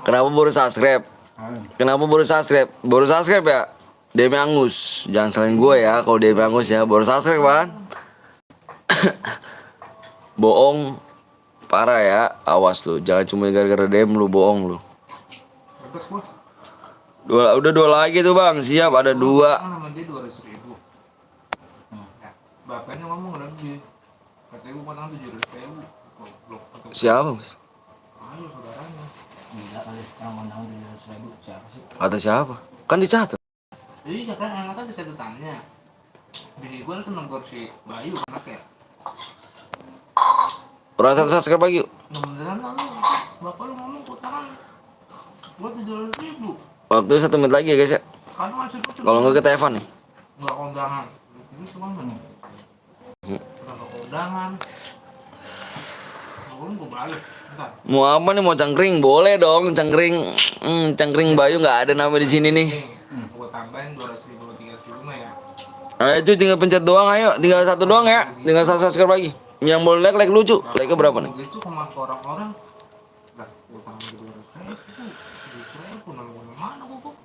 Kenapa baru subscribe? Kenapa baru subscribe? Baru subscribe ya? DM Angus. Jangan selain gue ya, kalau DM Angus ya. Baru subscribe kan? Bohong parah ya, awas lu. Jangan cuma gara-gara DM lu bohong lu. Berapa bos? Udah 2 lagi tuh bang, siap ada 2. Nama dia 200.000. Ya, bapaknya ngomong lebih. Katanya gue potong 700.000. Goblok. Siapa mas? Ayo saudaranya. Gila kali, yang menang 700.000 siapa sih? Kata siapa? Kan dicatat. Iya kan anaknya di catatannya. Bini gue kan negor si Bayu anaknya. Rasa subscribe lagi yuk. Nah beneran lah lu. Bapak lu ngomong kutangan. Gue 700.000. Waktu 1 menit lagi ya guys ya. Kan masih gue Kalau nggak ke Evan nih. nggak kondangan. Ini cuma nih. Nggak kondangan. Belum gue balik. Bentar. Mau apa nih? Mau cangkring? Boleh dong cangkring. Cangkring Bayu nggak ada nama di sini nih. Gue tambahin 200.000 300.000 mah ya. Ayo cuy tinggal pencet doang ayo. Tinggal 1 doang ya. Tinggal 1 subscribe lagi. Yang mau like lucu. Like-nya berapa nih? Begitu kemana ke orang-orang. Lah, gue tambahin 200.000. 200.000 nol mana gue tahu.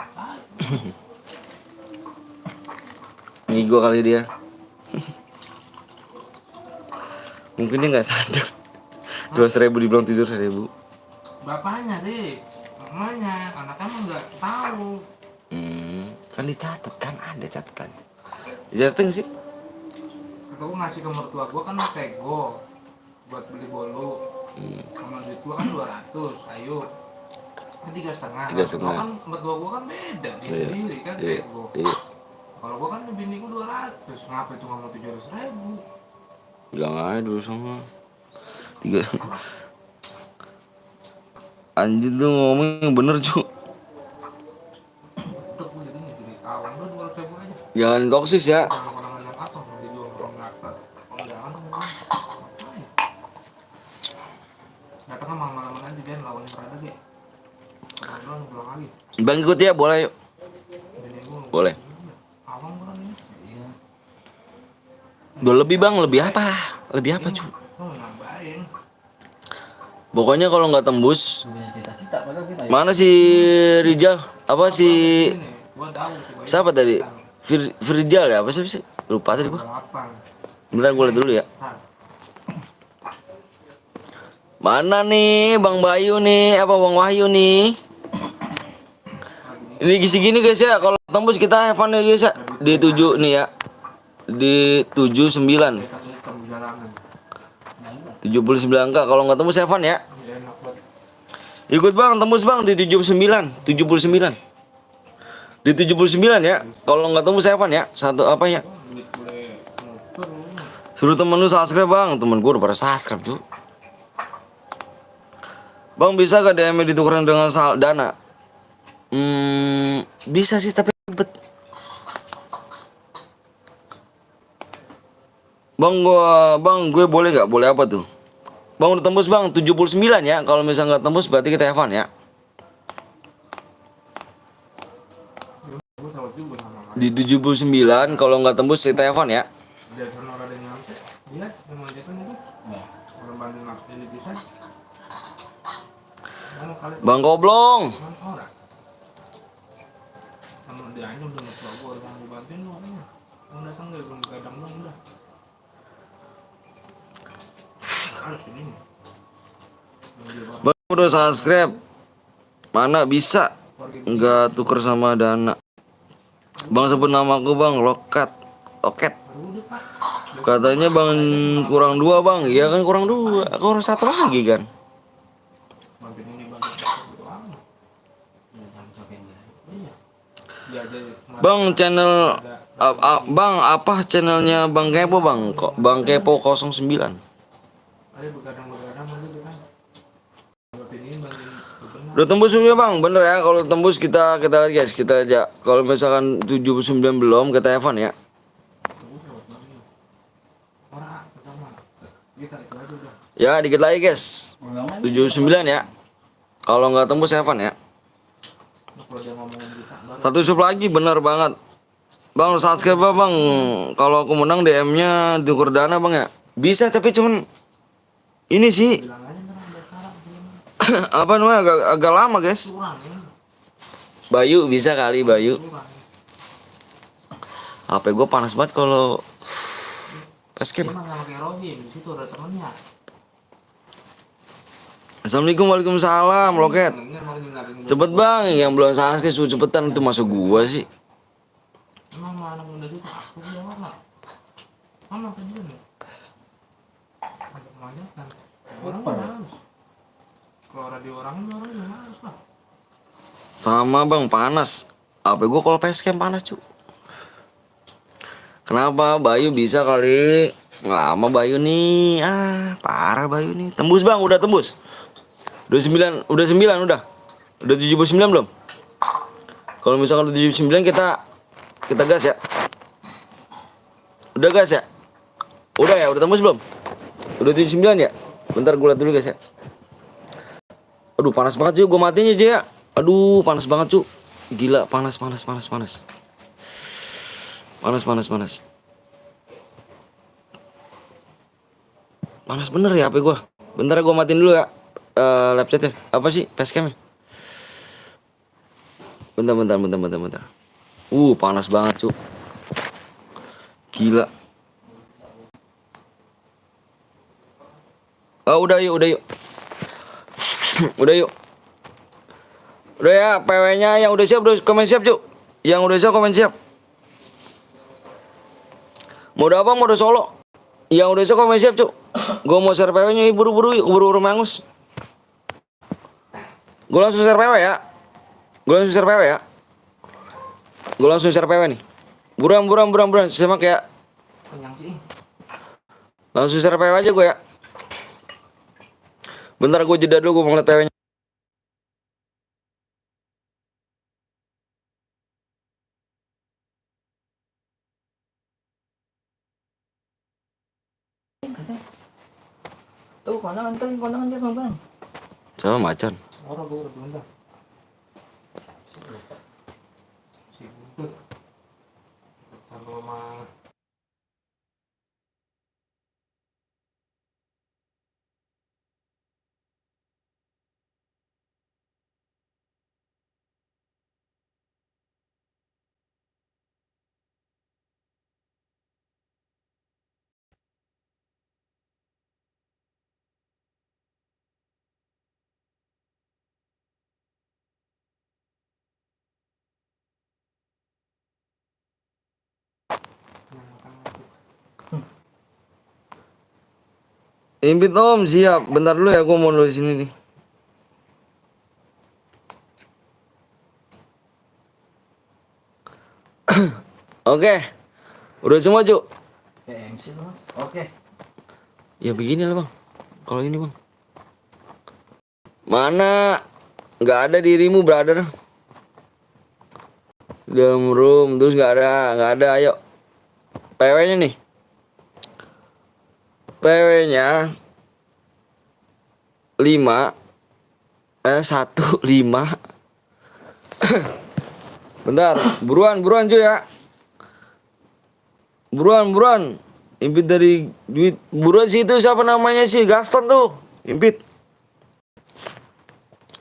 Ngigo kali dia. Mungkin dia nggak sadar. 200.000 dibilang 700.000. Bapaknya deh, mamanya, anaknya mah nggak tahu. Kan dicatat kan ada catatan. Dicatat nggak sih? Kata gue ngasih ke mertua gue kan tego buat beli bolu. Sama duit gue kan 200, ayo. Kan 3,5. 3,5. Kan mertua gue kan beda, dia sendiri kan tego. Iya. Kalau gue kan bini gue 200, ngapa itu nggak mau 700.000? Bilang aja dulu sama 3. Anjir tuh ngomong yang bener cu. Jangan toksis ya. Orang-orang yang apa mau dia juga orang nggak. Oh jangan. Datang kan malam-malam aja dia lawan berada dia. Orang pulang lagi. Bang ikut ya, boleh yuk. Boleh. Awang orang ini. Udah lebih bang, lebih apa? Lebih apa cu? Oh nambahin. Pokoknya kalau nggak tembus, Punya cita-cita padahal kita ya. mana si Rijal? Apa si Ini gua tahu sih. siapa tadi? Firjal ya? Apa sih? Lupa tadi bang. 8. Bentar gue liat dulu ya. Mana nih Bang Bayu nih? Apa Bang Wahyu nih? Ini gini guys ya. Kalau tembus kita have fun ya guys ya. Di 7 nih ya. Di 79. 79 angka. Kalau nggak tembus have fun ya. Ikut bang, tembus bang di 79. Di 79 ya. Kalau nggak tembus have fun ya. Satu apa ya? Suruh temen lu subscribe bang. Temen gue udah pada subscribe tuh. Bang bisa gak DM ditukerin dengan dana? Bisa sih tapi ribet. Bang gue boleh nggak? Boleh apa tuh? Bang udah tembus bang 79 ya. Kalau misalnya nggak tembus berarti kita have fun ya. Di 79 kalau nggak tembus kita have fun ya. Bang Goblong. Bang udah subscribe. Mana bisa nggak tuker sama dana? Bang sebut nama aku bang, Loket. Katanya bang kurang 2 bang. Iya kan kurang 2. Aku harus 1 lagi kan. Bang channel bang apa channelnya Bang Kepo bang? Kok Bang Kepo 09. Udah tembus juga bang, bener ya. Kalau tembus kita lihat guys, kita aja. Kalau misalkan 79 belum kita have fun ya. Ya dikit lagi guys. 79 ya. Kalau nggak tembus have fun ya. Satu sub lagi bener banget. Bang subscribe bang. Kalau aku menang DM-nya tuker dana bang ya. Bisa tapi cuman ini sih apa namanya agak lama guys. Bayu bisa kali Bayu. HP gue panas banget kalau basket. Assalamualaikum, waalaikumsalam, Loket. Cepet bang, yang belum subscribe suruh cepetan itu masuk gua sih. Sama bang panas. HP gua kalau facecam panas cu. Kenapa Bayu bisa kali? Lama Bayu nih. Parah Bayu nih. Tembus bang, udah tembus. Udah 9 udah. Udah 79 belum? Kalau misalkan udah 79 kita gas ya. Udah gas ya? Udah ya, udah tembus belum? Udah 79 ya? Bentar gue liat dulu guys ya. Aduh panas banget cuy, gue matiin aja ya. Aduh panas banget cuy. Gila panas. Panas bener ya HP gue. Bentar gue matiin dulu ya. Laptopnya apa sih facecamnya? Bentar. Panas banget cu. Gila. Udah yuk. Udah ya, PW-nya yang udah siap udah komen siap cu. Yang udah siap komen siap. Mau udah abang mau udah solo. Yang udah siap komen siap cu. Gue mau share PW-nya buru-buru mangus. Gue langsung share PW ya. Gue langsung share PW nih. Buruan. Sama kayak langsung share PW aja gue ya. Bentar gue jeda dulu, gue mau ngeliat PW-nya. katanya. Tuh kondangan dia bang. Sama macan. Orang gue belum dah. Si budut. Sama mama. Impit om, siap. Bentar dulu ya, gua mau nulis ini nih. Oke, udah semua Cuk. Ya MC tuh mas. Oke. Ya begini lah bang. Kalau ini bang. Mana nggak ada dirimu brother. Dalam room terus nggak ada. Ayo. PW-nya nih. PW-nya 1 5. Bentar, buruan cuy ya. Buruan. Impit dari duit. Buruan sih itu siapa namanya sih? Gaston tuh. Impit.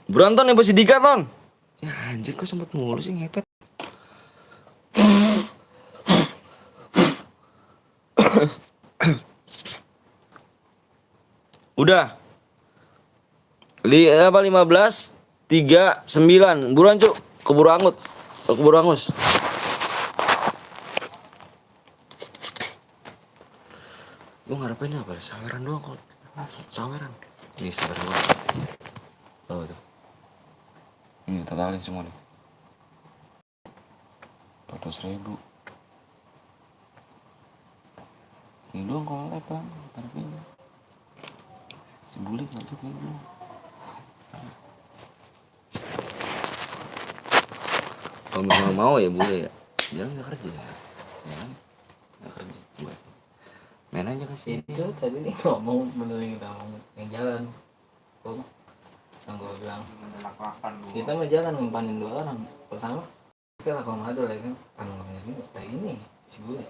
Buruan ton, yang Dika ton. Ya anjir kok sempet mulu sih ngepet. Udah. 15 39. Buruan cuk. Keburu angus. Gue ngarepin apa? Saweran doang kok. Saweran. Ini saweran doang. Oh tuh. Ini totalin semua nih. 400.000. Ini doang kalau live bang. Tarifnya. Si bule ngajak nih bro. Kalau misalnya mau ya bule ya. Jangan nggak kerja. Jangan nggak kerja. Buat main aja kasih. Itu tadi nih ngomong benerin kita ngomong yang jalan. Kok yang gue bilang kita nggak jalan ngempanin 2 orang. Pertama kita lah komado ya kan. Kalau ngomongin ini si bule.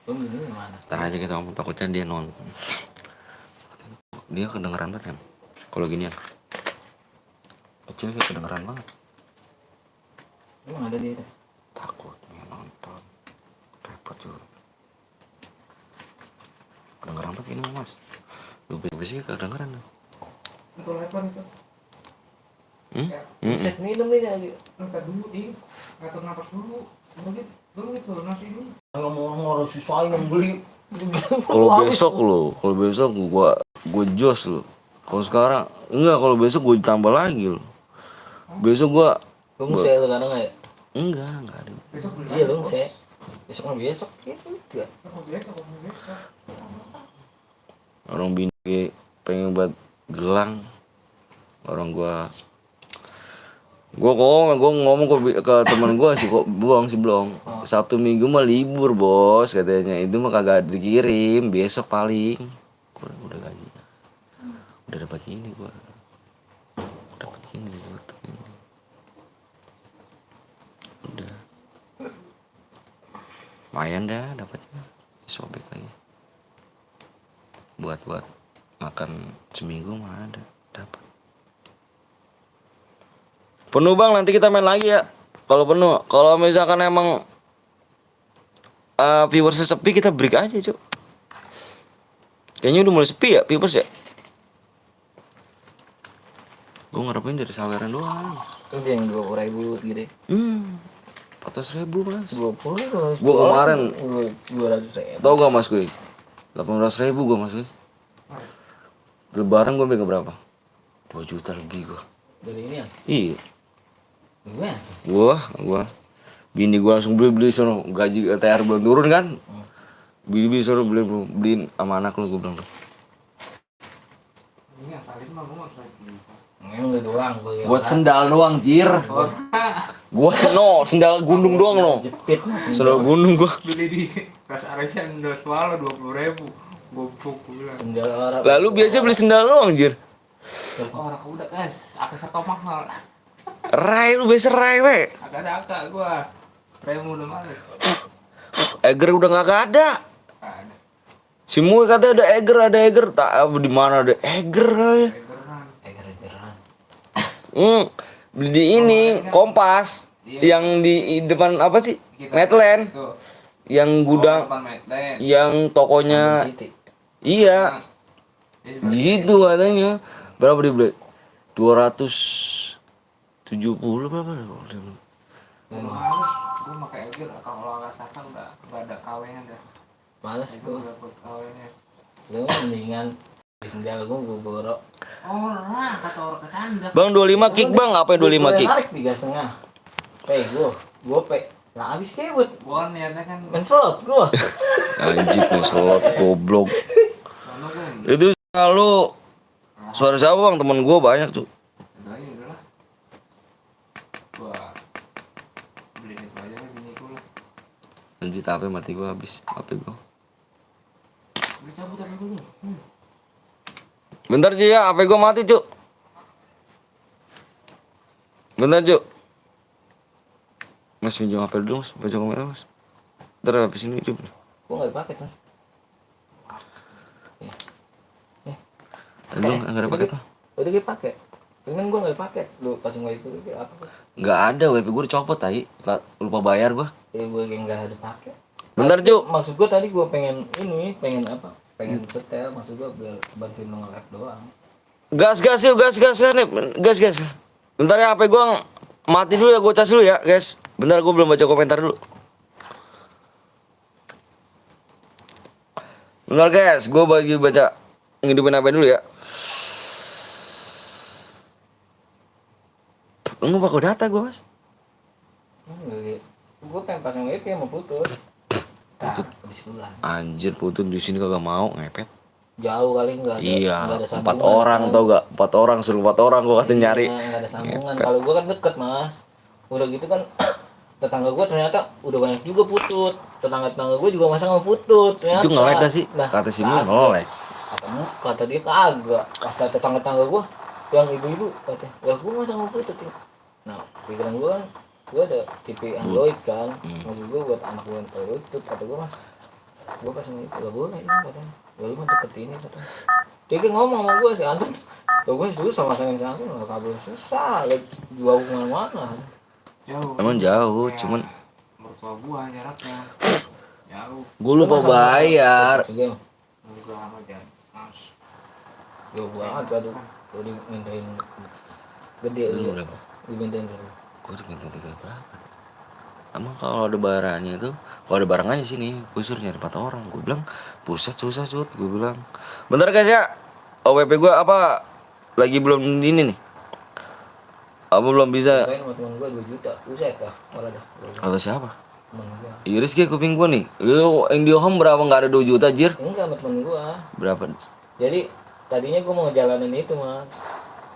Ini mana? Ntar aja kita ngomong, takutnya dia nonton. Dia kedengeran banget kan. Kalau ginian kecil dia kedengeran banget. Emang ada dia? Takutnya nonton. Repot juga. Kedengeran banget ini mas. Lu sih kedengeran. Itu lebar itu. Set minum ini lagi. Ntar dulu ngatur napas dulu. Dulu itu nasi dulu. Ngomong orang susah yang beli. Kalau besok gua jos lu. Kalau sekarang enggak, kalau besok gua tambah lagi lu. Besok gua saya lu kadang ya? enggak ada. Besok beli. Iya dong saya. Besok gitu enggak. Orang bini pengen buat gelang. Orang gua ngomong ke teman gua sih kok si Blong. Sabtu Minggu mah libur bos katanya. Itu mah kagak dikirim, besok paling. Gua udah gaji. Udah dapat ini gua. Dapat ini di YouTube ini. Udah. Lumayan dah dapatnya. Sobek lagi. Buat makan seminggu mah ada dapat. Penuh bang, nanti kita main lagi ya. Kalau penuh, kalau misalkan emang viewersnya sepi kita break aja cuk. Kayaknya udah mulai sepi ya viewers ya. Gue ngarepin dari saweran doang. Itu yang 20.000 gitu. 400.000 mas. 20. Gue kemarin 200.000. tau gak mas gue 18.000 gue mas gue. Lebaran gue megang berapa? 2 juta lebih gue. Dari ini ya? Iya. Gimana? Gua bini gua langsung beli sono, gaji THR belum turun kan. Bini sono beliin sama anak lu, gua bilang tuh. Ini asalin mah gua enggak Memang udah doang Buat sendal doang, jir. Gua sendal gunung doang no. Jepit masih. Sendal gunung gua. beli di Ras Arya udah swallow 20.000. Goblok gue bilang. Sendal orang. Lalu biasa beli sendal doang anjir. Oh, orang udah guys, akar mahal. Rai lu biasa rai we. Agak gua. Remu udah males. Eger udah gak ada. Ada. Si Mui katanya ada Eger. Tak di mana ada Eger ya. Egeran. Beli di ini Kompas. Yang di depan apa sih? Medland. Tuh. Yang gudang, Depan Medland. yang tokonya. City. Iya. Gitu katanya. Berapa dibeli? 270 berapa? Gue pakai Eger kalau rasakan udah ada kawinnya dah. Males Itu gua. udah buat kawinnya. Lu mendingan beli sendal gua borok. Orang kata orang kecandak. Bang 25 kick bang, apa yang 25 kick? Tarik 3,5. Gua lah habis kebut. Gua niatnya kan Main slot gua. Anjing slot goblok. sono gua. Itu kalau suara siapa bang? Temen gua banyak tuh. Udah lah. Gua beliin itu aja kan bini gua lah. Anjir HP mati gua habis. HP gua. Beli cabut dulu. Bentar Ci ya, HP gua mati Cuk. Bentar Cuk. Mas minjem HP dulu mas, baca kamera mas. Bentar habis ini hidup. Gua enggak dipakai, Mas. Aduh, enggak ada paket. Udah dipakai. Cuman gua enggak dipakai. Lu pasang wifi itu apa? Enggak ada, WP gua dicopot tai. Lupa bayar gua. Gua enggak ada pakai. Bentar Cuk. Maksud gua tadi gua pengen apa? Pengen setel, maksud gua biar bantuin nge-lab doang. Gas yuk, gas nih. Gas. Bentar ya HP gua mati dulu ya, gua cas dulu ya, guys. Bentar gua belum baca komentar dulu. Bentar guys, gua bagi baca ngidupin HP dulu ya. Enggak pakai data gua, Mas. Gua pengen pasang wifi mau putus. Nah, habis bulan. Anjir, putus di sini kagak mau ngepet. Jauh kali enggak ada. Iya, Nggak ada 4 sambungan, orang kan. tau gak? 4 orang, suruh 4 orang gua kata nyari. Iya, nggak ada sambungan. Kalau gua kan deket, Mas. Udah gitu kan tetangga gua ternyata udah banyak juga putut. Tetangga gua juga masa mau putut ternyata. Itu ngelek dah sih, Nah, kata si Mu kagak. ngelek. Kata dia kagak. Kata tetangga gua yang ibu-ibu kata, "Ya gua masa mau putut ya." Nah, pikiran gua kan gua ada TV Android kan. Maksud gua buat anak gua yang putut, kata gua, "Mas, gua pasang itu gak boleh ini," katanya. "Lu mah deket ini," katanya. Dia kan ngomong sama gua si Anton. Tuh gua susah masangin si Anton, enggak kabel susah. Jauh kemana-mana. Jauh. Emang jauh, cuman mertua gua jaraknya. Jauh. gua lupa bayar. Juga Enggak amat ya. Mas. jauh banget aduh. Gua dimintain gede Lu dia. berapa? Dimintain berapa? Gua diminta 3 berapa? Emang kalau ada barangnya itu, kalau ada barangnya sini, gua suruh nyari 4 orang. Gua bilang, "Buset susah cut," gua bilang. Bentar guys ya. OWP gua apa lagi belum ini nih. Apa belum bisa? Kirain sama teman gua 2 juta. Buset dah, malah dah. Kata siapa? Teman gua. Iris kayak kuping gua nih. Lu yang di home berapa enggak ada 2 juta jir? Enggak sama teman gua. Berapa? Jadi tadinya gua mau jalanin itu, Mas.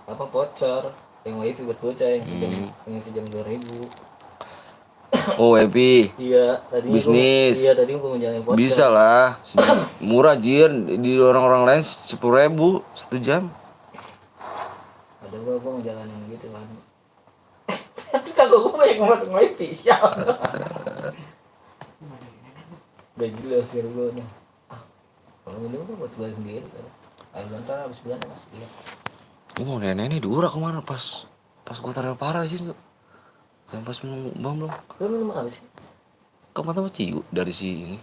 Apa voucher yang wifi buat bocah yang sejam 2.000. Oh, WP. Iya, tadinya Bisnis. tadi gua mau jalanin voucher. Bisa lah. Murah jir di orang-orang lain 10.000 1 jam. Ada gua mau jalanin gitu kan. Tapi kagak gua banyak masuk wifi, siapa? Gak jelas ya gua nih. Kalau ini gua buat gua sendiri kan. Ayo bentar habis bulan Mas. Iya. Oh, nenek ini diurak kemana pas gua taruh parah sih tuh. Dan pas minum bam belum. Lu minum apa sih? Kemana sama Ciu dari si ini.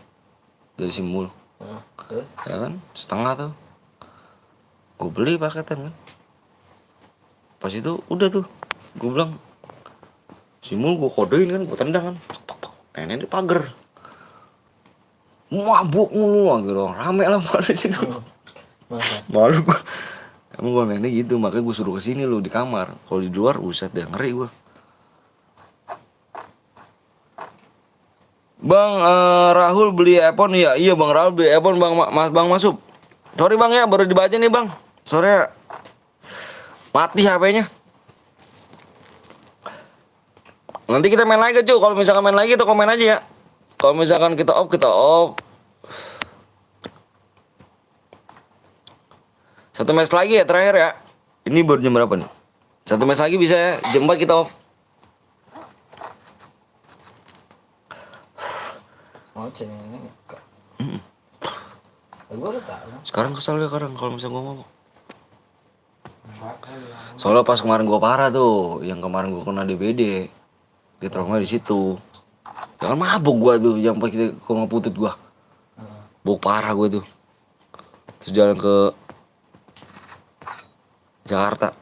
Dari si Mul. Nah, terus Ya kan? Setengah tuh. Gua beli paketan kan. Pas itu udah tuh. Gua bilang si Mul gua kodein kan, gua tendang kan. Nenek di pagar. Mabuk mulu gitu. Rame lah pada situ. masa Malu gua. Emang gua nenek gitu, makanya gua suruh kesini lu di kamar. Kalau di luar, buset deh ngeri gua. Bang Rahul beli iPhone ya? Iya Bang Rahul beli iPhone Bang Masuk. Sorry Bang ya, baru dibaca nih Bang. Sore mati HP-nya. Nanti kita main lagi cuy. Kalau misalkan main lagi tuh komen aja ya. Kalau misalkan kita off, kita off. Satu match lagi ya terakhir ya. Ini baru jam berapa nih? Satu match lagi bisa ya. Jam 4 kita off. Mau ceng ini. Gue udah tahu. Sekarang kesel ya sekarang kalau misalnya gue ngomong. Soalnya pas kemarin gue parah tuh, yang kemarin gue kena DBD, di trauma di situ. Jangan mabuk gue tuh, yang pas kita kalau ngeputut gue, bau parah gue tuh. Terus jalan ke Jakarta.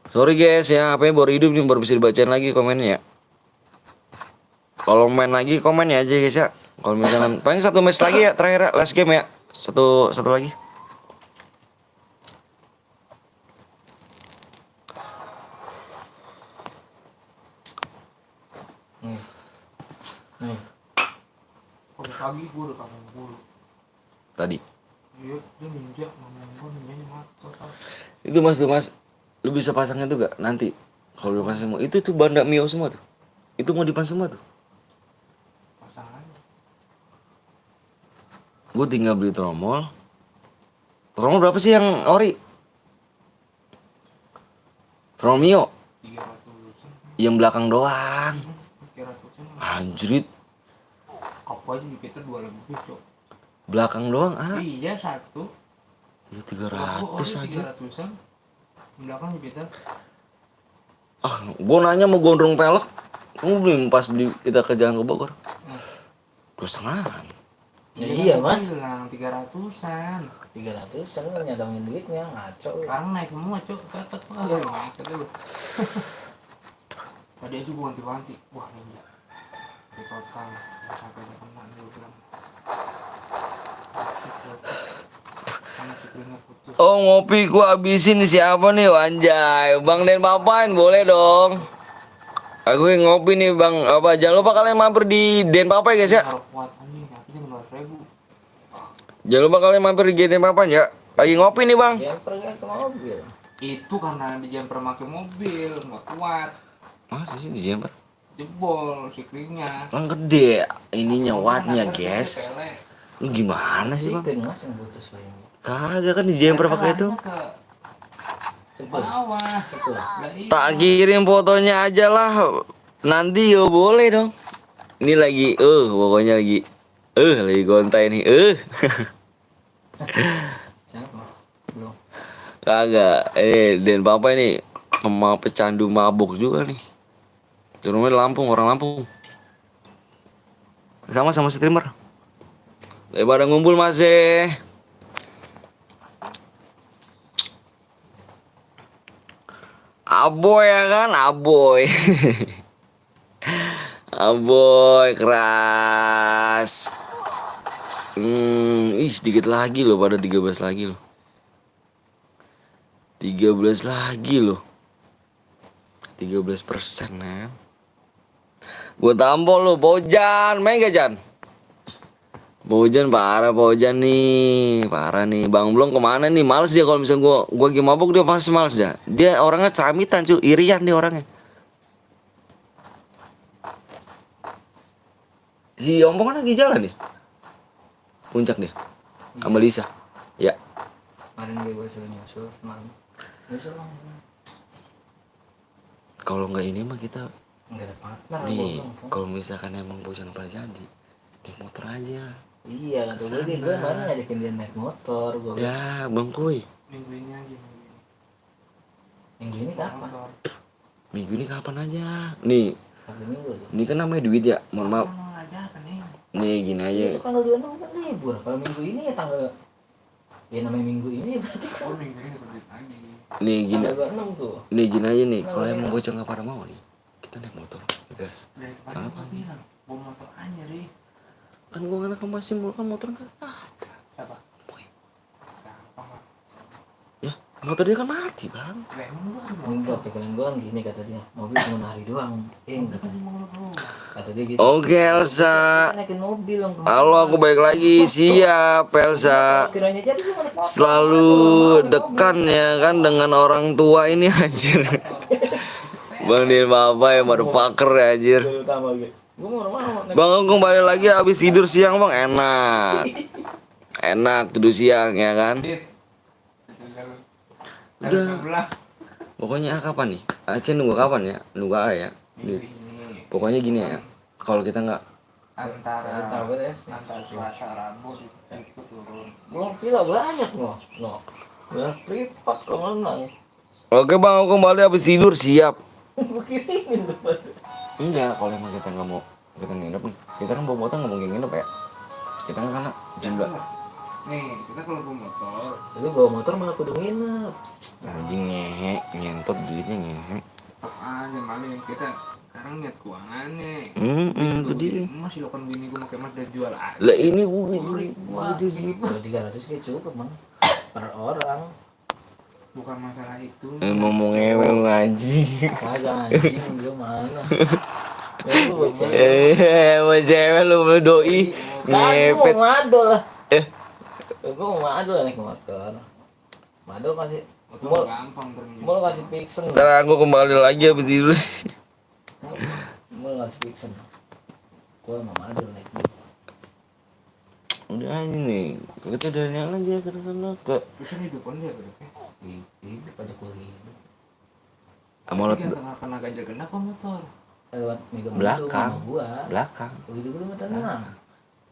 Sorry guys ya, HP baru hidup nih, baru bisa dibacain lagi komennya ya. Kalau main lagi komen ya aja guys ya. Kalau misalkan paling satu match lagi ya terakhir ya, last game ya. Satu lagi. Nih. Pagi gue udah kangen mulu. Tadi. Iya, dia ninja, ngomong gue ninjanya mati. Itu mas tuh mas, lu bisa pasangnya tuh gak nanti? Kalau lu pasang semua, itu tuh banda Mio semua tuh. Itu mau dipan semua tuh. Pasangannya. Gue tinggal beli tromol. Tromol berapa sih yang ori? Tromol Mio 300-an. yang belakang doang. 300-an. Anjrit, Apa aja di kita 2 lebih cok. belakang doang ah. Iya satu. Ya 300 aja. 300-an. Belakang di kita. Ah, gue nanya mau gondrong pelek. Kamu beli pas beli kita ke jalan ke Bogor. 2,5. Ya iya mas. Bilang 300-an. 300 kan lu nyadangin duitnya ngaco. Sekarang naik semua cok. Catat apa? Naik dulu. Tadi aja gue wanti-wanti. Wah ninja. Di total sampai dia kena dulu bilang. Oh ngopi gua habisin nih, siapa nih anjay. Bang Den Papain boleh dong. Aku yang ngopi nih bang. Apa jangan lupa kalian mampir di Den Papai guys ya. Taruh kuat anjing, kakinya 15.000. Jangan lupa kalian mampir di Den Papai ya. Lagi ngopi nih bang. Yang pergi ke mobil. Itu karena di jumper pakai mobil, nggak kuat. Masa sih di jemper? Jebol siklingnya. Kan gede ininya wattnya Anak guys. sepele. Lu gimana sih bang? Chicken mas yang putus kayaknya. Kagak kan di jemper pakai itu. Ke bawah. Lah iya. Tak kirim fotonya aja lah. Nanti yo boleh dong. Ini lagi pokoknya lagi gontai nih. Siapa mas? Belum. Kagak. Den Papa ini sama pecandu mabuk juga nih. Di rumahnya Lampung, orang Lampung. Sama streamer. Pada ngumpul masih. Aboy ya kan, aboy. Aboy keras. Sedikit lagi loh, pada 13 lagi loh. 13 lagi loh. 13% men. Gue tampol lo, Bojan, main gak Jan? Bojan parah, Bojan nih, parah nih. Bang Blong kemana nih? Males dia kalau misalnya gua lagi mabuk dia pasti males dia. Dia orangnya ceramitan cuy, irian dia orangnya. Si Ompong kan lagi jalan nih, puncak dia, sama Lisa. Ya. Kemarin gue suruh nyusul semalam. Nyusul bang. Kalau nggak ini mah kita Enggak ada partner. nih. Bang. Kalau misalkan emang Bojan pada jadi, naik motor aja. Iya kata gue kemarin ngajakin dia naik motor. Gue Ya, Bang Kuy. Minggu ini aja. minggu ini kapan? Motor. Minggu ini kapan aja? Nih, Sabtu minggu tuh. ini kan namanya duit ya. Mohon maaf. Emang aja kan nih. Nih gini aja. Besok tanggal 26 kan libur. Kalau minggu ini ya tanggal ya namanya minggu ini berarti kan Oh minggu ini dapat duit lagi. Nih gini. tanggal 26 tuh. Nih gini aja nih. Kalau emang Bocah nggak pada mau nih, kita naik motor, gas. Dari kemarin gue bilang, bawa motor aja deh. Kan gua anak masih mulu kan motor kan. Siapa? Boy. Gampang lah. Ya, motor dia kan mati bang. Lah emang lu ada Enggak, pikiran gue kan gini kata dia. Mobil cuma hari doang. motor Kata, kan mau lu bro. kata dia gitu. Oke Elsa. Naikin mobil dong. Halo, aku balik lagi. Siap Elsa. Kiranya jadi cuma naik motor. Selalu dekan ya kan dengan orang tua ini anjir. Bang Din apa ya motherfucker ya anjir. Utama gitu. Gue mau Bang aku kembali lagi habis tidur siang bang, enak. Enak tidur siang ya kan. Udah. Pokoknya kapan nih? Aceh nunggu kapan ya? Nunggu A ya. Dit. Pokoknya gini ya. Kalau kita nggak Antara beres. Selasa Rabu itu turun. Gue gila banyak no. Udah privat kalau menang. Oke bang, aku kembali habis tidur siap. Gue kirimin depan. Enggak, kalau emang kita nggak mau kita nginep nih. Kita kan bawa motor nggak mungkin nginep ya. Kita kan karena jumlah. Nih, kita kalau bawa motor, Lu bawa motor malah kudu nginep. Anjing ngehe, ngentot duitnya ngehe. aja malah kita sekarang lihat keuangannya. Itu dia. Masih lo kan bini gue pakai emas dan jual aja. Lah ini gue Kalau 300 kayak cukup mang. Per orang. Bukan masalah itu. emang mau ngewe lu anjing. Kagak anjing gue mana. Ya gue baca. Mau cewek lu doi Kan gue ngepet. mau madol lah. Eh, Gue mau madol naik motor. Madol kasih Motor gampang terminal. mau kasih pixen. ntar aku kembali lagi habis tidur. Mau kasih pixen. Gue mau madol naik. Udah aja nih, kita udah nyala aja ke sana ke. Bisa hidupan dia berarti. Hidup aja kuliah. Mau Dia tengah kena ganjil genap apa motor? Lewat megang Belakang. sama gua. belakang. Begitu gue mah tenang.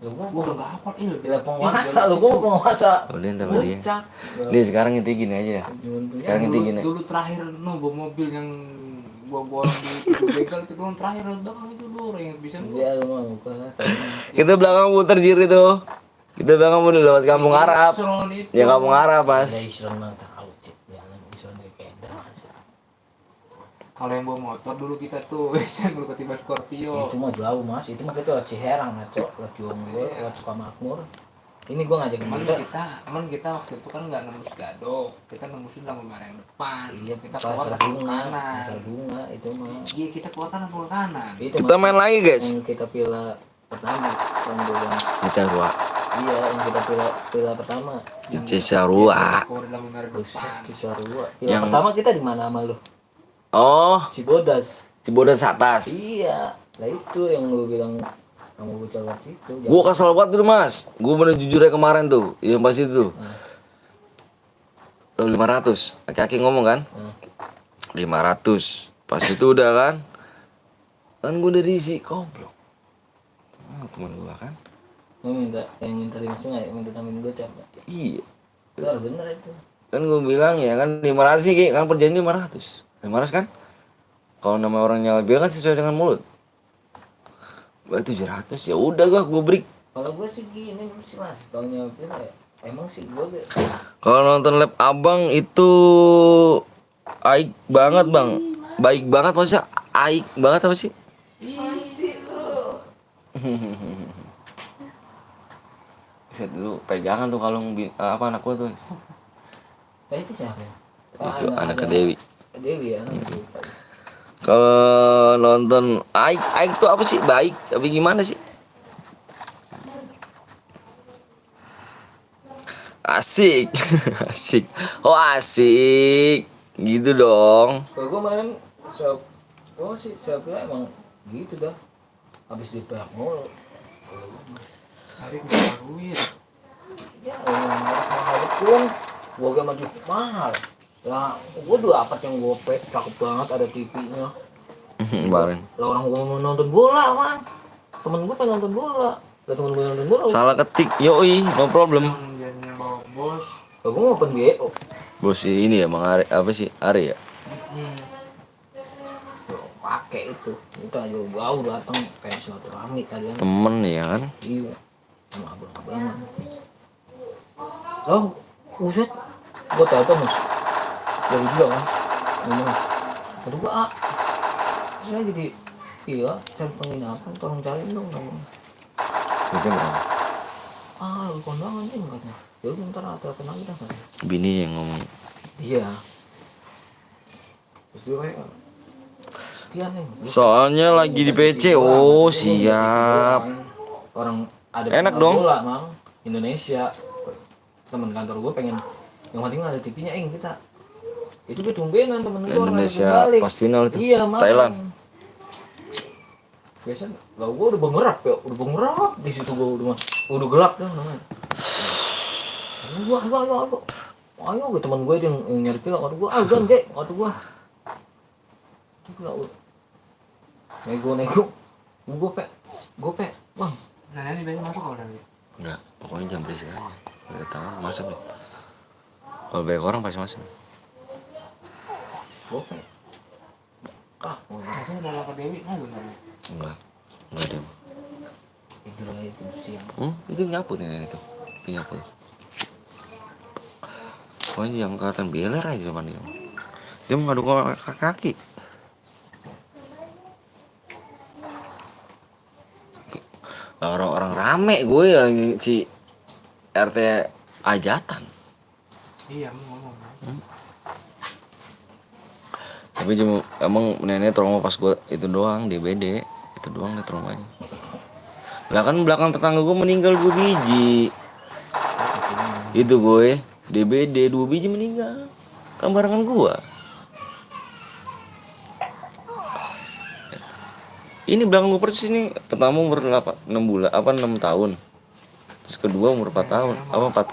Lu Gua gua udah gak hafal Gila penguasa lu, gua mau penguasa. Udah ntar sama dia. Bocah. Dia sekarang inti gini aja ya. Sekarang inti gini. Dulu terakhir bawa mobil yang gua di begal itu doang terakhir belakang itu dulu yang bisa Dia lu mah bukan. Kita belakang muter jiri tuh. Kita belakang udah lewat kampung Arab. Ya kampung Arab mas. Ada Islam mah tahu sih. Jalan Islam dia kayak kalau yang bawa motor dulu kita tuh yang dulu ketiban Scorpio. itu mah jauh mas, itu mah kita lewat Ciherang ngaco, lewat Jonggol, lewat Sukamakmur. Ini gua ngajak Cuman motor. kita waktu itu kan nggak nembus Gadok, kita nembusin lampu merah yang depan. Iya, Kita pasar keluar ke bunga, kanan. pasar bunga itu mah. Iya kita keluar kanan ke kanan. Itu Kita Mas, main lagi guys. yang kita pilih pertama, yang gua bilang. Cisarua. Iya, yang kita pilih pertama. Cisarua. Keluar di lampu merah Buset, depan. Cisarua. Yang- Pertama kita di mana sama lu? Oh, Cibodas. Cibodas atas. Iya, lah itu yang lu bilang kamu bocah lewat situ. Gua kesel banget tuh mas. Gua bener jujur ya kemarin tuh. Yang pas itu. Lo 500. Aki-aki ngomong kan. 500. Pas itu udah kan. Kan gua udah diisi goblok. Temen gua kan. Lu minta yang minta 5 nggak minta tambahin gocap. Iya. Itu bener itu. Kan gua bilang ya kan 500 sih Ki. Kan perjanjian 500. 500 kan. Kalau nama orang nyawa bilang kan sesuai dengan mulut. Berarti 700 ya udah gua break. Kalau gue sih gini sih mas, kalau nyampe ya emang sih gue Kalau nonton lab abang itu aik banget bang, baik banget maksudnya aik banget apa sih? Set dulu pegangan tuh kalau apa anak gua tuh. itu siapa? Ya? Itu anak ke Dewi. Dewi ya. Kalau nonton aik tuh apa sih? Baik, tapi gimana sih? Asik, asik. Oh asik, gitu dong. Kalau gue main siap, gue sih siapnya emang gitu dah. Habis dipeak mulu. Hari bisa duit. Ya mahal pun, gue gak maju mahal. Lah, gue dua apa yang gue pek, cakep banget ada TV-nya. Kemarin. Lah orang gue mau nonton bola, man. Temen gue pengen nonton bola. Lah temen gue nonton bola. Salah ketik, yoi, no problem. Jangan bawa bos. Lah gue mau open BO. Bos ini ya, Bang Ari, apa sih? Ari ya? Pakai itu aja jauh datang kayak silaturahmi kalian. Temen ya kan? Iya, sama abang-abangan. Loh, buset, gue tahu mas. Dari juga kan, ngomong. Kata gue, saya jadi, iya, cari penginapan, tolong cariin dong. Ngomong. Itu berapa? Lu kondangan sih katanya. Ya udah ntar telepon lagi dah katanya. Bini yang ngomong. Iya. Terus gue kayak, sekian nih. Soalnya lagi di PC. Oh, siap. Orang ada Enak pemain dong. bola, Mang. Indonesia. Temen kantor gue pengen yang penting ada TV-nya kita. Itu ketumbenan temen gue orang Indonesia balik. pas final itu. Iya, makanya. Thailand. Biasanya lah gue udah bengerap ya, udah bengerap di situ gue udah gelap dah namanya. Ayo, gue teman gue yang nyari film, kata gue, jangan deh, kata gue. Itu nggak udah. Nego, gope, bang. Nah ini biasanya masuk kalau dari. Enggak, pokoknya jangan berisik aja. Udah tahu masuk deh. Kalau banyak orang pasti masuk. Gope. Biasanya kalau ke Dewi nggak benar. Enggak dia. Itu lah itu siang. Itu nyapu nih itu. Itu nyapu. Pokoknya yang kelihatan beler aja zaman dia. Dia mengaduk kaki. Orang-orang rame gue lagi si RT ajatan. Iya mau ngomong. Tapi cuma emang nenek trauma pas gue itu doang DBD itu doang deh traumanya. Belakang tetangga gue meninggal 2 biji. Itu gue DBD 2 biji meninggal. Kan barengan gue. Ini belakang gue persis ini pertama umur 6 bulan 6 tahun. Terus kedua umur 4 tahun, 40. Pas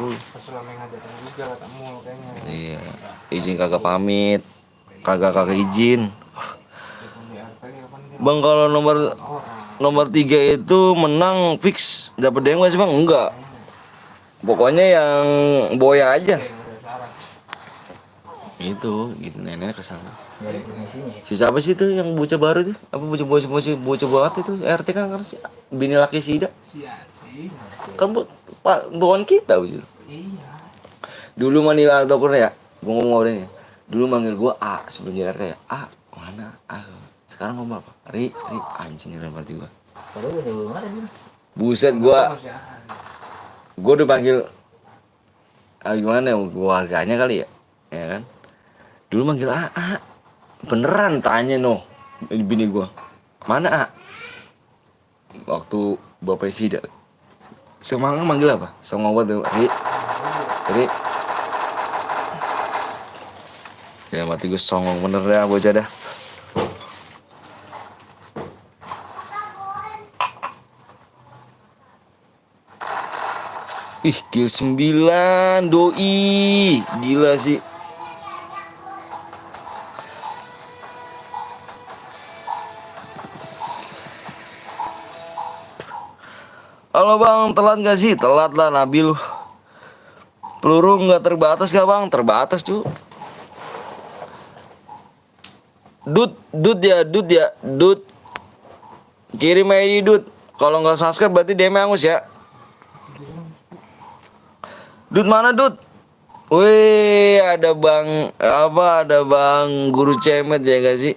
lama ngajakin juga ketemu kayaknya. Iya, izin kagak pamit. Kagak izin. Bang kalau nomor 3 itu menang fix dapat DM gak sih bang? Enggak. Pokoknya yang boya aja. Itu gitu nenek kesana. Si siapa sih itu yang bocah baru tuh? Apa bocah banget itu? RT kan bini laki si Ida. Kan bukan kita begitu. Iya. Dulu mah nih dokter ya, gue ngomong ya. Dulu manggil gue A sebelum jadi RT ya. A mana? A. Sekarang ngomong apa? Ri anjing dalam hati gue. Kalau udah belum ada nih. Buset gue udah panggil gimana ya? Keluarganya kali ya, ya kan? Dulu manggil A. Beneran tanya bini gue. Mana A? Waktu bapak Sida. Semangat manggil apa? Sama gue tuh. Ri. Ya mati gue songong bener dah bocah dah. Ih, kill 9 doi. Gila sih. Halo bang, telat gak sih? Telat lah Nabil. Peluru gak terbatas gak bang? Terbatas cu. Dut ya. Kirim ID Dut. Kalau nggak subscribe berarti DM Angus ya. Dut mana Dut? Wih, ada bang guru cemet ya gak sih?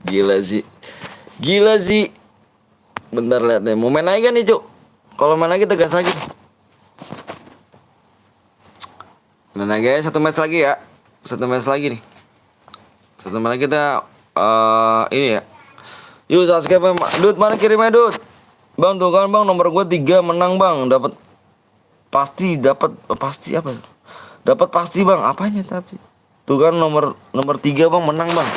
Gila sih. Bentar lihat deh. Mau main lagi kan nih, Cuk? Kalau main lagi tegas lagi. Main lagi ya, 1 match lagi ya. 1 match lagi nih. 1 match lagi kita ini ya. Yuk subscribe Dut, mana kirimnya Dut? Bang tuh kan bang, nomor gue 3 menang bang. Dapat pasti apa? Dapat pasti bang, apanya tapi? Tuh kan nomor 3 bang menang bang.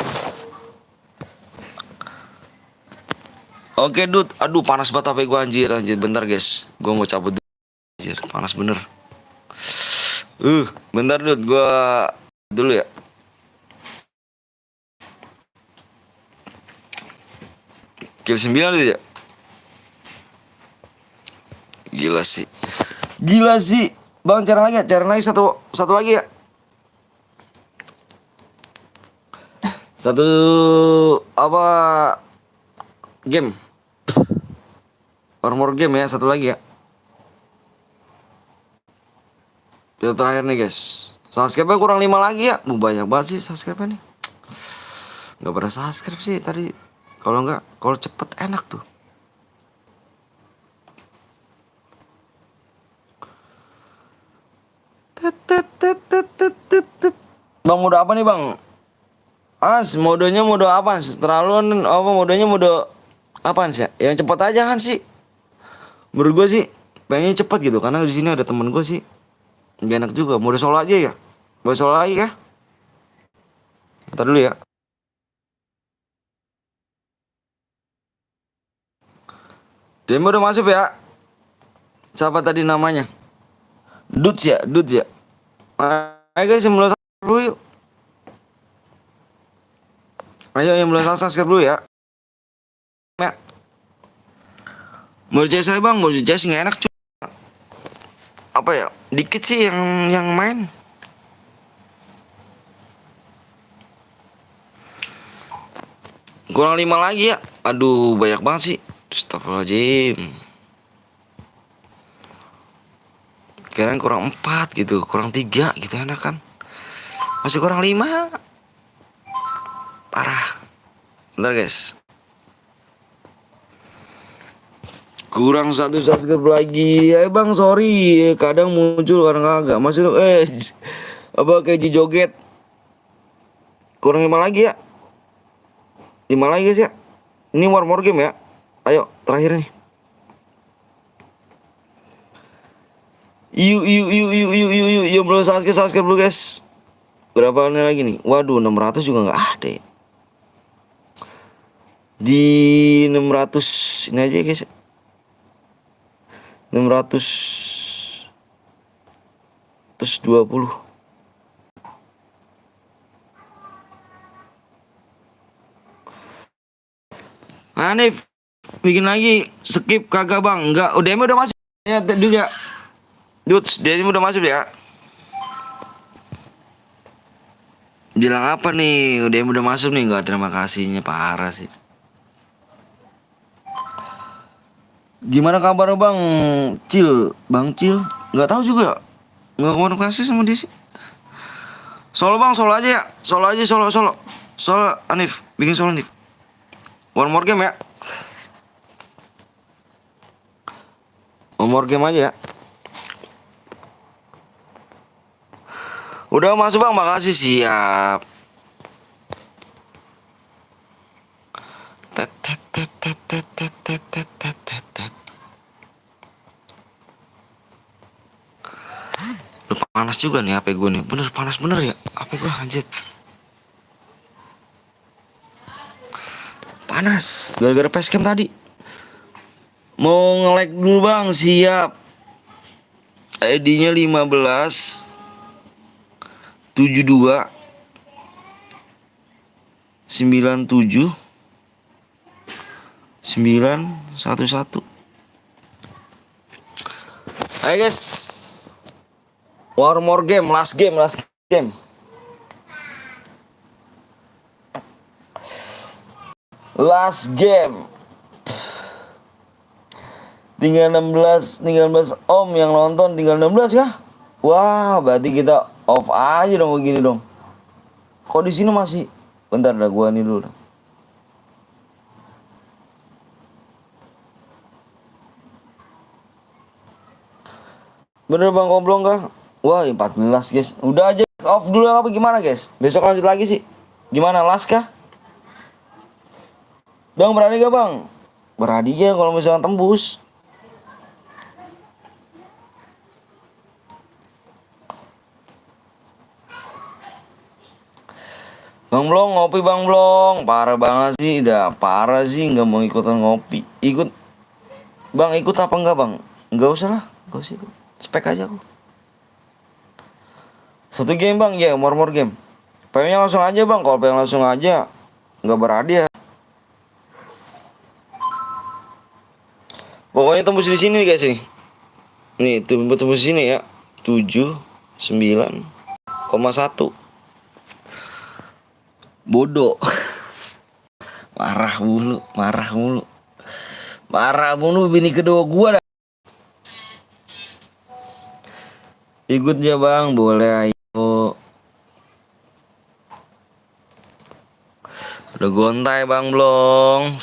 Oke Dut, aduh panas banget HP gue anjir. Bentar guys, gue mau cabut dulu. Anjir, panas bener. Bentar Dut, gue dulu ya. Kill 9 Dut ya. Gila sih. Bang cari lagi satu lagi ya. Satu apa game? Armor game ya, satu lagi ya. Itu terakhir nih guys. Subscribe-nya kurang 5 lagi ya. Banyak banget sih subscribe-nya nih. Gak pernah subscribe sih tadi. Kalau cepet enak tuh. Bang mode apa nih bang? Modenya mode apa? Terlalu apa modenya mode apaan sih? Yang cepet aja kan sih. Menurut gue sih pengen cepet gitu karena di sini ada temen gue sih. Gak enak juga. Mode solo aja ya. Mode solo lagi ya. Ntar dulu ya. Demo udah masuk ya. Siapa tadi namanya? Dudes ya, Dudes ya. Ayo guys, yang belum subscribe dulu yuk. Ayo yang belum subscribe dulu ya. Ya. Mau CS saya bang, mau CS nggak enak cuy. Apa ya? Dikit sih yang main. Kurang 5 lagi ya. Aduh, banyak banget sih. Astagfirullahaladzim. Kirain kurang 4 gitu, kurang 3 gitu enak kan. Masih kurang 5. Parah. Bentar guys. Kurang 1 subscribe lagi. Bang sorry, kadang muncul kadang kagak. Masih lo apa kayak joget. Kurang 5 lagi ya. 5 lagi guys ya. Ini more game ya. Ayo terakhir nih. Yuk belum subscribe dulu guys. Berapa nih lagi nih? Waduh 600 juga nggak ada ya. Di 600 ini aja guys. 620. Hanif bikin lagi skip kagak bang? Enggak, udah masuk ya juga. Dudes, dia udah masuk ya. Bilang apa nih? Udah masuk nih, enggak terima kasihnya parah sih. Gimana kabar bang Cil? Bang Cil? Nggak tahu juga. Nggak komunikasi sama dia sih. Solo bang, solo aja ya. Solo aja, solo. Solo Hanif, bikin solo Hanif. One more game ya. One more game aja ya. Udah masuk bang, makasih siap. Udah panas juga nih HP gue nih. Bener panas bener ya HP gue anjir. Panas gara-gara facecam tadi. Mau nge-like dulu bang, siap. ID-nya 15 72 97 911. Ayo guys. One more game, last game. Last game. Tinggal 16 om yang nonton, tinggal 16 ya. Wah, berarti kita off aja dong begini dong. Kok di sini masih? Bentar dah gua nih dulu. Bener bang Komplong kah? Wah 14 guys. Udah aja off dulu apa gimana guys? Besok lanjut lagi sih. Gimana last kah? Bang berani gak bang? Berani ya kalau misalnya tembus. Bang Blong ngopi bang Blong. Parah banget sih. Udah parah sih nggak mau ikutan ngopi. Ikut. Bang ikut apa enggak bang? Nggak usah lah. Nggak usah ikut. Spek aja aku. Satu game bang ya, more game. Pengennya langsung aja bang. Kalau pengen langsung aja nggak berhadiah. Pokoknya tembus di sini guys nih. Nih tembus di sini ya. 79,1. Bodoh. Marah mulu bini kedua gua dah. Ikut ya bang, boleh ayo. Udah gontai bang Blong.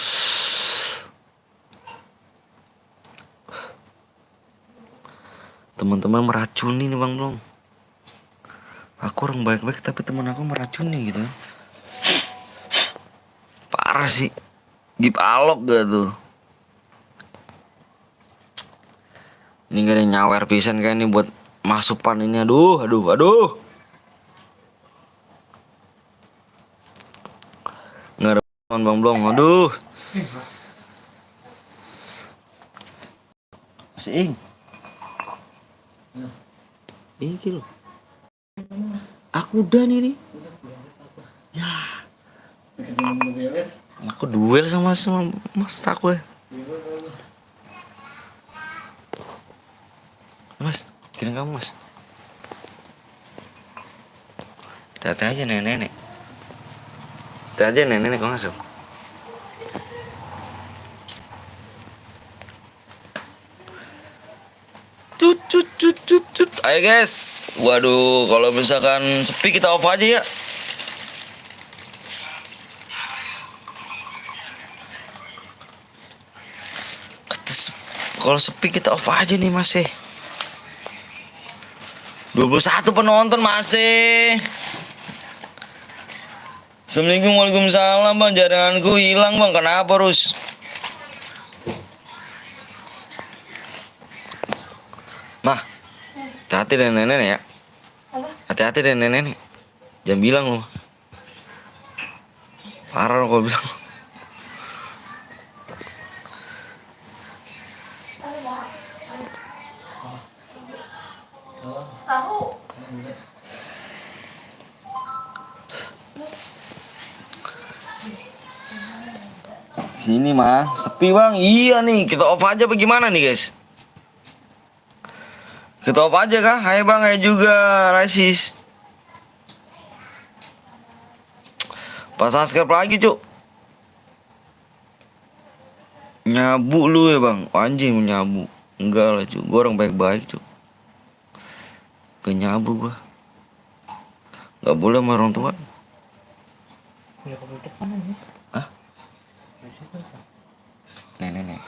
Teman-teman meracuni nih bang Blong. Aku orang baik-baik tapi teman aku meracuni gitu. Parah sih. Gip alok gak tuh. Ini gak ada nyawer pisan kayak ini buat masupan ini. Aduh. Bang Blong, aduh. Mas Ing. Ini kilo. Aku udah nih. Ya. Aku duel sama Mas aku ya. Mas, kirim kamu Mas. Hati aja nenek. Hati aja nenek kau masuk. Cut. Ayo guys. Waduh, kalau misalkan sepi kita off aja ya. Kalau sepi kita off aja nih masih. 21 penonton masih. Assalamualaikum, waalaikumsalam bang. Jaringanku hilang bang. Kenapa Rus? Mah, hati-hati deh nenek ya. Hati-hati deh nenek. Jangan bilang lo. Parah lo kalau bilang. Tahu. Sini mah, sepi bang. Iya nih, kita off aja bagaimana nih guys? Kita off aja kah? Hai bang, hai juga Raisis. Pas subscribe lagi cuk. Nyabu lu ya bang. Anjing nyabu. Enggak lah cuk, gue orang baik-baik cuk. Gak nyabu gue. Gak boleh sama orang tua. Hah? Nenek.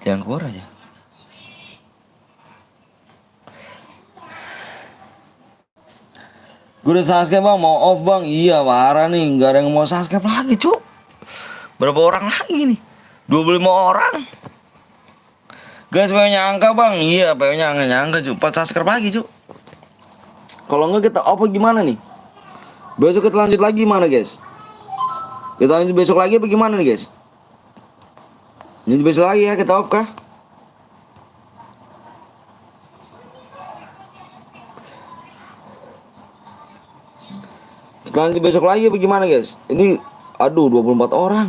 Jangan keluar aja. Gue udah subscribe bang, mau off bang. Iya parah nih, gak ada yang mau subscribe lagi cuk. Berapa orang lagi nih? 25 orang. Guys, pengen nyangka bang. Iya, pengen nyangka cuk. 4 subscribe lagi cuk. Kalau enggak kita off gimana nih? Besok kita lanjut lagi mana guys? Kita lanjut besok lagi apa gimana nih guys? Lanjut besok lagi ya, kita off kah? Kita lanjut besok lagi apa gimana guys? Ini aduh 24 orang.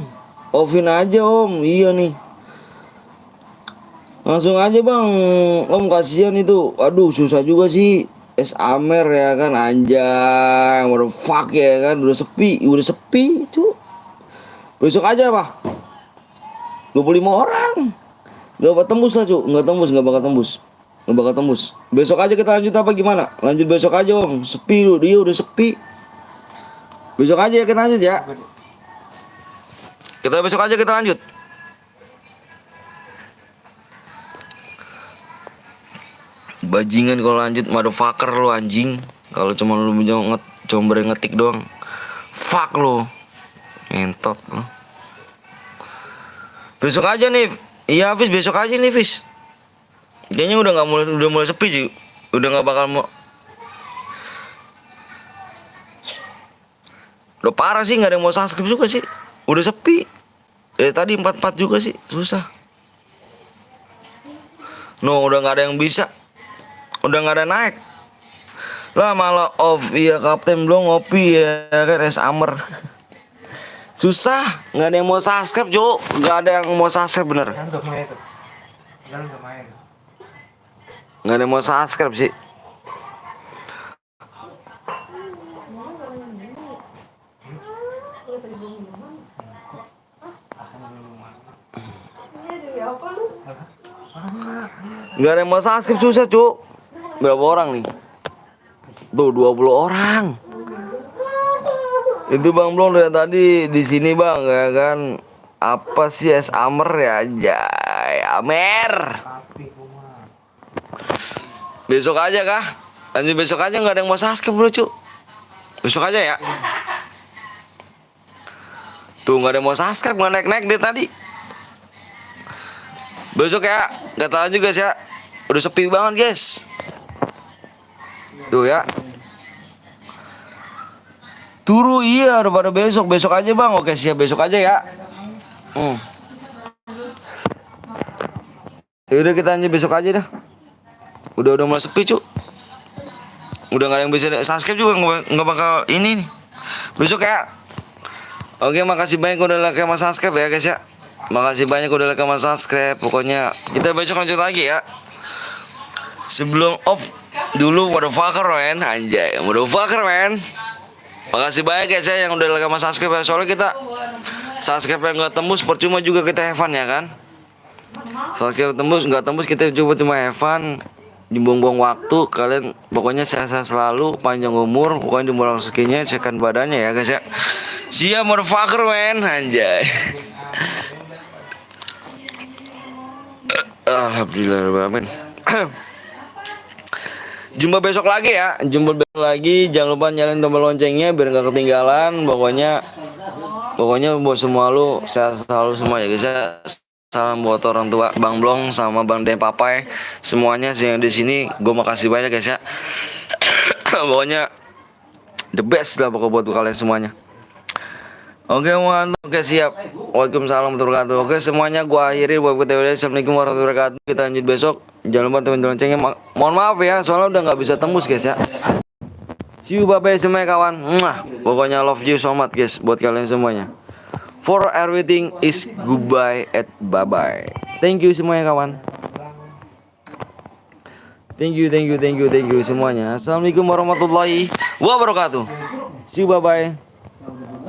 Offin aja om. Iya nih. Langsung aja bang. Om kasihan itu. Aduh susah juga sih. Es Amer ya kan anjay. What the fuck ya kan. Udah sepi cu. Besok aja pak. 25 orang. Gak bakal tembus lah cu. Gak bakal tembus. Besok aja kita lanjut apa gimana? Lanjut besok aja om. Sepi lu. Dia udah sepi. Besok aja kita lanjut ya. Kita besok aja kita lanjut. Bajingan kalau lanjut motherfucker lu anjing. Kalau cuma lu cuma ngetik doang. Fuck lu. Entot lu. Besok aja nih. Iya Fis, besok aja nih Fis. Kayaknya udah mulai sepi sih. Udah nggak bakal mau. Udah parah sih, nggak ada yang mau subscribe juga sih. Udah sepi. Tadi 44 juga sih, susah. No, udah nggak ada yang bisa. Udah nggak ada naik. Lah malah off. Iya kapten belum ngopi ya kan es Amer. Susah, nggak ada yang mau subscribe Jo. Nggak ada yang mau subscribe bener. Nggak ada yang mau subscribe sih. Gak ada yang mau subscribe susah cuk. Berapa orang nih? Tuh 20 orang. Itu Bang Blong dari tadi di sini Bang ya kan. Apa sih es Amer ya anjay. Amer. Besok aja kah? Lanjut besok aja, gak ada yang mau subscribe bro cuk. Besok aja ya. Tuh gak ada yang mau subscribe, gak naik-naik deh tadi. Besok ya, gak tahu juga guys ya. Udah sepi banget guys. Tuh ya. Turu iya udah pada besok aja bang. Oke siap besok aja ya. Yaudah kita lanjut besok aja dah. Udah mulai sepi cuk. Udah nggak ada yang bisa subscribe juga nggak bakal ini nih. Besok ya. Oke makasih banyak udah like sama subscribe ya guys ya. Makasih banyak udah like sama subscribe. Pokoknya kita besok lanjut lagi ya. Sebelum off dulu motherfucker man. Anjay motherfucker man. Makasih banyak guys ya yang udah like sama subscribe ya. Soalnya kita subscribe yang nggak tembus percuma juga kita have fun ya kan. Subscribe nggak tembus kita coba cuma have fun, dibuang-buang waktu. Kalian pokoknya sehat selalu, panjang umur, pokoknya dimurang rezekinya, cekan badannya ya guys ya. Siap motherfucker man. Anjay. Alhamdulillah. Jumpa besok lagi ya. Jangan lupa nyalain tombol loncengnya biar nggak ketinggalan. Pokoknya buat semua lu sehat selalu semua ya guys ya. Salam buat orang tua Bang Blong sama Bang Den Papai semuanya yang di sini. Gue makasih banyak guys ya. Pokoknya the best lah pokoknya buat kalian semuanya. Oke mantap. Oke siap. Waalaikumsalam warahmatullahi wabarakatuh. Oke semuanya gue akhiri buat video. Assalamualaikum warahmatullahi wabarakatuh. Kita lanjut besok. Jangan lupa teman loncengnya. Mohon maaf ya soalnya udah nggak bisa tembus guys ya. See you bye bye semuanya kawan. Pokoknya love you so much guys buat kalian semuanya. For everything is goodbye and bye bye. Thank you semuanya kawan. Thank you semuanya. Assalamualaikum warahmatullahi wabarakatuh. See you bye bye.